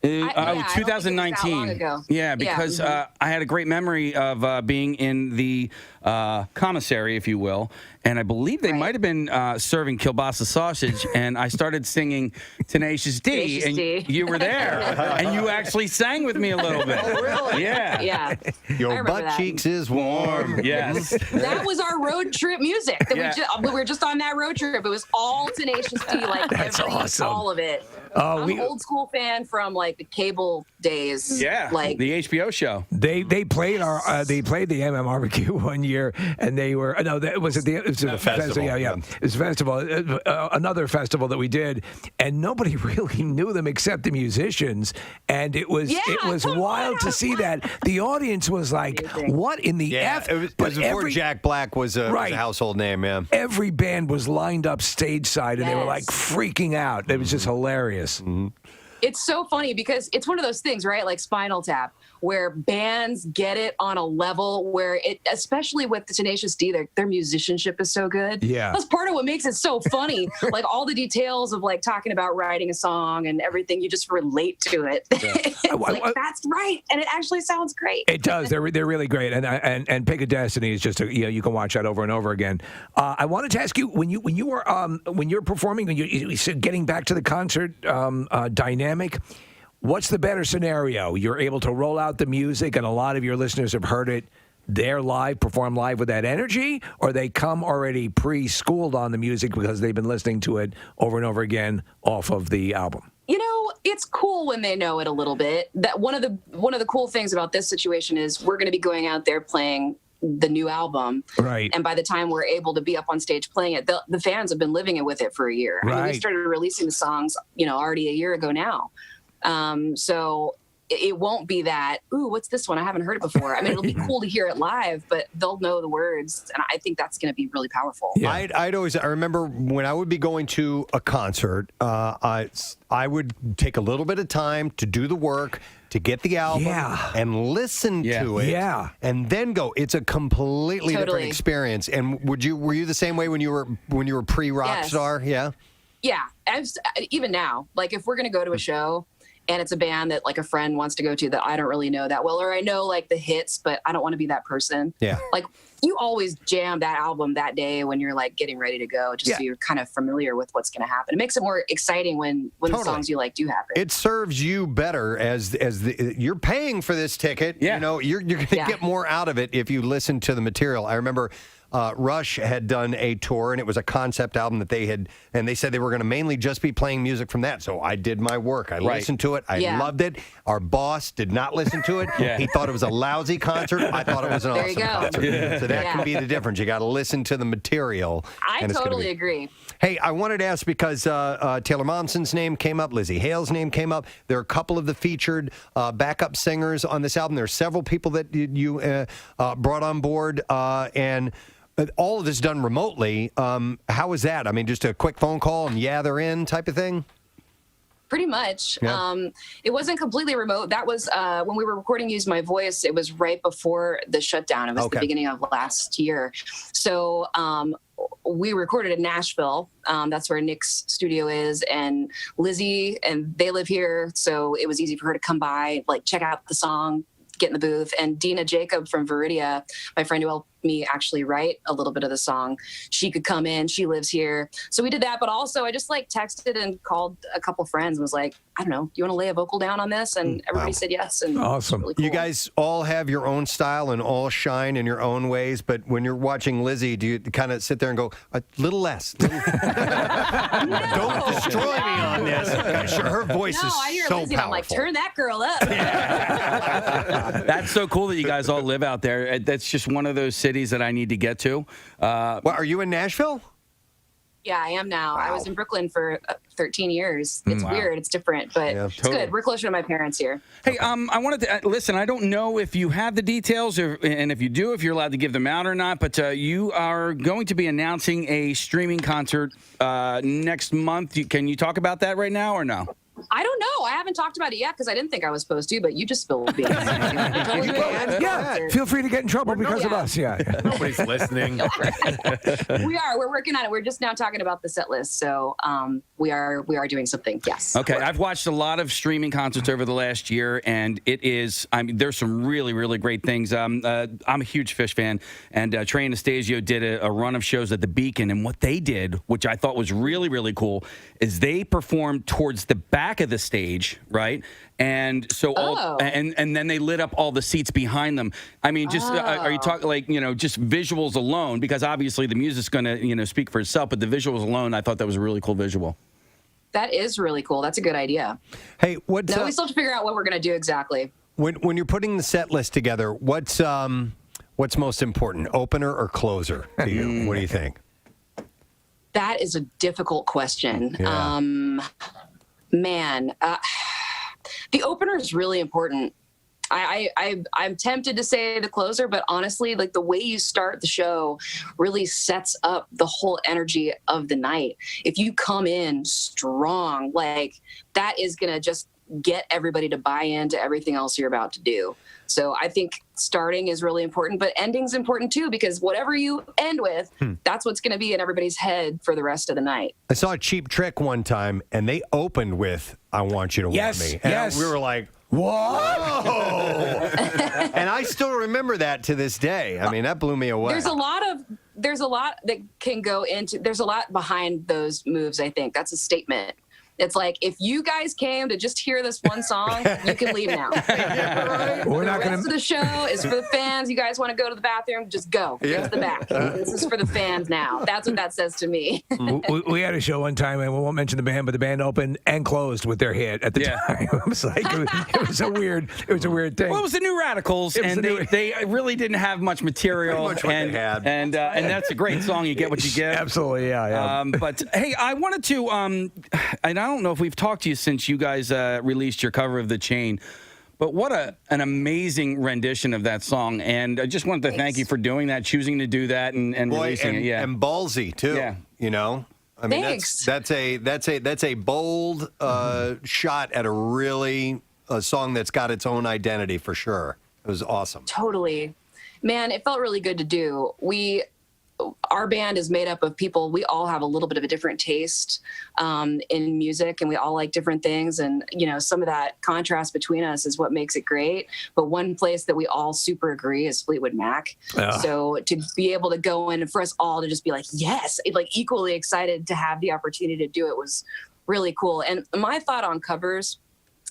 D: 2019. Yeah, because I had a great memory of being in the commissary, if you will, and I believe they might have been serving kielbasa sausage, and I started singing Tenacious D,
K: Tenacious
D: and
K: D.
D: you were there, and you actually sang with me a little bit.
K: Oh, really?
D: Yeah.
K: Yeah.
A: Your butt
K: that.
A: cheeks is warm.
D: Yes.
K: That was our road trip music. That we were just on that road trip. It was all Tenacious D, like
B: That's awesome.
K: all of it.
B: Oh,
K: I'm an old school fan from like the cable days.
D: Yeah.
K: Like
D: the HBO show.
B: They played the MMRBQ one year, and they were it was a festival. Yeah, it was a festival. Another festival that we did, and nobody really knew them except the musicians, and it was wild to see that. The audience was like, "What in the F?"
A: It was before Jack Black was a household name. Yeah,
B: every band was lined up stage side, and they were like freaking out. It was just hilarious.
K: it's so funny because it's one of those things, right? Like Spinal Tap, where bands get it on a level where it, especially with the Tenacious D, their musicianship is so good.
B: Yeah.
K: That's part of what makes it so funny. Like all the details of like talking about writing a song and everything, you just relate to it. It's like, that's right. And it actually sounds great.
B: It does. They're really great. And Pick of Destiny is just you can watch that over and over again. I wanted to ask you when you were performing, when you said getting back to the concert dynamic. What's the better scenario? You're able to roll out the music, and a lot of your listeners have heard it. They're perform live with that energy, or they come already pre-schooled on the music because they've been listening to it over and over again off of the album.
K: You know, it's cool when they know it a little bit. That one of the cool things about this situation is we're going to be going out there playing the new album.
B: Right.
K: And by the time we're able to be up on stage playing it, the fans have been living it with it for a year. I mean, we started releasing the songs, already a year ago now. So it won't be that, ooh, what's this one? I haven't heard it before. I mean, it'll be cool to hear it live, but they'll know the words. And I think that's going to be really powerful.
A: Yeah. I remember when I would be going to a concert, I would take a little bit of time to do the work, to get the album and listen to it.
B: Yeah.
A: And then go. It's a completely different experience. And were you the same way when you were pre-rock star? Yeah.
K: Yeah. Even now, like if we're going to go to a show and it's a band that like a friend wants to go to that I don't really know that well, or I know like the hits, but I don't want to be that person.
A: Yeah.
K: Like you always jam that album that day when you're like getting ready to go, just so you're kind of familiar with what's going to happen. It makes it more exciting when the songs you like do happen.
A: It serves you better as you're paying for this ticket. Yeah. You're going to get more out of it if you listen to the material. I remember Rush had done a tour, and it was a concept album that they had, and they said they were going to mainly just be playing music from that. So I did my work. I listened to it. I loved it. Our boss did not listen to it. He thought it was a lousy concert. I thought it was an awesome concert. So that can be the difference. You got to listen to the material.
K: I totally agree.
A: Hey, I wanted to ask because Taylor Momsen's name came up, Lizzie Hale's name came up. There are a couple of the featured backup singers on this album. There are several people that you brought on board, and all of this done remotely. How was that? I mean, just a quick phone call and they're in type of thing?
K: Pretty much.
A: Yeah.
K: It wasn't completely remote. That was when we were recording Use My Voice, it was right before the shutdown. It was the beginning of last year. So we recorded in Nashville. That's where Nick's studio is, and Lizzie, and they live here. So it was easy for her to come by, like check out the song, get in the booth. And Dina Jacob from Viridia, my friend who helped me actually write a little bit of the song, she could come in. She lives here. So we did that. But also I just like texted and called a couple friends and was like, I don't know, you want to lay a vocal down on this? And everybody said yes. And
A: awesome.
K: Really cool.
A: You guys all have your own style and all shine in your own ways. But when you're watching Lizzie, do you kind of sit there and go, a little less? Don't destroy me on this. I'm sure her voice is
K: I hear
A: so
K: Lizzie
A: powerful.
K: and I'm like, turn that girl up.
D: That's so cool that you guys all live out there. That's just one of those cities that I need to get to.
A: Are you in Nashville?
K: Yeah, I am now. Wow. I was in Brooklyn for 13 years. It's weird. It's different, but it's good. We're closer to my parents here.
D: Hey, I wanted to listen. I don't know if you have the details, and if you do, if you're allowed to give them out or not. But you are going to be announcing a streaming concert next month. Can you talk about that right now or no?
K: I don't know. I haven't talked about it yet because I didn't think I was supposed to, but you just spilled the beans. Totally
B: Yeah, feel free to get in trouble because of us. Yeah.
H: Nobody's listening.
K: We're working on it. We're just now talking about the set list. So we are doing something. Yes.
D: Okay. I've watched a lot of streaming concerts over the last year, and there's some really, really great things. I'm a huge Fish fan, and Trey Anastasio did a run of shows at the Beacon, and what they did, which I thought was really, really cool, is they performed towards the back of the stage, right? And so and then they lit up all the seats behind them. I mean, just are you talking just visuals alone? Because obviously the music's going to speak for itself, but the visuals alone, I thought that was a really cool visual.
K: That is really cool. That's a good idea.
A: Hey,
K: we still have to figure out what we're going to do exactly.
A: When you're putting the set list together, what's most important, opener or closer to you? What do you think?
K: That is a difficult question.
A: Yeah.
K: The opener is really important. I'm tempted to say the closer, but honestly, like the way you start the show really sets up the whole energy of the night. If you come in strong, like that is going to just get everybody to buy into everything else you're about to do. So I think starting is really important, but ending's important too, because whatever you end with, that's what's going to be in everybody's head for the rest of the night.
A: I saw a Cheap Trick one time, and they opened with "I Want You to Want Me," and we were like, "Whoa!" And I still remember that to this day. I mean, that blew me away.
K: There's a lot that can go into. There's a lot behind those moves. I think that's a statement. It's like, if you guys came to just hear this one song, you can leave now.
B: We're not
K: the rest of the show is for the fans. You guys want to go to the bathroom, just go. Get to the back. This is for the fans now. That's what that says to me.
B: we had a show one time, and we won't mention the band, but the band opened and closed with their hit at the time. It was like it was a weird thing.
D: Well, it was the New Radicals, and they really didn't have much material.
A: Pretty much what they had.
D: And that's a great song. You get what you get.
B: Absolutely, yeah.
D: But hey, I wanted to, and I don't know if we've talked to you since you guys released your cover of The Chain, but what an amazing rendition of that song. And I just wanted to thank you for doing that, choosing to do that, and releasing it. Yeah,
A: and ballsy too. Yeah, I mean,
K: Thanks.
A: that's a bold shot at a song that's got its own identity for sure. It was awesome.
K: Totally, man. It felt really good to do. Our band is made up of people. We all have a little bit of a different taste in music, and we all like different things. And, some of that contrast between us is what makes it great. But one place that we all super agree is Fleetwood Mac. Yeah. So to be able to go in and for us all to just be like, yes, like equally excited to have the opportunity to do it was really cool. And my thought on covers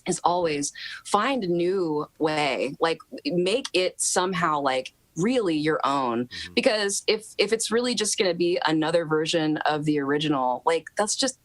K: is always find a new way, like make it somehow like really your own, because if it's really just going to be another version of the original, like that's just,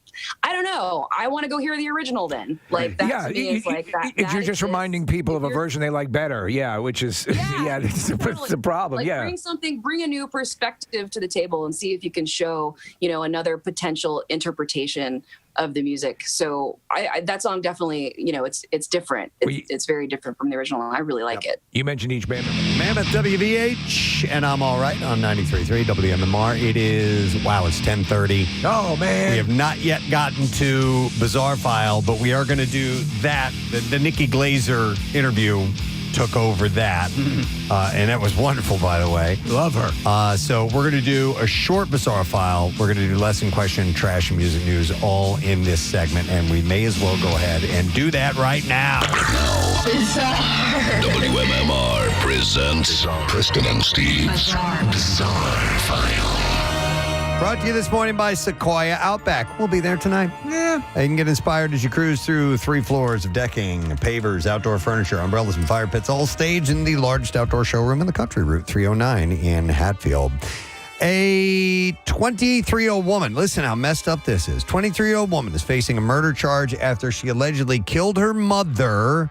K: I don't know, I want to go hear the original then, like that to me is like that.
B: You're just reminding people of a version they like better, which is it's the problem.
K: Like bring a new perspective to the table and see if you can show another potential interpretation of the music. So that song definitely, it's different. It's very different from the original. I really like it.
B: You mentioned each band.
A: Mammoth WVH, and I'm all right on 93.3 WMMR. It's 10:30.
B: Oh, man.
A: We have not yet gotten to Bizarre File, but we are going to do that. The Nikki Glaser interview took over that, and that was wonderful, by the way.
B: Love her.
A: So we're going to do a short Bizarre File. We're going to do lesson, question, trash, and music news all in this segment, and we may as well go ahead and do that right now.
P: WMMR presents Preston and Steve's Bizarre File.
A: Brought to you this morning by Sequoia Outback. We'll be there tonight. Yeah. You can get inspired as you cruise through 3 floors of decking, pavers, outdoor furniture, umbrellas, and fire pits, all staged in the largest outdoor showroom in the country, Route 309 in Hatfield. A 23-year-old woman, listen how messed up this is. 23-year-old woman is facing a murder charge after she allegedly killed her mother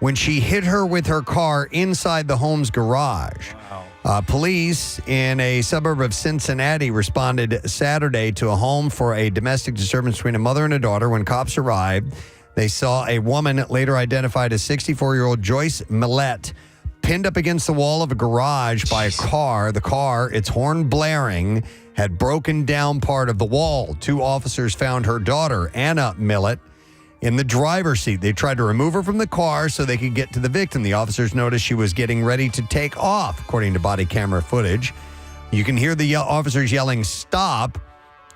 A: when she hit her with her car inside the home's garage. Wow. Police in a suburb of Cincinnati responded Saturday to a home for a domestic disturbance between a mother and a daughter. When cops arrived, they saw a woman later identified as 64-year-old Joyce Millette pinned up against the wall of a garage by a car. The car, its horn blaring, had broken down part of the wall. 2 officers found her daughter, Anna Millette, in the driver's seat. They tried to remove her from the car so they could get to the victim. The officers noticed she was getting ready to take off, according to body camera footage. You can hear the officers yelling, "Stop,"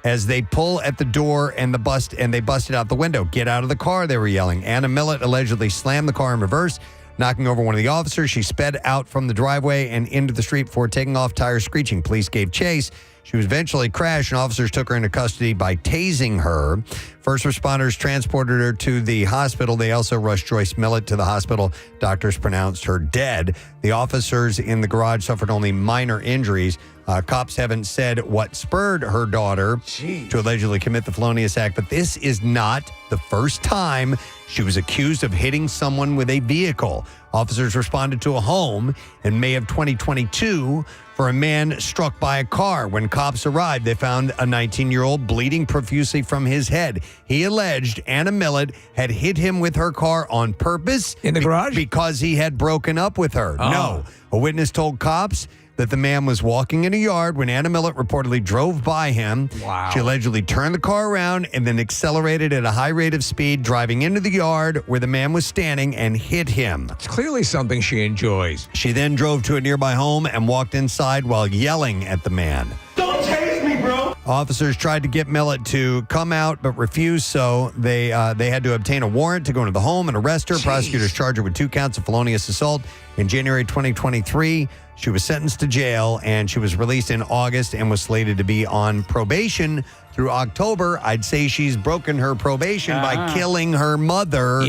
A: as they pull at the door and they busted out the window. "Get out of the car," they were yelling. Anna Millett allegedly slammed the car in reverse, knocking over one of the officers. She sped out from the driveway and into the street before taking off, tires screeching. Police gave chase. She was eventually crashed, and officers took her into custody by tasing her. First responders transported her to the hospital. They also rushed Joyce Millett to the hospital. Doctors pronounced her dead. The officers in the garage suffered only minor injuries. Cops haven't said what spurred her daughter to allegedly commit the felonious act, but this is not the first time she was accused of hitting someone with a vehicle. Officers responded to a home in May of 2022 for a man struck by a car. When cops arrived, they found a 19-year-old bleeding profusely from his head. He alleged Anna Millett had hit him with her car on purpose
B: in the garage
A: because he had broken up with her.
B: Oh.
A: No. A witness told cops that the man was walking in a yard when Anna Millett reportedly drove by him.
B: Wow.
A: She allegedly turned the car around and then accelerated at a high rate of speed, driving into the yard where the man was standing and hit him.
B: It's clearly something she enjoys.
A: She then drove to a nearby home and walked inside while yelling at the man.
V: Don't tase me, bro.
A: Officers tried to get Millett to come out, but refused, so they had to obtain a warrant to go into the home and arrest her. Prosecutors charged her with 2 counts of felonious assault. In January 2023, she was sentenced to jail, and she was released in August and was slated to be on probation through October. I'd say she's broken her probation by killing her mother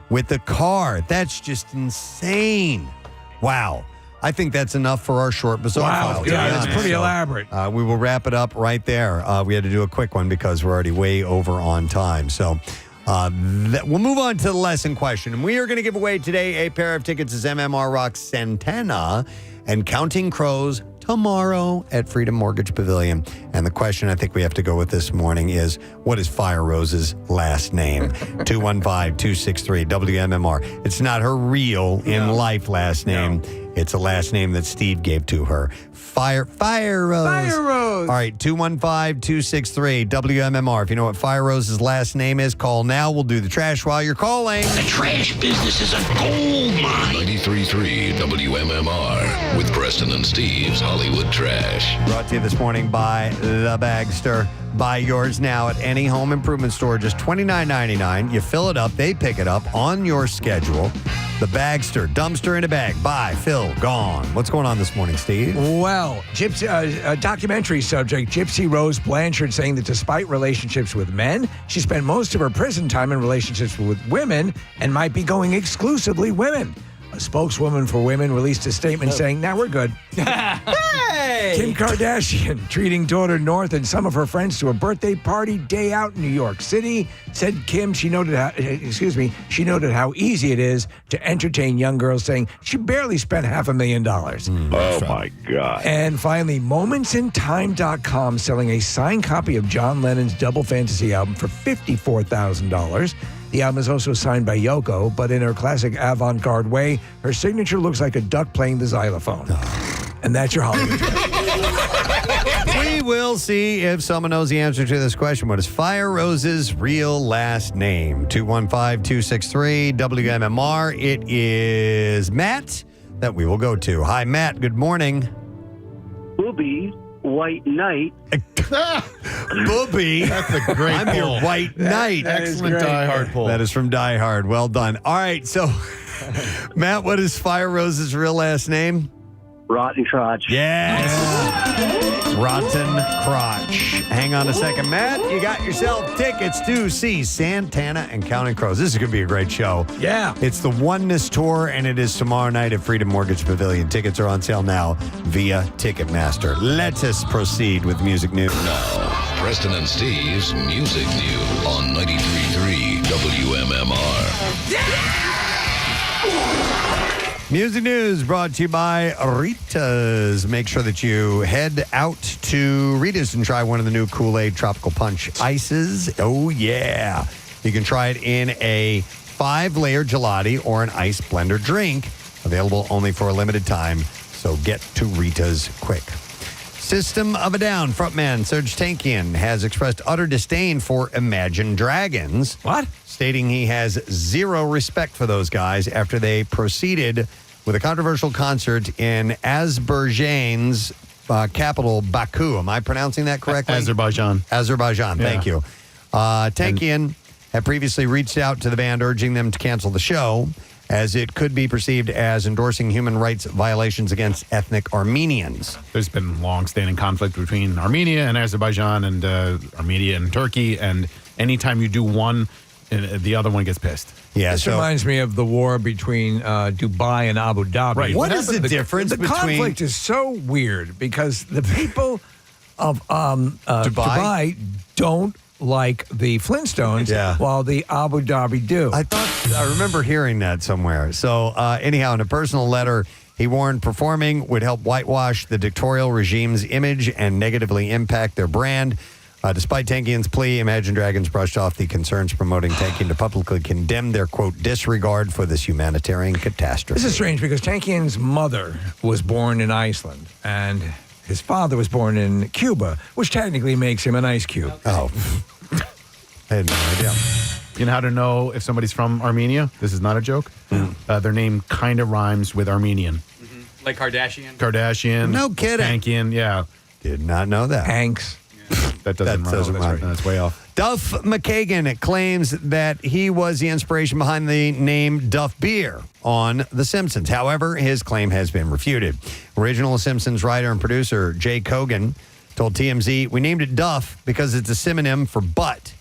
A: with the car. That's just insane. Wow. I think that's enough for our short bizarre file.
B: Yeah, that's pretty elaborate.
A: We will wrap it up right there. We had to do a quick one because we're already way over on time. So we'll move on to the lesson question. And we are going to give away today a pair of tickets as MMR Rocks Santana and Counting Crows tomorrow at Freedom Mortgage Pavilion. And the question I think we have to go with this morning is, what is Fire Rose's last name? 215-263-WMMR. It's not her real in-life last name. It's a last name that Steve gave to her. Fire Rose.
B: Fire Rose.
A: All right, 215-263-WMMR. If you know what Fire Rose's last name is, call now. We'll do the trash while you're calling.
P: The trash business is a gold mine. 93.3 WMMR with Preston and Steve's Hollywood Trash.
A: Brought to you this morning by The Bagster. Buy yours now at any home improvement store, just $29.99. You fill it up, they pick it up on your schedule. The Bagster, dumpster in a bag. Buy, fill, gone. What's going on this morning, Steve?
B: Well, documentary subject Gypsy Rose Blanchard saying that despite relationships with men, she spent most of her prison time in relationships with women and might be going exclusively women. A spokeswoman for women released a statement saying, "Now we're good." Kim Kardashian treating daughter North and some of her friends to a birthday party day out in New York City. Said Kim, she noted how easy it is to entertain young girls, saying she barely spent $500,000.
V: Oh my God.
B: And finally, momentintime.com selling a signed copy of John Lennon's Double Fantasy album for $54,000. The album is also signed by Yoko, but in her classic avant-garde way, her signature looks like a duck playing the xylophone. And that's your Hollywood Trash.
A: We will see if someone knows the answer to this question. What is Fire Rose's real last name? 215-263-WMMR. It is Matt that we will go to. Hi, Matt. Good morning.
N: Booby White Knight.
A: Booby.
H: That's a great
A: I'm
H: pull.
A: your white knight.
H: Excellent Die Hard pull.
A: That is from Die Hard. Well done. All right. So, Matt, what is Fire Rose's real last name?
N: Rotten Crotch.
A: Yes. Rotten Crotch. Hang on a second, Matt. You got yourself tickets to see Santana and Counting Crows. This is going to be a great show.
B: Yeah.
A: It's the Oneness Tour, and it is tomorrow night at Freedom Mortgage Pavilion. Tickets are on sale now via Ticketmaster. Let us proceed with music news.
P: Now, Preston and Steve's Music News on 93.3 WMMR.
A: Music news brought to you by Rita's. Make sure that you head out to Rita's and try one of the new Kool-Aid Tropical Punch ices. Oh, yeah. You can try it in a 5-layer gelati or an ice blender drink. Available only for a limited time. So get to Rita's quick. System of a Down frontman Serge Tankian has expressed utter disdain for Imagine Dragons.
B: What?
A: Stating he has zero respect for those guys after they proceeded with a controversial concert in Azerbaijan's capital, Baku. Am I pronouncing that correctly?
H: Azerbaijan.
A: Azerbaijan, thank you. Tankian had previously reached out to the band urging them to cancel the show, as it could be perceived as endorsing human rights violations against ethnic Armenians.
H: There's been long-standing conflict between Armenia and Azerbaijan and Armenia and Turkey, and anytime you do one, the other one gets pissed.
A: Yeah,
B: this reminds me of the war between Dubai and Abu Dhabi.
A: Right. What is the difference
B: the
A: between...
B: conflict is so weird because the people of Dubai don't like the Flintstones, while the Abu Dhabi do.
A: I remember hearing that somewhere. So anyhow, in a personal letter, he warned performing would help whitewash the dictatorial regime's image and negatively impact their brand. Despite Tankian's plea, Imagine Dragons brushed off the concerns promoting Tankian to publicly condemn their, quote, disregard for this humanitarian catastrophe.
B: This is strange because Tankian's mother was born in Iceland and his father was born in Cuba, which technically makes him an ice cube.
A: Oh. I had no idea.
H: You know how to know if somebody's from Armenia? This is not a joke. Their name kind of rhymes with Armenian.
D: Like Kardashian?
H: Kardashian.
A: No kidding.
H: Tankian, yeah.
A: Did not know that.
B: Hanks.
H: That doesn't rhyme. That's way off.
A: Duff McKagan claims that he was the inspiration behind the name Duff Beer on The Simpsons. However, his claim has been refuted. Original Simpsons writer and producer Jay Kogan told TMZ, "We named it Duff because it's a synonym for butt,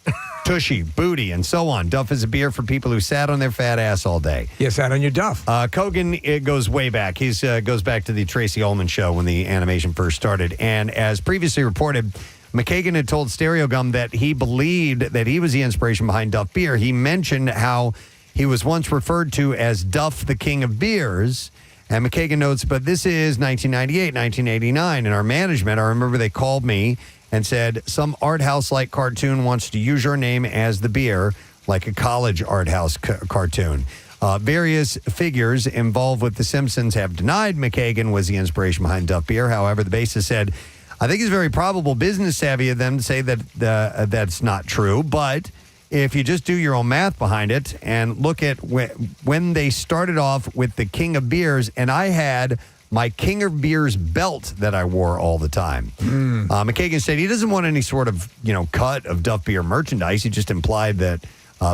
A: tushy, booty, and so on. Duff is a beer for people who sat on their fat ass all day."
B: You sat on your Duff.
A: Kogan, it goes way back. He goes back to the Tracy Ullman show when the animation first started. And as previously reported, McKagan had told Stereo Gum that he believed that he was the inspiration behind Duff Beer. He mentioned how he was once referred to as Duff the King of Beers. And McKagan notes, but this is 1998, 1989. In our management, I remember they called me and said, some art house-like cartoon wants to use your name as the beer, like a college art house cartoon. Various figures involved with The Simpsons have denied McKagan was the inspiration behind Duff Beer. However, the bassist said, I think it's very probable business savvy of them to say that that's not true. But if you just do your own math behind it and look at when they started off with the King of Beers, and I had my King of Beers belt that I wore all the time. McKagan said he doesn't want any sort of cut of Duff Beer merchandise. He just implied that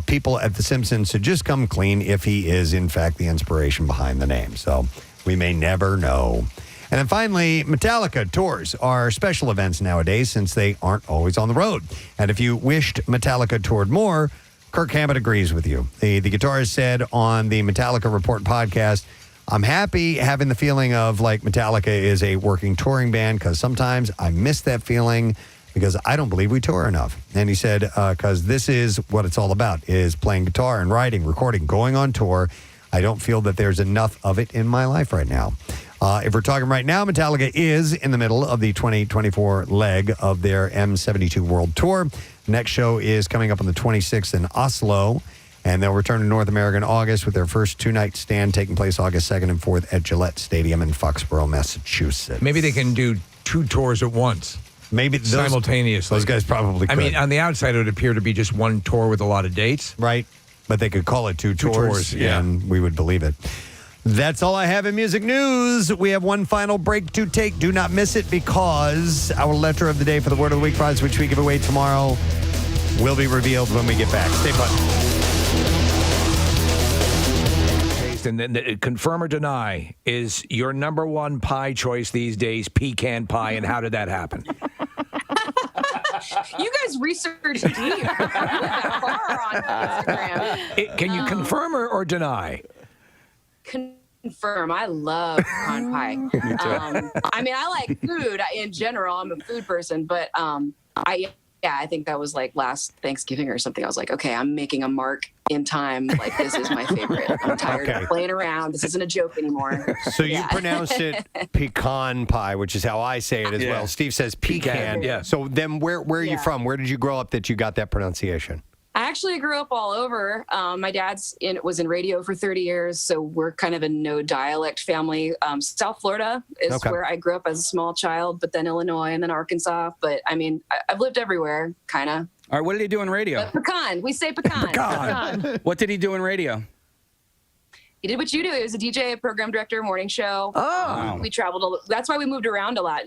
A: people at The Simpsons should just come clean if he is, in fact, the inspiration behind the name. So we may never know. And then finally, Metallica tours are special events nowadays since they aren't always on the road. And if you wished Metallica toured more, Kirk Hammett agrees with you. The guitarist said on the Metallica Report podcast, I'm happy having the feeling of like Metallica is a working touring band because sometimes I miss that feeling because I don't believe we tour enough. And he said, because this is what it's all about, is playing guitar and writing, recording, going on tour. I don't feel that there's enough of it in my life right now. If we're talking right now, Metallica is in the middle of the 2024 leg of their M72 World Tour. Next show is coming up on the 26th in Oslo, and they'll return to North America in August with their first two-night stand taking place August 2nd and 4th at Gillette Stadium in Foxborough, Massachusetts.
B: Maybe they can do two tours at once.
A: Maybe
B: simultaneously.
A: Those guys probably could.
B: I mean, on the outside, it would appear to be just one tour with a lot of dates.
A: Right. But they could call it two tours, and we would believe it. That's all I have in music news. We have one final break to take. Do not miss it because our letter of the day for the Word of the Week prize, which we give away tomorrow, will be revealed when we get back. Stay put.
B: And then confirm or deny, is your number one pie choice these days pecan pie, and how did that happen?
K: You guys research deep. Far on Instagram.
B: Can you confirm or deny?
K: Confirm. I love pecan pie. I mean, I like food in general. I'm a food person, but I think that was like last Thanksgiving or something. I was like, okay, I'm making a mark in time. Like, this is my favorite. I'm tired of playing around. This isn't a joke anymore.
A: So you pronounce it pecan pie, which is how I say it as well. Steve says pecan.
B: Yeah.
A: So then where are you from? Where did you grow up that you got that pronunciation?
K: I actually grew up all over. My dad's was in radio for 30 years, so we're kind of a no dialect family. South Florida is where I grew up as a small child, but then Illinois and then Arkansas. But I mean, I've lived everywhere, kind of.
D: All right, what did he do in radio?
K: Pecan. We say pecan.
D: Pecan. What did he do in radio?
K: He did what you do. He was a DJ, a program director, morning show.
A: Oh.
K: We traveled. That's why we moved around a lot,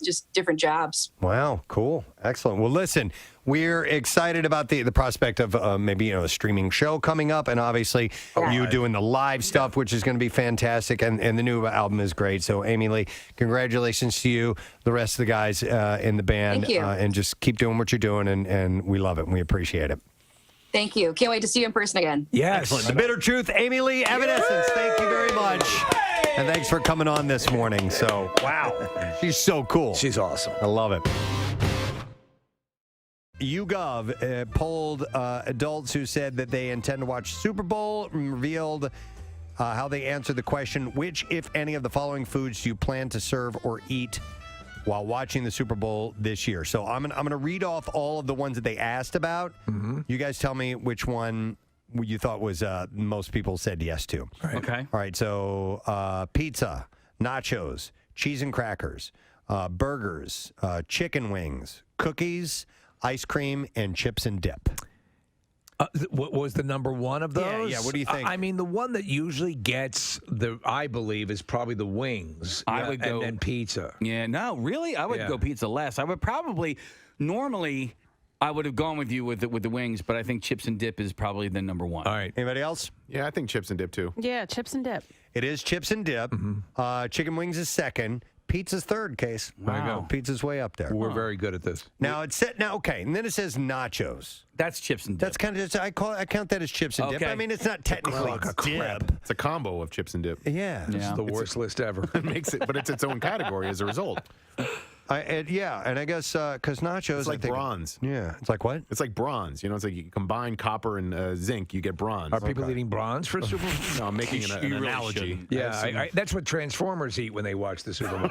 K: just different jobs.
A: Wow, cool. Excellent. Well, listen, we're excited about the prospect of maybe a streaming show coming up, and obviously you doing the live stuff, which is going to be fantastic, and the new album is great. So, Amy Lee, congratulations to you, the rest of the guys in the band.
K: Thank you.
A: And just keep doing what you're doing, and we love it, and we appreciate it.
K: Thank you. Can't wait to see you in person again.
B: Yes.
A: Excellent. The Bitter Truth, Amy Lee, Evanescence. Thank you very much. And thanks for coming on this morning. So, wow. She's so cool.
B: She's awesome.
A: I love it. YouGov polled adults who said that they intend to watch Super Bowl and revealed how they answered the question, which, if any, of the following foods do you plan to serve or eat while watching the Super Bowl this year? So I'm gonna read off all of the ones that they asked about. Mm-hmm. You guys tell me which one you thought was most people said yes to.
D: Right. Okay.
A: All right. So pizza, nachos, cheese and crackers, burgers, chicken wings, cookies, ice cream, and chips and dip.
B: What was the number one of those?
A: Yeah. What do you think?
B: I mean, the one that usually gets I believe, is probably the wings.
D: I would go
B: and then pizza.
D: Yeah, no, really, I would go pizza less. I would probably normally I would have gone with you with the wings, but I think chips and dip is probably the number one.
B: All right.
A: Anybody else?
H: Yeah, I think chips and dip too.
S: Yeah, chips and dip.
A: It is chips and dip. Mm-hmm. Chicken wings is second. Pizza's third, Case.
B: There you go.
A: Pizza's way up there.
B: We're very good at this.
A: Now it's set. Now, okay, and then it says nachos.
D: That's chips and dip.
A: That's kind of. I count that as chips and dip.
D: Okay.
A: I mean, it's not technically
B: Like a
A: dip.
B: crap.
H: It's a combo of chips and dip.
A: Yeah.
B: This is the worst list ever.
H: It makes it, but it's its own category as a result.
A: And I guess because nachos,
H: It's like bronze.
A: Yeah, it's like what?
H: It's like bronze. It's like you combine copper and zinc, you get bronze.
B: Are people eating bronze for Super Bowl?
H: No, I'm making an
D: really
H: analogy.
D: shouldn't.
B: Yeah, that's what Transformers eat when they watch the Super Bowl.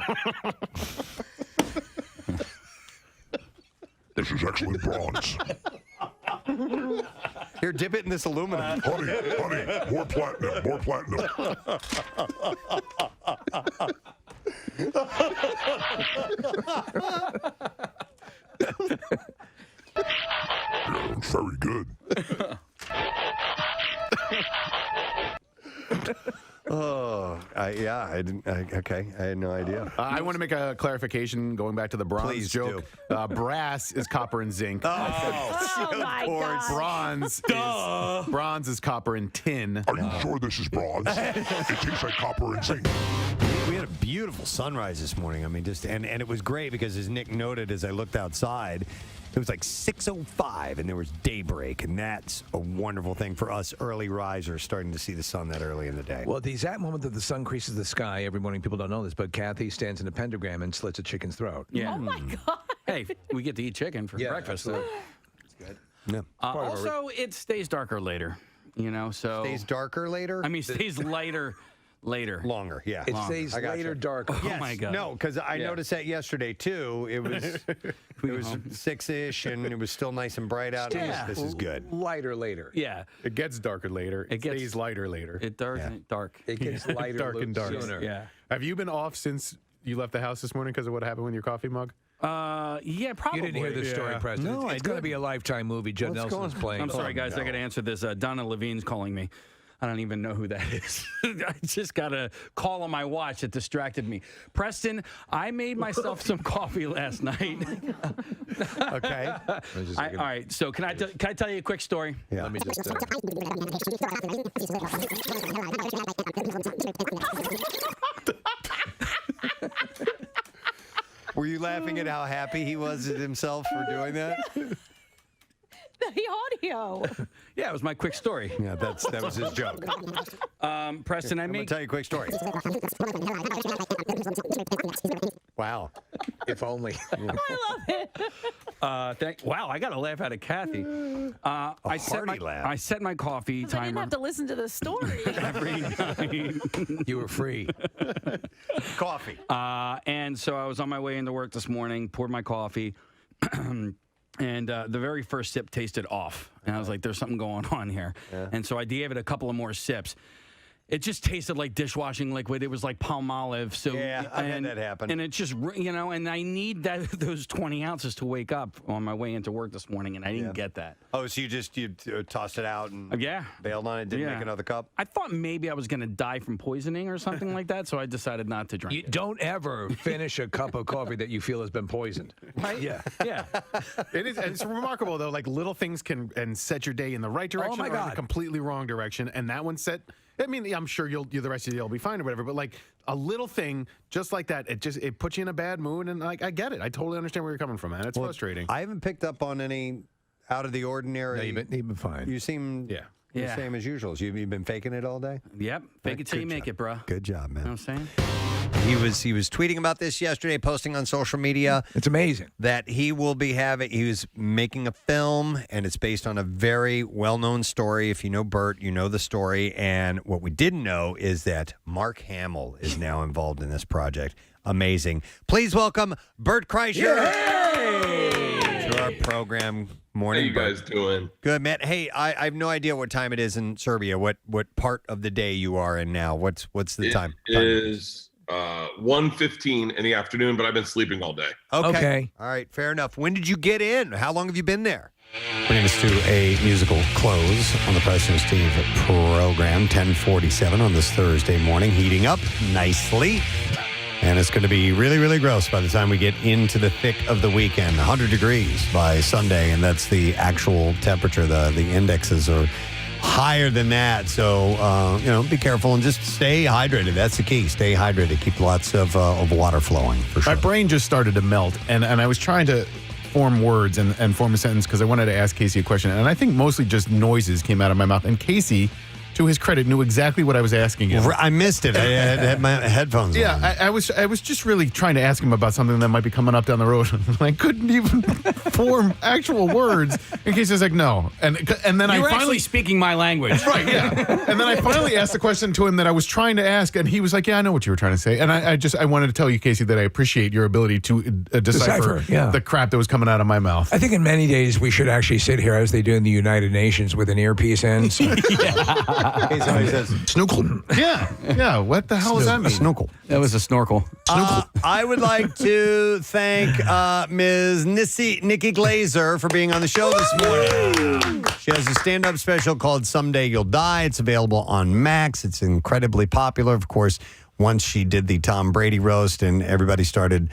F: This is excellent bronze.
A: Here, dip it in this aluminum.
F: Honey, more platinum, more platinum. Yeah, very good.
A: I didn't. Okay, I had no idea.
H: I want to make a clarification going back to the bronze
A: Please
H: joke. Brass is copper and zinc.
S: Oh my God.
H: Bronze is copper and tin.
F: Are you sure this is bronze? It tastes like copper and zinc.
A: We had a beautiful sunrise this morning. I mean, and it was great because, as Nick noted, as I looked outside, it was like 6:05 and there was daybreak, and that's a wonderful thing for us early risers, starting to see the sun that early in the day.
B: Well, the exact moment that the sun creases the sky every morning, people don't know this, but Kathy stands in a pentagram and slits a chicken's throat.
D: Yeah.
S: Oh my God.
D: Hey, we get to eat chicken for breakfast. So.
A: It's good. Yeah.
D: Also, it stays darker later. So
A: Stays darker later.
D: I mean, stays lighter. Later.
A: Longer, yeah.
B: It stays
A: I gotcha.
B: later darker.
D: Oh, my God.
A: No, because I noticed that yesterday, too. It was it was 6-ish, and it was still nice and bright out.
B: Yeah.
A: This is good.
B: Lighter later.
D: Yeah.
H: It gets darker later. It stays lighter later.
D: It dark.
B: It gets lighter
H: dark and dark
B: sooner.
D: Yeah.
H: Have you been off since you left the house this morning because of what happened with your coffee mug?
D: Yeah, probably.
B: You didn't hear this story, Preston.
A: No,
B: it's going to be a Lifetime movie. Judd Nelson's playing.
D: I'm sorry, guys. I got to answer this. Donna Levine's calling me. I don't even know who that is. I just got a call on my watch that distracted me. Preston, I made myself some coffee last night.
A: Okay.
D: All right. So can I tell you a quick story?
A: Yeah.
B: Let me just.
A: Were you laughing at how happy he was at himself for doing that?
S: The audio.
D: Yeah, it was my quick story.
A: Yeah, that was his joke.
D: Preston,
A: I'm going to tell you a quick story. Wow.
B: If only.
S: I love it.
D: Wow, I got a laugh out of Kathy. I set my coffee
S: I didn't
D: timer
S: have to listen to the story.
D: every night.
B: You were free.
A: Coffee.
D: And so I was on my way into work this morning, poured my coffee, And the very first sip tasted off. And I was like, there's something going on here.
A: Yeah.
D: And so I gave it a couple of more sips. It just tasted like dishwashing liquid. It was like Palmolive. So
A: Yeah, I've had that happen.
D: And it just, and I need those 20 ounces to wake up on my way into work this morning, and I didn't get that.
A: Oh, so you tossed it out and bailed on it, didn't make another cup?
D: I thought maybe I was going to die from poisoning or something like that, so I decided not to drink it.
B: Don't ever finish a cup of coffee that you feel has been poisoned.
D: Right?
B: Yeah.
D: Yeah.
H: It's remarkable, though. Like, little things can set your day in the right direction
B: my
H: or in
B: God.
H: the completely wrong direction. And that one set... I mean, I'm sure the rest of the day will be fine or whatever, but like a little thing just like that, it puts you in a bad mood, and like I get it. I totally understand where you're coming from, man. It's frustrating.
A: I haven't picked up on any out of the ordinary.
B: No, you've been fine.
A: You seem the same as usual. So you've been faking it all day?
D: Yep. Fake it till you make it, bro.
A: Good job, man.
D: You know what I'm saying?
A: He was tweeting about this yesterday, posting on social media.
B: It's amazing
A: that he was making a film, and it's based on a very well-known story. If you know Bert, you know the story. And what we didn't know is that Mark Hamill is now involved in this project. Amazing. Please welcome Bert Kreischer to our program. Morning.
O: How you guys doing?
A: Good, man. Hey, I have no idea what time it is in Serbia. What part of the day you are in now? What's the time?
O: It is 1:15 in the afternoon, but I've been sleeping all day.
A: Okay. All right. Fair enough. When did you get in? How long have you been there? Bringing us to a musical close on the Preston and Steve program, 10:47 on this Thursday morning, heating up nicely. And it's going to be really, really gross by the time we get into the thick of the weekend. 100 degrees by Sunday, and that's the actual temperature. The indexes are higher than that. So, be careful and just stay hydrated. That's the key. Stay hydrated. Keep lots of water flowing, for sure.
H: My brain just started to melt, and I was trying to form words and form a sentence because I wanted to ask Casey a question. And I think mostly just noises came out of my mouth. And Casey, to his credit, knew exactly what I was asking him.
A: I missed it. I had my headphones on.
H: Yeah, I was just really trying to ask him about something that might be coming up down the road. I couldn't even form actual words. And Casey's like, no. And then
D: You were
H: I finally
D: actually speaking my language.
H: Right, yeah. And then I finally asked the question to him that I was trying to ask, and he was like, yeah, I know what you were trying to say. And I wanted to tell you, Casey, that I appreciate your ability to decipher the crap that was coming out of my mouth.
B: I think in many days we should actually sit here as they do in the United Nations with an earpiece in. So.
A: Somebody says, snorkel.
H: Yeah. What the hell does that mean?
A: Snorkel.
D: That was a snorkel.
A: I would like to thank Ms. Nikki Glaser for being on the show this morning. She has a stand-up special called Someday You'll Die. It's available on Max. It's incredibly popular. Of course, once she did the Tom Brady roast and everybody started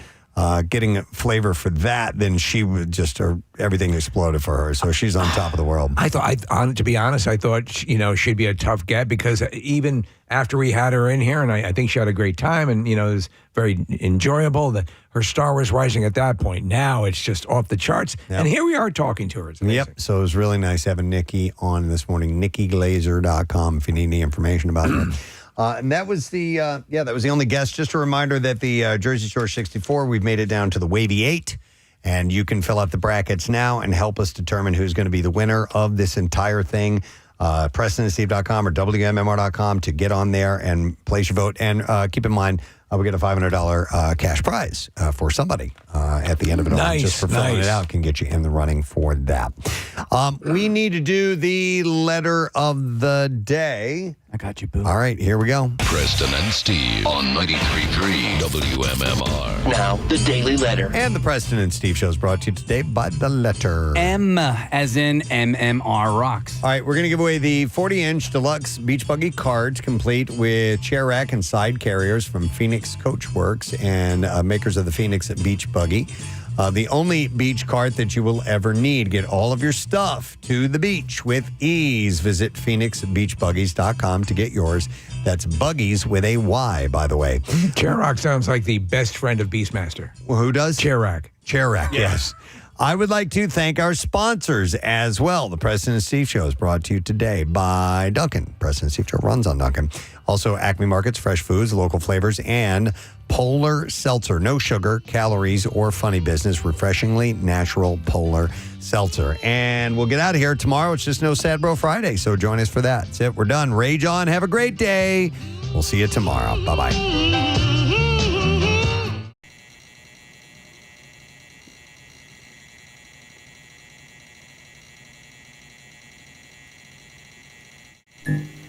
A: getting a flavor for that, then she would just, everything exploded for her. So she's on top of the world.
B: To be honest, I thought, she'd be a tough get because even after we had her in here, and I think she had a great time and, it was very enjoyable, that her star was rising at that point. Now it's just off the charts. Yep. And here we are talking to her. It's amazing.
A: Yep. So it was really nice having Nikki on this morning. NikkiGlaser.com if you need any information about her. And that was that was the only guest. Just a reminder that the Jersey Shore 64, we've made it down to the Wavy 8, and you can fill out the brackets now and help us determine who's going to be the winner of this entire thing. PrestonandSteve.com or WMMR.com to get on there and place your vote. And keep in mind, we get a $500 cash prize for somebody at the end of it all. Just for filling it out can get you in the running for that. We need to do the letter of the day.
D: I got you, boo.
A: All right, here we go.
P: Preston and Steve on 93.3 WMMR.
T: Now, the Daily Letter.
A: And the Preston and Steve show is brought to you today by the letter
D: M, as in MMR Rocks.
A: All right, we're going to give away the 40-inch deluxe beach buggy cards, complete with chair rack and side carriers from Phoenix Coachworks and makers of the Phoenix Beach Buggy. The only beach cart that you will ever need. Get all of your stuff to the beach with ease. Visit PhoenixBeachBuggies.com to get yours. That's buggies with a Y, by the way.
B: Chair Rack sounds like the best friend of Beastmaster.
A: Well, who does?
B: Chair Rack.
A: Chair Rack, yes. I would like to thank our sponsors as well. The Preston and Steve Show is brought to you today by Dunkin'. Preston and Steve Show runs on Dunkin'. Also, Acme Markets, fresh foods, local flavors, and Polar Seltzer. No sugar, calories, or funny business. Refreshingly natural Polar Seltzer. And we'll get out of here tomorrow. It's just no Sad Bro Friday, so join us for that. That's it. We're done. Rage on. Have a great day. We'll see you tomorrow. Bye-bye. Mm-hmm.